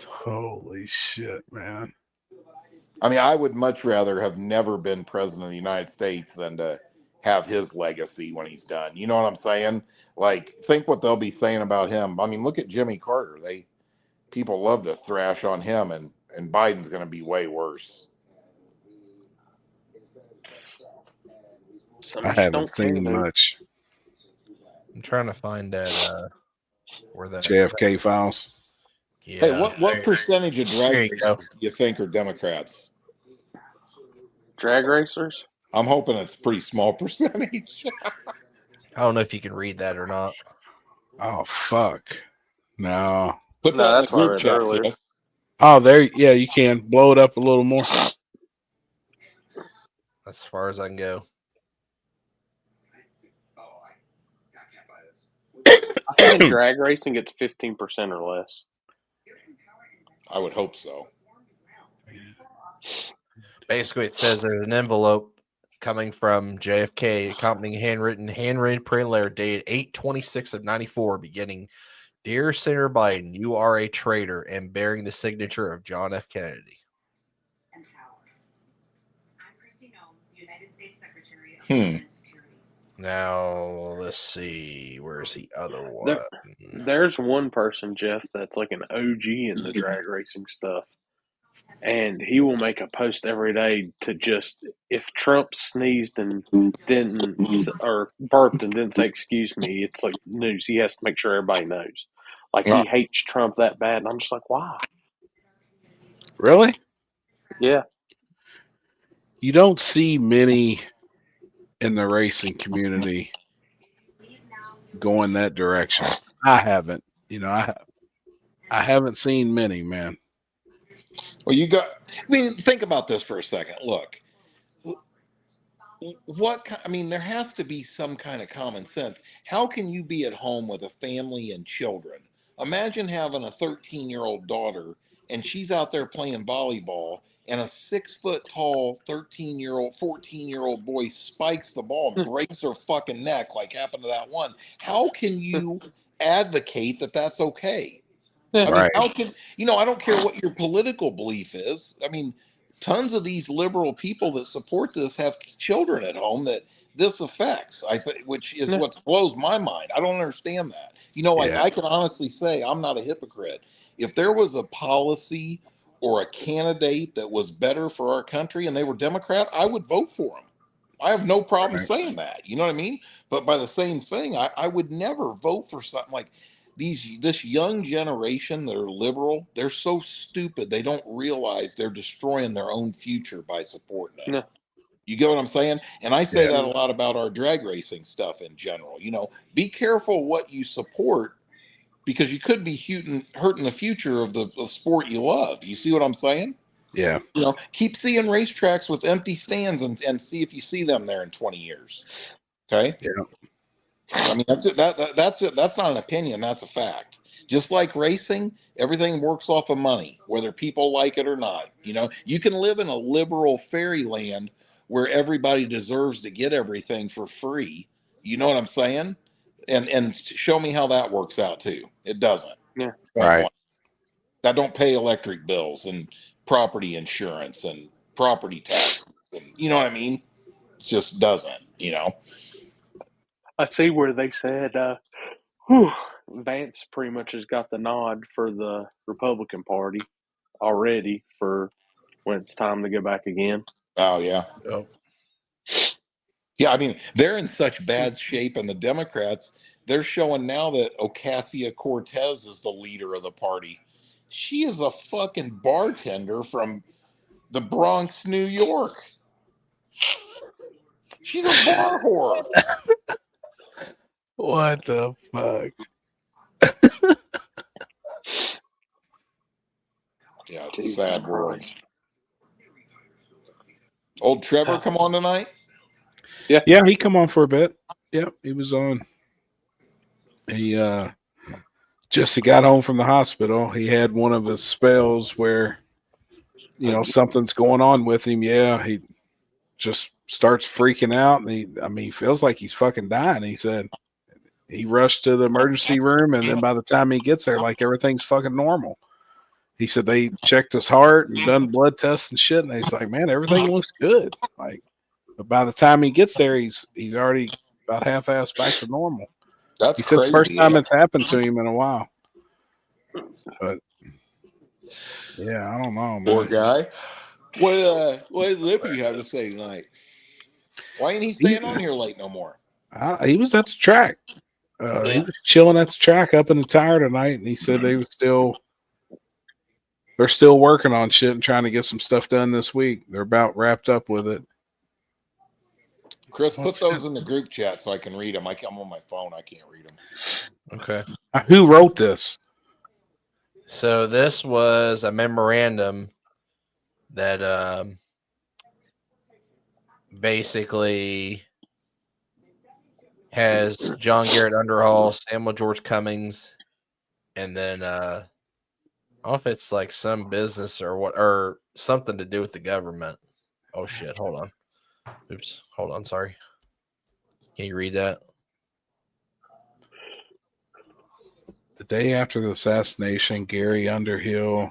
Holy shit, man. I mean, I would much rather have never been president of the United States than to have his legacy when he's done. You know what I'm saying? Like, think what they'll be saying about him. I mean, look at Jimmy Carter. People love to thrash on him, and Biden's going to be way worse. I haven't seen much. I'm trying to find that where that JFK files. Yeah. Hey, what percentage of drag racers do you think are Democrats? Drag racers? I'm hoping it's a pretty small percentage. I don't know if you can read that or not. Oh fuck. No. Put No, that that's in what I the group read chat. earlier. Chris. Oh, there. Yeah, you can blow it up a little more. As far as I can go. I think in drag racing it's 15% or less. I would hope so. Basically, it says there's an envelope coming from JFK accompanying handwritten prayer letter dated 8/26 of 94, beginning, "Dear Senator Biden, you are a traitor," and bearing the signature of John F. Kennedy. Now let's see. Where's the other one? There's one person, Jeff, that's like an OG in the drag racing stuff. And he will make a post every day to just, if Trump sneezed and didn't, or burped and didn't say excuse me, it's like news. He has to make sure everybody knows. Like, he hates Trump that bad. And I'm just like, why? Really? Yeah. you don't see many in the racing community going that direction. I haven't. I haven't seen many, man. Well, think about this for a second. Look, there has to be some kind of common sense. How can you be at home with a family and children? Imagine having a 13-year-old daughter and she's out there playing volleyball and a 6-foot tall 13-year-old, 14-year-old boy spikes the ball and breaks her fucking neck like happened to that one. How can you advocate that that's okay? I mean, how can, I don't care what your political belief is. I mean, tons of these liberal people that support this have children at home that this affects, I think, which is what blows my mind. I don't understand that. I can honestly say I'm not a hypocrite. If there was a policy or a candidate that was better for our country and they were Democrat, I would vote for them. I have no problem saying that. You know what I mean? But by the same thing, I would never vote for something like this young generation that are liberal. They're so stupid. They don't realize they're destroying their own future by supporting it. No. You get what I'm saying? And I say that a lot about our drag racing stuff in general. Be careful what you support because you could be hurting the future of the sport you love. You see what I'm saying? Yeah. Keep seeing racetracks with empty stands and see if you see them there in 20 years. Okay? Yeah. I mean, that's it. That's it. That's not an opinion. That's a fact. Just like racing, everything works off of money, whether people like it or not. You can live in a liberal fairyland where everybody deserves to get everything for free. You know what I'm saying? And show me how that works out too. It doesn't. Yeah. Right. That don't pay electric bills and property insurance and property taxes. And, you know what I mean? It just doesn't. I see where they said Vance pretty much has got the nod for the Republican Party already for when it's time to go back again. Oh, yeah. Yeah, I mean, they're in such bad shape, and the Democrats, they're showing now that Ocasio-Cortez is the leader of the party. She is a fucking bartender from the Bronx, New York. She's a bar whore. What the fuck? Yeah, it's a sad world. Old Trevor come on tonight? Yeah, he come on for a bit. Yep, he was on. He just got home from the hospital. He had one of his spells where something's going on with him. Yeah, he just starts freaking out, and he feels like he's fucking dying. He said he rushed to the emergency room, and then by the time he gets there, like everything's fucking normal. He said they checked his heart and done blood tests and shit, and he's like, man, everything looks good. But by the time he gets there, he's already about half-assed back to normal. That's he said crazy. It's the first time it's happened to him in a while. But yeah, I don't know, man. Poor guy. What does Lippy have to say tonight? Why ain't he staying on here late no more? He was at the track. He was chilling at the track up in the tire tonight, and he said they're still working on shit and trying to get some stuff done this week. They're about wrapped up with it. Chris, put those in the group chat so I can read them. I'm on my phone. I can't read them. Okay. Who wrote this? So this was a memorandum that basically has John Garrett Underhall, Samuel George Cummings, and then I don't know if it's like some business or something to do with the government. Oh shit, hold on. Oops, hold on, sorry. Can you read that? The day after the assassination, Gary Underhill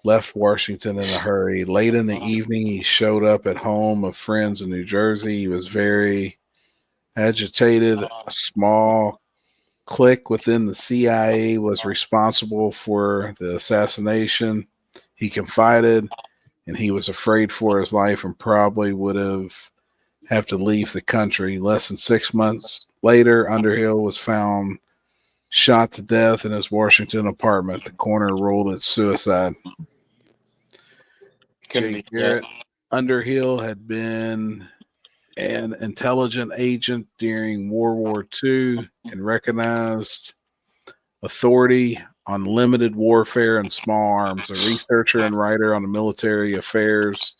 left Washington in a hurry. Late in the evening, he showed up at home of friends in New Jersey. He was very agitated. A small clique within the CIA was responsible for the assassination. He confided, and he was afraid for his life and probably would have to leave the country. Less than 6 months later, Underhill was found shot to death in his Washington apartment. The coroner ruled it suicide. Jay Garrett Underhill had been an intelligent agent during World War II and recognized authority on limited warfare and small arms, a researcher and writer on military affairs.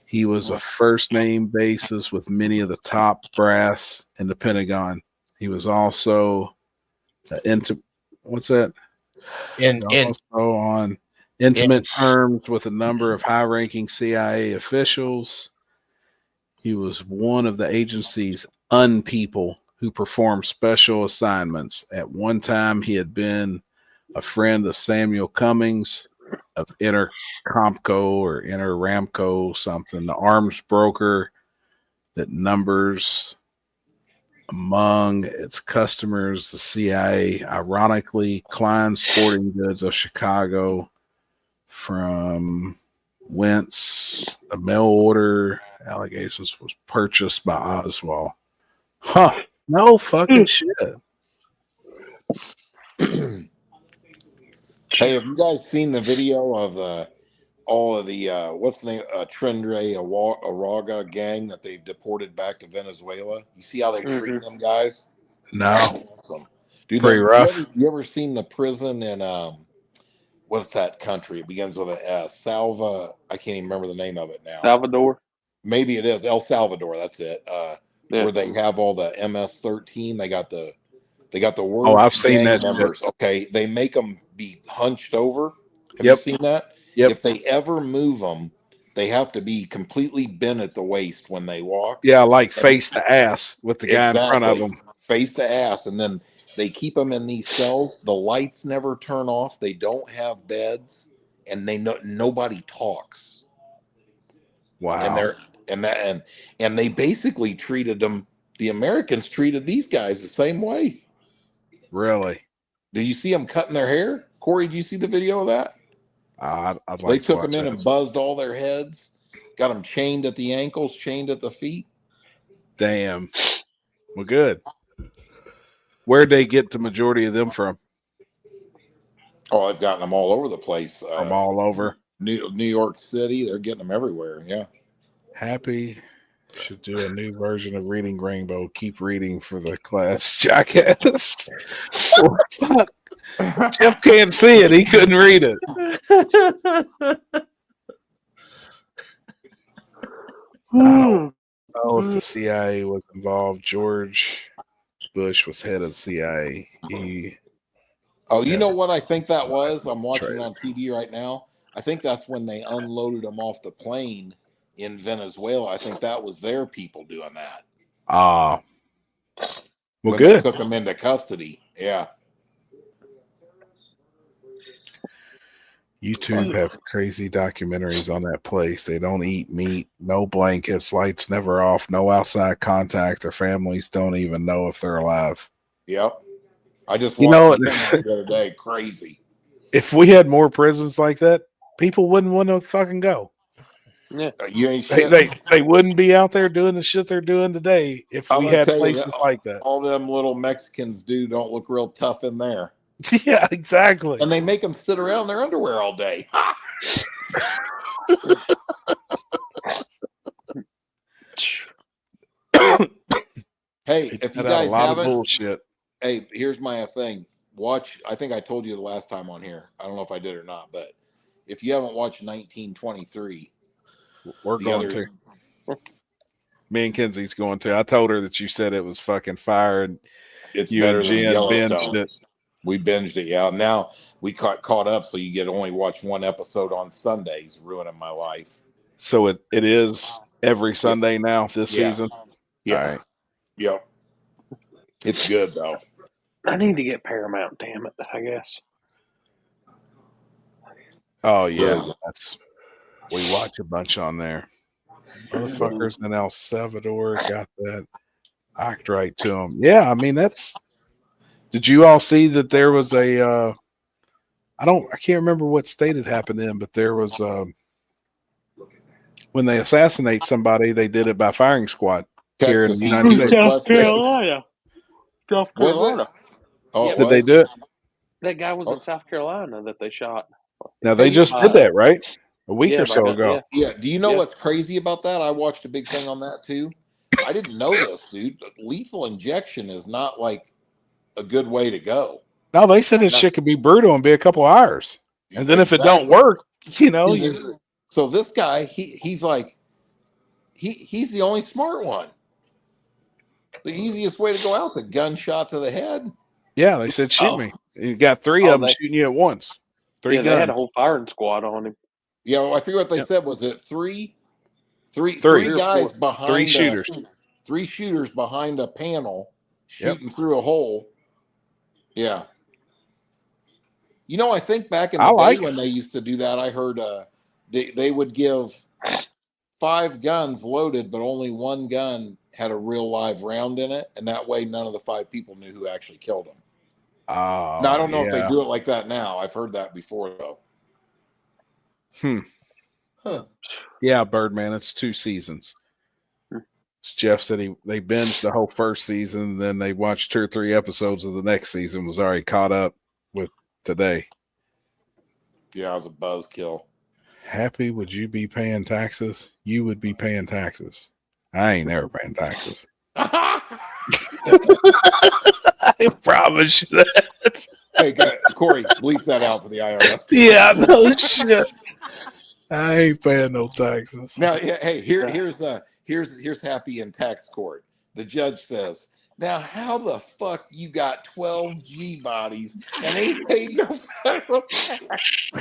He was a first name basis with many of the top brass in the Pentagon. He was also what's that? Also on intimate terms with a number of high-ranking CIA officials. He was one of the agency's unpeople who performed special assignments. At one time, he had been a friend of Samuel Cummings of Intercomco or Interramco something, the arms broker that numbers among its customers the CIA. Ironically, Klein Sporting Goods of Chicago, from whence a mail order allegations was purchased by Oswald. Huh. No fucking shit. Hey, have you guys seen the video of all of the what's the name Trendre Araga gang that they've deported back to Venezuela? You see how they're treating them guys? No. Awesome. Dude, Pretty rough. You ever seen the prison in what's that country? It begins with a S. Salva. I can't even remember the name of it now. Salvador. Maybe it is El Salvador. That's it. Where they have all the MS-13. They got the worst. Oh, I've seen that members. Shit. Okay, they make them be hunched over. Have you seen that? Yep. If they ever move them, they have to be completely bent at the waist when they walk. Yeah, like face the ass with the guy in front of them. Face the ass, and then they keep them in these cells. The lights never turn off. They don't have beds, and nobody talks. Wow. And they basically treated them. The Americans treated these guys the same way. Really? Do you see them cutting their hair? Corey, do you see the video of that? I'd like they took them in and buzzed all their heads, got them chained at the ankles, chained at the feet. Damn. Well, good. Where'd they get the majority of them from? Oh, I've gotten them all over the place. From all over? New York City. They're getting them everywhere. Yeah. Happy should do a new version of Reading Rainbow. Keep reading for the class, jackass. Fuck. Jeff can't see it. He couldn't read it. I don't know if the CIA was involved. George Bush was head of the CIA. You know what I think that was? I'm watching it on TV right now. I think that's when they unloaded them off the plane in Venezuela. I think that was their people doing that. Well, when good. They took them into custody. Yeah. YouTube have crazy documentaries on that place. They don't eat meat, no blankets, lights never off, no outside contact. Their families don't even know if they're alive. Yep. I just watched the other day. Crazy. If we had more prisons like that, people wouldn't want to fucking go. Yeah. You ain't shit. They wouldn't be out there doing the shit they're doing today if we had places like that. All them little Mexicans don't look real tough in there. Yeah, exactly. And they make them sit around in their underwear all day. Hey, if you guys haven't, bullshit. Hey, here's my thing. Watch. I think I told you the last time on here. I don't know if I did or not, but if you haven't watched 1923, we're going to. Me and Kenzie's going to. I told her that you said it was fucking fire, and it's you better and Jen binged it. We binged it, yeah. Now we caught up, so you get to only watch one episode on Sundays, ruining my life. So it is every Sunday now this season? Yeah. All right. Yep. It's good, though. I need to get Paramount, damn it, I guess. Oh, yeah. We watch a bunch on there. Motherfuckers in El Salvador got that act right to them. Yeah, I mean, did you all see that there was I can't remember what state it happened in, but there was when they assassinate somebody, they did it by firing squad here in the United States. South Carolina. Oh, yeah, did they do it? That guy was in South Carolina that they shot. Now they just did that, right? a week or so ago. Yeah. Do you know Yeah. what's crazy about that? I watched a big thing on that too. I didn't know this, dude. Lethal injection is not like a good way to go. No, they said this shit could be brutal and be a couple hours. And then if it don't work, So this guy, he's like, he's the only smart one. The easiest way to go out is a gunshot to the head. Yeah, they said shoot me. You got three of them shooting you at once. Three guns. They had a whole firing squad on him. Yeah, well, I forget what they said. Was it three guys behind three shooters? Three shooters behind a panel shooting through a hole. Yeah. You know, I think back in the day when they used to do that, I heard they would give 5 guns loaded, but only one gun had a real live round in it, and that way none of the 5 people knew who actually killed him. Now, I don't know if they do it like that now. I've heard that before, though. Yeah, Birdman, it's 2 seasons. Jeff said they binged the whole first season, then they watched 2 or 3 episodes of the next season, was already caught up with today. Yeah, it was a buzzkill. Happy, would you be paying taxes? You would be paying taxes. I ain't never paying taxes. I promise you that. Hey, Corey, bleep that out for the IRS. Yeah, no shit. I ain't paying no taxes. Now, hey, here's Happy in tax court. The judge says, "Now, how the fuck you got 12 G bodies and ain't paid no federal tax?"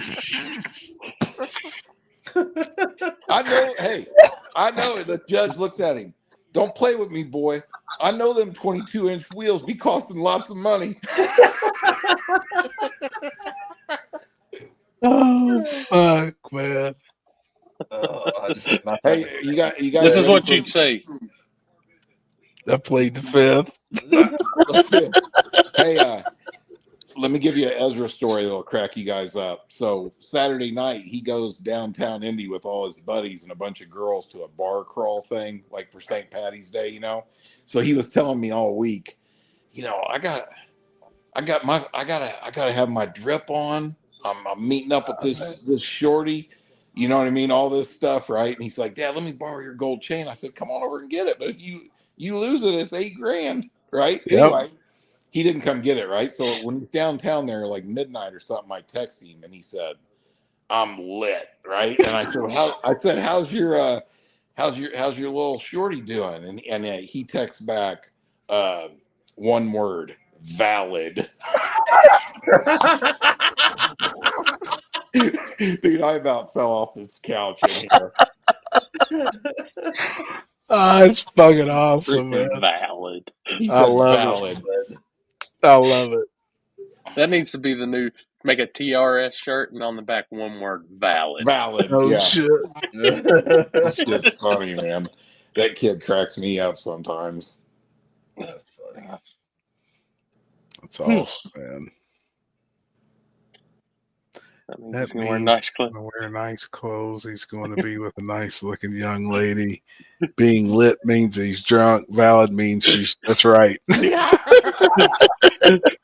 I know. The judge looks at him. Don't play with me, boy. I know them 22-inch wheels be costing lots of money. Oh fuck, man. Hey, you got. This is what you'd say. I played the 5th. Hey, let me give you an Ezra story that'll crack you guys up. So Saturday night, he goes downtown Indy with all his buddies and a bunch of girls to a bar crawl thing, like for St. Patty's Day, you know. So he was telling me all week, you know, I gotta have my drip on. I'm meeting up with this shorty, you know what I mean? All this stuff, right? And he's like, "Dad, let me borrow your gold chain." I said, "Come on over and get it." But if you lose it, it's $8,000, right? Yep. Anyway. He didn't come get it, right? So when he's downtown there, like midnight or something, I text him and he said, "I'm lit," right? And I said, "How's your little shorty doing?" And he texts back, one word, valid. Dude, I about fell off this couch in here. Oh, it's fucking awesome, man. Valid. I love it. I love it. That needs to be the new. Make a TRS shirt and on the back one word: valid. Valid. Oh yeah. shit. That shit's funny, man. That kid cracks me up sometimes. That's funny. That's awesome, man. That means wear nice clothes. Wear nice clothes. He's going to be with a nice looking young lady. Being lit means he's drunk. Valid means that's right.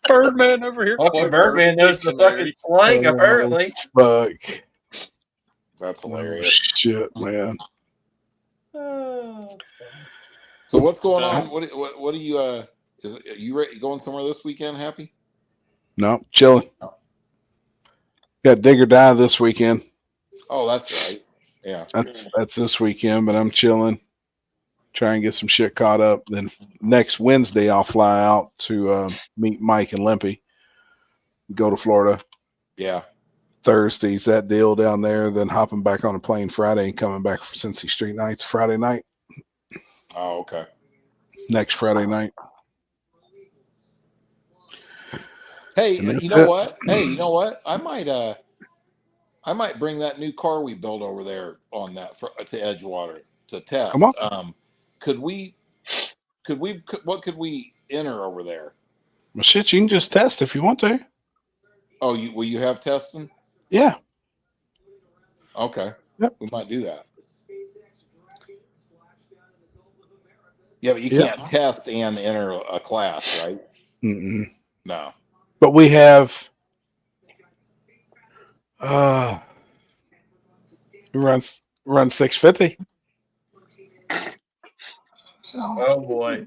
Birdman over here. Fucking Birdman knows the fucking slang, apparently. Fuck. That's hilarious. Oh, shit, man. So what's going on? What are you? Are you ready, going somewhere this weekend? Happy? No, chilling. Got Dig or Die this weekend. Oh, that's right. Yeah, that's this weekend. But I'm chilling. Try and get some shit caught up. Then next Wednesday, I'll fly out to meet Mike and Limpy. Go to Florida. Yeah. Thursday's that deal down there. Then hopping back on a plane Friday and coming back for Cincy Street Nights Friday night. Oh, okay. Next Friday night. Hey, you know what? Hey, you know what? I might bring that new car we built over there on that to Edgewater to test. Come on. What could we enter over there? Well, shit, you can just test if you want to. Oh, will you have testing? Yeah. Okay. Yep. We might do that. Yeah, but you can't test and enter a class, right? Mm-mm. No. But we have runs 650. Oh boy.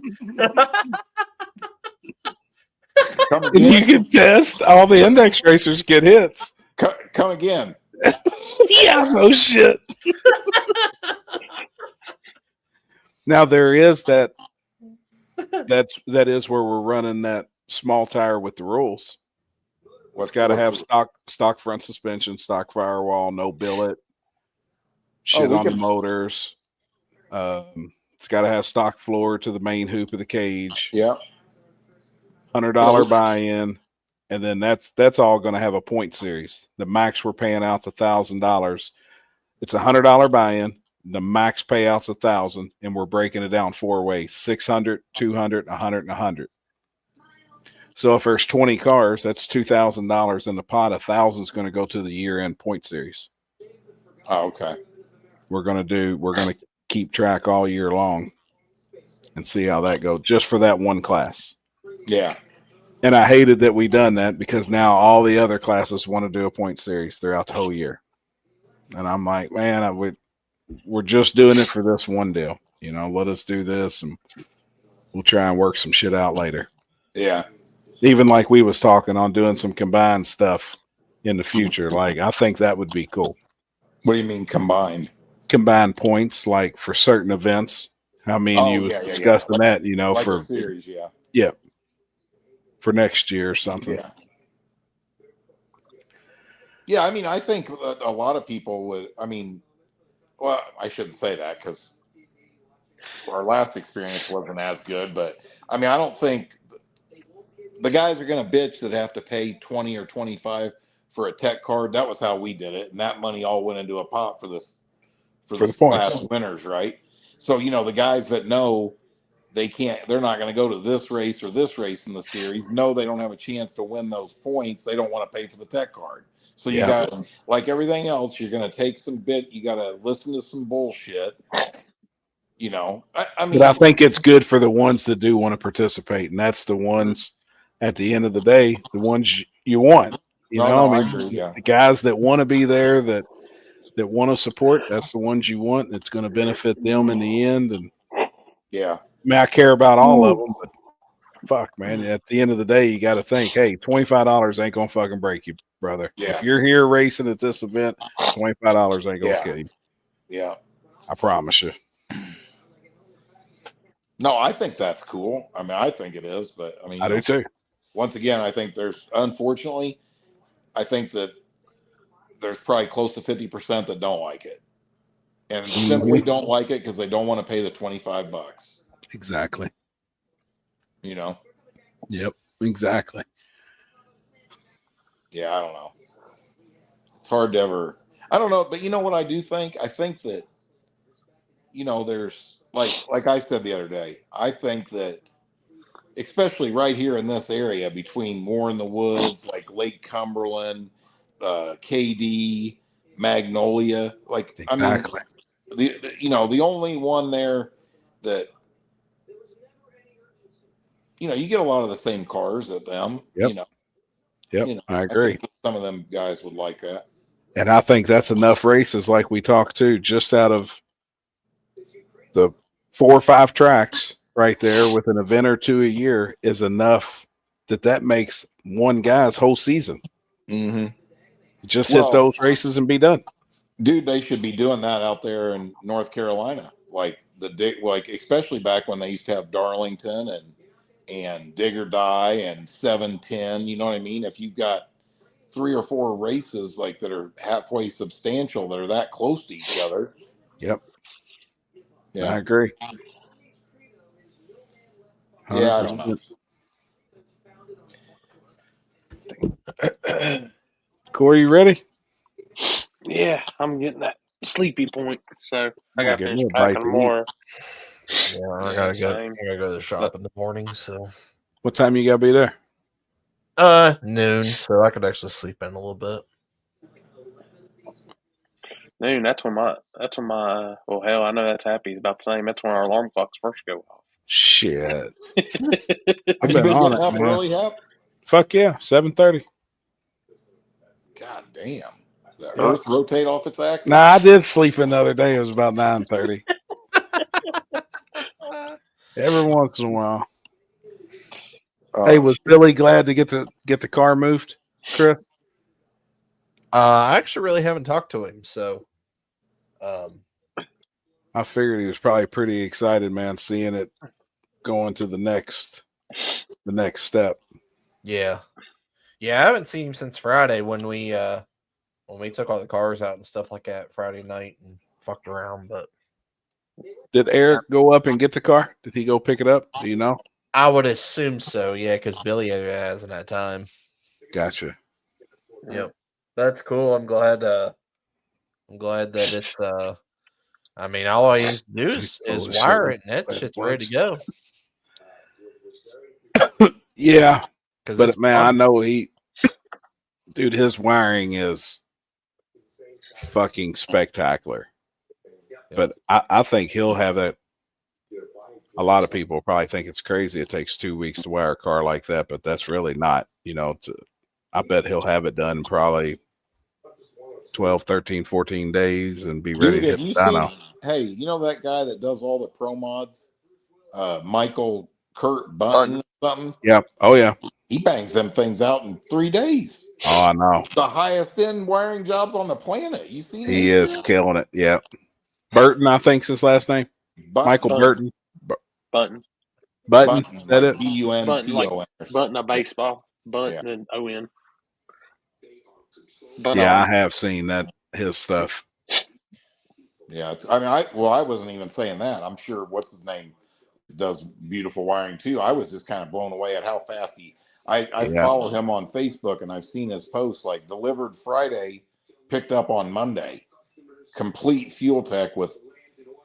Come And you again. can test all the index racers get hits. Come again. Yeah, no shit. Now there is that is where we're running that small tire with the rules. It's got to have stock front suspension, stock firewall, no billet, shit on the motors. It's got to have stock floor to the main hoop of the cage. Yeah. $100 buy-in, and then that's all going to have a point series. The max we're paying out's $1,000. It's $100 buy-in. The max payout's $1,000, and we're breaking it down 4 ways: 600, 200, 100, and 100. So if there's 20 cars, that's $2,000 in the pot. $1,000 is going to go to the year-end point series. Oh, okay. We're going to keep track all year long and see how that goes, just for that one class. Yeah. And I hated that we done that, because now all the other classes want to do a point series throughout the whole year. And I'm like, man, we're just doing it for this one deal. Let us do this, and we'll try and work some shit out later. Yeah. Even like we was talking on doing some combined stuff in the future. Like, I think that would be cool. What do you mean combined? Combined points, like for certain events. How me and you was discussing that, like for a series, yeah. Yeah. For next year or something. Yeah. Yeah, I mean, I think a lot of people would. I mean, well, I shouldn't say that, because our last experience wasn't as good. But I mean, I don't think the guys are going to bitch that have to pay 20 or 25 for a tech card. That was how we did it, and that money all went into a pot for the class points. winners, right? So the guys that know they're not going to go to this race or this race in the series. No, they don't have a chance to win those points. They don't want to pay for the tech card. So you got, like everything else, you're going to take you got to listen to some bullshit. I mean, But I think it's good for the ones that do want to participate, and that's the ones at the end of the day, the ones you want. I agree, yeah. The guys that want to be there, that want to support, that's the ones you want. And it's going to benefit them in the end. And yeah, I mean, I care about all of them, but fuck, man, at the end of the day, you got to think, hey, $25 ain't gonna fucking break you, brother. Yeah. If you're here racing at this event, $25 ain't gonna kill you. Yeah, I promise you. No, I think that's cool. I mean, I think it is, but I mean, I do too. Once again, I think unfortunately, I think that there's probably close to 50% that don't like it, and simply don't like it because they don't want to pay the $25. Exactly. Yep, exactly. Yeah, I don't know. It's hard to ever. I don't know, but you know what I do think? I think that there's like I said the other day. I think that especially right here in this area between Moore in the Woods, like Lake Cumberland, KD, Magnolia, Exactly. I mean, the only one there that you get a lot of the same cars at them. Yep. I agree. I think some of them guys would like that. And I think that's enough races, like we talked to, just out of the 4 or 5 tracks right there with an event or two a year is enough that makes one guy's whole season. Mm-hmm. Just hit those races and be done. Dude, they should be doing that out there in North Carolina. Especially back when they used to have Darlington and Dig or Die and 710. You know what I mean? If you've got 3 or 4 races that are halfway substantial, that are that close to each other. Yep. Yeah. I agree. 100%. Yeah, I don't know. Corey, you ready? Yeah, I'm getting that sleepy point, so I got to finish a bite packing to more. Yeah, I gotta go to the shop in the morning. So, what time you gotta be there? Noon, so I could actually sleep in a little bit. Noon. That's when my. Well, hell, I know that's happy. About the same. That's when our alarm clocks first go off. Shit. Have you been getting up early, Hap? Fuck yeah, 7:30. God damn. The Earth rotate off its axis? Nah, I did sleep another day. It was about 9:30. Every once in a while. Hey, was Billy glad to get the car moved, Chris? I actually really haven't talked to him, so I figured he was probably pretty excited, man, seeing it going to the next step. yeah. Yeah, I haven't seen him since Friday when we took all the cars out and stuff like that Friday night and fucked around, but Did Eric go up and get the car? Did he go pick it up? Do you know? I would assume so, yeah, because Billy hasn't had time. Gotcha. Yep. That's cool. I'm glad that it's I mean, all I used to do is wire it, and that shit's ready to go. Yeah, but man, fun. I know dude, his wiring is fucking spectacular. But I think he'll have that. A lot of people probably think it's crazy. It takes 2 weeks to wire a car like that, but that's really not, I bet he'll have it done in probably 12, 13, 14 days and be ready to hit the dyno. Hey, you know that guy that does all the pro mods? Michael Kurt Button or something? Yeah. Oh, yeah. He bangs them things out in 3 days. Oh, I know. The highest end wiring jobs on the planet. You see He is killing it. Yeah. Burton, I think's his last name. Michael Burton. Button. Is that it? B-U-N-T-O-N. Button a baseball. Button and O-N. Yeah, I have seen his stuff. Yeah, I wasn't even saying that. I'm sure what's his name does beautiful wiring too. I was just kind of blown away at how fast I follow him on Facebook, and I've seen his posts like delivered Friday, picked up on Monday. Complete fuel tech with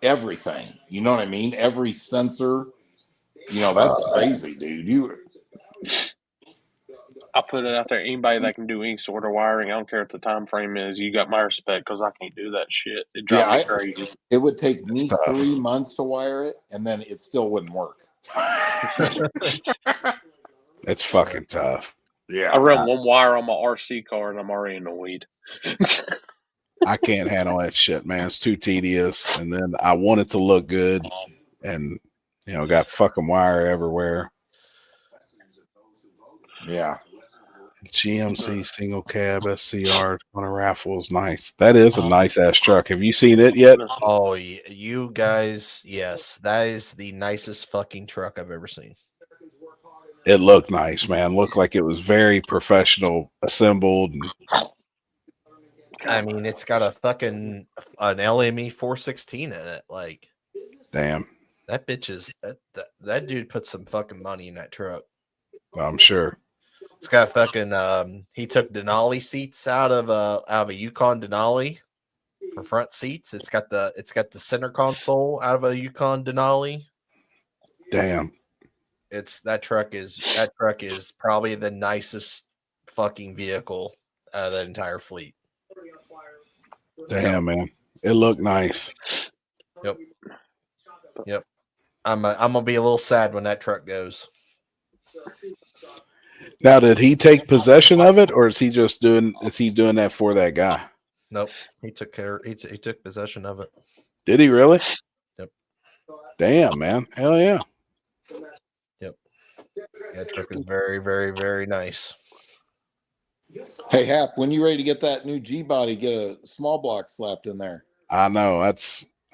everything. You know what I mean? Every sensor. That's crazy, dude. I'll put it out there. Anybody that can do any sort of wiring, I don't care what the time frame is, you got my respect, because I can't do that shit. It drives me crazy. It would take me 3 months to wire it, and then it still wouldn't work. It's fucking tough. Yeah. I run one wire on my RC car, and I'm already annoyed. I can't handle that shit, man. It's too tedious. And then I want it to look good, and got fucking wire everywhere. Yeah. GMC single cab SCR on a raffle is nice. That is a nice ass truck. Have you seen it yet? Oh, you guys, yes, that is the nicest fucking truck I've ever seen. It looked nice, man. Looked like it was very professional assembled. I mean, it's got an LME 416 in it. Like, damn, that bitch is that dude put some fucking money in that truck. I'm sure. It's got fucking he took Denali seats out of a Yukon Denali for front seats. It's got the center console out of a Yukon Denali. Damn. That truck is probably the nicest fucking vehicle out of that entire fleet. Damn, man. It looked nice. Yep. I'm gonna be a little sad when that truck goes. Now, did he take possession of it, or is he doing that for that guy? Nope. He took possession of it. Did he really? Yep. Damn, man. Hell yeah. Yep. That truck is very, very, very nice. Hey, Hap, when you ready to get that new G body, get a small block slapped in there. I know.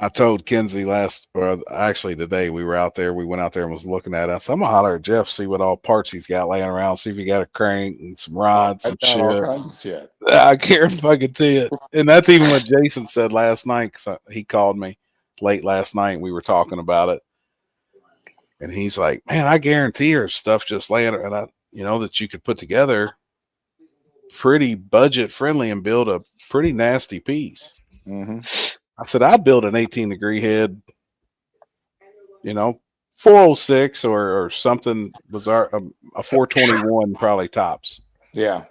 I told Kenzie today we were out there. We went out there and was looking at us. I'm gonna holler at Jeff, see what all parts he's got laying around, see if he got a crank and some rods and shit. All kinds of shit. I can't fucking see it. And that's even what Jason said last night, because he called me late last night and we were talking about it. And he's like, man, I guarantee there's stuff just laying and that you could put together pretty budget friendly and build a pretty nasty piece. Mm-hmm. I said, I'd build an 18-degree head, 406 or something bizarre, a 421 probably tops. Yeah.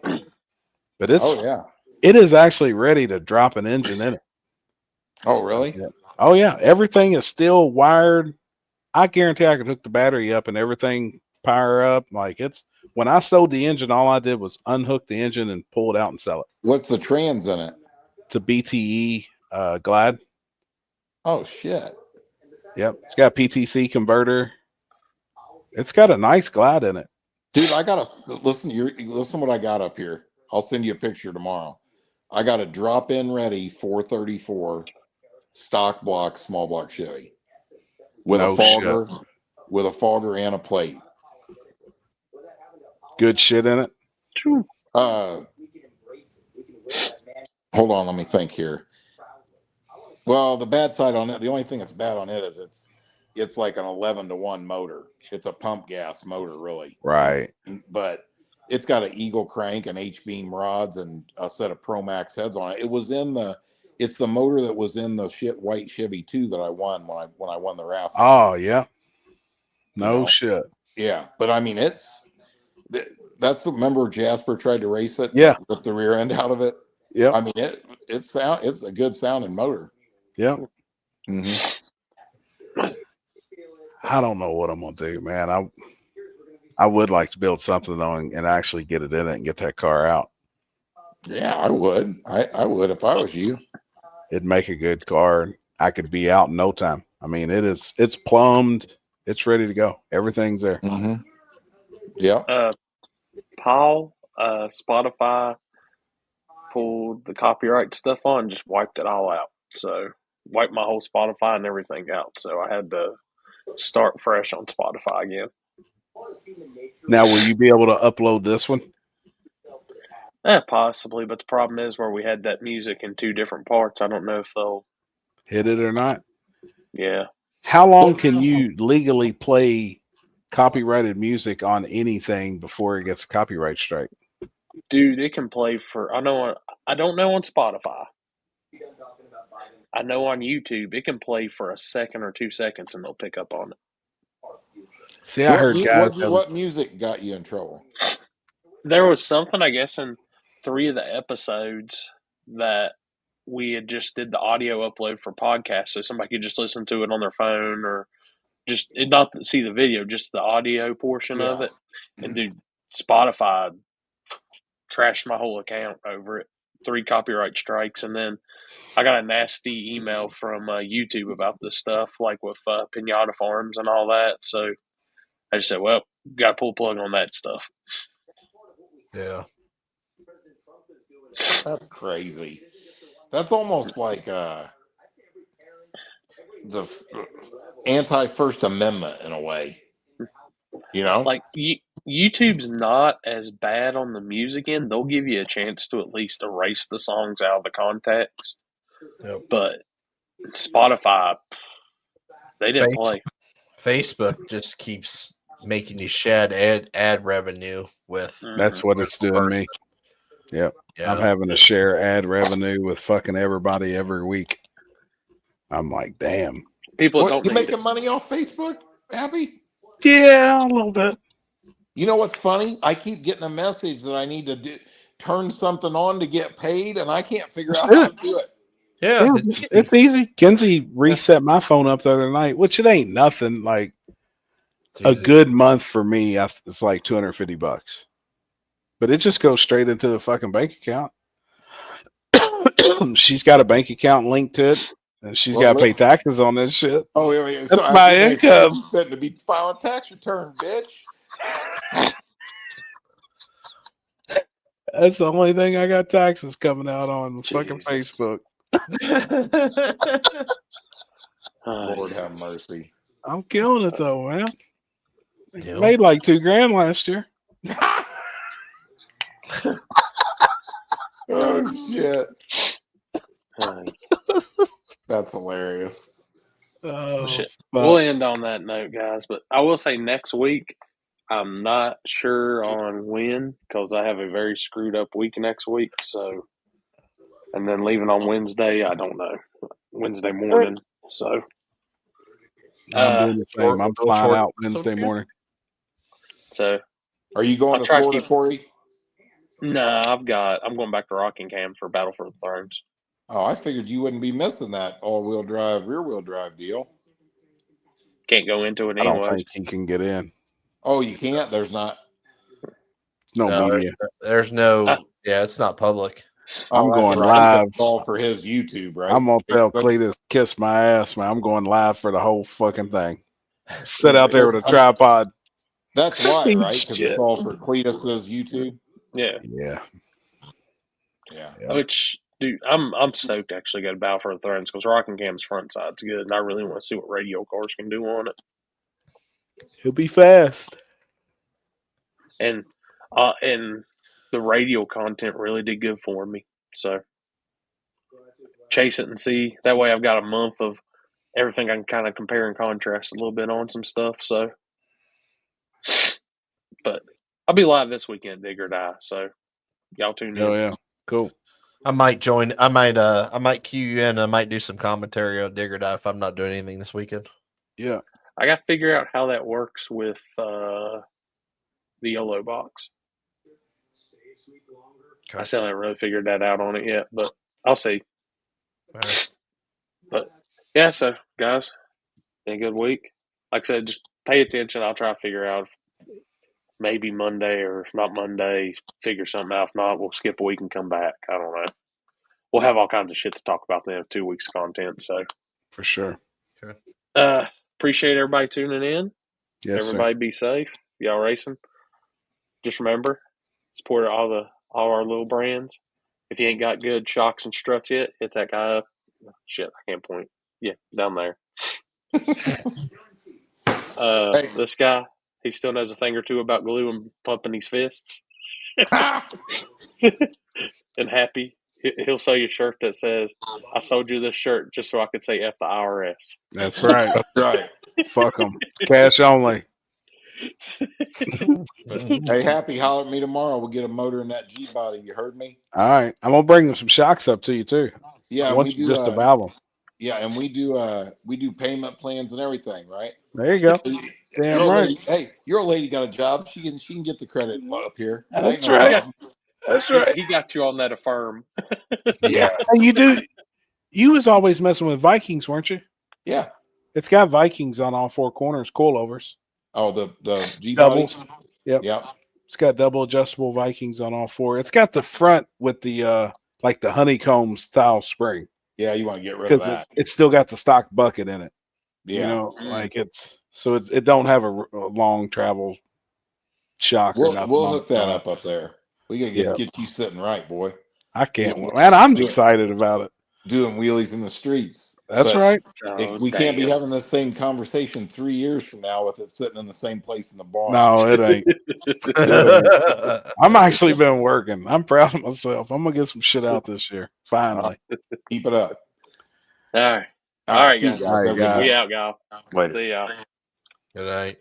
But it is actually ready to drop an engine in it. Oh, really? Yeah. Oh, yeah. Everything is still wired. I guarantee I could hook the battery up and everything power up. Like it's when I sold the engine, all I did was unhook the engine and pull it out and sell it. What's the trans in it? It's a BTE Glide. Oh shit. Yep, it's got a PTC converter. It's got a nice Glide in it. Dude, I gotta listen. Listen what I got up here. I'll send you a picture tomorrow. I got a drop-in ready 434 stock block, small block Chevy with No a fogger, shit. with a fogger and a plate. Good shit in it. Hold on, let me think here. Well, the bad side on it, the only thing that's bad on it is it's like an 11-to-1 motor. It's a pump gas motor, really. Right. But it's got an Eagle crank and H-beam rods and a set of Pro Max heads on it. It's the motor that was in the white Chevy 2 that I won when I won the raffle. Oh yeah. No shit. Yeah, but I mean remember Jasper tried to race it? Yeah. With the rear end out of it. Yeah. I mean it's a good sounding motor. Yep. Mm-hmm. I don't know what I'm gonna do, man. I would like to build something on and actually get it in it and get that car out. Yeah, I would. I would if I was you. It'd make a good car and I could be out in no time. I mean, it's plumbed, it's ready to go. Everything's there. Mm-hmm. Yeah. Paul, Spotify pulled the copyright stuff on, just wiped it all out. So wiped my whole Spotify and everything out. So I had to start fresh on Spotify again. Now, will you be able to upload this one? Possibly, but the problem is where we had that music in two different parts. I don't know if they'll hit it or not. Yeah. How long can you legally play copyrighted music on anything before it gets a copyright strike? Dude, it can play for I don't know on Spotify. I know on YouTube it can play for a second or 2 seconds and they'll pick up on it. See, I heard guys. What music got you in trouble? There was something, I guess, in 3 of the episodes that we had just did the audio upload for podcasts, so somebody could just listen to it on their phone or just not see the video, just the audio portion of it. And dude, Spotify trashed my whole account over it. 3 copyright strikes, and then I got a nasty email from YouTube about this stuff, like with Pinata Farms and all that. So I just said, well, got to pull the plug on that stuff. Yeah. That's crazy. That's almost like the anti-First Amendment in a way. You know? Like, YouTube's not as bad on the music end. They'll give you a chance to at least erase the songs out of the context. Yep. But Spotify, they didn't play. Facebook just keeps making you shed ad revenue with. That's what it's doing me. Yep. Yeah. I'm having to share ad revenue with fucking everybody every week. I'm like, damn. People don't. You making money off Facebook, Abby? Yeah, a little bit. You know what's funny? I keep getting a message that I need to turn something on to get paid, and I can't figure out how to do it. Yeah, it's easy. Kenzie reset my phone up the other night, which it ain't nothing. Like a good month for me, it's like $250, but it just goes straight into the fucking bank account. She's got a bank account linked to it, and she's got to pay taxes on this shit. Oh yeah, that's so my income. She's to be filing tax return, bitch. That's the only thing I got taxes coming out on fucking Facebook. Lord have mercy. I'm killing it though, man. Made like $2,000 last year. Oh shit. That's hilarious. Oh, shit. We'll end on that note, guys. But I will say next week, I'm not sure on when because I have a very screwed up week next week. So, and then leaving on Wednesday, I don't know. Wednesday morning. So, I'm doing the same. I'm flying out Wednesday morning. So, are you going to Florida, Corey? No, I'm going back to Rockingham for Battle for the Thrones. Oh, I figured you wouldn't be missing that all-wheel drive, rear-wheel drive deal. Can't go into it anyway. I don't think he can get in. Oh, you can't. There's not. No media. There's no. Yeah, it's not public. I'm Oh, that's going right. That's live. all for his YouTube, right? I'm gonna tell Facebook. Cletus kiss my ass, man. I'm going live for the whole fucking thing. Sit out there with a tripod. That's why, right? Because Shit. it's all for Cletus's YouTube. Yeah. Yeah. Yeah. Which, dude, I'm stoked to actually go to Battle for the Thrones because Rockingham's front side's good, and I really want to see what radio cars can do on it. He'll be fast. And the radio content really did good for me. So chase it and see. That way, I've got a month of everything I can kind of compare and contrast a little bit on some stuff. So, but I'll be live this weekend, Dig or Die. So y'all tune in. Oh yeah, cool. I might join. I might cue you in. I might do some commentary on Dig or Die if I'm not doing anything this weekend. Yeah. I got to figure out how that works with the YOLO box. Okay. I still haven't really figured that out on it yet, but I'll see. Right. But yeah, so guys, been a good week. Like I said, just pay attention. I'll try to figure out maybe Monday, or if not Monday, figure something out. If not, we'll skip a week and come back. I don't know. We'll have all kinds of shit to talk about then. 2 weeks content. So For sure. appreciate everybody tuning in. Yes, Everybody be safe. Y'all racing. Just remember, support all our little brands. If you ain't got good shocks and struts yet, hit that guy up. Shit, I can't point. Yeah, down there. This guy, he still knows a thing or two about glue and pumping his fists. And Happy, he'll sell you a shirt that says, "I sold you this shirt just so I could say F the IRS." That's right. That's right. Fuck them. Cash only. Hey, Happy, holler at me tomorrow. We'll get a motor in that G body. You heard me? All right. I'm gonna bring some shocks up to you too. Yeah, I want we you do just about them. Yeah, and we do payment plans and everything, right? There you go. Damn Your right. lady, hey, your lady got a job. She can get the credit up here. That ain't That's no right. problem. That's right. He got you on that Affirm. Yeah. Hey, you was always messing with Vikings, weren't you? Yeah. It's got Vikings on all four corners, coilovers. Oh, the G Doubles. Yep. It's got double adjustable Vikings on all four. It's got the front with the like the honeycomb style spring. Yeah, you want to get rid of Because that. it's still got the stock bucket in it. Yeah. You know, like it don't have a long travel shock or nothing. We'll hook that up there. We gotta get you sitting right, boy. I can't. Man, I'm excited about it. Doing wheelies in the streets. That's right. We can't be having the same conversation 3 years from now with it sitting in the same place in the barn. No, it ain't. I'm actually been working. I'm proud of myself. I'm gonna get some shit out this year. Finally. Keep it up. All right, guys. See you guys. All right, guys. We out, y'all. Later. See y'all. Good night.